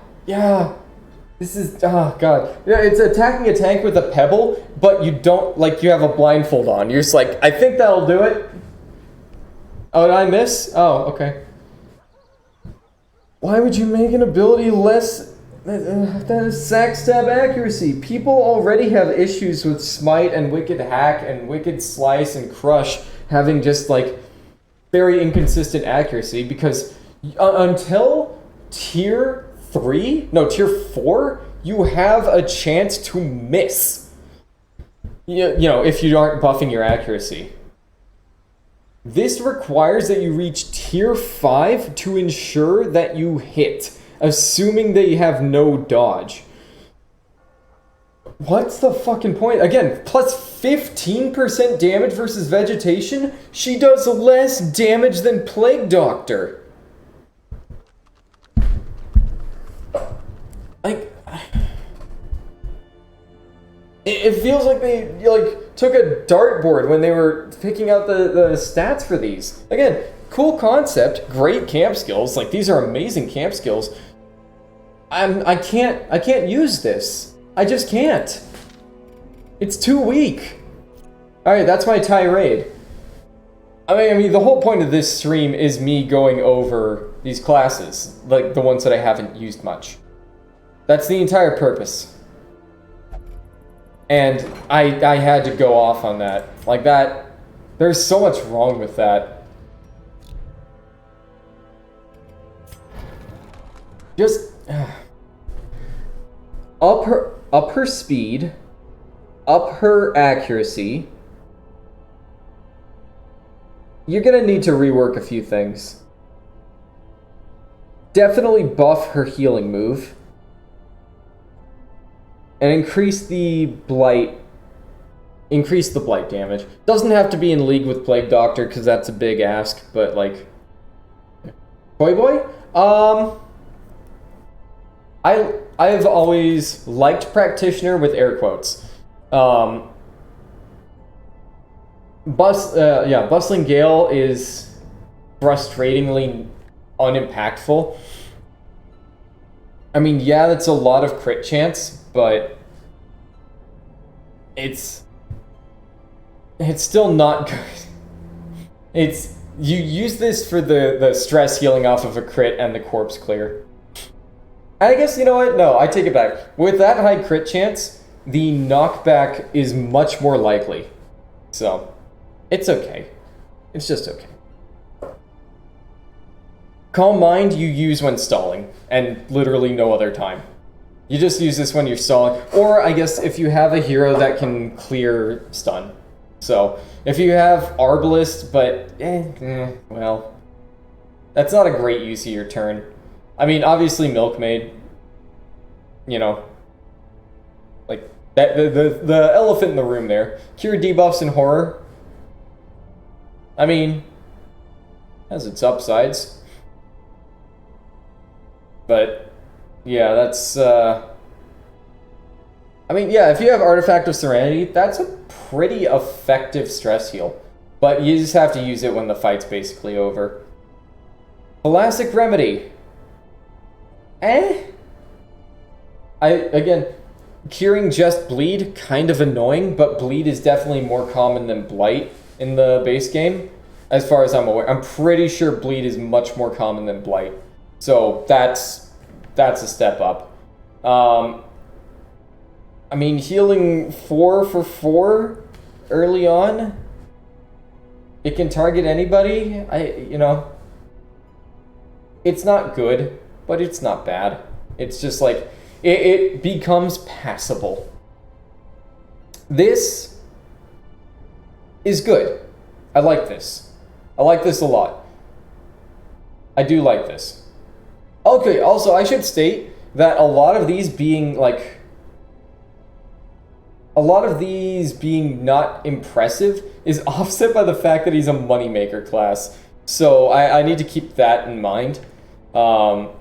This is, oh god. Yeah, it's attacking a tank with a pebble, but you don't, like, you have a blindfold on. You're just like, I think that'll do it. Oh, did I miss? Oh, okay. Why would you make an ability less... that is sack stab accuracy. People already have issues with Smite and Wicked Hack and Wicked Slice and Crush having just, like, very inconsistent accuracy because until tier 4, you have a chance to miss. You know, if you aren't buffing your accuracy. This requires that you reach tier 5 to ensure that you hit, assuming that you have no dodge. What's the fucking point? Again, plus 15% damage versus vegetation? She does less damage than Plague Doctor. Like, it feels like they like took a dartboard when they were picking out the stats for these. Again, cool concept, great camp skills. Like, these are amazing camp skills. I can't use this. I just can't. It's too weak. Alright, that's my tirade. I mean, the whole point of this stream is me going over these classes, like the ones that I haven't used much. That's the entire purpose. And I had to go off on that. Like that, there's so much wrong with that. Just up her speed, up her accuracy. You're gonna need to rework a few things. Definitely buff her healing move. And increase the blight damage. Doesn't have to be in league with Plague Doctor, because that's a big ask, but like... Toy Boy? I've always liked Practitioner with air quotes. Bustling Gale is frustratingly unimpactful. I mean, yeah, that's a lot of crit chance, but it's still not good. You use this for the stress healing off of a crit and the corpse clear. I guess, you know what? No, I take it back. With that high crit chance, the knockback is much more likely. So, it's okay. It's just okay. Calm Mind you use when stalling, and literally no other time. You just use this when you're stalling, or I guess if you have a hero that can clear stun. So, if you have Arbalist, but, well, that's not a great use of your turn. I mean, obviously Milkmaid, you know, like, the elephant in the room there. Cure debuffs in horror. I mean, has its upsides. But, yeah, that's, I mean, yeah, if you have Artifact of Serenity, that's a pretty effective stress heal. But you just have to use it when the fight's basically over. Classic Remedy. Again, curing just bleed, kind of annoying, but bleed is definitely more common than blight in the base game, as far as I'm aware. I'm pretty sure bleed is much more common than blight. So that's a step up. I mean, healing 4 for 4 early on, it can target anybody. You know, it's not good, but it's not bad. It's just like, it becomes passable. This is good. I like this. I like this a lot. I do like this. Okay, also, I should state that a lot of these being, like... A lot of these being not impressive is offset by the fact that he's a moneymaker class. So, I need to keep that in mind. But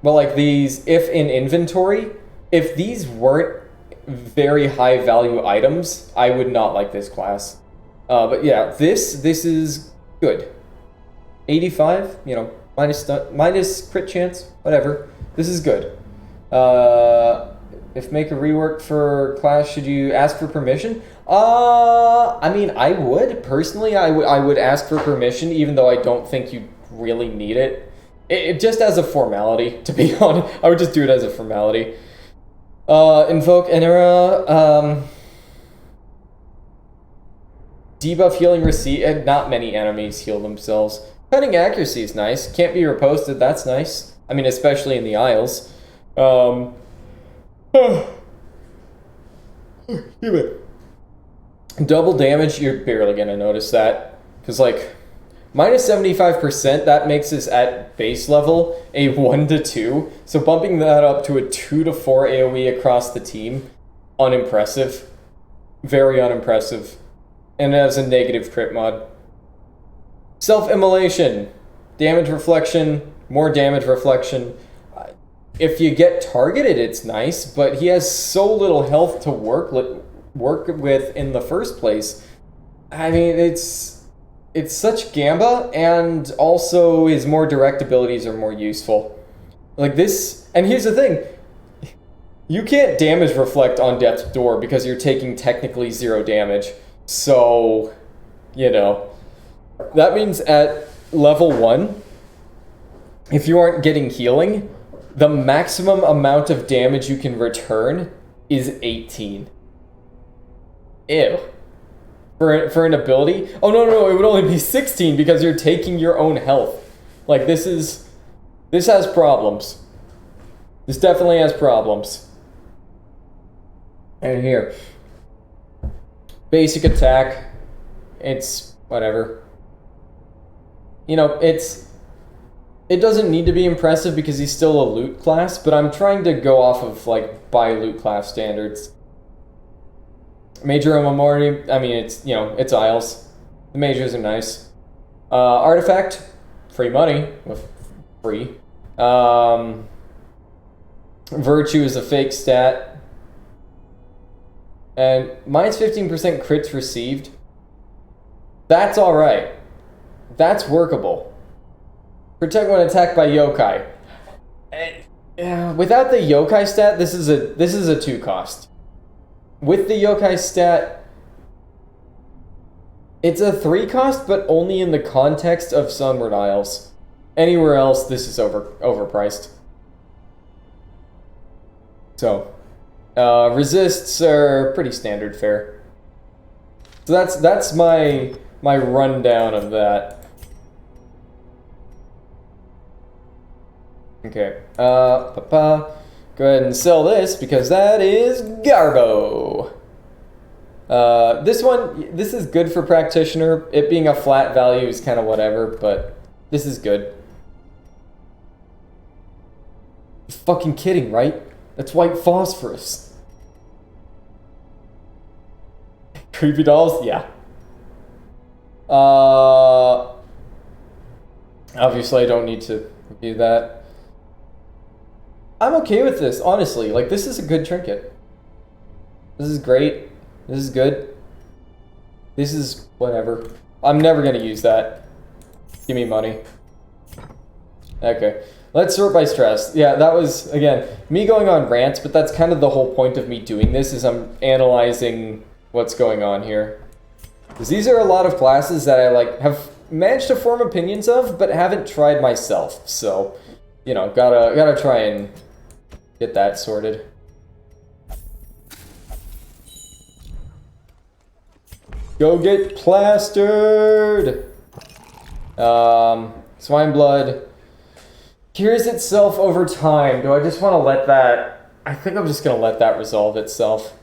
like these, if in inventory, if these weren't very high value items, I would not like this class. But yeah, this is good. 85, you know, minus crit chance, whatever. This is good. If make a rework for class, should you ask for permission? I mean, I would. Personally, I would ask for permission, even though I don't think you really need it. It just as a formality, to be honest. I would just do it as a formality. Invoke Enera. Debuff healing receipt. Not many enemies heal themselves. Cutting accuracy is nice. Can't be reposted. That's nice. I mean, especially in the Isles. Double damage, you're barely gonna notice that. Because, like, minus 75%, that makes us at base level a 1 to 2. So bumping that up to a 2 to 4 AoE across the team unimpressive. Very unimpressive. And it has a negative crit mod. Self-immolation. Damage reflection. More damage reflection. If you get targeted, it's nice, but he has so little health to work with in the first place. I mean, it's such gamba, and also his more direct abilities are more useful. Like this, and here's the thing. You can't damage reflect on Death's Door because you're taking technically 0 damage. So, you know, that means at level 1, if you aren't getting healing, the maximum amount of damage you can return is 18. Ew. For an ability? Oh, no, it would only be 16 because you're taking your own health. Like, this has problems. This definitely has problems. And here. Basic attack. It's whatever. You know, it doesn't need to be impressive because he's still a loot class, but I'm trying to go off of, like, by loot class standards. Major Omamori, I mean, it's, you know, it's Isles. The majors are nice. Artifact, free money. Free. Virtue is a fake stat. And minus 15% crits received. That's alright. That's workable. Protect when attacked by yokai. Without the yokai stat, this is a 2 cost. With the yokai stat, it's a 3 cost, but only in the context of Sunward Isles. Anywhere else, this is overpriced. So, resists are pretty standard fare. So that's my rundown of that. Okay, go ahead and sell this because that is Garbo. This is good for Practitioner. It being a flat value is kind of whatever, but this is good. You're fucking kidding, right? That's white phosphorus. Creepy dolls? Yeah. Obviously I don't need to review that. I'm okay with this, honestly. Like, this is a good trinket. This is great. This is good. This is whatever. I'm never gonna use that. Give me money. Okay. Let's sort by stress. Yeah, that was, again, me going on rants, but that's kind of the whole point of me doing this, is I'm analyzing what's going on here. Because these are a lot of classes that I, like, have managed to form opinions of, but haven't tried myself. So, you know, gotta try and get that sorted. Go get plastered! Swine blood cures itself over time. Do I just want to let that... I think I'm just going to let that resolve itself.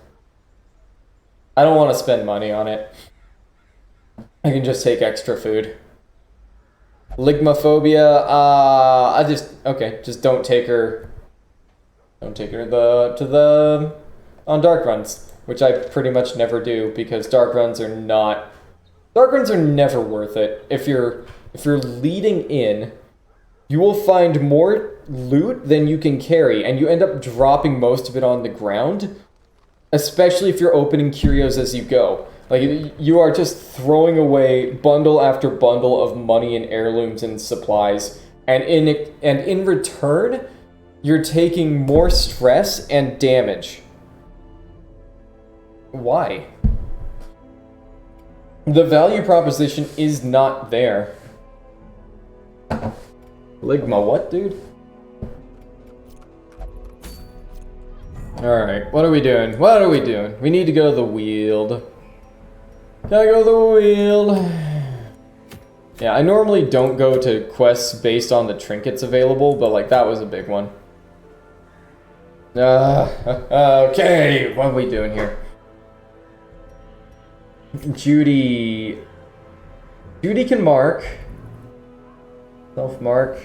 I don't want to spend money on it. I can just take extra food. Ligmophobia, okay, just don't take her on dark runs, which I pretty much never do because dark runs are never worth it. If you're leading in, you will find more loot than you can carry, and you end up dropping most of it on the ground, especially if you're opening curios as you go. Like, you are just throwing away bundle after bundle of money and heirlooms and supplies, and in return, you're taking more stress and damage. Why? The value proposition is not there. Ligma, what, dude? Alright, what are we doing? What are we doing? We need to go to the Weald. Gotta go to the Weald. Yeah, I normally don't go to quests based on the trinkets available, but, like, that was a big one. Okay, what are we doing here? Judy can mark. Self-mark.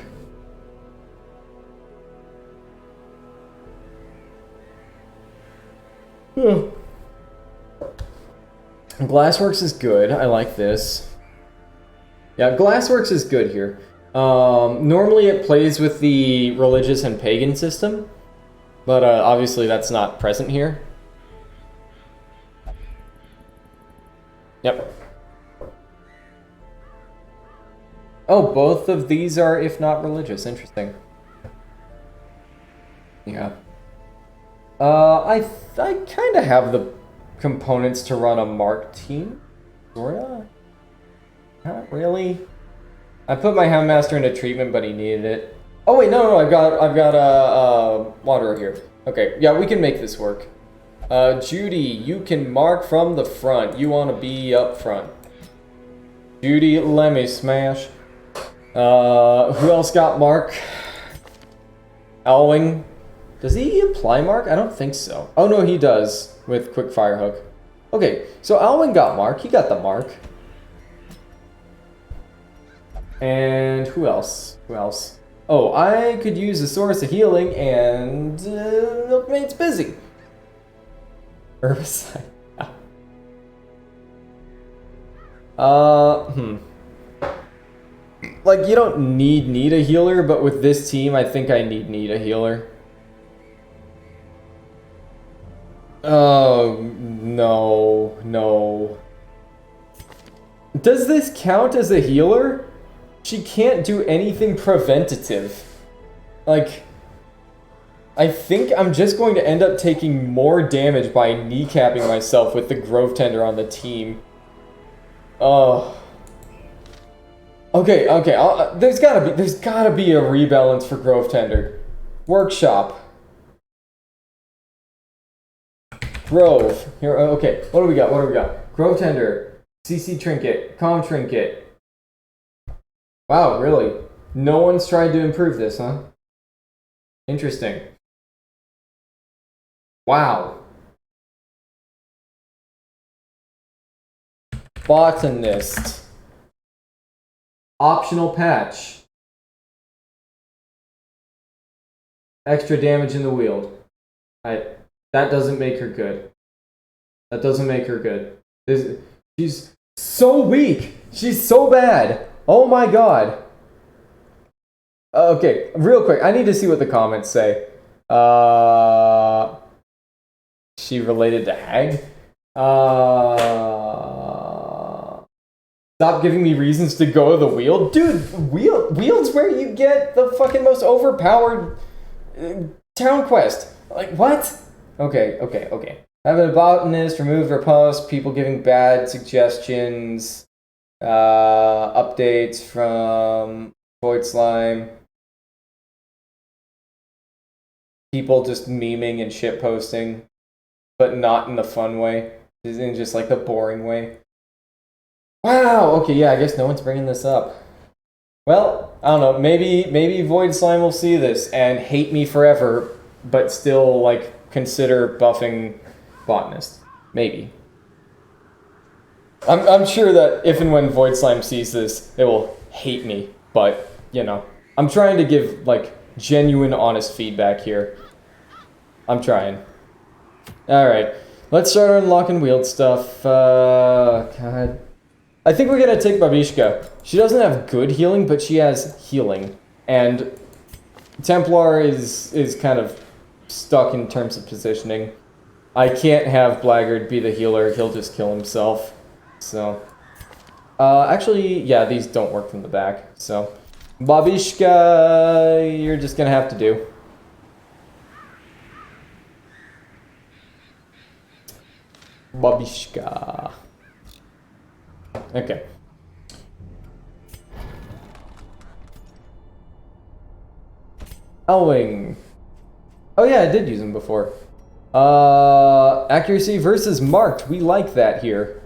Glassworks is good. I like this. Yeah, Glassworks is good here. Normally it plays with the religious and pagan system, but obviously that's not present here. Yep. Oh, both of these are, if not religious. Interesting. Yeah. I kind of have the components to run a Mark team. Sorta. Not really. I put my Houndmaster into treatment, but he needed it. Oh wait, no, I've got a Wanderer here. Okay, yeah, we can make this work. Judy, you can mark from the front. You want to be up front. Judy, let me smash. Who else got mark? Elwing. Does he apply mark? I don't think so. Oh no, he does with quick fire hook. Okay, so Elwing got mark. He got the mark. And who else? Who else? Oh, I could use a source of healing, and Milkmaid's busy. Herbicide. Like, you don't need a healer, but with this team, I think I need a healer. Oh, no. Does this count as a healer? She can't do anything preventative. Like, I think I'm just going to end up taking more damage by kneecapping myself with the Grove Tender on the team. Oh. Okay. There's gotta be a rebalance for Grove Tender. Workshop. Grove. Here. Okay. What do we got? Grove Tender. CC Trinket. Calm Trinket. Wow, really? No one's tried to improve this, huh? Interesting. Wow. Botanist. Optional patch. Extra damage in the wield. That doesn't make her good. She's so weak. She's so bad. Oh my god. Okay, real quick. I need to see what the comments say. She related to Hag? Stop giving me reasons to go to the Weald? Dude, Weald's where you get the fucking most overpowered town quest. Like, what? Okay. Having a botanist, remove riposte, people giving bad suggestions, updates from Void Slime, people just memeing and shitposting, but not in the fun way, in just like the boring way. Wow, okay, yeah, I guess no one's bringing this up. Well, I don't know, maybe Void Slime will see this and hate me forever, but still, like, consider buffing Botanist. Maybe. I'm sure that if and when Void Slime sees this, it will hate me, but, you know, I'm trying to give, like, genuine, honest feedback here. I'm trying. Alright, let's start unlocking Weald stuff. God. I think we're gonna take Babishka. She doesn't have good healing, but she has healing. And Templar is kind of stuck in terms of positioning. I can't have Blackguard be the healer, he'll just kill himself. So, actually, yeah, these don't work from the back, so. Babishka, you're just gonna have to do. Babishka. Okay. Elwing. Oh yeah, I did use him before. Accuracy versus marked. We like that here.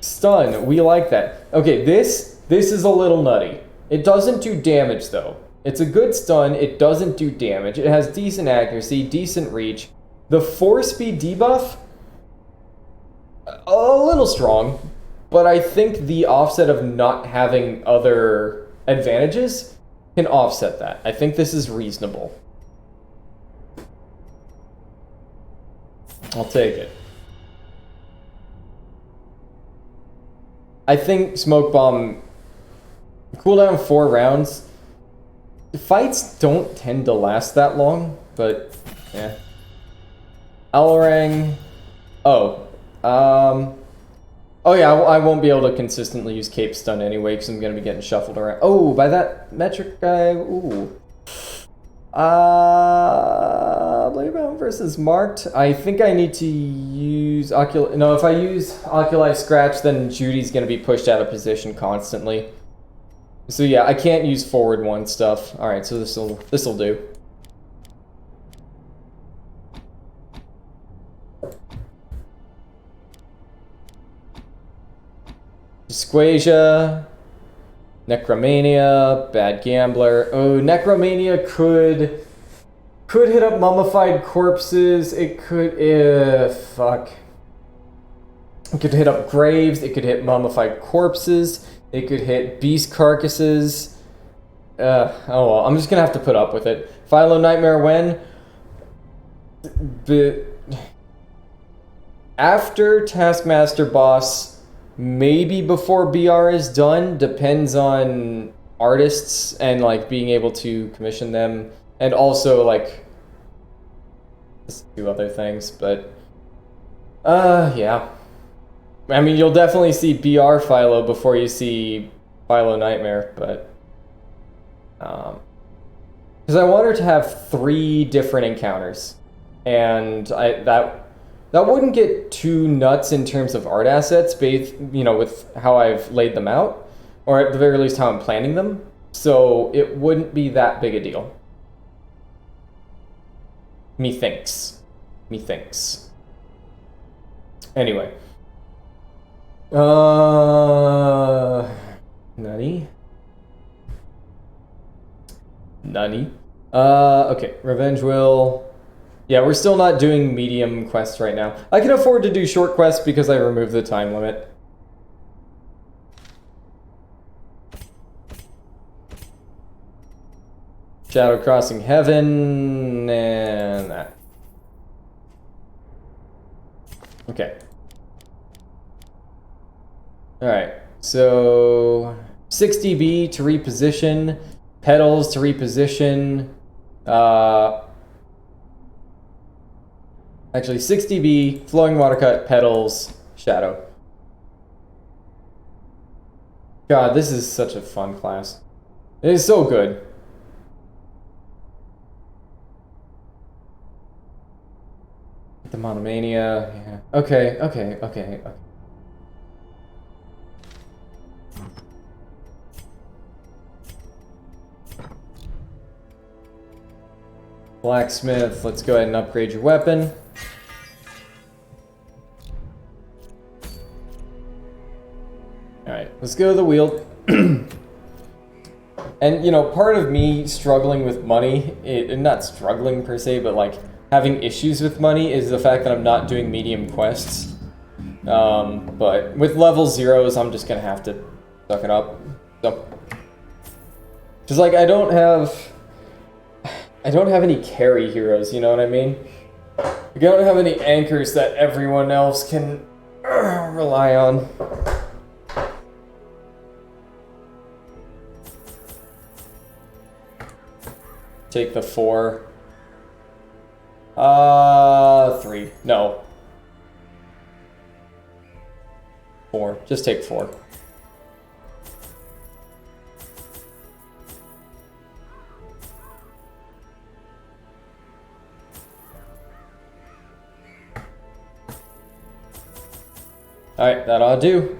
Stun. We like that. Okay, this is a little nutty. It doesn't do damage though. It's a good stun. It doesn't do damage. It has decent accuracy, decent reach. The 4-speed debuff, a little strong, but I think the offset of not having other advantages can offset that. I think this is reasonable. I'll take it. I think Smoke Bomb cooldown 4 rounds. Fights don't tend to last that long, but yeah. Alorang. Oh. Oh yeah, I won't be able to consistently use Cape Stun anyway, because I'm going to be getting shuffled around. Oh, by that metric guy, ooh. Blade Bound versus Marked. I think I need to use Oculi. No, if I use Oculi Scratch, then Judy's going to be pushed out of position constantly. So yeah, I can't use forward 1 stuff. Alright, so this'll do. Disquasia, Necromania, Bad Gambler. Oh, Necromania could hit up Mummified Corpses. It could, fuck. It could hit up Graves. It could hit Mummified Corpses. It could hit Beast Carcasses. Oh well, I'm just gonna have to put up with it. Philo Nightmare when? After Taskmaster Boss, maybe before BR is done, depends on artists and like being able to commission them, and also like just 2 other things, but yeah. I mean, you'll definitely see BR Philo before you see Philo Nightmare, but because I want her to have 3 different encounters, and that wouldn't get too nuts in terms of art assets, with how I've laid them out, or at the very least how I'm planning them. So it wouldn't be that big a deal. Methinks. Anyway. Nutty. Okay, Revenge Will. Yeah, we're still not doing medium quests right now. I can afford to do short quests because I removed the time limit. Shadow Crossing Heaven, and that. Okay. Alright, so 60B to reposition, Petals to reposition, actually 60B, Flowing Watercut, Petals, Shadow. God, this is such a fun class. It is so good. The Monomania, yeah. Okay. Blacksmith, let's go ahead and upgrade your weapon. Alright, let's go to the wheel. And, you know, part of me struggling with money, not struggling per se, but like having issues with money is the fact that I'm not doing medium quests. But with level 0s, I'm just gonna have to suck it up. So, just like I don't have any carry heroes, you know what I mean? I don't have any anchors that everyone else can rely on. Take the 4. 3. No. 4. Just take 4. Alright, that ought to do.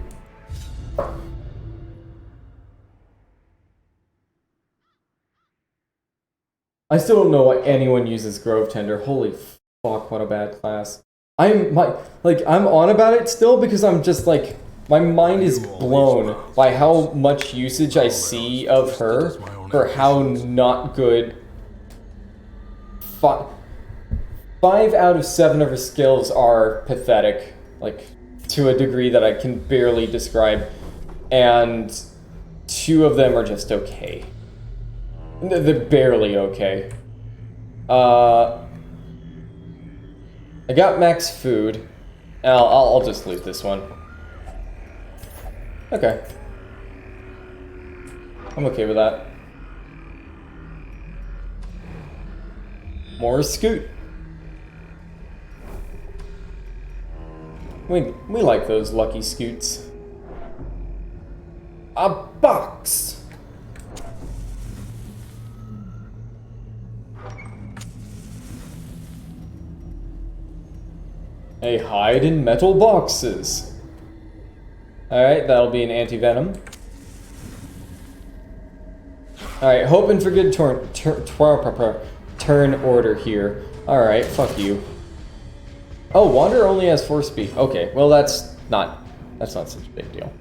I still don't know why anyone uses Grove Tender. Holy fuck, what a bad class. I'm on about it still because I'm just like, my mind is blown by how much usage I see of her for how not good. 5 out of 7 of her skills are pathetic, like to a degree that I can barely describe, and 2 of them are just okay. They're barely okay. I got max food. I'll just loot this one. Okay. I'm okay with that. More scoot. We like those lucky scoots. A box. They hide in metal boxes. Alright, that'll be an anti-venom. Alright, hoping for good turn order here. Alright, fuck you. Oh, Wander only has 4 speed. Okay, well that's not such a big deal.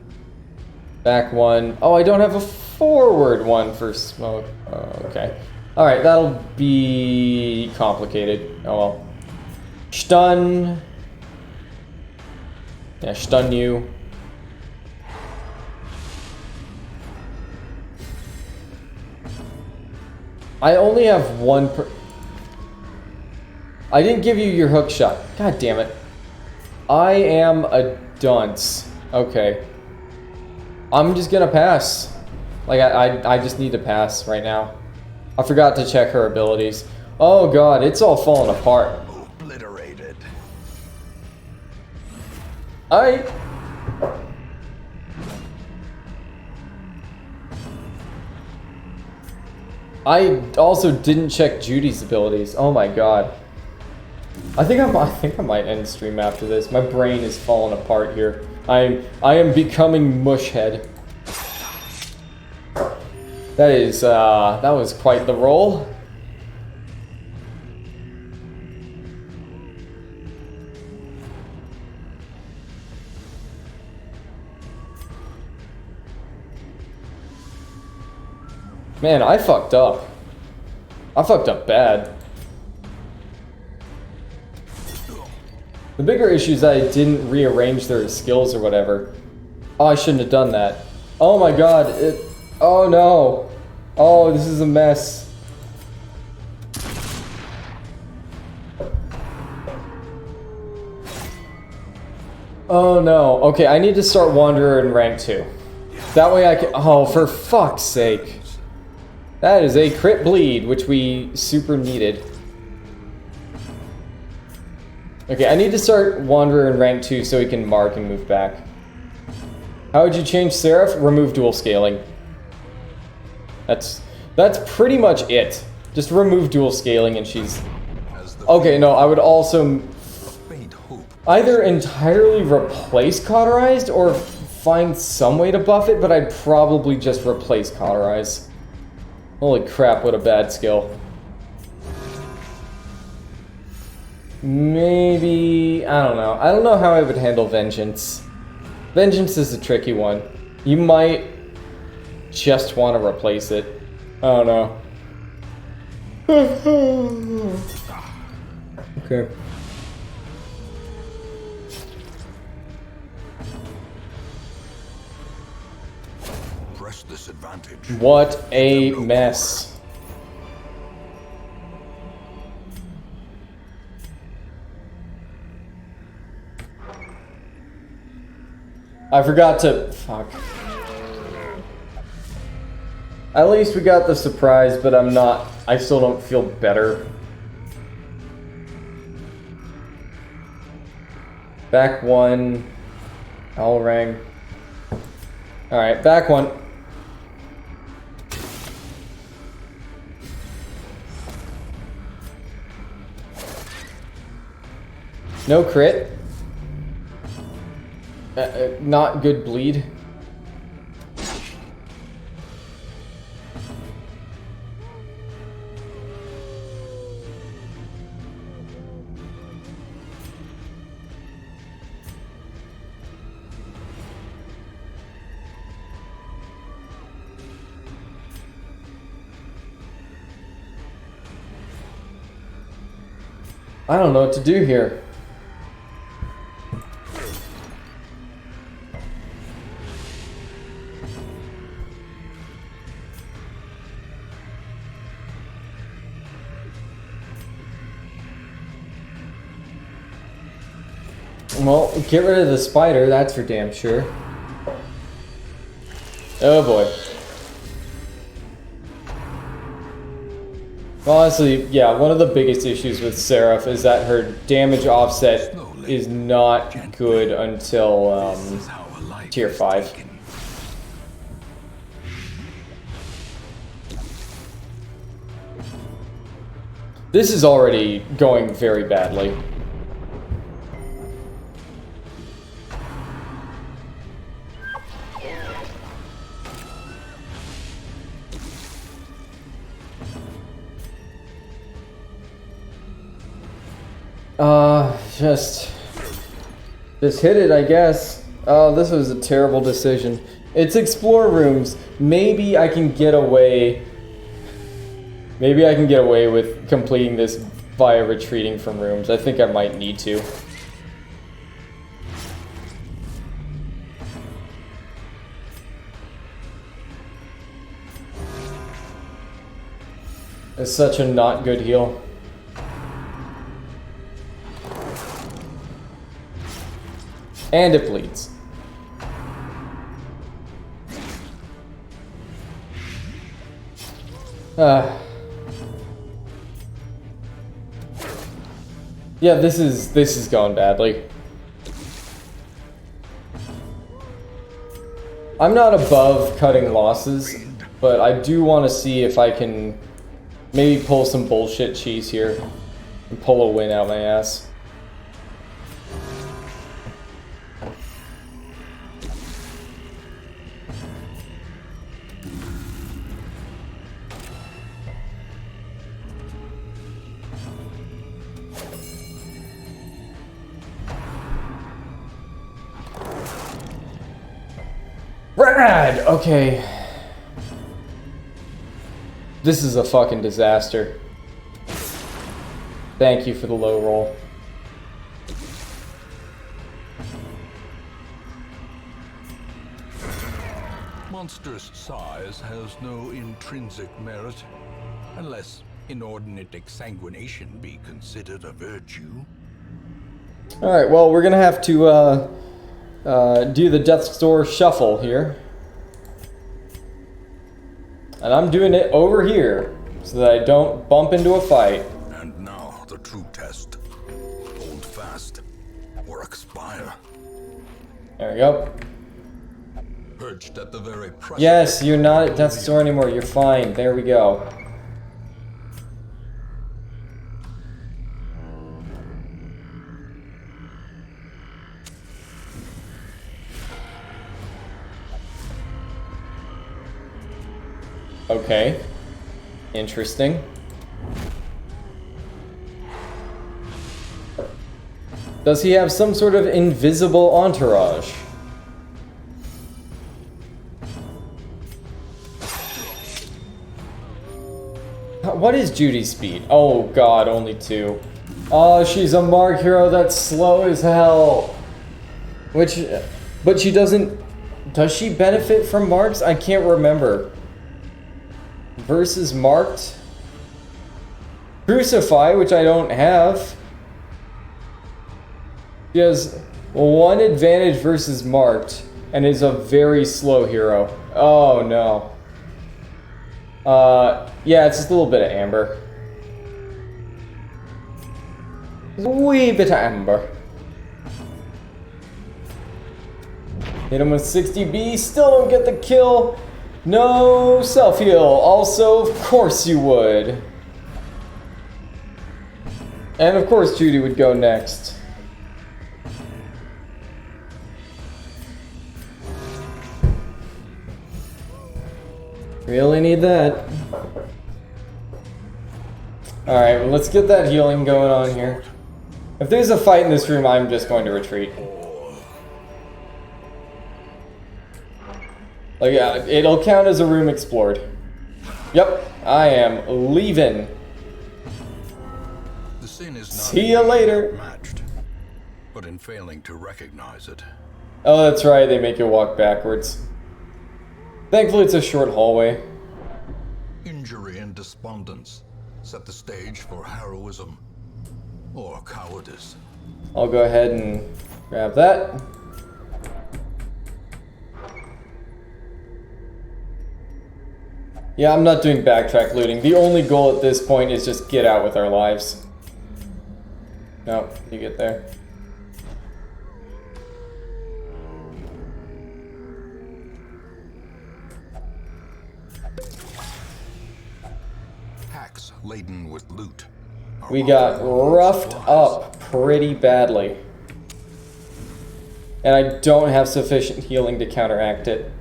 Back one. Oh, I don't have a forward one for smoke. Oh, okay. Alright, that'll be complicated. Oh well. Stun. Yeah, stun you. I only have one per... I didn't give you your hook shot. God damn it. I am a dunce. Okay. I'm just gonna pass. Like, I just need to pass right now. I forgot to check her abilities. Oh god, it's all falling apart. Obliterated. I also didn't check Judy's abilities. Oh my god. I think I might end stream after this. My brain is falling apart here. I am becoming mushhead. That was quite the roll. Man, I fucked up. I fucked up bad. The bigger issue is I didn't rearrange their skills or whatever. Oh, I shouldn't have done that. Oh my god, oh no. Oh, this is a mess. Oh no. Okay, I need to start Wanderer in rank 2. That way I can... Oh, for fuck's sake. That is a crit bleed, which we super needed. Okay, I need to start Wanderer in rank 2 so he can mark and move back. How would you change Seraph? Remove dual scaling. That's pretty much it. Just remove dual scaling and she's... Okay, no, I would also either entirely replace Cauterized or find some way to buff it, but I'd probably just replace Cauterize. Holy crap, what a bad skill. Maybe... I don't know. I don't know how I would handle Vengeance. Vengeance is a tricky one. You might just want to replace it. I don't know. Okay. Press this advantage. What a mess. I forgot to... Fuck. At least we got the surprise, but I'm not... I still don't feel better. Back one. Owl rang. Alright, back one. No crit. Not good bleed. I don't know what to do here. Well, get rid of the spider, that's for damn sure. Oh boy. Honestly, yeah, one of the biggest issues with Seraph is that her damage offset is not good until tier 5. This is already going very badly. Just hit it, I guess. Oh, this was a terrible decision. It's explore rooms. Maybe I can get away. Maybe I can get away with completing this via retreating from rooms. I think I might need to. It's such a not good heal. And it bleeds. Yeah, this is going badly. I'm not above cutting losses, but I do want to see if I can maybe pull some bullshit cheese here and pull a win out my ass. Rad! Okay. This is a fucking disaster. Thank you for the low roll. Monstrous size has no intrinsic merit, unless inordinate exsanguination be considered a virtue. Alright, well, we're gonna have to, do the Death's Door shuffle here. And I'm doing it over here, so that I don't bump into a fight. And now, the true test. Hold fast, or expire. There we go. Perched at the very precipice. Yes, you're not at Death's Door anymore, you're fine. There we go. Okay. Interesting. Does he have some sort of invisible entourage? What is Judy's speed? Oh god, only 2. Oh, she's a Mark hero that's slow as hell. But she doesn't... Does she benefit from marks? I can't remember. Versus marked? Crucify, which I don't have. She has 1 advantage versus marked, and is a very slow hero. Oh no. Yeah, it's just a little bit of amber. Wee bit of amber. Hit him with 60B, still don't get the kill. No self-heal. Also, of course you would. And of course Judy would go next. Really need that. Alright, well, let's get that healing going on here. If there's a fight in this room, I'm just going to retreat. Like, yeah, it'll count as a room explored. Yep, I am leaving. The sin is not See you later. matched, but in failing to recognize it. Oh, that's right, they make you walk backwards. Thankfully, it's a short hallway. Injury and despondence set the stage for heroism or cowardice. I'll go ahead and Grab that. Yeah, I'm not doing backtrack looting. The only goal at this point is just get out with our lives. No, you get there. Hacks laden with loot. We got roughed up pretty badly. And I don't have sufficient healing to counteract it.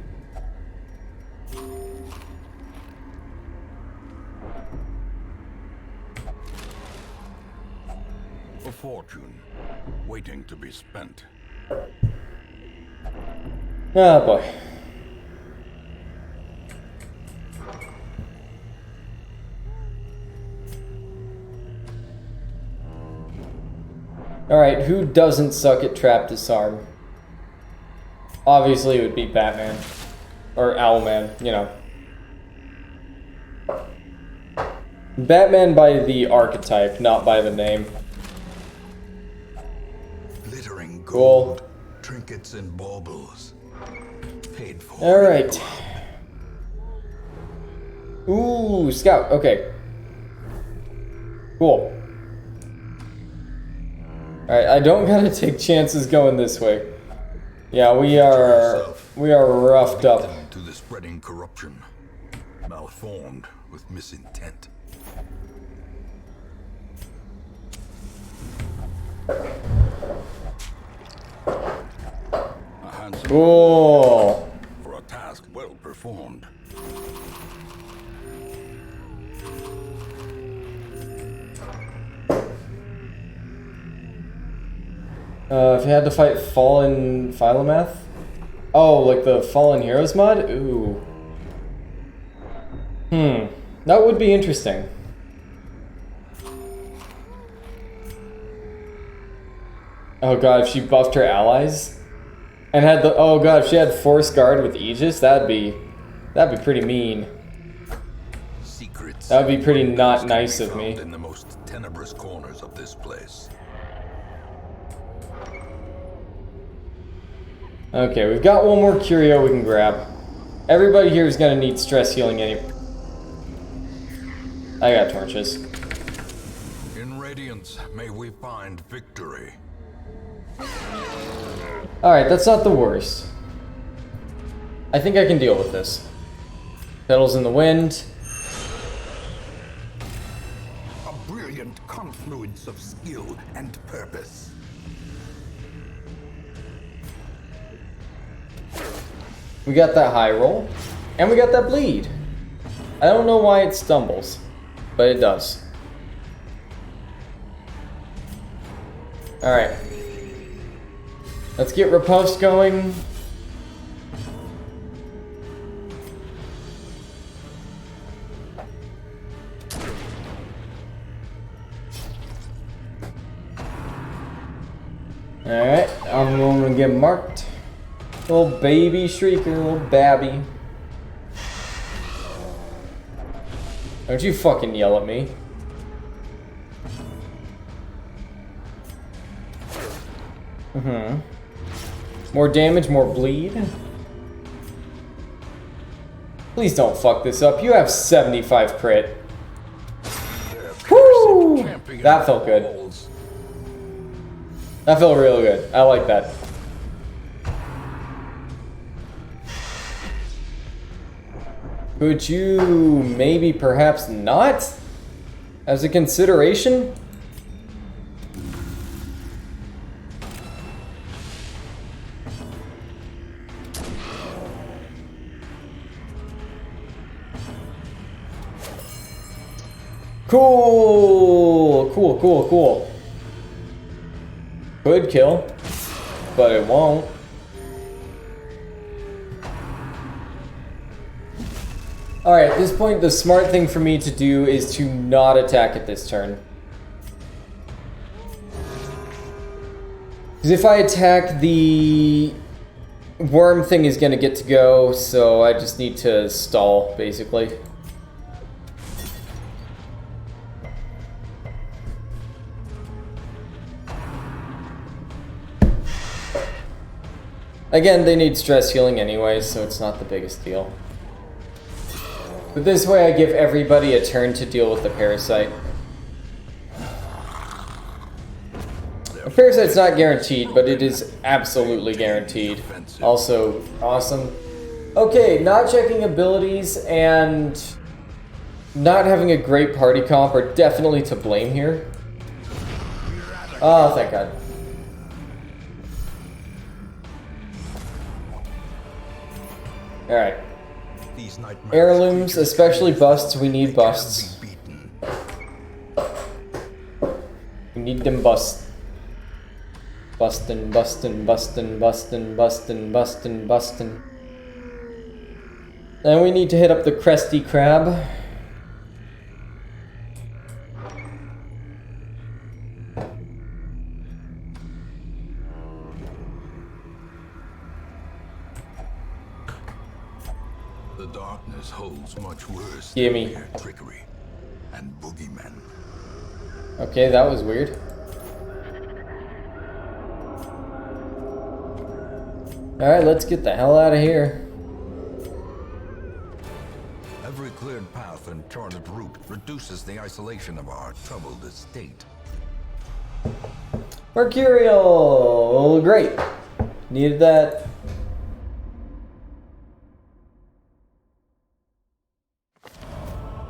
A fortune waiting to be spent. Oh boy. Alright, who doesn't suck at trap disarm? Obviously it would be Batman. Or Owlman, you know. Batman by the archetype, not by the name. Glittering Cool. gold, trinkets and baubles. Paid for. Alright. Ooh, scout, okay. Cool. Alright, I don't gotta take chances going this way. Yeah, we are roughed up. Victim to the spreading corruption. Malformed with misintent. A handsome Cool. for a task well performed. If you had to fight Fallen Philomath? Oh, like the Fallen Heroes mod? Ooh. That would be interesting. Oh god, if she buffed her allies? And had the, oh god, if she had Force Guard with Aegis, that'd be pretty mean. Secrets. That would be pretty not can nice be of me. found in the most tenebrous corners of this place. Okay, we've got one more curio we can grab. Everybody here is gonna need stress healing anyway. I got torches. In radiance, may we find victory. Alright, that's not the worst. I think I can deal with this. Petals in the wind. A brilliant confluence of skill and purpose. We got that high roll. And we got that bleed. I don't know why it stumbles, but it does. Alright. Let's get riposte going. Alright, I'm gonna get marked. Little baby shrieker, little babby. Don't you fucking yell at me. More damage, more bleed. Please don't fuck this up. You have 75 crit. Woo! That felt good. That felt real good. I like that. Could you maybe perhaps not? As a consideration? Cool! Cool, cool, cool. Could kill, but it won't. Alright, at this point, the smart thing for me to do is to not attack at this turn. Because if I attack, the worm thing is going to get to go, so I just need to stall, basically. Again, they need stress healing anyway, so it's not the biggest deal. But this way I give everybody a turn to deal with the parasite. A parasite's not guaranteed, but it is absolutely guaranteed. Also, awesome. Okay, not checking abilities and not having a great party comp are definitely to blame here. Oh, thank God. Alright. Heirlooms, especially busts, we need busts. We need them busts. Bustin', bustin', bustin', bustin', bustin', bustin', bustin'. And we need to hit up the Krusty Krab. The darkness holds much worse Gimme. than mere trickery and boogeymen. Okay, that was weird. Alright, let's get the hell out of here. Every cleared path and charted route reduces the isolation of our troubled estate. Mercurial! Great. Needed that.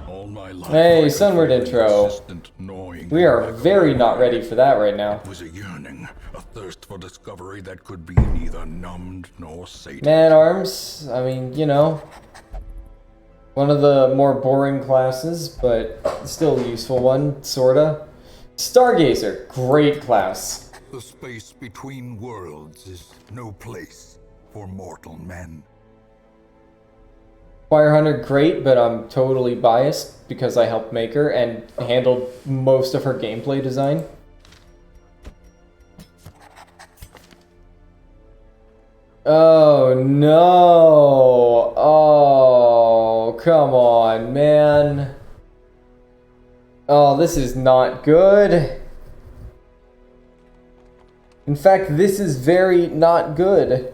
All my life, Hey, I Sunward have intro. persistent gnawing We in are my very core. not ready for that right now. It was a yearning, a thirst for discovery that could be neither numbed nor sated. Man-Arms, I mean, you know, one of the more boring classes, but still a useful one, sorta. Stargazer, great class. The space between worlds is no place for mortal men. Fire Hunter, great, but I'm totally biased because I helped make her and handled most of her gameplay design. Oh no! Oh, come on, man. Oh, this is not good. In fact, this is very not good.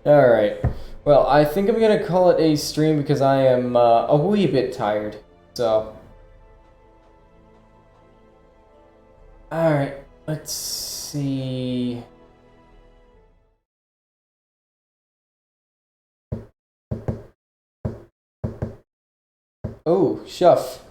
Alright. Well, I think I'm gonna call it a stream because I am a wee bit tired. So. Alright, let's see. Oh, Shuff.